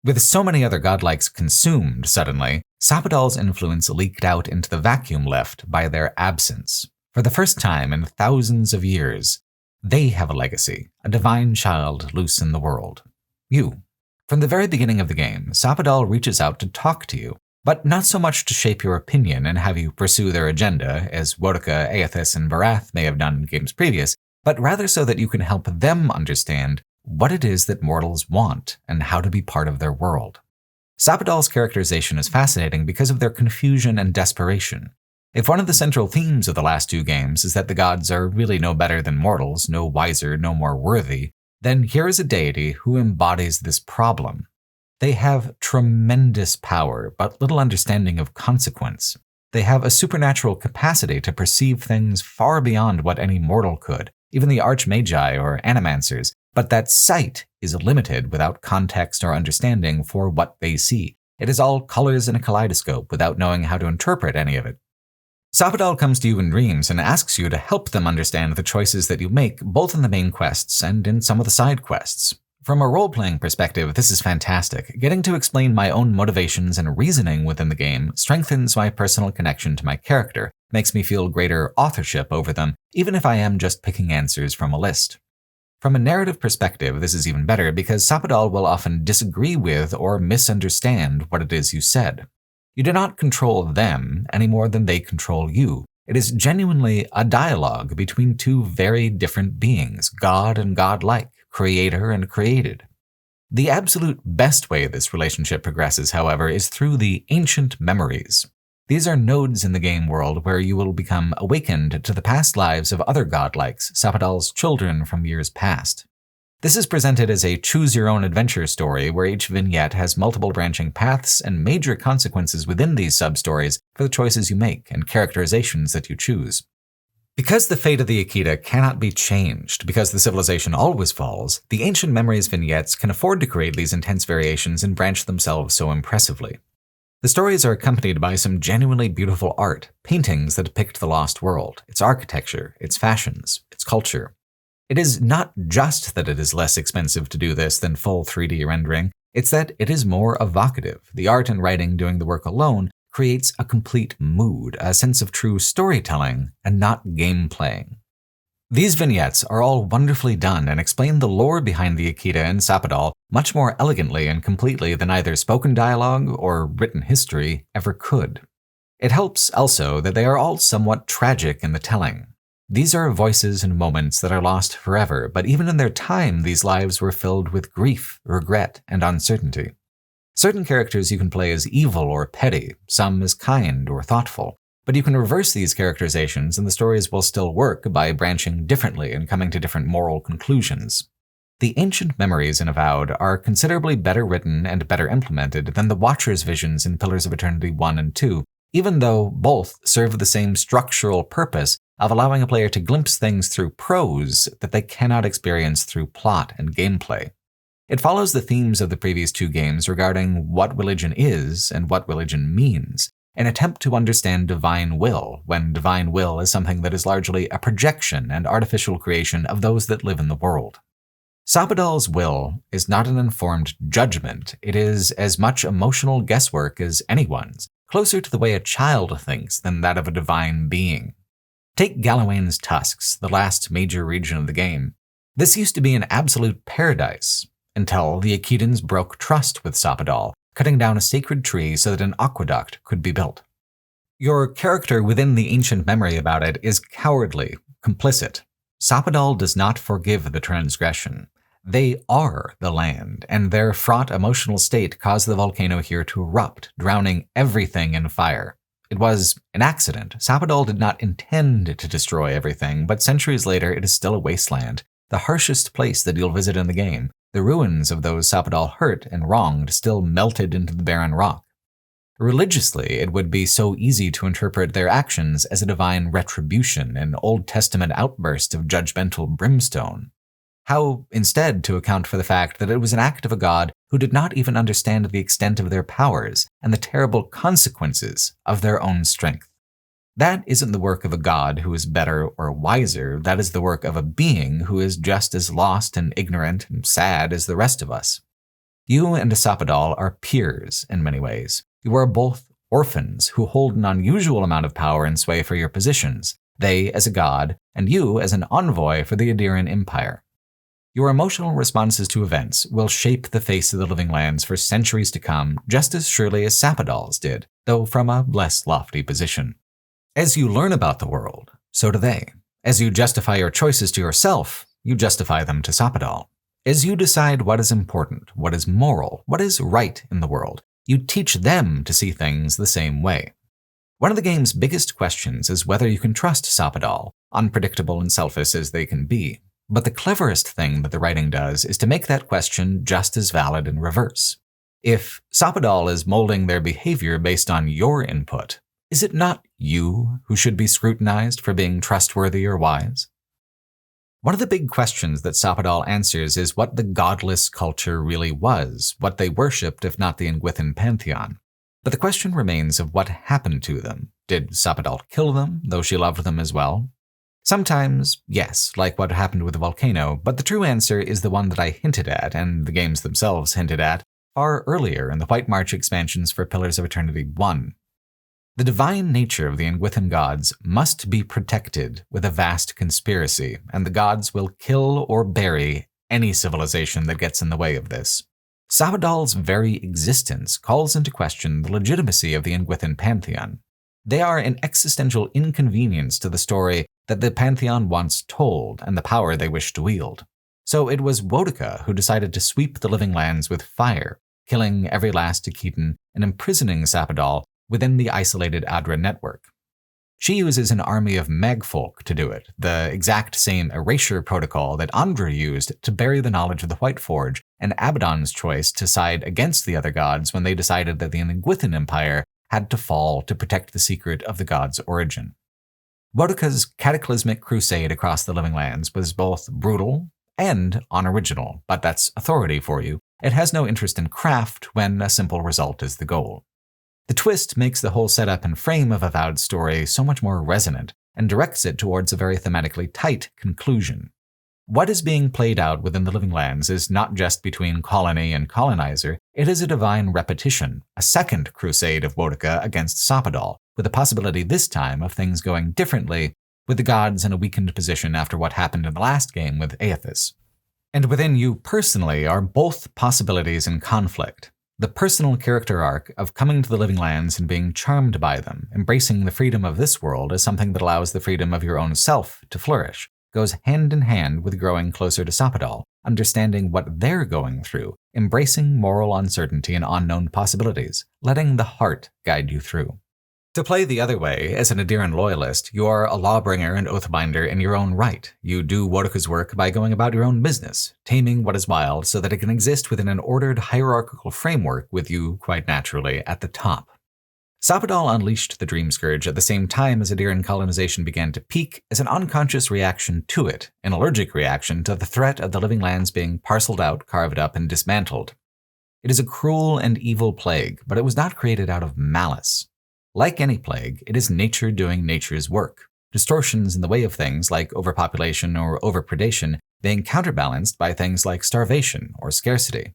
With so many other godlikes consumed suddenly, Sapadal's influence leaked out into the vacuum left by their absence. For the first time in thousands of years, they have a legacy, a divine child loose in the world. You. From the very beginning of the game, Sapadal reaches out to talk to you, but not so much to shape your opinion and have you pursue their agenda, as Boudica, Aethys, and Varath may have done in games previous, but rather so that you can help them understand what it is that mortals want and how to be part of their world. Sapadal's characterization is fascinating because of their confusion and desperation. If one of the central themes of the last two games is that the gods are really no better than mortals, no wiser, no more worthy, then here is a deity who embodies this problem. They have tremendous power, but little understanding of consequence. They have a supernatural capacity to perceive things far beyond what any mortal could, even the archmagi or animancers, but that sight is limited without context or understanding for what they see. It is all colors in a kaleidoscope without knowing how to interpret any of it. Sapadal comes to you in dreams and asks you to help them understand the choices that you make, both in the main quests and in some of the side quests. From a role-playing perspective, this is fantastic. Getting to explain my own motivations and reasoning within the game strengthens my personal connection to my character, makes me feel greater authorship over them, even if I am just picking answers from a list. From a narrative perspective, this is even better because Sapadal will often disagree with or misunderstand what it is you said. You do not control them any more than they control you. It is genuinely a dialogue between two very different beings, God and godlike, creator and created. The absolute best way this relationship progresses, however, is through the ancient memories. These are nodes in the game world where you will become awakened to the past lives of other godlikes, Sapadal's children from years past. This is presented as a choose-your-own-adventure story where each vignette has multiple branching paths and major consequences within these sub-stories for the choices you make and characterizations that you choose. Because the fate of the Akita cannot be changed because the civilization always falls, the Ancient Memories vignettes can afford to create these intense variations and branch themselves so impressively. The stories are accompanied by some genuinely beautiful art, paintings that depict the lost world, its architecture, its fashions, its culture. It is not just that it is less expensive to do this than full 3D rendering, it's that it is more evocative, the art and writing doing the work alone, creates a complete mood, a sense of true storytelling, and not game playing. These vignettes are all wonderfully done and explain the lore behind the Akita and Sappadal much more elegantly and completely than either spoken dialogue or written history ever could. It helps also that they are all somewhat tragic in the telling. These are voices and moments that are lost forever, but even in their time, these lives were filled with grief, regret, and uncertainty. Certain characters you can play as evil or petty, some as kind or thoughtful, but you can reverse these characterizations and the stories will still work by branching differently and coming to different moral conclusions. The ancient memories in Avowed are considerably better written and better implemented than the Watcher's visions in Pillars of Eternity 1 and 2, even though both serve the same structural purpose of allowing a player to glimpse things through prose that they cannot experience through plot and gameplay. It follows the themes of the previous two games regarding what religion is and what religion means, an attempt to understand divine will, when divine will is something that is largely a projection and artificial creation of those that live in the world. Sappadal's will is not an informed judgment, it is as much emotional guesswork as anyone's, closer to the way a child thinks than that of a divine being. Take Galawain's Tusks, the last major region of the game. This used to be an absolute paradise, until the Akitans broke trust with Sappadal, cutting down a sacred tree so that an aqueduct could be built. Your character within the ancient memory about it is cowardly, complicit. Sappadal does not forgive the transgression. They are the land, and their fraught emotional state caused the volcano here to erupt, drowning everything in fire. It was an accident. Sappadal did not intend to destroy everything, but centuries later it is still a wasteland, the harshest place that you'll visit in the game. The ruins of those Sappadal hurt and wronged still melted into the barren rock. Religiously, it would be so easy to interpret their actions as a divine retribution, an Old Testament outburst of judgmental brimstone. How, instead, to account for the fact that it was an act of a god who did not even understand the extent of their powers and the terrible consequences of their own strength. That isn't the work of a god who is better or wiser, that is the work of a being who is just as lost and ignorant and sad as the rest of us. You and Sappadal are peers in many ways. You are both orphans who hold an unusual amount of power and sway for your positions, they as a god, and you as an envoy for the Adiran Empire. Your emotional responses to events will shape the face of the living lands for centuries to come, just as surely as Sappadal's did, though from a less lofty position. As you learn about the world, so do they. As you justify your choices to yourself, you justify them to Sappadal. As you decide what is important, what is moral, what is right in the world, you teach them to see things the same way. One of the game's biggest questions is whether you can trust Sappadal, unpredictable and selfish as they can be. But the cleverest thing that the writing does is to make that question just as valid in reverse. If Sappadal is molding their behavior based on your input, is it not you who should be scrutinized for being trustworthy or wise? One of the big questions that Sappadal answers is what the godless culture really was, what they worshipped if not the Inguithan pantheon. But the question remains of what happened to them. Did Sappadal kill them, though she loved them as well? Sometimes, yes, like what happened with the volcano, but the true answer is the one that I hinted at, and the games themselves hinted at, far earlier in the White March expansions for Pillars of Eternity 1. The divine nature of the Inguithan gods must be protected with a vast conspiracy, and the gods will kill or bury any civilization that gets in the way of this. Sappadal's very existence calls into question the legitimacy of the Inguithan pantheon. They are an existential inconvenience to the story that the pantheon once told and the power they wish to wield. So it was Boudica who decided to sweep the living lands with fire, killing every last Akitan and imprisoning Sappadal within the isolated Adra network. She uses an army of magfolk to do it, the exact same erasure protocol that Andra used to bury the knowledge of the White Forge, and Abaddon's choice to side against the other gods when they decided that the Inguithan Empire had to fall to protect the secret of the god's origin. Boudica's cataclysmic crusade across the living lands was both brutal and unoriginal, but that's authority for you. It has no interest in craft when a simple result is the goal. The twist makes the whole setup and frame of Avowed's story so much more resonant and directs it towards a very thematically tight conclusion. What is being played out within the living lands is not just between colony and colonizer, It is a divine repetition, a second crusade of Boudica against Sapadal, with the possibility this time of things going differently, with the gods in a weakened position after what happened in the last game with Aethys. And within you personally are both possibilities in conflict. The personal character arc of coming to the Living Lands and being charmed by them, embracing the freedom of this world as something that allows the freedom of your own self to flourish, goes hand in hand with growing closer to Sapadal, understanding what they're going through, embracing moral uncertainty and unknown possibilities, letting the heart guide you through. To play the other way, as an Adiran loyalist, you are a lawbringer and oathbinder in your own right. You do Boudica's work by going about your own business, taming what is wild so that it can exist within an ordered hierarchical framework with you, quite naturally, at the top. Sapadal unleashed the Dream Scourge at the same time as Adiran colonization began to peak as an unconscious reaction to it, an allergic reaction to the threat of the Living Lands being parceled out, carved up, and dismantled. It is a cruel and evil plague, but it was not created out of malice. Like any plague, it is nature doing nature's work. Distortions in the way of things like overpopulation or overpredation being counterbalanced by things like starvation or scarcity.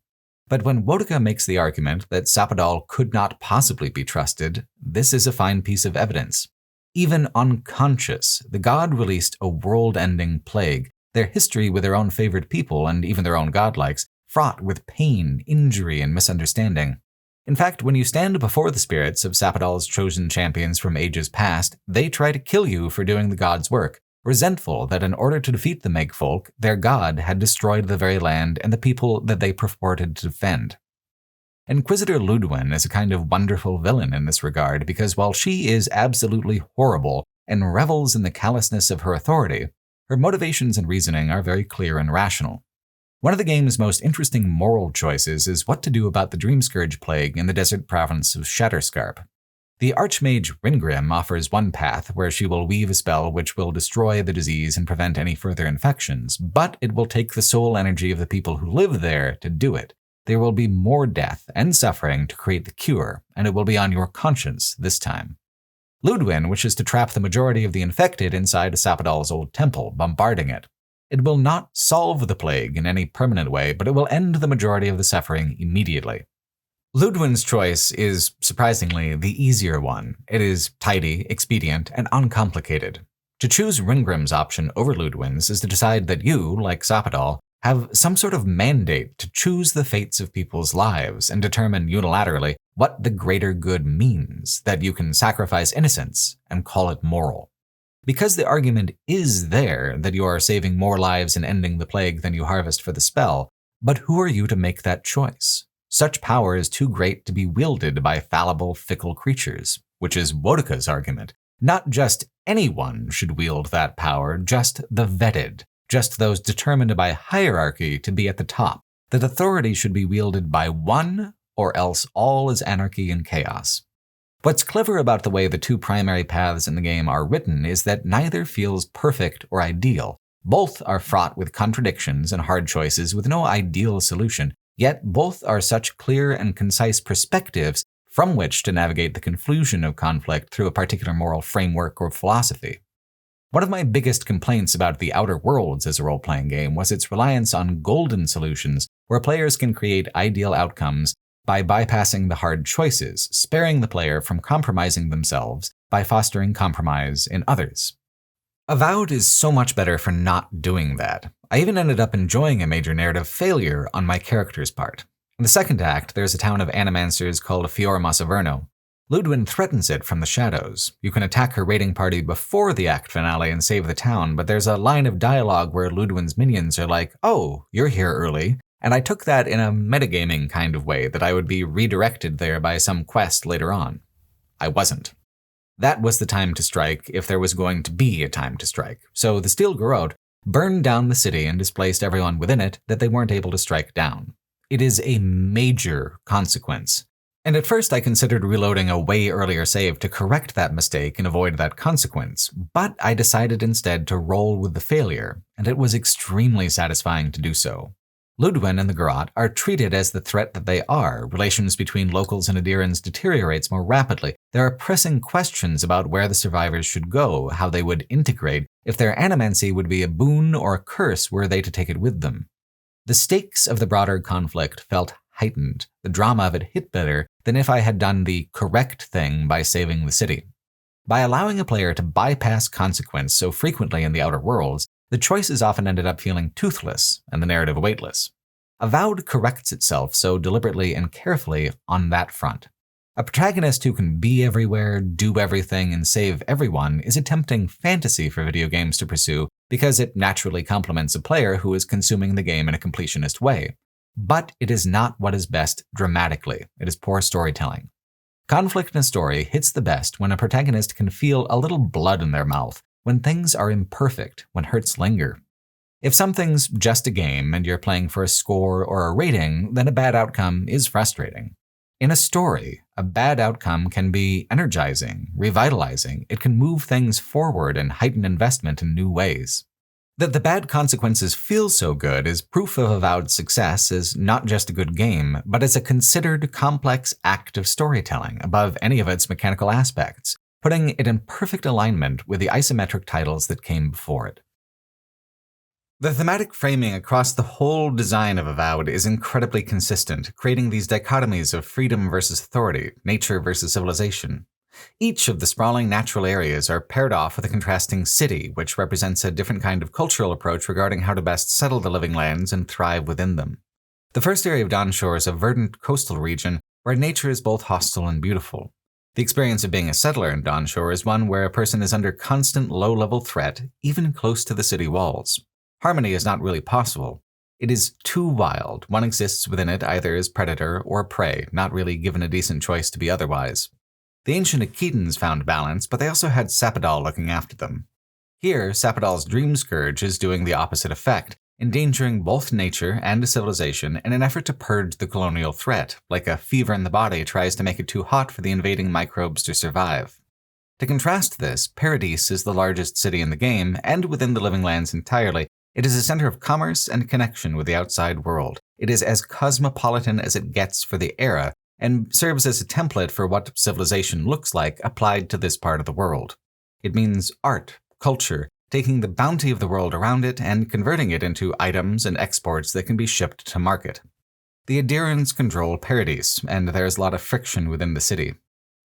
But when Boudica makes the argument that Sapadal could not possibly be trusted, this is a fine piece of evidence. Even unconscious, the god released a world-ending plague, their history with their own favored people and even their own godlikes, fraught with pain, injury, and misunderstanding. In fact, when you stand before the spirits of Sapadal's chosen champions from ages past, they try to kill you for doing the god's work, resentful that in order to defeat the Megfolk, their god had destroyed the very land and the people that they purported to defend. Inquisitor Ludwin is a kind of wonderful villain in this regard because while she is absolutely horrible and revels in the callousness of her authority, her motivations and reasoning are very clear and rational. One of the game's most interesting moral choices is what to do about the Dream Scourge plague in the desert province of Shatterscarp. The Archmage Ringrim offers one path where she will weave a spell which will destroy the disease and prevent any further infections, but it will take the soul energy of the people who live there to do it. There will be more death and suffering to create the cure, and it will be on your conscience this time. Ludwin wishes to trap the majority of the infected inside Sapadal's old temple, bombarding it. It will not solve the plague in any permanent way, but it will end the majority of the suffering immediately. Ludwin's choice is, surprisingly, the easier one. It is tidy, expedient, and uncomplicated. To choose Ringrim's option over Ludwin's is to decide that you, like Sapadal, have some sort of mandate to choose the fates of people's lives and determine unilaterally what the greater good means, that you can sacrifice innocence and call it moral. Because the argument is there that you are saving more lives and ending the plague than you harvest for the spell, but who are you to make that choice? Such power is too great to be wielded by fallible, fickle creatures, which is Boudica's argument. Not just anyone should wield that power, just the vetted, just those determined by hierarchy to be at the top, that authority should be wielded by one, or else all is anarchy and chaos. What's clever about the way the two primary paths in the game are written is that neither feels perfect or ideal. Both are fraught with contradictions and hard choices with no ideal solution, yet both are such clear and concise perspectives from which to navigate the confusion of conflict through a particular moral framework or philosophy. One of my biggest complaints about The Outer Worlds as a role-playing game was its reliance on golden solutions where players can create ideal outcomes by bypassing the hard choices, sparing the player from compromising themselves by fostering compromise in others. Avowed is so much better for not doing that. I even ended up enjoying a major narrative failure on my character's part. In the second act, there's a town of animancers called Fior Massaverno. Ludwin threatens it from the shadows. You can attack her raiding party before the act finale and save the town, but there's a line of dialogue where Ludwin's minions are like, "Oh, you're here early." And I took that in a metagaming kind of way, that I would be redirected there by some quest later on. I wasn't. That was the time to strike if there was going to be a time to strike. So the Steel Garrote burned down the city and displaced everyone within it that they weren't able to strike down. It is a major consequence. And at first I considered reloading a way earlier save to correct that mistake and avoid that consequence, but I decided instead to roll with the failure, and it was extremely satisfying to do so. Ludwin and the Garrote are treated as the threat that they are. Relations between locals and Adirans deteriorates more rapidly. There are pressing questions about where the survivors should go, how they would integrate, if their animancy would be a boon or a curse were they to take it with them. The stakes of the broader conflict felt heightened. The drama of it hit better than if I had done the correct thing by saving the city. By allowing a player to bypass consequence so frequently in the Outer Worlds, the choices often ended up feeling toothless and the narrative weightless. Avowed corrects itself so deliberately and carefully on that front. A protagonist who can be everywhere, do everything, and save everyone is a tempting fantasy for video games to pursue because it naturally complements a player who is consuming the game in a completionist way. But it is not what is best dramatically. It is poor storytelling. Conflict in a story hits the best when a protagonist can feel a little blood in their mouth, when things are imperfect, when hurts linger. If something's just a game and you're playing for a score or a rating, then a bad outcome is frustrating. In a story, a bad outcome can be energizing, revitalizing. It can move things forward and heighten investment in new ways. That the bad consequences feel so good is proof of Avowed's success as not just a good game, but as a considered, complex act of storytelling above any of its mechanical aspects, putting it in perfect alignment with the isometric titles that came before it. The thematic framing across the whole design of Avowed is incredibly consistent, creating these dichotomies of freedom versus authority, nature versus civilization. Each of the sprawling natural areas are paired off with a contrasting city, which represents a different kind of cultural approach regarding how to best settle the living lands and thrive within them. The first area of Dawnshore is a verdant coastal region where nature is both hostile and beautiful. The experience of being a settler in Dawnshore is one where a person is under constant low-level threat, even close to the city walls. Harmony is not really possible. It is too wild. One exists within it either as predator or prey, not really given a decent choice to be otherwise. The ancient Akitans found balance, but they also had Sapadal looking after them. Here, Sapadal's Dream Scourge is doing the opposite effect, endangering both nature and civilization in an effort to purge the colonial threat, like a fever in the body tries to make it too hot for the invading microbes to survive. To contrast this, Paradise is the largest city in the game, and within the Living Lands entirely, it is a center of commerce and connection with the outside world. It is as cosmopolitan as it gets for the era, and serves as a template for what civilization looks like applied to this part of the world. It means art, culture, taking the bounty of the world around it and converting it into items and exports that can be shipped to market. The Adirans control Paradise, and there's a lot of friction within the city.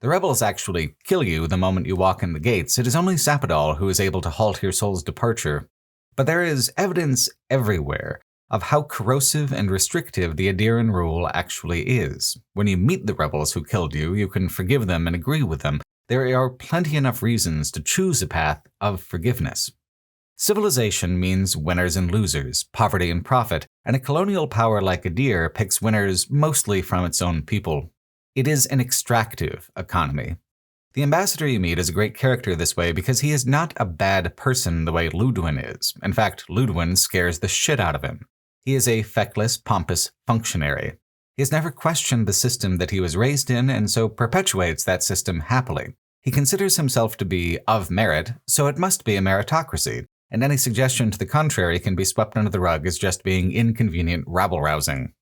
The rebels actually kill you the moment you walk in the gates. It is only Sapadal who is able to halt your soul's departure. But there is evidence everywhere of how corrosive and restrictive the Adiran rule actually is. When you meet the rebels who killed you, you can forgive them and agree with them. There are plenty enough reasons to choose a path of forgiveness. Civilization means winners and losers, poverty and profit, and a colonial power like Adir picks winners mostly from its own people. It is an extractive economy. The ambassador you meet is a great character this way because he is not a bad person the way Ludwin is. In fact, Ludwin scares the shit out of him. He is a feckless, pompous functionary. He has never questioned the system that he was raised in and so perpetuates that system happily. He considers himself to be of merit, so it must be a meritocracy, and any suggestion to the contrary can be swept under the rug as just being inconvenient rabble-rousing.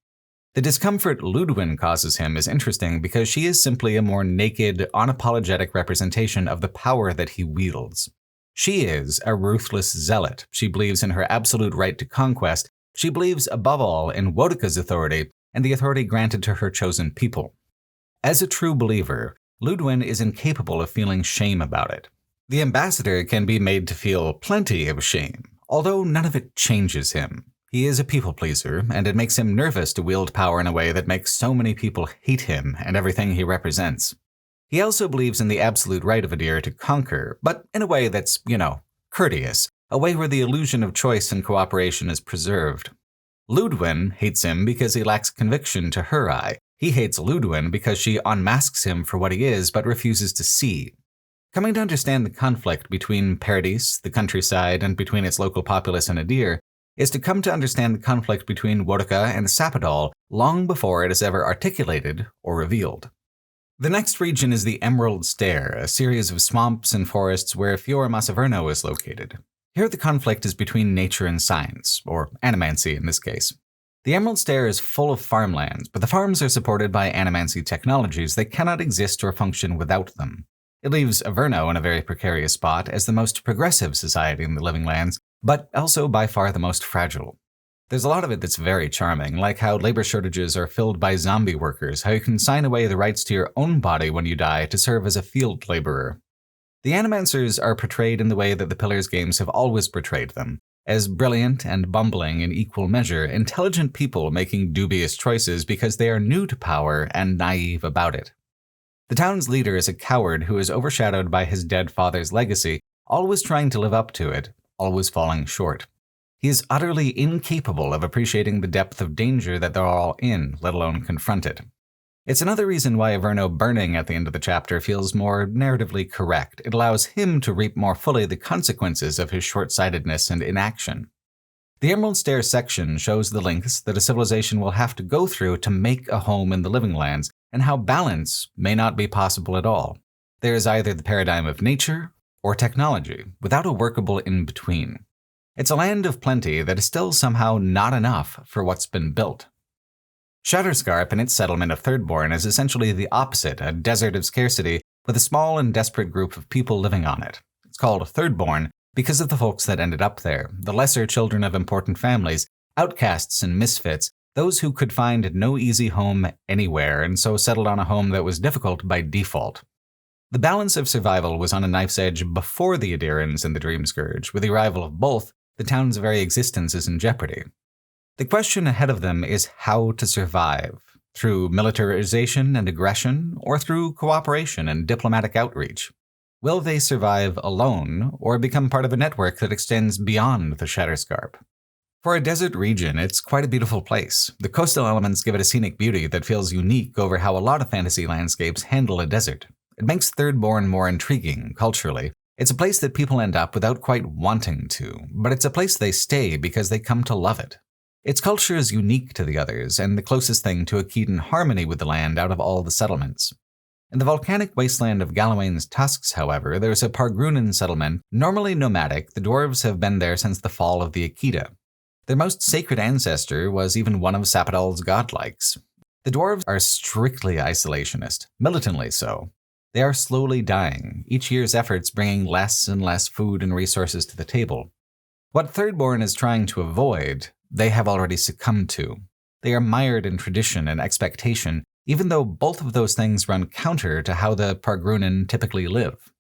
The discomfort Ludwin causes him is interesting because she is simply a more naked, unapologetic representation of the power that he wields. She is a ruthless zealot. She believes in her absolute right to conquest. She believes, above all, in Wodika's authority and the authority granted to her chosen people. As a true believer, Ludwin is incapable of feeling shame about it. The ambassador can be made to feel plenty of shame, although none of it changes him. He is a people-pleaser, and it makes him nervous to wield power in a way that makes so many people hate him and everything he represents. He also believes in the absolute right of Adir to conquer, but in a way that's, courteous, a way where the illusion of choice and cooperation is preserved. Ludwin hates him because he lacks conviction to her eye. He hates Ludwin because she unmasks him for what he is but refuses to see. Coming to understand the conflict between Paradise, the countryside, and between its local populace and Adir is to come to understand the conflict between Wodika and Sapadal long before it is ever articulated or revealed. The next region is the Emerald Stair, a series of swamps and forests where Fiora Massaverno is located. Here the conflict is between nature and science, or animancy in this case. The Emerald Stair is full of farmlands, but the farms are supported by animancy technologies that cannot exist or function without them. It leaves Averno in a very precarious spot as the most progressive society in the Living Lands, but also by far the most fragile. There's a lot of it that's very charming, like how labor shortages are filled by zombie workers, how you can sign away the rights to your own body when you die to serve as a field laborer. The Animancers are portrayed in the way that the Pillars games have always portrayed them, as brilliant and bumbling in equal measure, intelligent people making dubious choices because they are new to power and naive about it. The town's leader is a coward who is overshadowed by his dead father's legacy, always trying to live up to it, always falling short. He is utterly incapable of appreciating the depth of danger that they're all in, let alone confront it. It's another reason why Averno burning at the end of the chapter feels more narratively correct. It allows him to reap more fully the consequences of his short-sightedness and inaction. The Emerald Stair section shows the lengths that a civilization will have to go through to make a home in the Living Lands, and how balance may not be possible at all. There is either the paradigm of nature or technology, without a workable in-between. It's a land of plenty that is still somehow not enough for what's been built. Shatterscarp and its settlement of Thirdborn is essentially the opposite, a desert of scarcity with a small and desperate group of people living on it. It's called Thirdborn because of the folks that ended up there, the lesser children of important families, outcasts and misfits, those who could find no easy home anywhere and so settled on a home that was difficult by default. The balance of survival was on a knife's edge before the Adirans and the Dream Scourge. With the arrival of both, the town's very existence is in jeopardy. The question ahead of them is how to survive, through militarization and aggression, or through cooperation and diplomatic outreach. Will they survive alone, or become part of a network that extends beyond the Shatterscarp? For a desert region, it's quite a beautiful place. The coastal elements give it a scenic beauty that feels unique over how a lot of fantasy landscapes handle a desert. It makes Thirdborn more intriguing, culturally. It's a place that people end up without quite wanting to, but it's a place they stay because they come to love it. Its culture is unique to the others, and the closest thing to a Keaton harmony with the land out of all the settlements. In the volcanic wasteland of Galawain's Tusks, however, there's a Pargrunan settlement. Normally nomadic, the dwarves have been there since the fall of the Akita. Their most sacred ancestor was even one of Sapadal's godlikes. The dwarves are strictly isolationist, militantly so. They are slowly dying, each year's efforts bringing less and less food and resources to the table. What Thirdborn is trying to avoid, they have already succumbed to. They are mired in tradition and expectation, even though both of those things run counter to how the Pargrunan typically live.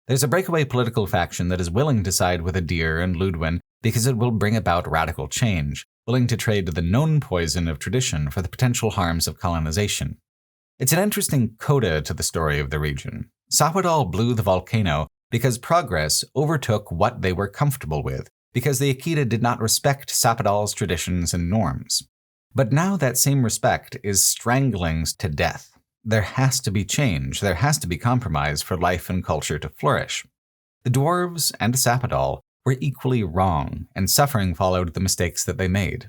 There's a breakaway political faction that is willing to side with Adir and Ludwin because it will bring about radical change, willing to trade the known poison of tradition for the potential harms of colonization. It's an interesting coda to the story of the region. Sapadal blew the volcano because progress overtook what they were comfortable with, because the Akita did not respect Sapadal's traditions and norms. But now that same respect is strangling to death. There has to be change, there has to be compromise for life and culture to flourish. The dwarves and Sapadal were equally wrong, and suffering followed the mistakes that they made.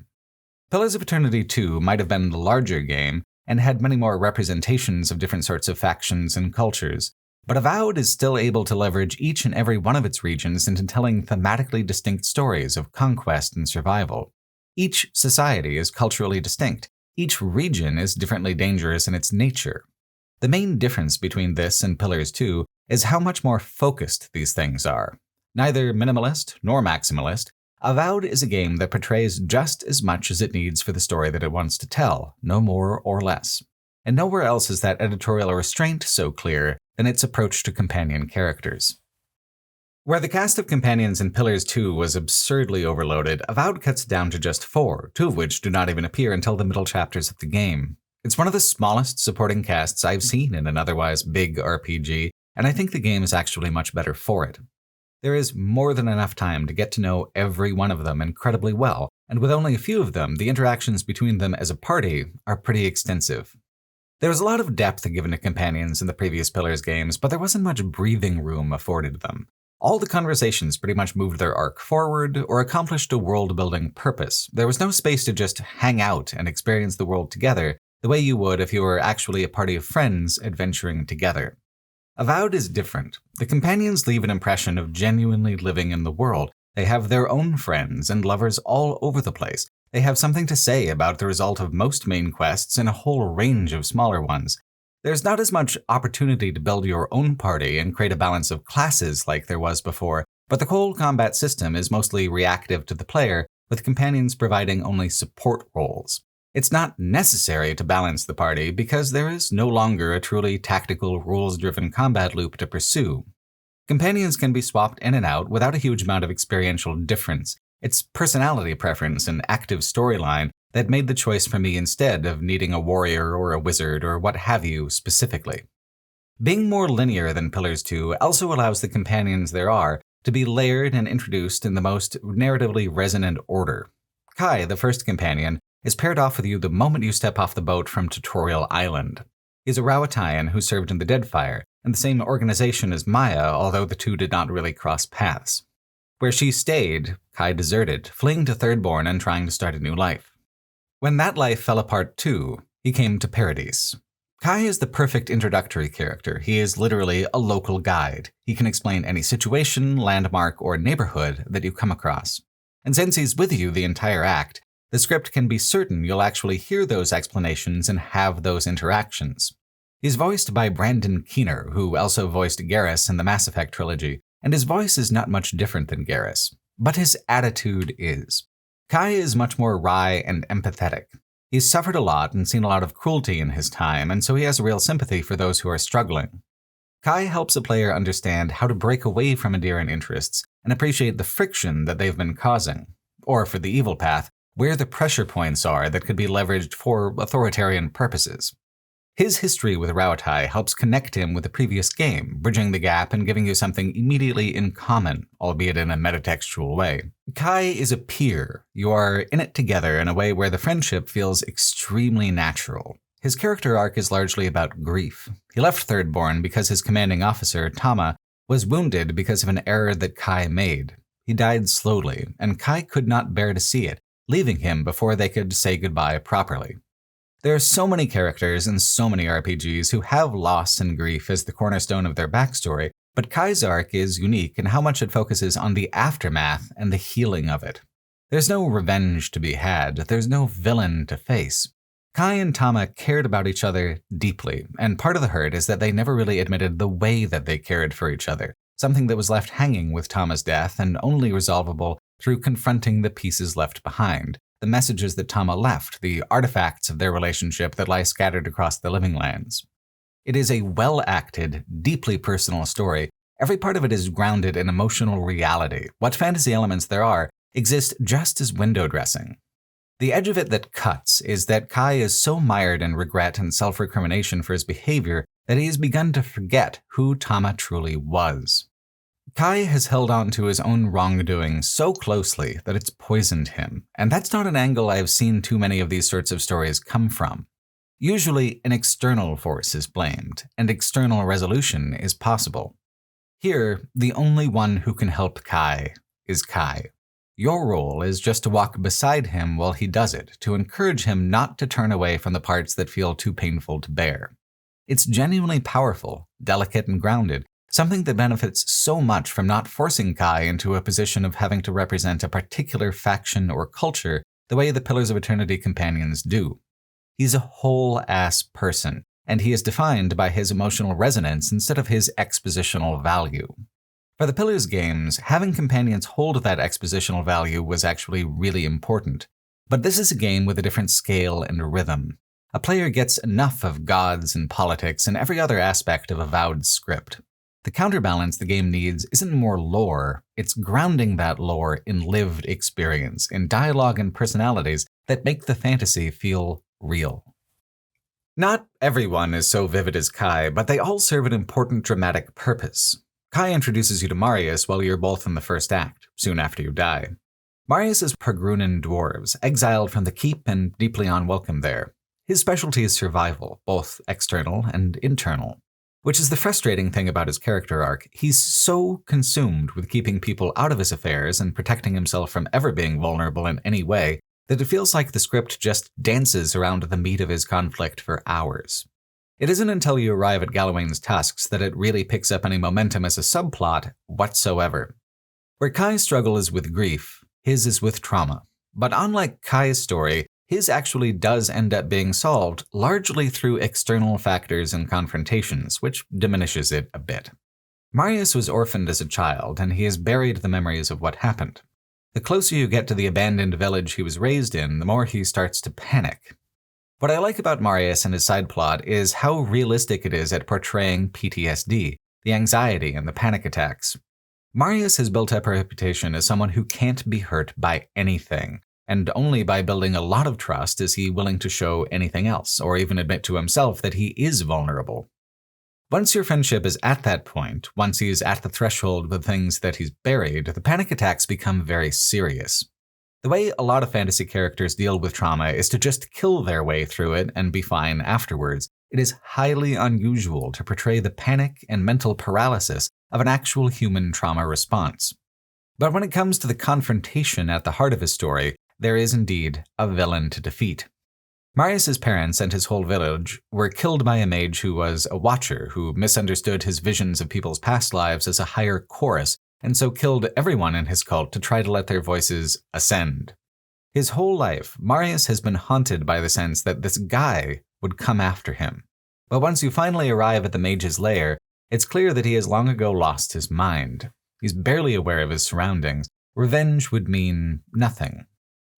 Pillars of Eternity 2 might have been the larger game, and had many more representations of different sorts of factions and cultures, but Avowed is still able to leverage each and every one of its regions into telling thematically distinct stories of conquest and survival. Each society is culturally distinct. Each region is differently dangerous in its nature. The main difference between this and Pillars 2 is how much more focused these things are. Neither minimalist nor maximalist, Avowed is a game that portrays just as much as it needs for the story that it wants to tell, no more or less. And nowhere else is that editorial restraint so clear than its approach to companion characters. Where the cast of companions in Pillars 2 was absurdly overloaded, Avowed cuts it down to just 4, 2 of which do not even appear until the middle chapters of the game. It's one of the smallest supporting casts I've seen in an otherwise big RPG, and I think the game is actually much better for it. There is more than enough time to get to know every one of them incredibly well, and with only a few of them, the interactions between them as a party are pretty extensive. There was a lot of depth given to companions in the previous Pillars games, but there wasn't much breathing room afforded them. All the conversations pretty much moved their arc forward or accomplished a world-building purpose. There was no space to just hang out and experience the world together the way you would if you were actually a party of friends adventuring together. Avowed is different. The companions leave an impression of genuinely living in the world. They have their own friends and lovers all over the place. They have something to say about the result of most main quests and a whole range of smaller ones. There's not as much opportunity to build your own party and create a balance of classes like there was before, but the whole combat system is mostly reactive to the player, with companions providing only support roles. It's not necessary to balance the party because there is no longer a truly tactical, rules-driven combat loop to pursue. Companions can be swapped in and out without a huge amount of experiential difference. It's personality preference and active storyline that made the choice for me instead of needing a warrior or a wizard or what have you specifically. Being more linear than Pillars 2 also allows the companions there are to be layered and introduced in the most narratively resonant order. Kai, the first companion, is paired off with you the moment you step off the boat from Tutorial Island. He's a Rauatayan who served in the Deadfire, and the same organization as Maya, although the two did not really cross paths. Where she stayed, Kai deserted, fleeing to Thirdborn and trying to start a new life. When that life fell apart too, he came to Paradise. Kai is the perfect introductory character. He is literally a local guide. He can explain any situation, landmark, or neighborhood that you come across. And since he's with you the entire act, the script can be certain you'll actually hear those explanations and have those interactions. He's voiced by Brandon Keener, who also voiced Garrus in the Mass Effect trilogy, and his voice is not much different than Garrus, but his attitude is. Kai is much more wry and empathetic. He's suffered a lot and seen a lot of cruelty in his time, and so he has a real sympathy for those who are struggling. Kai helps a player understand how to break away from adherent interests and appreciate the friction that they've been causing, or for the evil path, where the pressure points are that could be leveraged for authoritarian purposes. His history with Rauatai helps connect him with the previous game, bridging the gap and giving you something immediately in common, albeit in a metatextual way. Kai is a peer. You are in it together in a way where the friendship feels extremely natural. His character arc is largely about grief. He left Thirdborn because his commanding officer, Tama, was wounded because of an error that Kai made. He died slowly, and Kai could not bear to see it, leaving him before they could say goodbye properly. There are so many characters in so many RPGs who have loss and grief as the cornerstone of their backstory, but Kai's arc is unique in how much it focuses on the aftermath and the healing of it. There's no revenge to be had, there's no villain to face. Kai and Tama cared about each other deeply, and part of the hurt is that they never really admitted the way that they cared for each other, something that was left hanging with Tama's death and only resolvable through confronting the pieces left behind. The messages that Tama left, the artifacts of their relationship that lie scattered across the living lands. It is a well-acted, deeply personal story. Every part of it is grounded in emotional reality. What fantasy elements there are exist just as window dressing. The edge of it that cuts is that Kai is so mired in regret and self-recrimination for his behavior that he has begun to forget who Tama truly was. Kai has held on to his own wrongdoing so closely that it's poisoned him, and that's not an angle I've seen too many of these sorts of stories come from. Usually, an external force is blamed, and external resolution is possible. Here, the only one who can help Kai is Kai. Your role is just to walk beside him while he does it, to encourage him not to turn away from the parts that feel too painful to bear. It's genuinely powerful, delicate, and grounded, something that benefits so much from not forcing Kai into a position of having to represent a particular faction or culture the way the Pillars of Eternity companions do. He's a whole-ass person, and he is defined by his emotional resonance instead of his expositional value. For the Pillars games, having companions hold that expositional value was actually really important. But this is a game with a different scale and rhythm. A player gets enough of gods and politics and every other aspect of Avowed's script. The counterbalance the game needs isn't more lore, it's grounding that lore in lived experience, in dialogue and personalities that make the fantasy feel real. Not everyone is so vivid as Kai, but they all serve an important dramatic purpose. Kai introduces you to Marius while you're both in the first act, soon after you die. Marius is Pergrunan dwarves, exiled from the keep and deeply unwelcome there. His specialty is survival, both external and internal. Which is the frustrating thing about his character arc. He's so consumed with keeping people out of his affairs and protecting himself from ever being vulnerable in any way that it feels like the script just dances around the meat of his conflict for hours. It isn't until you arrive at Galawain's tusks that it really picks up any momentum as a subplot whatsoever. Where Kai's struggle is with grief, his is with trauma. But unlike Kai's story, his actually does end up being solved largely through external factors and confrontations, which diminishes it a bit. Marius was orphaned as a child, and he has buried the memories of what happened. The closer you get to the abandoned village he was raised in, the more he starts to panic. What I like about Marius and his side plot is how realistic it is at portraying PTSD, the anxiety and the panic attacks. Marius has built up a reputation as someone who can't be hurt by anything, and only by building a lot of trust is he willing to show anything else, or even admit to himself that he is vulnerable. Once your friendship is at that point, once he's at the threshold with things that he's buried, the panic attacks become very serious. The way a lot of fantasy characters deal with trauma is to just kill their way through it and be fine afterwards. It is highly unusual to portray the panic and mental paralysis of an actual human trauma response. But when it comes to the confrontation at the heart of his story, there is indeed a villain to defeat. Marius's parents and his whole village were killed by a mage who was a watcher who misunderstood his visions of people's past lives as a higher chorus, and so killed everyone in his cult to try to let their voices ascend. His whole life, Marius has been haunted by the sense that this guy would come after him. But once you finally arrive at the mage's lair, it's clear that he has long ago lost his mind. He's barely aware of his surroundings. Revenge would mean nothing.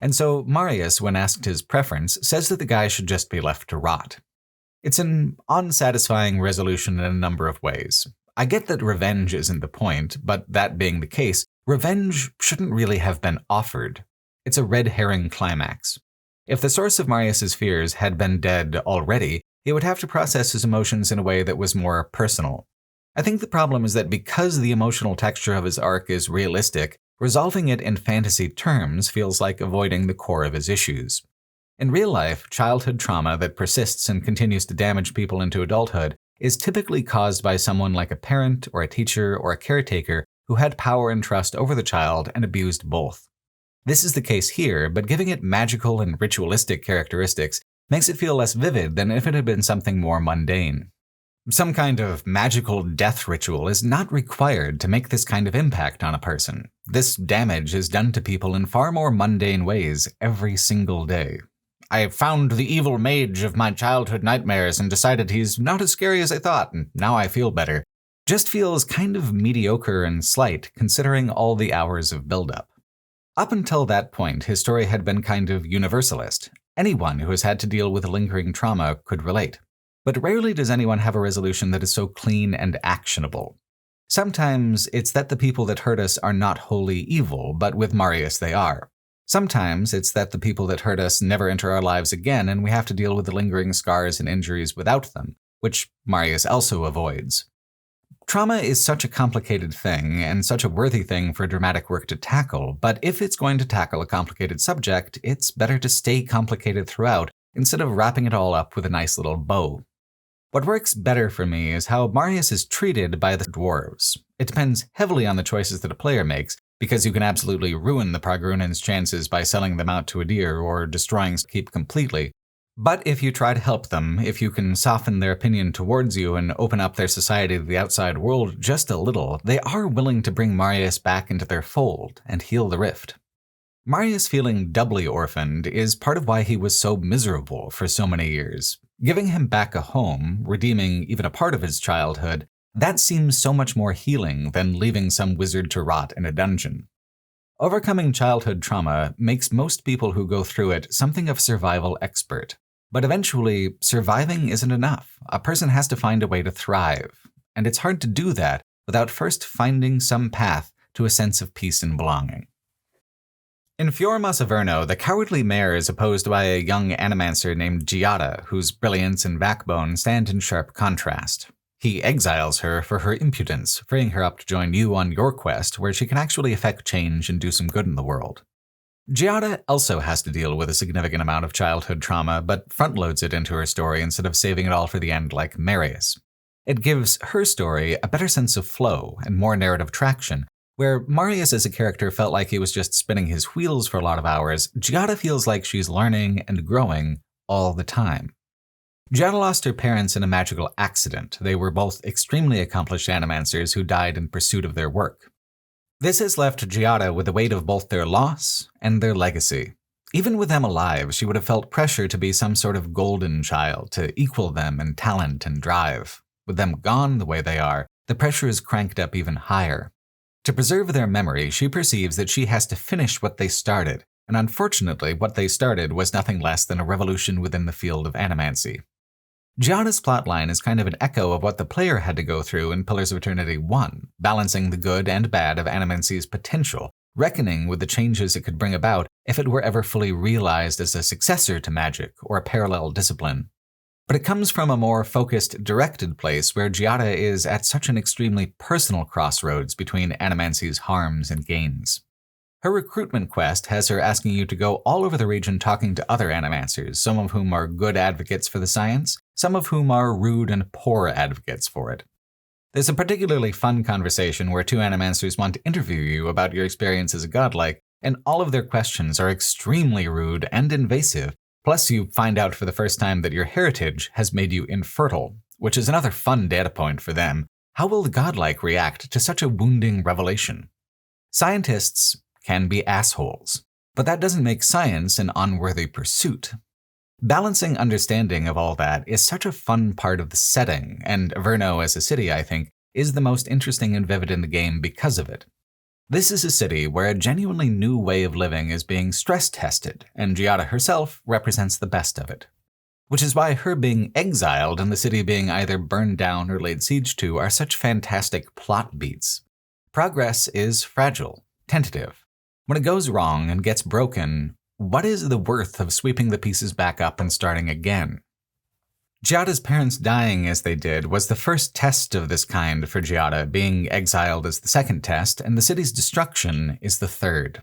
And so Marius, when asked his preference, says that the guy should just be left to rot. It's an unsatisfying resolution in a number of ways. I get that revenge isn't the point, but that being the case, revenge shouldn't really have been offered. It's a red herring climax. If the source of Marius's fears had been dead already, he would have to process his emotions in a way that was more personal. I think the problem is that because the emotional texture of his arc is realistic, resolving it in fantasy terms feels like avoiding the core of his issues. In real life, childhood trauma that persists and continues to damage people into adulthood is typically caused by someone like a parent or a teacher or a caretaker who had power and trust over the child and abused both. This is the case here, but giving it magical and ritualistic characteristics makes it feel less vivid than if it had been something more mundane. Some kind of magical death ritual is not required to make this kind of impact on a person. This damage is done to people in far more mundane ways every single day. I found the evil mage of my childhood nightmares and decided he's not as scary as I thought, and now I feel better. Just feels kind of mediocre and slight considering all the hours of buildup. Up until that point, his story had been kind of universalist. Anyone who has had to deal with lingering trauma could relate. But rarely does anyone have a resolution that is so clean and actionable. Sometimes it's that the people that hurt us are not wholly evil, but with Marius they are. Sometimes it's that the people that hurt us never enter our lives again and we have to deal with the lingering scars and injuries without them, which Marius also avoids. Trauma is such a complicated thing and such a worthy thing for dramatic work to tackle, but if it's going to tackle a complicated subject, it's better to stay complicated throughout instead of wrapping it all up with a nice little bow. What works better for me is how Marius is treated by the dwarves. It depends heavily on the choices that a player makes, because you can absolutely ruin the Pragrunan's chances by selling them out to a deer or destroying Keep completely. But if you try to help them, if you can soften their opinion towards you and open up their society to the outside world just a little, they are willing to bring Marius back into their fold and heal the rift. Marius feeling doubly orphaned is part of why he was so miserable for so many years. Giving him back a home, redeeming even a part of his childhood, that seems so much more healing than leaving some wizard to rot in a dungeon. Overcoming childhood trauma makes most people who go through it something of a survival expert. But eventually, surviving isn't enough. A person has to find a way to thrive. And it's hard to do that without first finding some path to a sense of peace and belonging. In Fior Averno, the cowardly mayor is opposed by a young animancer named Giada, whose brilliance and backbone stand in sharp contrast. He exiles her for her impudence, freeing her up to join you on your quest, where she can actually effect change and do some good in the world. Giada also has to deal with a significant amount of childhood trauma, but front-loads it into her story instead of saving it all for the end like Marius. It gives her story a better sense of flow and more narrative traction. Where Marius as a character felt like he was just spinning his wheels for a lot of hours, Giada feels like she's learning and growing all the time. Giada lost her parents in a magical accident. They were both extremely accomplished animancers who died in pursuit of their work. This has left Giada with the weight of both their loss and their legacy. Even with them alive, she would have felt pressure to be some sort of golden child, to equal them in talent and drive. With them gone the way they are, the pressure is cranked up even higher. To preserve their memory, she perceives that she has to finish what they started, and unfortunately, what they started was nothing less than a revolution within the field of animancy. Giada's plotline is kind of an echo of what the player had to go through in Pillars of Eternity 1, balancing the good and bad of animancy's potential, reckoning with the changes it could bring about if it were ever fully realized as a successor to magic or a parallel discipline. But it comes from a more focused, directed place where Giada is at such an extremely personal crossroads between animancy's harms and gains. Her recruitment quest has her asking you to go all over the region talking to other animancers, some of whom are good advocates for the science, some of whom are rude and poor advocates for it. There's a particularly fun conversation where two animancers want to interview you about your experience as a godlike, and all of their questions are extremely rude and invasive. Plus, you find out for the first time that your heritage has made you infertile, which is another fun data point for them. How will the godlike react to such a wounding revelation? Scientists can be assholes, but that doesn't make science an unworthy pursuit. Balancing understanding of all that is such a fun part of the setting, and Averno as a city, I think, is the most interesting and vivid in the game because of it. This is a city where a genuinely new way of living is being stress-tested, and Giada herself represents the best of it. Which is why her being exiled and the city being either burned down or laid siege to are such fantastic plot beats. Progress is fragile, tentative. When it goes wrong and gets broken, what is the worth of sweeping the pieces back up and starting again? Giada's parents dying as they did was the first test of this kind for Giada, being exiled as the second test, and the city's destruction is the third.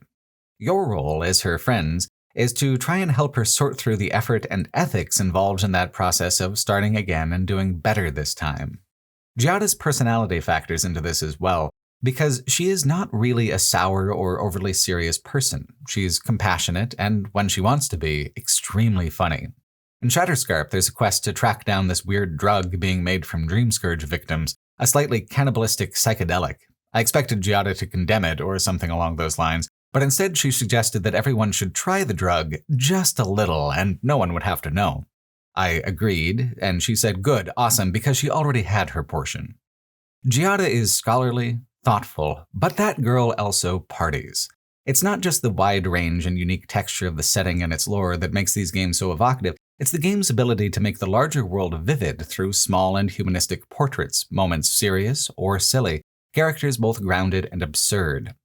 Your role as her friends is to try and help her sort through the effort and ethics involved in that process of starting again and doing better this time. Giada's personality factors into this as well, because she is not really a sour or overly serious person. She's compassionate and, when she wants to be, extremely funny. In Shatterscarp, there's a quest to track down this weird drug being made from Dream Scourge victims, a slightly cannibalistic psychedelic. I expected Giada to condemn it or something along those lines, but instead she suggested that everyone should try the drug just a little and no one would have to know. I agreed, and she said good, awesome, because she already had her portion. Giada is scholarly, thoughtful, but that girl also parties. It's not just the wide range and unique texture of the setting and its lore that makes these games so evocative, it's the game's ability to make the larger world vivid through small and humanistic portraits, moments serious or silly, characters both grounded and absurd.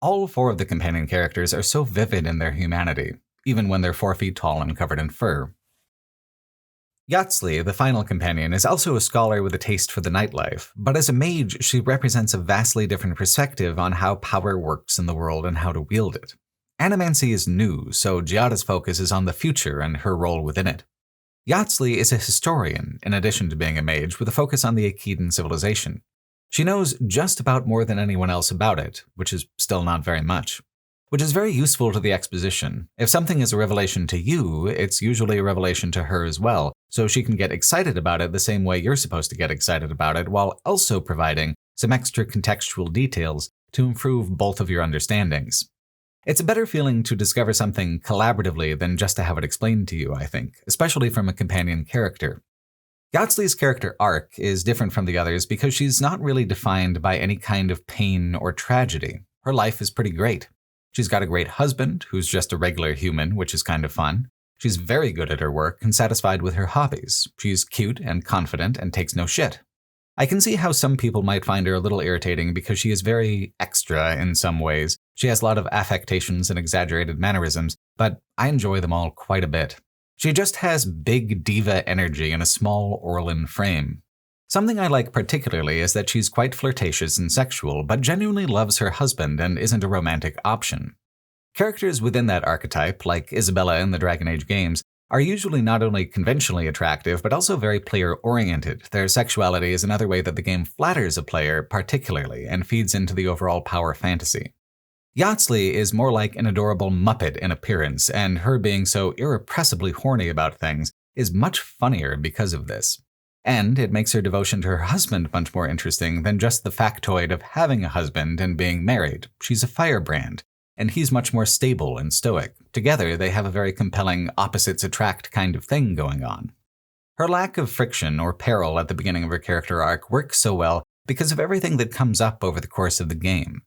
All four of the companion characters are so vivid in their humanity, even when they're 4 feet tall and covered in fur. Yatzli, the final companion, is also a scholar with a taste for the nightlife, but as a mage, she represents a vastly different perspective on how power works in the world and how to wield it. Animancy is new, so Giada's focus is on the future and her role within it. Yatzli is a historian, in addition to being a mage, with a focus on the Akedan civilization. She knows just about more than anyone else about it, which is still not very much. Which is very useful to the exposition. If something is a revelation to you, it's usually a revelation to her as well, so she can get excited about it the same way you're supposed to get excited about it, while also providing some extra contextual details to improve both of your understandings. It's a better feeling to discover something collaboratively than just to have it explained to you, I think, especially from a companion character. Yatzli's character arc is different from the others because she's not really defined by any kind of pain or tragedy. Her life is pretty great. She's got a great husband, who's just a regular human, which is kind of fun. She's very good at her work and satisfied with her hobbies. She's cute and confident and takes no shit. I can see how some people might find her a little irritating because she is very extra in some ways. She has a lot of affectations and exaggerated mannerisms, but I enjoy them all quite a bit. She just has big diva energy in a small Orlin frame. Something I like particularly is that she's quite flirtatious and sexual, but genuinely loves her husband and isn't a romantic option. Characters within that archetype, like Isabella in the Dragon Age games, are usually not only conventionally attractive, but also very player-oriented. Their sexuality is another way that the game flatters a player particularly and feeds into the overall power fantasy. Yatzli is more like an adorable Muppet in appearance, and her being so irrepressibly horny about things is much funnier because of this. And it makes her devotion to her husband much more interesting than just the factoid of having a husband and being married. She's a firebrand, and he's much more stable and stoic. Together, they have a very compelling opposites attract kind of thing going on. Her lack of friction or peril at the beginning of her character arc works so well because of everything that comes up over the course of the game.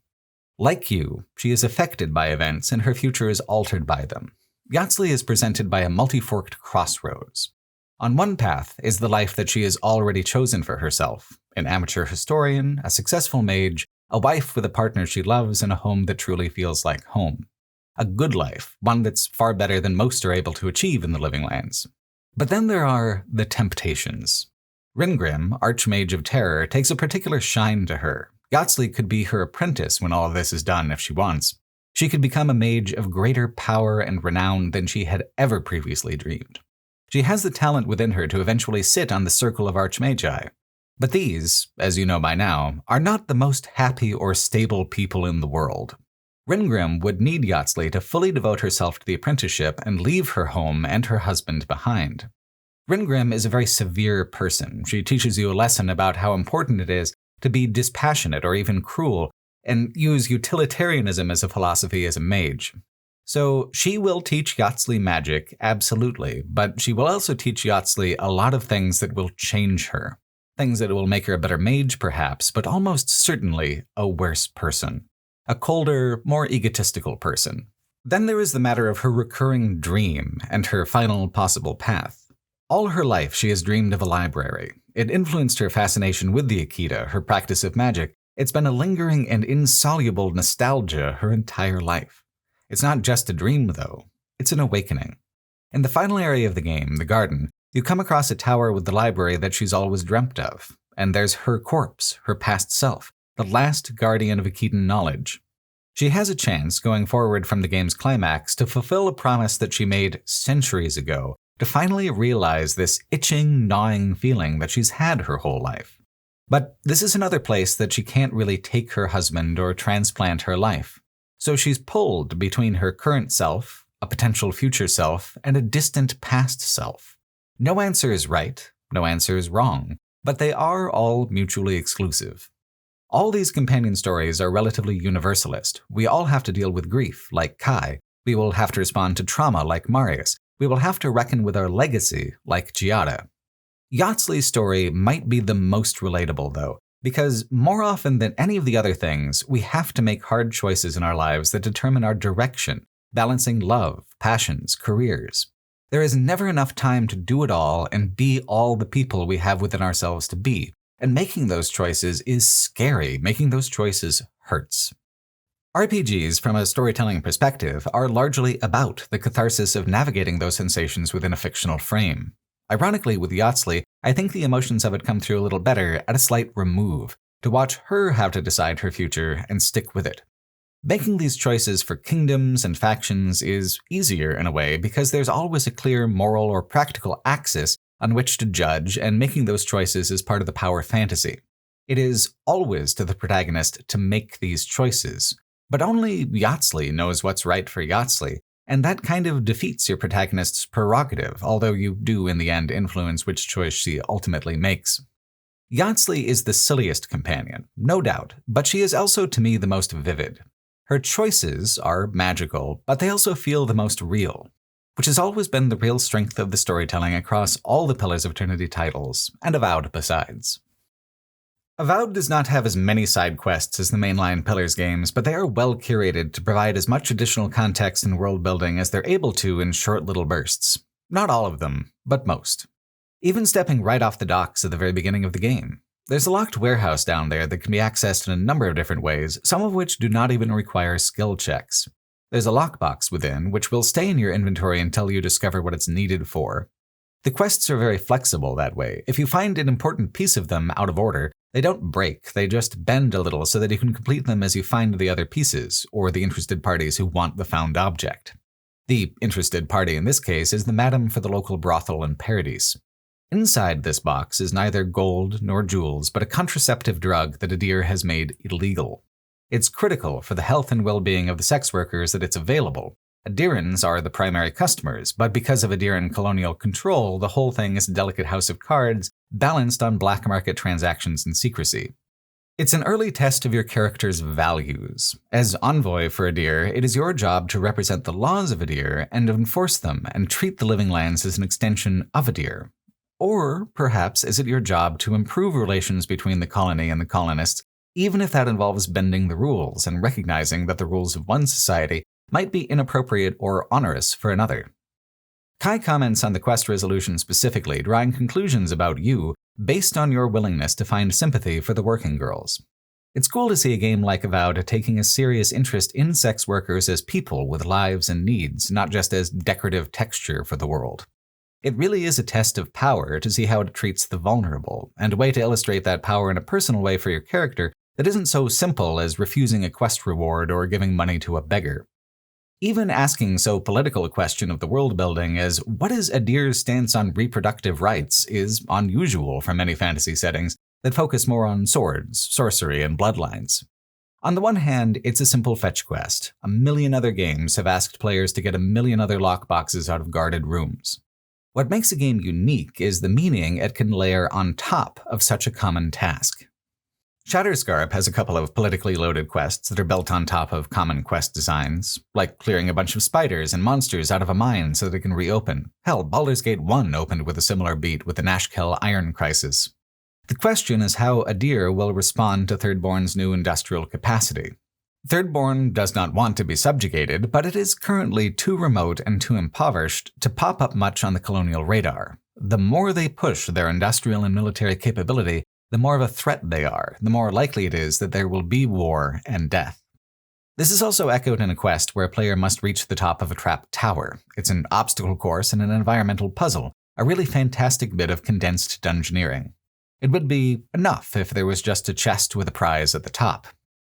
Like you, she is affected by events and her future is altered by them. Yatsley is presented by a multi-forked crossroads. On one path is the life that she has already chosen for herself, an amateur historian, a successful mage, a wife with a partner she loves, and a home that truly feels like home. A good life, one that's far better than most are able to achieve in the Living Lands. But then there are the temptations. Ringrim, Archmage of Terror, takes a particular shine to her. Yatsley could be her apprentice when all of this is done if she wants. She could become a mage of greater power and renown than she had ever previously dreamed. She has the talent within her to eventually sit on the circle of Archmagi. But these, as you know by now, are not the most happy or stable people in the world. Ringrim would need Yatsley to fully devote herself to the apprenticeship and leave her home and her husband behind. Ringrim is a very severe person. She teaches you a lesson about how important it is to be dispassionate or even cruel, and use utilitarianism as a philosophy as a mage. So she will teach Yatsley magic, absolutely, but she will also teach Yatsley a lot of things that will change her. Things that will make her a better mage, perhaps, but almost certainly a worse person. A colder, more egotistical person. Then there is the matter of her recurring dream and her final possible path. All her life she has dreamed of a library. It influenced her fascination with the Akita, her practice of magic. It's been a lingering and insoluble nostalgia her entire life. It's not just a dream, though. It's an awakening. In the final area of the game, the garden, you come across a tower with the library that she's always dreamt of. And there's her corpse, her past self, the last guardian of Akitan knowledge. She has a chance, going forward from the game's climax, to fulfill a promise that she made centuries ago, to finally realize this itching, gnawing feeling that she's had her whole life. But this is another place that she can't really take her husband or transplant her life. So she's pulled between her current self, a potential future self, and a distant past self. No answer is right, no answer is wrong, but they are all mutually exclusive. All these companion stories are relatively universalist. We all have to deal with grief, like Kai. We will have to respond to trauma, like Marius. We will have to reckon with our legacy, like Giada. Yatsley's story might be the most relatable, though, because more often than any of the other things, we have to make hard choices in our lives that determine our direction, balancing love, passions, careers. There is never enough time to do it all and be all the people we have within ourselves to be. And making those choices is scary. Making those choices hurts. RPGs, from a storytelling perspective, are largely about the catharsis of navigating those sensations within a fictional frame. Ironically, with Yatsley, I think the emotions of it come through a little better at a slight remove, to watch her have to decide her future and stick with it. Making these choices for kingdoms and factions is easier in a way because there's always a clear moral or practical axis on which to judge, and making those choices is part of the power fantasy. It is always to the protagonist to make these choices, but only Yatsley knows what's right for Yatsley, and that kind of defeats your protagonist's prerogative, although you do in the end influence which choice she ultimately makes. Yatsley is the silliest companion, no doubt, but she is also to me the most vivid. Her choices are magical, but they also feel the most real, which has always been the real strength of the storytelling across all the Pillars of Eternity titles, and Avowed besides. Avowed does not have as many side quests as the mainline Pillars games, but they are well curated to provide as much additional context and world building as they're able to in short little bursts. Not all of them, but most. Even stepping right off the docks at the very beginning of the game. There's a locked warehouse down there that can be accessed in a number of different ways, some of which do not even require skill checks. There's a lockbox within, which will stay in your inventory until you discover what it's needed for. The quests are very flexible that way. If you find an important piece of them out of order, they don't break, they just bend a little so that you can complete them as you find the other pieces, or the interested parties who want the found object. The interested party in this case is the madam for the local brothel in Paradise. Inside this box is neither gold nor jewels, but a contraceptive drug that Adir has made illegal. It's critical for the health and well-being of the sex workers that it's available. Adirans are the primary customers, but because of Adiran colonial control, the whole thing is a delicate house of cards balanced on black market transactions and secrecy. It's an early test of your character's values. As envoy for Adir, it is your job to represent the laws of Adir and enforce them and treat the Living Lands as an extension of Adir. Or, perhaps, is it your job to improve relations between the colony and the colonists even if that involves bending the rules and recognizing that the rules of one society might be inappropriate or onerous for another. Kai comments on the quest resolution specifically, drawing conclusions about you based on your willingness to find sympathy for the working girls. It's cool to see a game like Avowed taking a serious interest in sex workers as people with lives and needs, not just as decorative texture for the world. It really is a test of power to see how it treats the vulnerable, and a way to illustrate that power in a personal way for your character that isn't so simple as refusing a quest reward or giving money to a beggar. Even asking so political a question of the world building as what is Adir's stance on reproductive rights is unusual for many fantasy settings that focus more on swords, sorcery, and bloodlines. On the one hand, it's a simple fetch quest. A million other games have asked players to get a million other lockboxes out of guarded rooms. What makes a game unique is the meaning it can layer on top of such a common task. Shatterscarp has a couple of politically loaded quests that are built on top of common quest designs, like clearing a bunch of spiders and monsters out of a mine so they can reopen. Hell, Baldur's Gate 1 opened with a similar beat with the Nashkel Iron Crisis. The question is how Adir will respond to Thirdborn's new industrial capacity. Thirdborn does not want to be subjugated, but it is currently too remote and too impoverished to pop up much on the colonial radar. The more they push their industrial and military capability, the more of a threat they are, the more likely it is that there will be war and death. This is also echoed in a quest where a player must reach the top of a trapped tower. It's an obstacle course and an environmental puzzle, a really fantastic bit of condensed dungeoneering. It would be enough if there was just a chest with a prize at the top.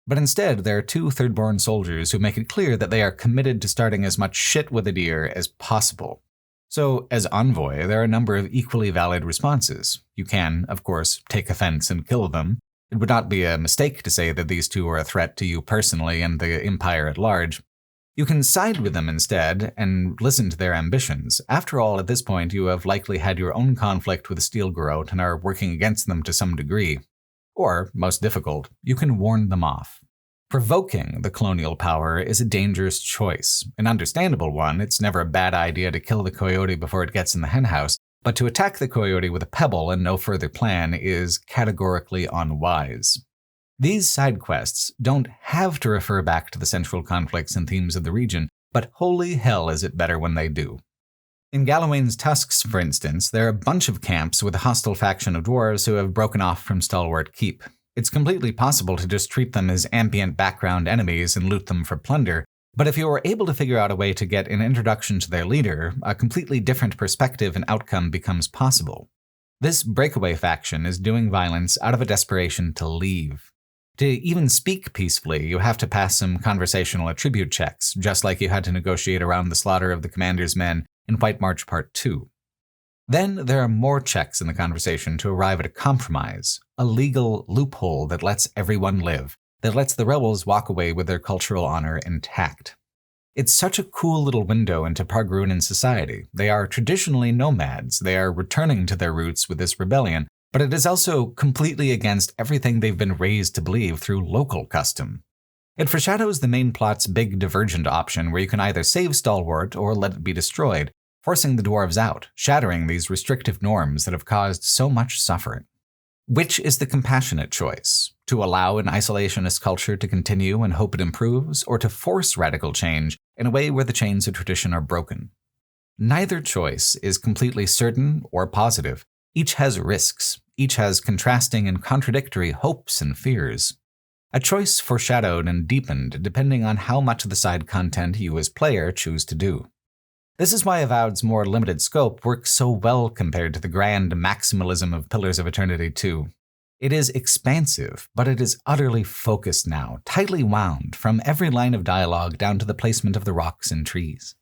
But instead, there are two Thirdborn soldiers who make it clear that they are committed to starting as much shit with Adir as possible. So, as envoy, there are a number of equally valid responses. You can, of course, take offense and kill them. It would not be a mistake to say that these two are a threat to you personally and the Empire at large. You can side with them instead and listen to their ambitions. After all, at this point, you have likely had your own conflict with the Steel Garrote and are working against them to some degree. Or, most difficult, you can warn them off. Provoking the colonial power is a dangerous choice. An understandable one. It's never a bad idea to kill the coyote before it gets in the henhouse, but to attack the coyote with a pebble and no further plan is categorically unwise. These side quests don't have to refer back to the central conflicts and themes of the region, but holy hell is it better when they do. In Galawain's Tusks, for instance, there are a bunch of camps with a hostile faction of dwarves who have broken off from Stalwart Keep. It's completely possible to just treat them as ambient background enemies and loot them for plunder, but if you are able to figure out a way to get an introduction to their leader, a completely different perspective and outcome becomes possible. This breakaway faction is doing violence out of a desperation to leave. To even speak peacefully, you have to pass some conversational attribute checks, just like you had to negotiate around the slaughter of the commander's men in White March Part 2. Then there are more checks in the conversation to arrive at a compromise, a legal loophole that lets everyone live, that lets the rebels walk away with their cultural honor intact. It's such a cool little window into Pargrunan society. They are traditionally nomads, they are returning to their roots with this rebellion, but it is also completely against everything they've been raised to believe through local custom. It foreshadows the main plot's big divergent option where you can either save Stalwart or let it be destroyed, forcing the dwarves out, shattering these restrictive norms that have caused so much suffering. Which is the compassionate choice? To allow an isolationist culture to continue and hope it improves, or to force radical change in a way where the chains of tradition are broken? Neither choice is completely certain or positive. Each has risks. Each has contrasting and contradictory hopes and fears. A choice foreshadowed and deepened depending on how much of the side content you as player choose to do. This is why Avowed's more limited scope works so well compared to the grand maximalism of Pillars of Eternity 2. It is expansive, but it is utterly focused now, tightly wound, from every line of dialogue down to the placement of the rocks and trees.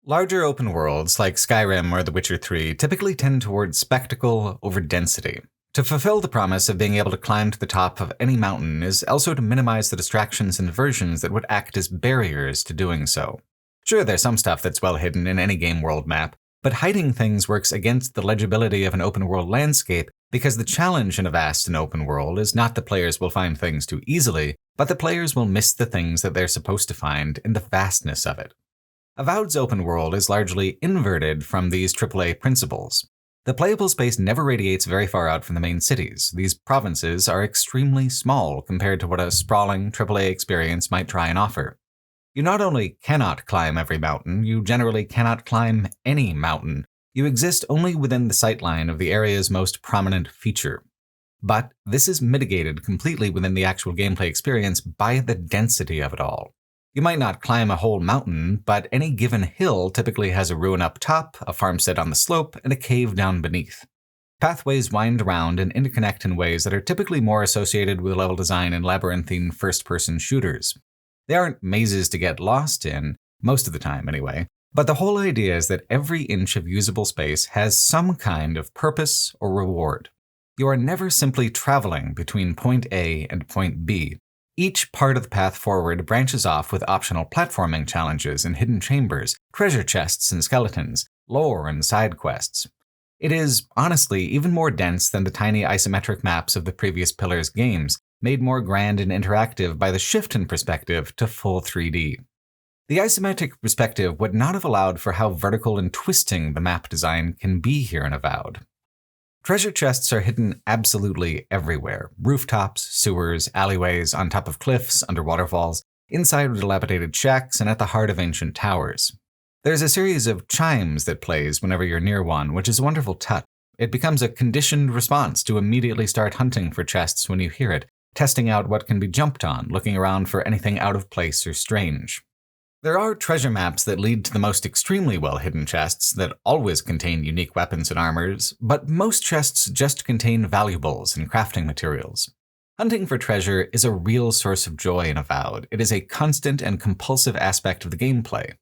Larger open worlds, like Skyrim or The Witcher 3, typically tend towards spectacle over density. To fulfill the promise of being able to climb to the top of any mountain is also to minimize the distractions and diversions that would act as barriers to doing so. Sure, there's some stuff that's well hidden in any game world map, but hiding things works against the legibility of an open world landscape because the challenge in a vast and open world is not that players will find things too easily, but that players will miss the things that they're supposed to find in the vastness of it. Avowed's open world is largely inverted from these AAA principles. The playable space never radiates very far out from the main cities. These provinces are extremely small compared to what a sprawling AAA experience might try and offer. You not only cannot climb every mountain, you generally cannot climb any mountain. You exist only within the sightline of the area's most prominent feature. But this is mitigated completely within the actual gameplay experience by the density of it all. You might not climb a whole mountain, but any given hill typically has a ruin up top, a farmstead on the slope, and a cave down beneath. Pathways wind around and interconnect in ways that are typically more associated with level design in labyrinthine first-person shooters. They aren't mazes to get lost in, most of the time anyway, but the whole idea is that every inch of usable space has some kind of purpose or reward. You are never simply traveling between point A and point B. Each part of the path forward branches off with optional platforming challenges and hidden chambers, treasure chests and skeletons, lore and side quests. It is, honestly, even more dense than the tiny isometric maps of the previous Pillars games, made more grand and interactive by the shift in perspective to full 3D. The isometric perspective would not have allowed for how vertical and twisting the map design can be here in Avowed. Treasure chests are hidden absolutely everywhere. Rooftops, sewers, alleyways, on top of cliffs, under waterfalls, inside dilapidated shacks, and at the heart of ancient towers. There's a series of chimes that plays whenever you're near one, which is a wonderful touch. It becomes a conditioned response to immediately start hunting for chests when you hear it, testing out what can be jumped on, looking around for anything out of place or strange. There are treasure maps that lead to the most extremely well-hidden chests that always contain unique weapons and armors, but most chests just contain valuables and crafting materials. Hunting for treasure is a real source of joy in Avowed. It is a constant and compulsive aspect of the gameplay.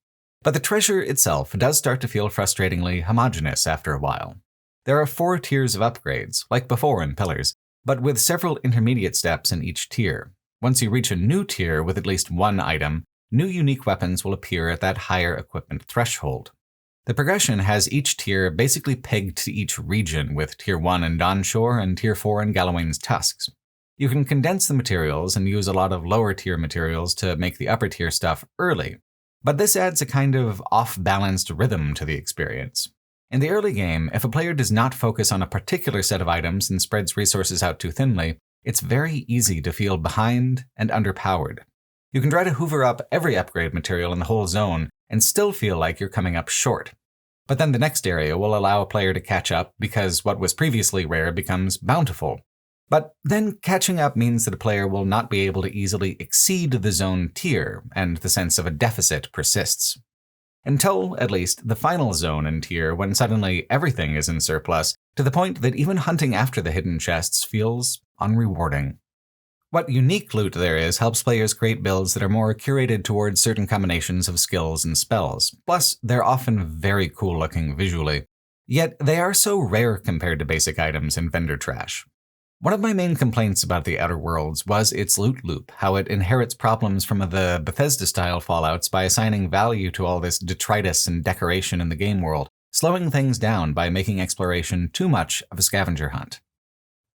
But the treasure itself does start to feel frustratingly homogeneous after a while. There are 4 tiers of upgrades, like before in Pillars, but with several intermediate steps in each tier. Once you reach a new tier with at least one item, new unique weapons will appear at that higher equipment threshold. The progression has each tier basically pegged to each region, with Tier 1 in Dawnshore and Tier 4 in Gallowayne's Tusks. You can condense the materials and use a lot of lower tier materials to make the upper tier stuff early, but this adds a kind of off-balanced rhythm to the experience. In the early game, if a player does not focus on a particular set of items and spreads resources out too thinly, it's very easy to feel behind and underpowered. You can try to hoover up every upgrade material in the whole zone and still feel like you're coming up short. But then the next area will allow a player to catch up because what was previously rare becomes bountiful. But then catching up means that a player will not be able to easily exceed the zone tier, and the sense of a deficit persists. Until, at least, the final zone and tier when suddenly everything is in surplus, to the point that even hunting after the hidden chests feels unrewarding. What unique loot there is helps players create builds that are more curated towards certain combinations of skills and spells, plus they're often very cool looking visually. Yet they are so rare compared to basic items and vendor trash. One of my main complaints about the Outer Worlds was its loot loop, how it inherits problems from the Bethesda-style Fallouts by assigning value to all this detritus and decoration in the game world, slowing things down by making exploration too much of a scavenger hunt.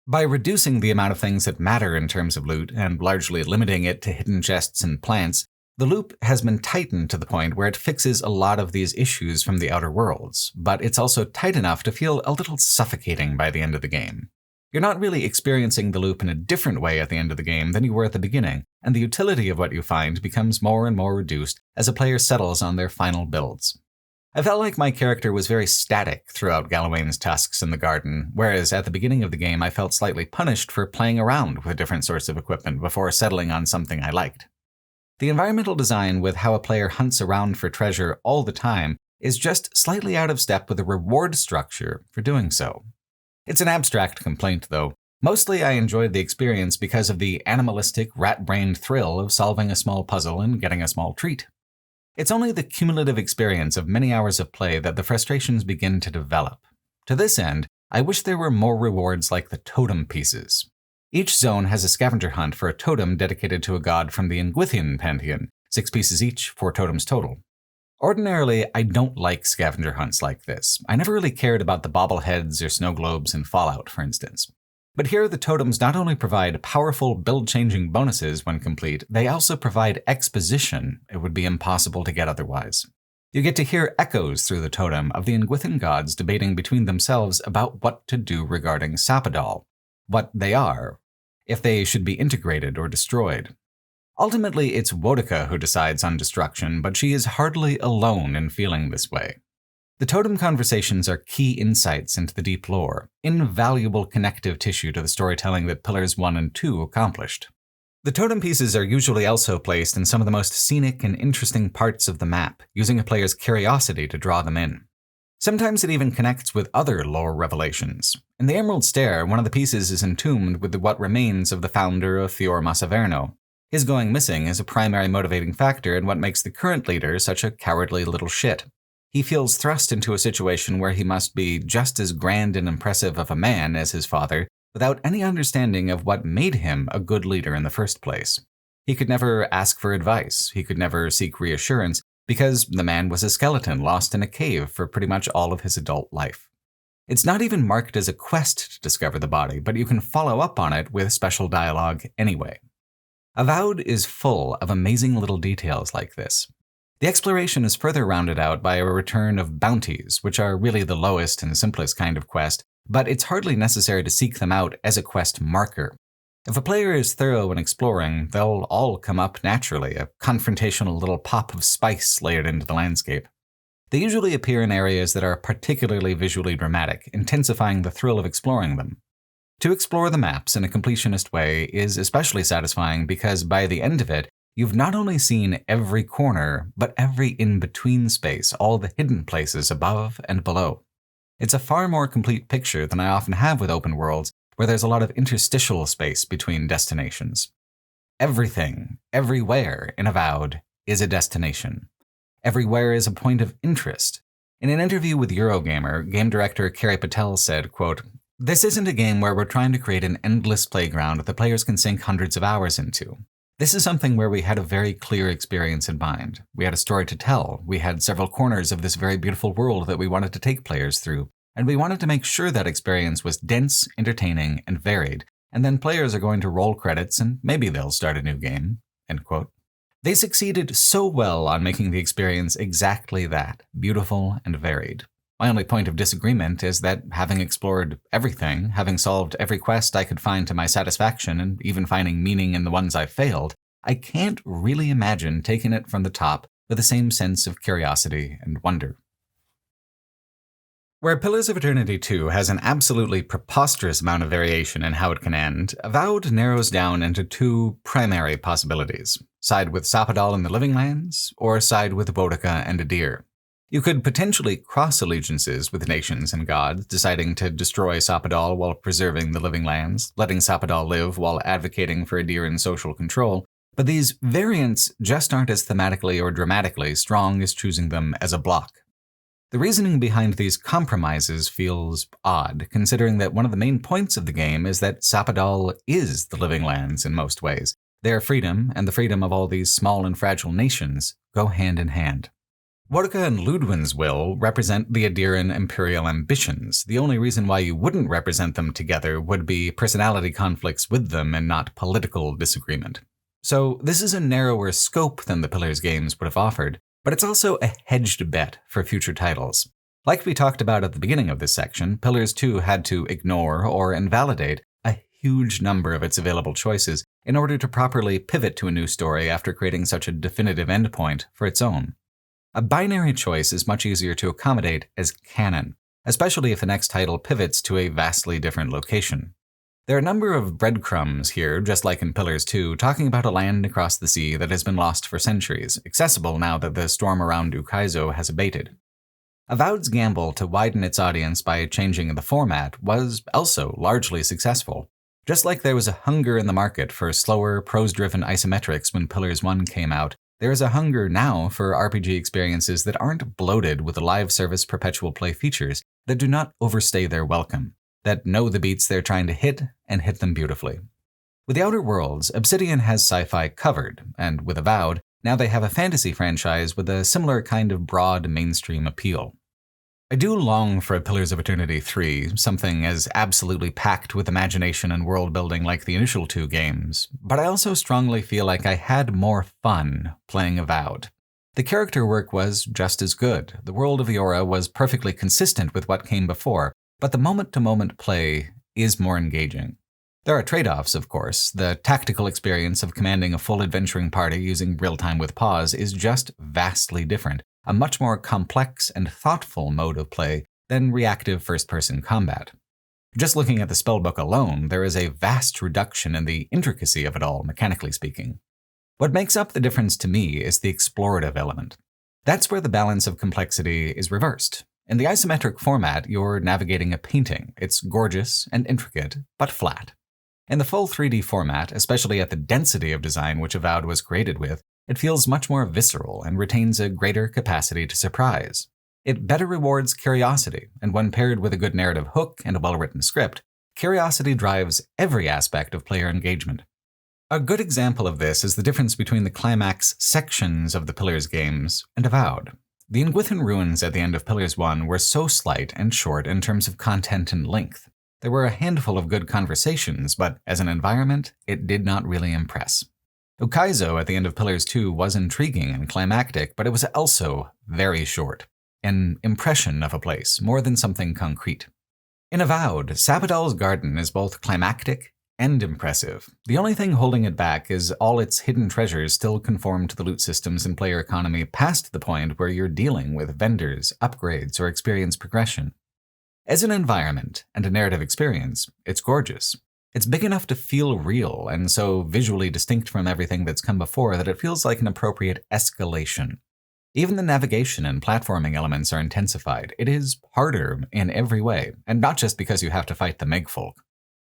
By reducing the amount of things that matter in terms of loot, and largely limiting it to hidden chests and plants, the loop has been tightened to the point where it fixes a lot of these issues from the Outer Worlds, but it's also tight enough to feel a little suffocating by the end of the game. You're not really experiencing the loop in a different way at the end of the game than you were at the beginning, and the utility of what you find becomes more and more reduced as a player settles on their final builds. I felt like my character was very static throughout Gallowayne's Tusks in the Garden, whereas at the beginning of the game I felt slightly punished for playing around with different sorts of equipment before settling on something I liked. The environmental design with how a player hunts around for treasure all the time is just slightly out of step with the reward structure for doing so. It's an abstract complaint, though. Mostly I enjoyed the experience because of the animalistic, rat-brained thrill of solving a small puzzle and getting a small treat. It's only the cumulative experience of many hours of play that the frustrations begin to develop. To this end, I wish there were more rewards like the totem pieces. Each zone has a scavenger hunt for a totem dedicated to a god from the Ingwithian pantheon, 6 pieces each, 4 totems total. Ordinarily, I don't like scavenger hunts like this. I never really cared about the bobbleheads or snow globes in Fallout, for instance. But here the totems not only provide powerful build-changing bonuses when complete, they also provide exposition it would be impossible to get otherwise. You get to hear echoes through the totem of the Nguithan gods debating between themselves about what to do regarding Sapadal, what they are, if they should be integrated or destroyed. Ultimately, it's Wodika who decides on destruction, but she is hardly alone in feeling this way. The totem conversations are key insights into the deep lore, invaluable connective tissue to the storytelling that Pillars 1 and 2 accomplished. The totem pieces are usually also placed in some of the most scenic and interesting parts of the map, using a player's curiosity to draw them in. Sometimes it even connects with other lore revelations. In the Emerald Stair, one of the pieces is entombed with what remains of the founder of Fior Massaverno. His going missing is a primary motivating factor in what makes the current leader such a cowardly little shit. He feels thrust into a situation where he must be just as grand and impressive of a man as his father, without any understanding of what made him a good leader in the first place. He could never ask for advice, he could never seek reassurance, because the man was a skeleton lost in a cave for pretty much all of his adult life. It's not even marked as a quest to discover the body, but you can follow up on it with special dialogue anyway. Avowed is full of amazing little details like this. The exploration is further rounded out by a return of bounties, which are really the lowest and simplest kind of quest, but it's hardly necessary to seek them out as a quest marker. If a player is thorough in exploring, they'll all come up naturally, a confrontational little pop of spice layered into the landscape. They usually appear in areas that are particularly visually dramatic, intensifying the thrill of exploring them. To explore the maps in a completionist way is especially satisfying because by the end of it, you've not only seen every corner, but every in-between space, all the hidden places above and below. It's a far more complete picture than I often have with open worlds, where there's a lot of interstitial space between destinations. Everything, everywhere in Avowed is a destination. Everywhere is a point of interest. In an interview with Eurogamer, game director Carrie Patel said, quote, "This isn't a game where we're trying to create an endless playground that players can sink hundreds of hours into. This is something where we had a very clear experience in mind. We had a story to tell. We had several corners of this very beautiful world that we wanted to take players through. And we wanted to make sure that experience was dense, entertaining, and varied. And then players are going to roll credits and maybe they'll start a new game." End quote. They succeeded so well on making the experience exactly that, beautiful and varied. My only point of disagreement is that having explored everything, having solved every quest I could find to my satisfaction, and even finding meaning in the ones I failed, I can't really imagine taking it from the top with the same sense of curiosity and wonder. Where Pillars of Eternity 2 has an absolutely preposterous amount of variation in how it can end, Avowed narrows down into two primary possibilities: side with Sapadal in the Living Lands, or side with Boudica and Adir. You could potentially cross allegiances with nations and gods, deciding to destroy Sapadal while preserving the Living Lands, letting Sapadal live while advocating for Adiran social control, but these variants just aren't as thematically or dramatically strong as choosing them as a block. The reasoning behind these compromises feels odd, considering that one of the main points of the game is that Sapadal is the Living Lands in most ways. Their freedom and the freedom of all these small and fragile nations go hand in hand. Boudica and Ludwin's will represent the Adiran imperial ambitions. The only reason why you wouldn't represent them together would be personality conflicts with them and not political disagreement. So this is a narrower scope than the Pillars games would have offered, but it's also a hedged bet for future titles. Like we talked about at the beginning of this section, Pillars 2 had to ignore or invalidate a huge number of its available choices in order to properly pivot to a new story after creating such a definitive endpoint for its own. A binary choice is much easier to accommodate as canon, especially if the next title pivots to a vastly different location. There are a number of breadcrumbs here, just like in Pillars 2, talking about a land across the sea that has been lost for centuries, accessible now that the storm around Ukaizo has abated. Avowed's gamble to widen its audience by changing the format was also largely successful. Just like there was a hunger in the market for slower, prose-driven isometrics when Pillars 1 came out, there is a hunger now for RPG experiences that aren't bloated with live service perpetual play features, that do not overstay their welcome, that know the beats they're trying to hit and hit them beautifully. With The Outer Worlds, Obsidian has sci-fi covered, and with Avowed, now they have a fantasy franchise with a similar kind of broad mainstream appeal. I do long for a Pillars of Eternity 3, something as absolutely packed with imagination and world building like the initial two games, but I also strongly feel like I had more fun playing Avowed. The character work was just as good. The world of Eora was perfectly consistent with what came before, but the moment-to-moment play is more engaging. There are trade-offs, of course. The tactical experience of commanding a full adventuring party using real-time with pause is just vastly different, a much more complex and thoughtful mode of play than reactive first-person combat. Just looking at the spellbook alone, there is a vast reduction in the intricacy of it all, mechanically speaking. What makes up the difference to me is the explorative element. That's where the balance of complexity is reversed. In the isometric format, you're navigating a painting. It's gorgeous and intricate, but flat. In the full 3D format, especially at the density of design which Avowed was created with, it feels much more visceral and retains a greater capacity to surprise. It better rewards curiosity, and when paired with a good narrative hook and a well-written script, curiosity drives every aspect of player engagement. A good example of this is the difference between the climax sections of the Pillars games and Avowed. The Ingwithan ruins at the end of Pillars 1 were so slight and short in terms of content and length. There were a handful of good conversations, but as an environment, it did not really impress. Ukaizo at the end of Pillars 2 was intriguing and climactic, but it was also very short. An impression of a place, more than something concrete. In Avowed, Sapodal's garden is both climactic and impressive. The only thing holding it back is all its hidden treasures still conform to the loot systems and player economy past the point where you're dealing with vendors, upgrades, or experience progression. As an environment and a narrative experience, it's gorgeous. It's big enough to feel real and so visually distinct from everything that's come before that it feels like an appropriate escalation. Even the navigation and platforming elements are intensified. It is harder in every way, and not just because you have to fight the Megfolk.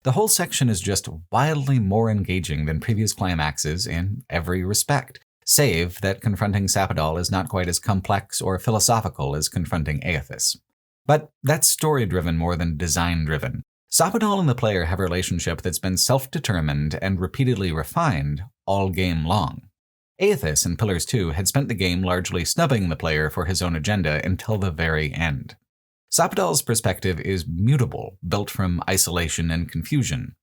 The whole section is just wildly more engaging than previous climaxes in every respect, save that confronting Sapodal is not quite as complex or philosophical as confronting Aethys. But that's story-driven more than design-driven. Sapodal and the player have a relationship that's been self-determined and repeatedly refined all game long. Aethys in Pillars 2 had spent the game largely snubbing the player for his own agenda until the very end. Sapodal's perspective is mutable, built from isolation and confusion.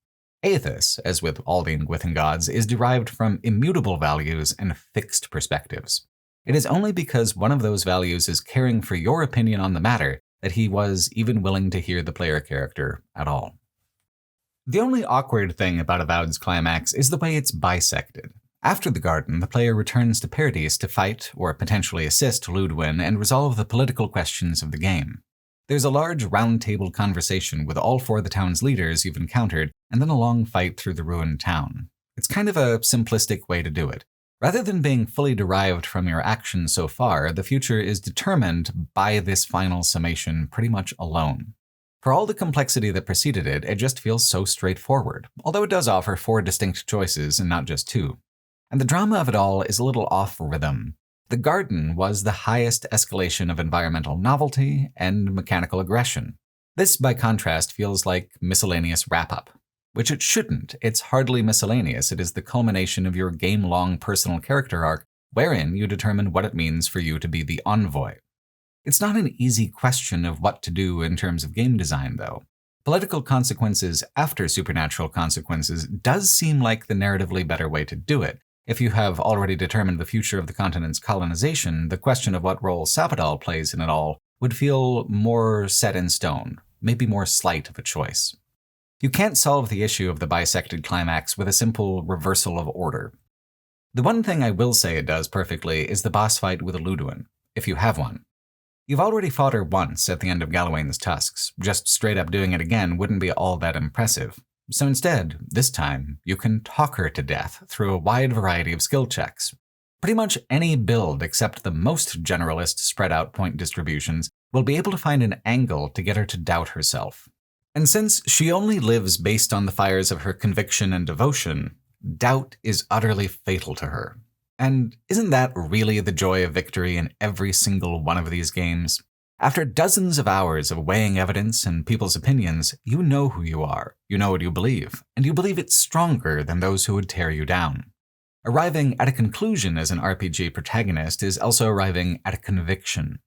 Aethys, as with all the Ingwithan gods, is derived from immutable values and fixed perspectives. It is only because one of those values is caring for your opinion on the matter that he was even willing to hear the player character at all. The only awkward thing about Avowed's climax is the way it's bisected. After the garden, the player returns to Paradis to fight, or potentially assist, Ludwin and resolve the political questions of the game. There's a large round-table conversation with all four of the town's leaders you've encountered, and then a long fight through the ruined town. It's kind of a simplistic way to do it. Rather than being fully derived from your actions so far, the future is determined by this final summation pretty much alone. For all the complexity that preceded it, it just feels so straightforward, although it does offer 4 distinct choices and not just 2. And the drama of it all is a little off rhythm. The garden was the highest escalation of environmental novelty and mechanical aggression. This, by contrast, feels like miscellaneous wrap-up. Which it shouldn't. It's hardly miscellaneous. It is the culmination of your game-long personal character arc, wherein you determine what it means for you to be the envoy. It's not an easy question of what to do in terms of game design, though. Political consequences after supernatural consequences does seem like the narratively better way to do it. If you have already determined the future of the continent's colonization, the question of what role Sapodal plays in it all would feel more set in stone, maybe more slight of a choice. You can't solve the issue of the bisected climax with a simple reversal of order. The one thing I will say it does perfectly is the boss fight with Ludwin, if you have one. You've already fought her once at the end of Galawain's Tusks. Just straight up doing it again wouldn't be all that impressive. So instead, this time, you can talk her to death through a wide variety of skill checks. Pretty much any build except the most generalist spread-out point distributions will be able to find an angle to get her to doubt herself. And since she only lives based on the fires of her conviction and devotion, doubt is utterly fatal to her. And isn't that really the joy of victory in every single one of these games? After dozens of hours of weighing evidence and people's opinions, you know who you are, you know what you believe, and you believe it's stronger than those who would tear you down. Arriving at a conclusion as an RPG protagonist is also arriving at a conviction.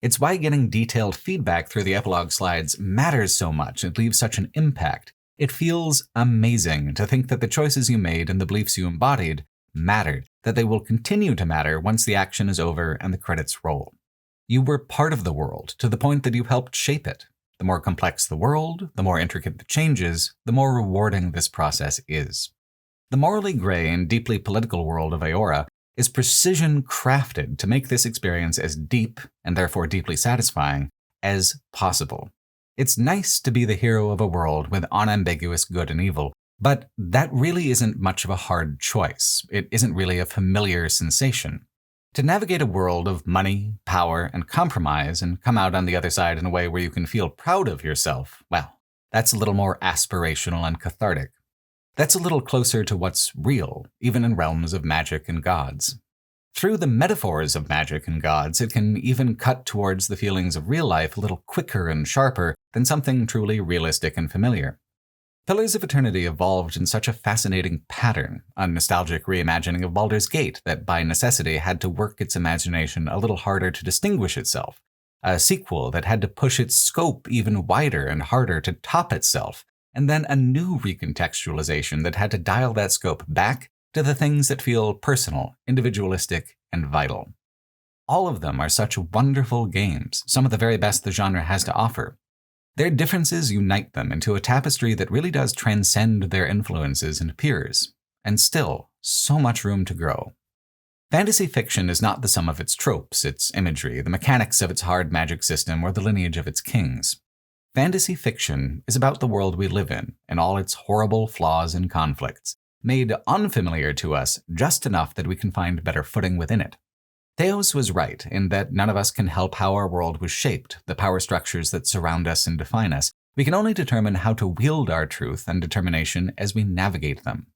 It's why getting detailed feedback through the epilogue slides matters so much and leaves such an impact. It feels amazing to think that the choices you made and the beliefs you embodied mattered, that they will continue to matter once the action is over and the credits roll. You were part of the world to the point that you helped shape it. The more complex the world, the more intricate the changes, the more rewarding this process is. The morally gray and deeply political world of Eora is precision crafted to make this experience as deep, and therefore deeply satisfying, as possible. It's nice to be the hero of a world with unambiguous good and evil, but that really isn't much of a hard choice. It isn't really a familiar sensation. To navigate a world of money, power, and compromise and come out on the other side in a way where you can feel proud of yourself, well, that's a little more aspirational and cathartic. That's a little closer to what's real, even in realms of magic and gods. Through the metaphors of magic and gods, it can even cut towards the feelings of real life a little quicker and sharper than something truly realistic and familiar. Pillars of Eternity evolved in such a fascinating pattern, a nostalgic reimagining of Baldur's Gate that by necessity had to work its imagination a little harder to distinguish itself, a sequel that had to push its scope even wider and harder to top itself, and then a new recontextualization that had to dial that scope back to the things that feel personal, individualistic, and vital. All of them are such wonderful games, some of the very best the genre has to offer. Their differences unite them into a tapestry that really does transcend their influences and peers, and still, so much room to grow. Fantasy fiction is not the sum of its tropes, its imagery, the mechanics of its hard magic system, or the lineage of its kings. Fantasy fiction is about the world we live in, and all its horrible flaws and conflicts, made unfamiliar to us just enough that we can find better footing within it. Theos was right in that none of us can help how our world was shaped, the power structures that surround us and define us. We can only determine how to wield our truth and determination as we navigate them.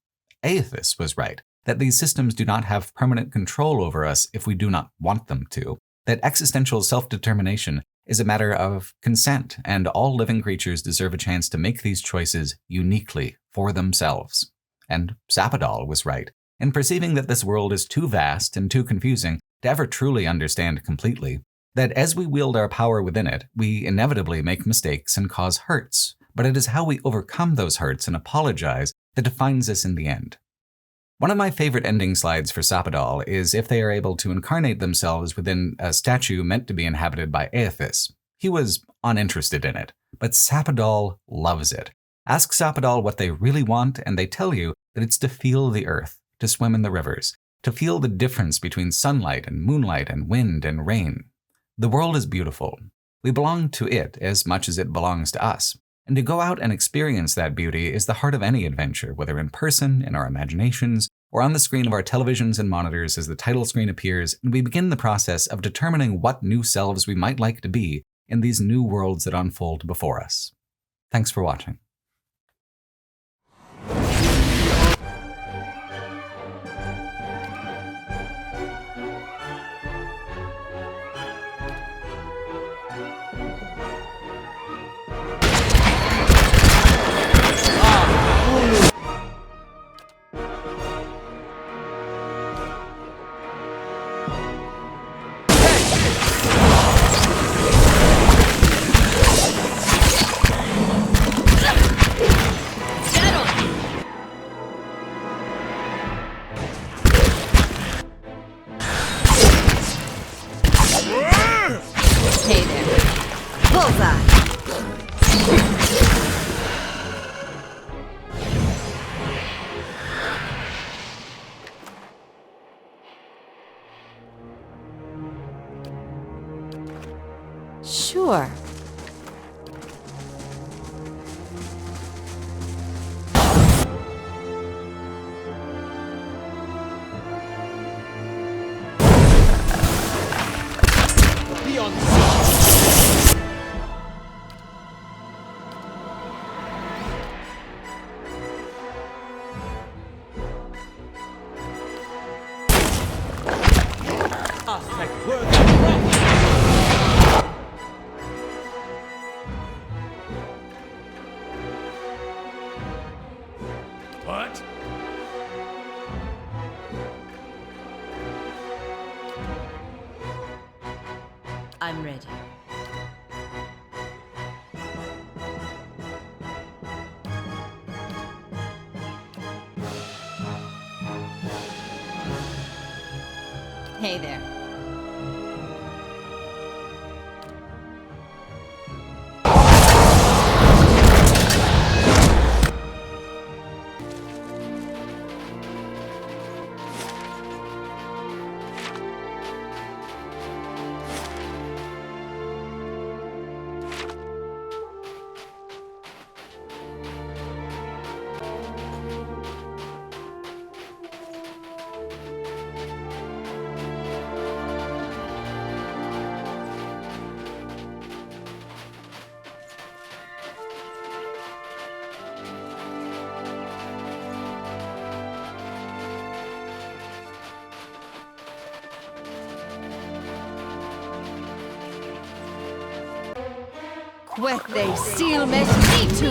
Aethys was right that these systems do not have permanent control over us if we do not want them to, that existential self-determination is a matter of consent, and all living creatures deserve a chance to make these choices uniquely for themselves. And Sapadal was right in perceiving that this world is too vast and too confusing to ever truly understand completely, that as we wield our power within it, we inevitably make mistakes and cause hurts, but it is how we overcome those hurts and apologize that defines us in the end. One of my favorite ending slides for Sapadal is if they are able to incarnate themselves within a statue meant to be inhabited by Aethys. He was uninterested in it, but Sapadal loves it. Ask Sapadal what they really want, and they tell you that it's to feel the earth, to swim in the rivers, to feel the difference between sunlight and moonlight and wind and rain. The world is beautiful. We belong to it as much as it belongs to us. And to go out and experience that beauty is the heart of any adventure, whether in person, in our imaginations, or on the screen of our televisions and monitors as the title screen appears, and we begin the process of determining what new selves we might like to be in these new worlds that unfold before us. Thanks for watching. Hey there. Bullseye! Sure. Hey there. Quethe seal mes mitu.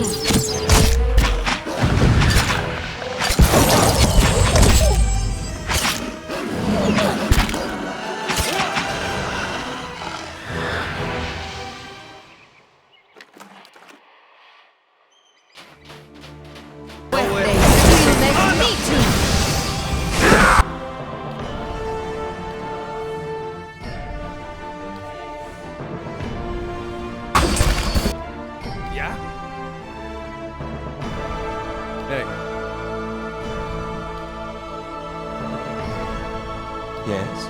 Yes.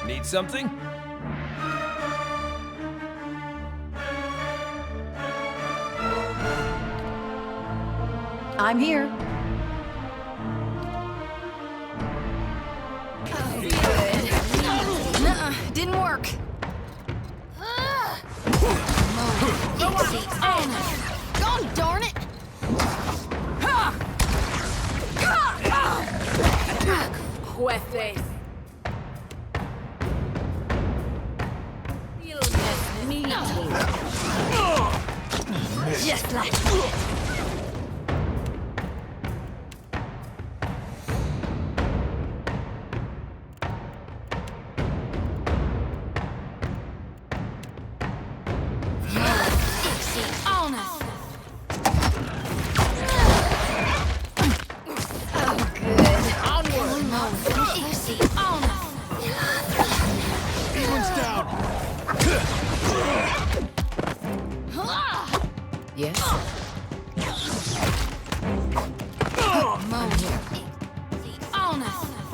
Need something? I'm here. Nuh-uh, didn't work. God darn it! Jueces. Just like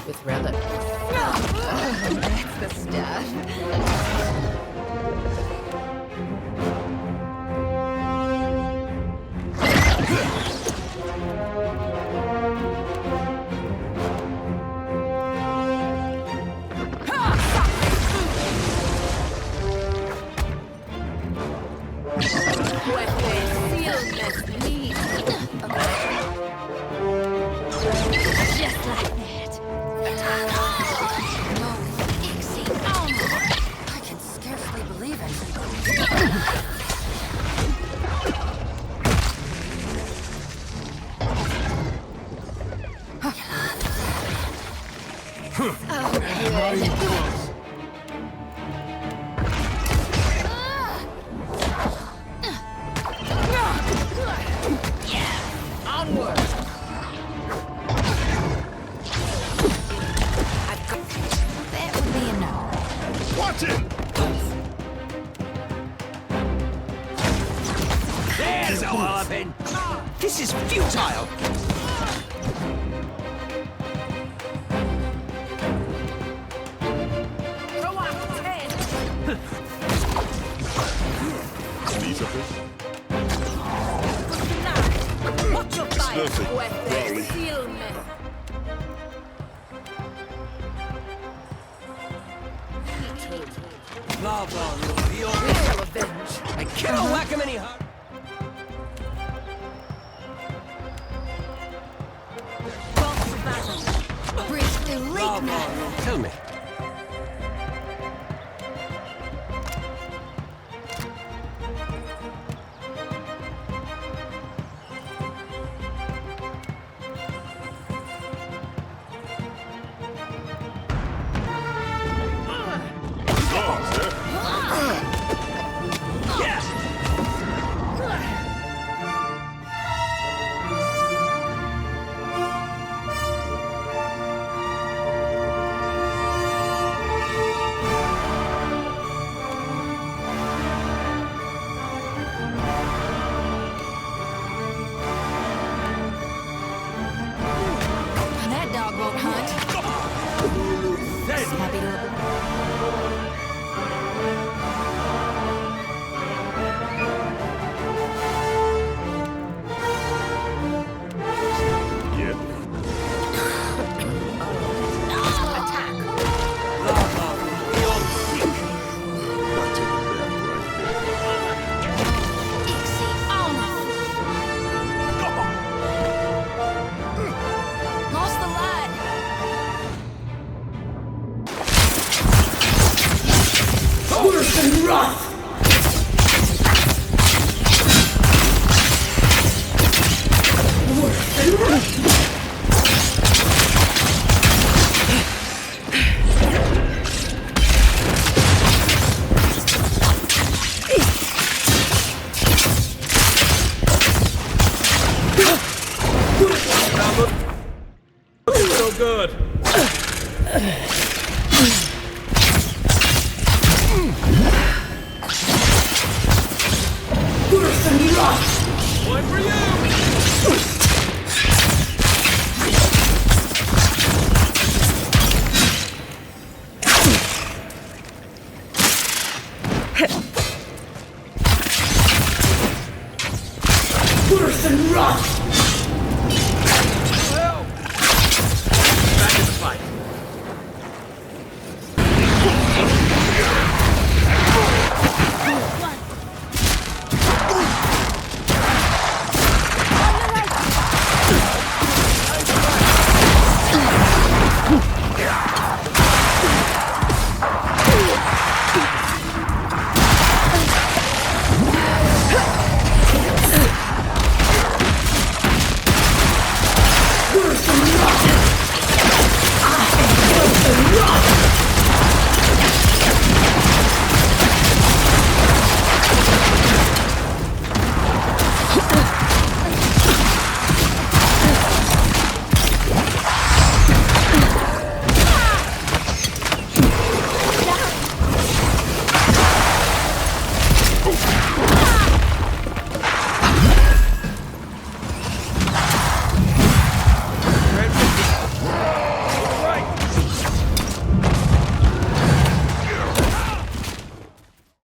with relic. That's the stuff. Just like that. I can scarcely believe it. Onward. That would be a no. Watch it! There's a walloping! This is futile! Watch your fire, Jueces. Seal me. Lava, your Revenge. I cannot whack him any harder. Bridge through leak now. Tell me. Lost the line. Worse than rough! Worse than rough! Looking so good.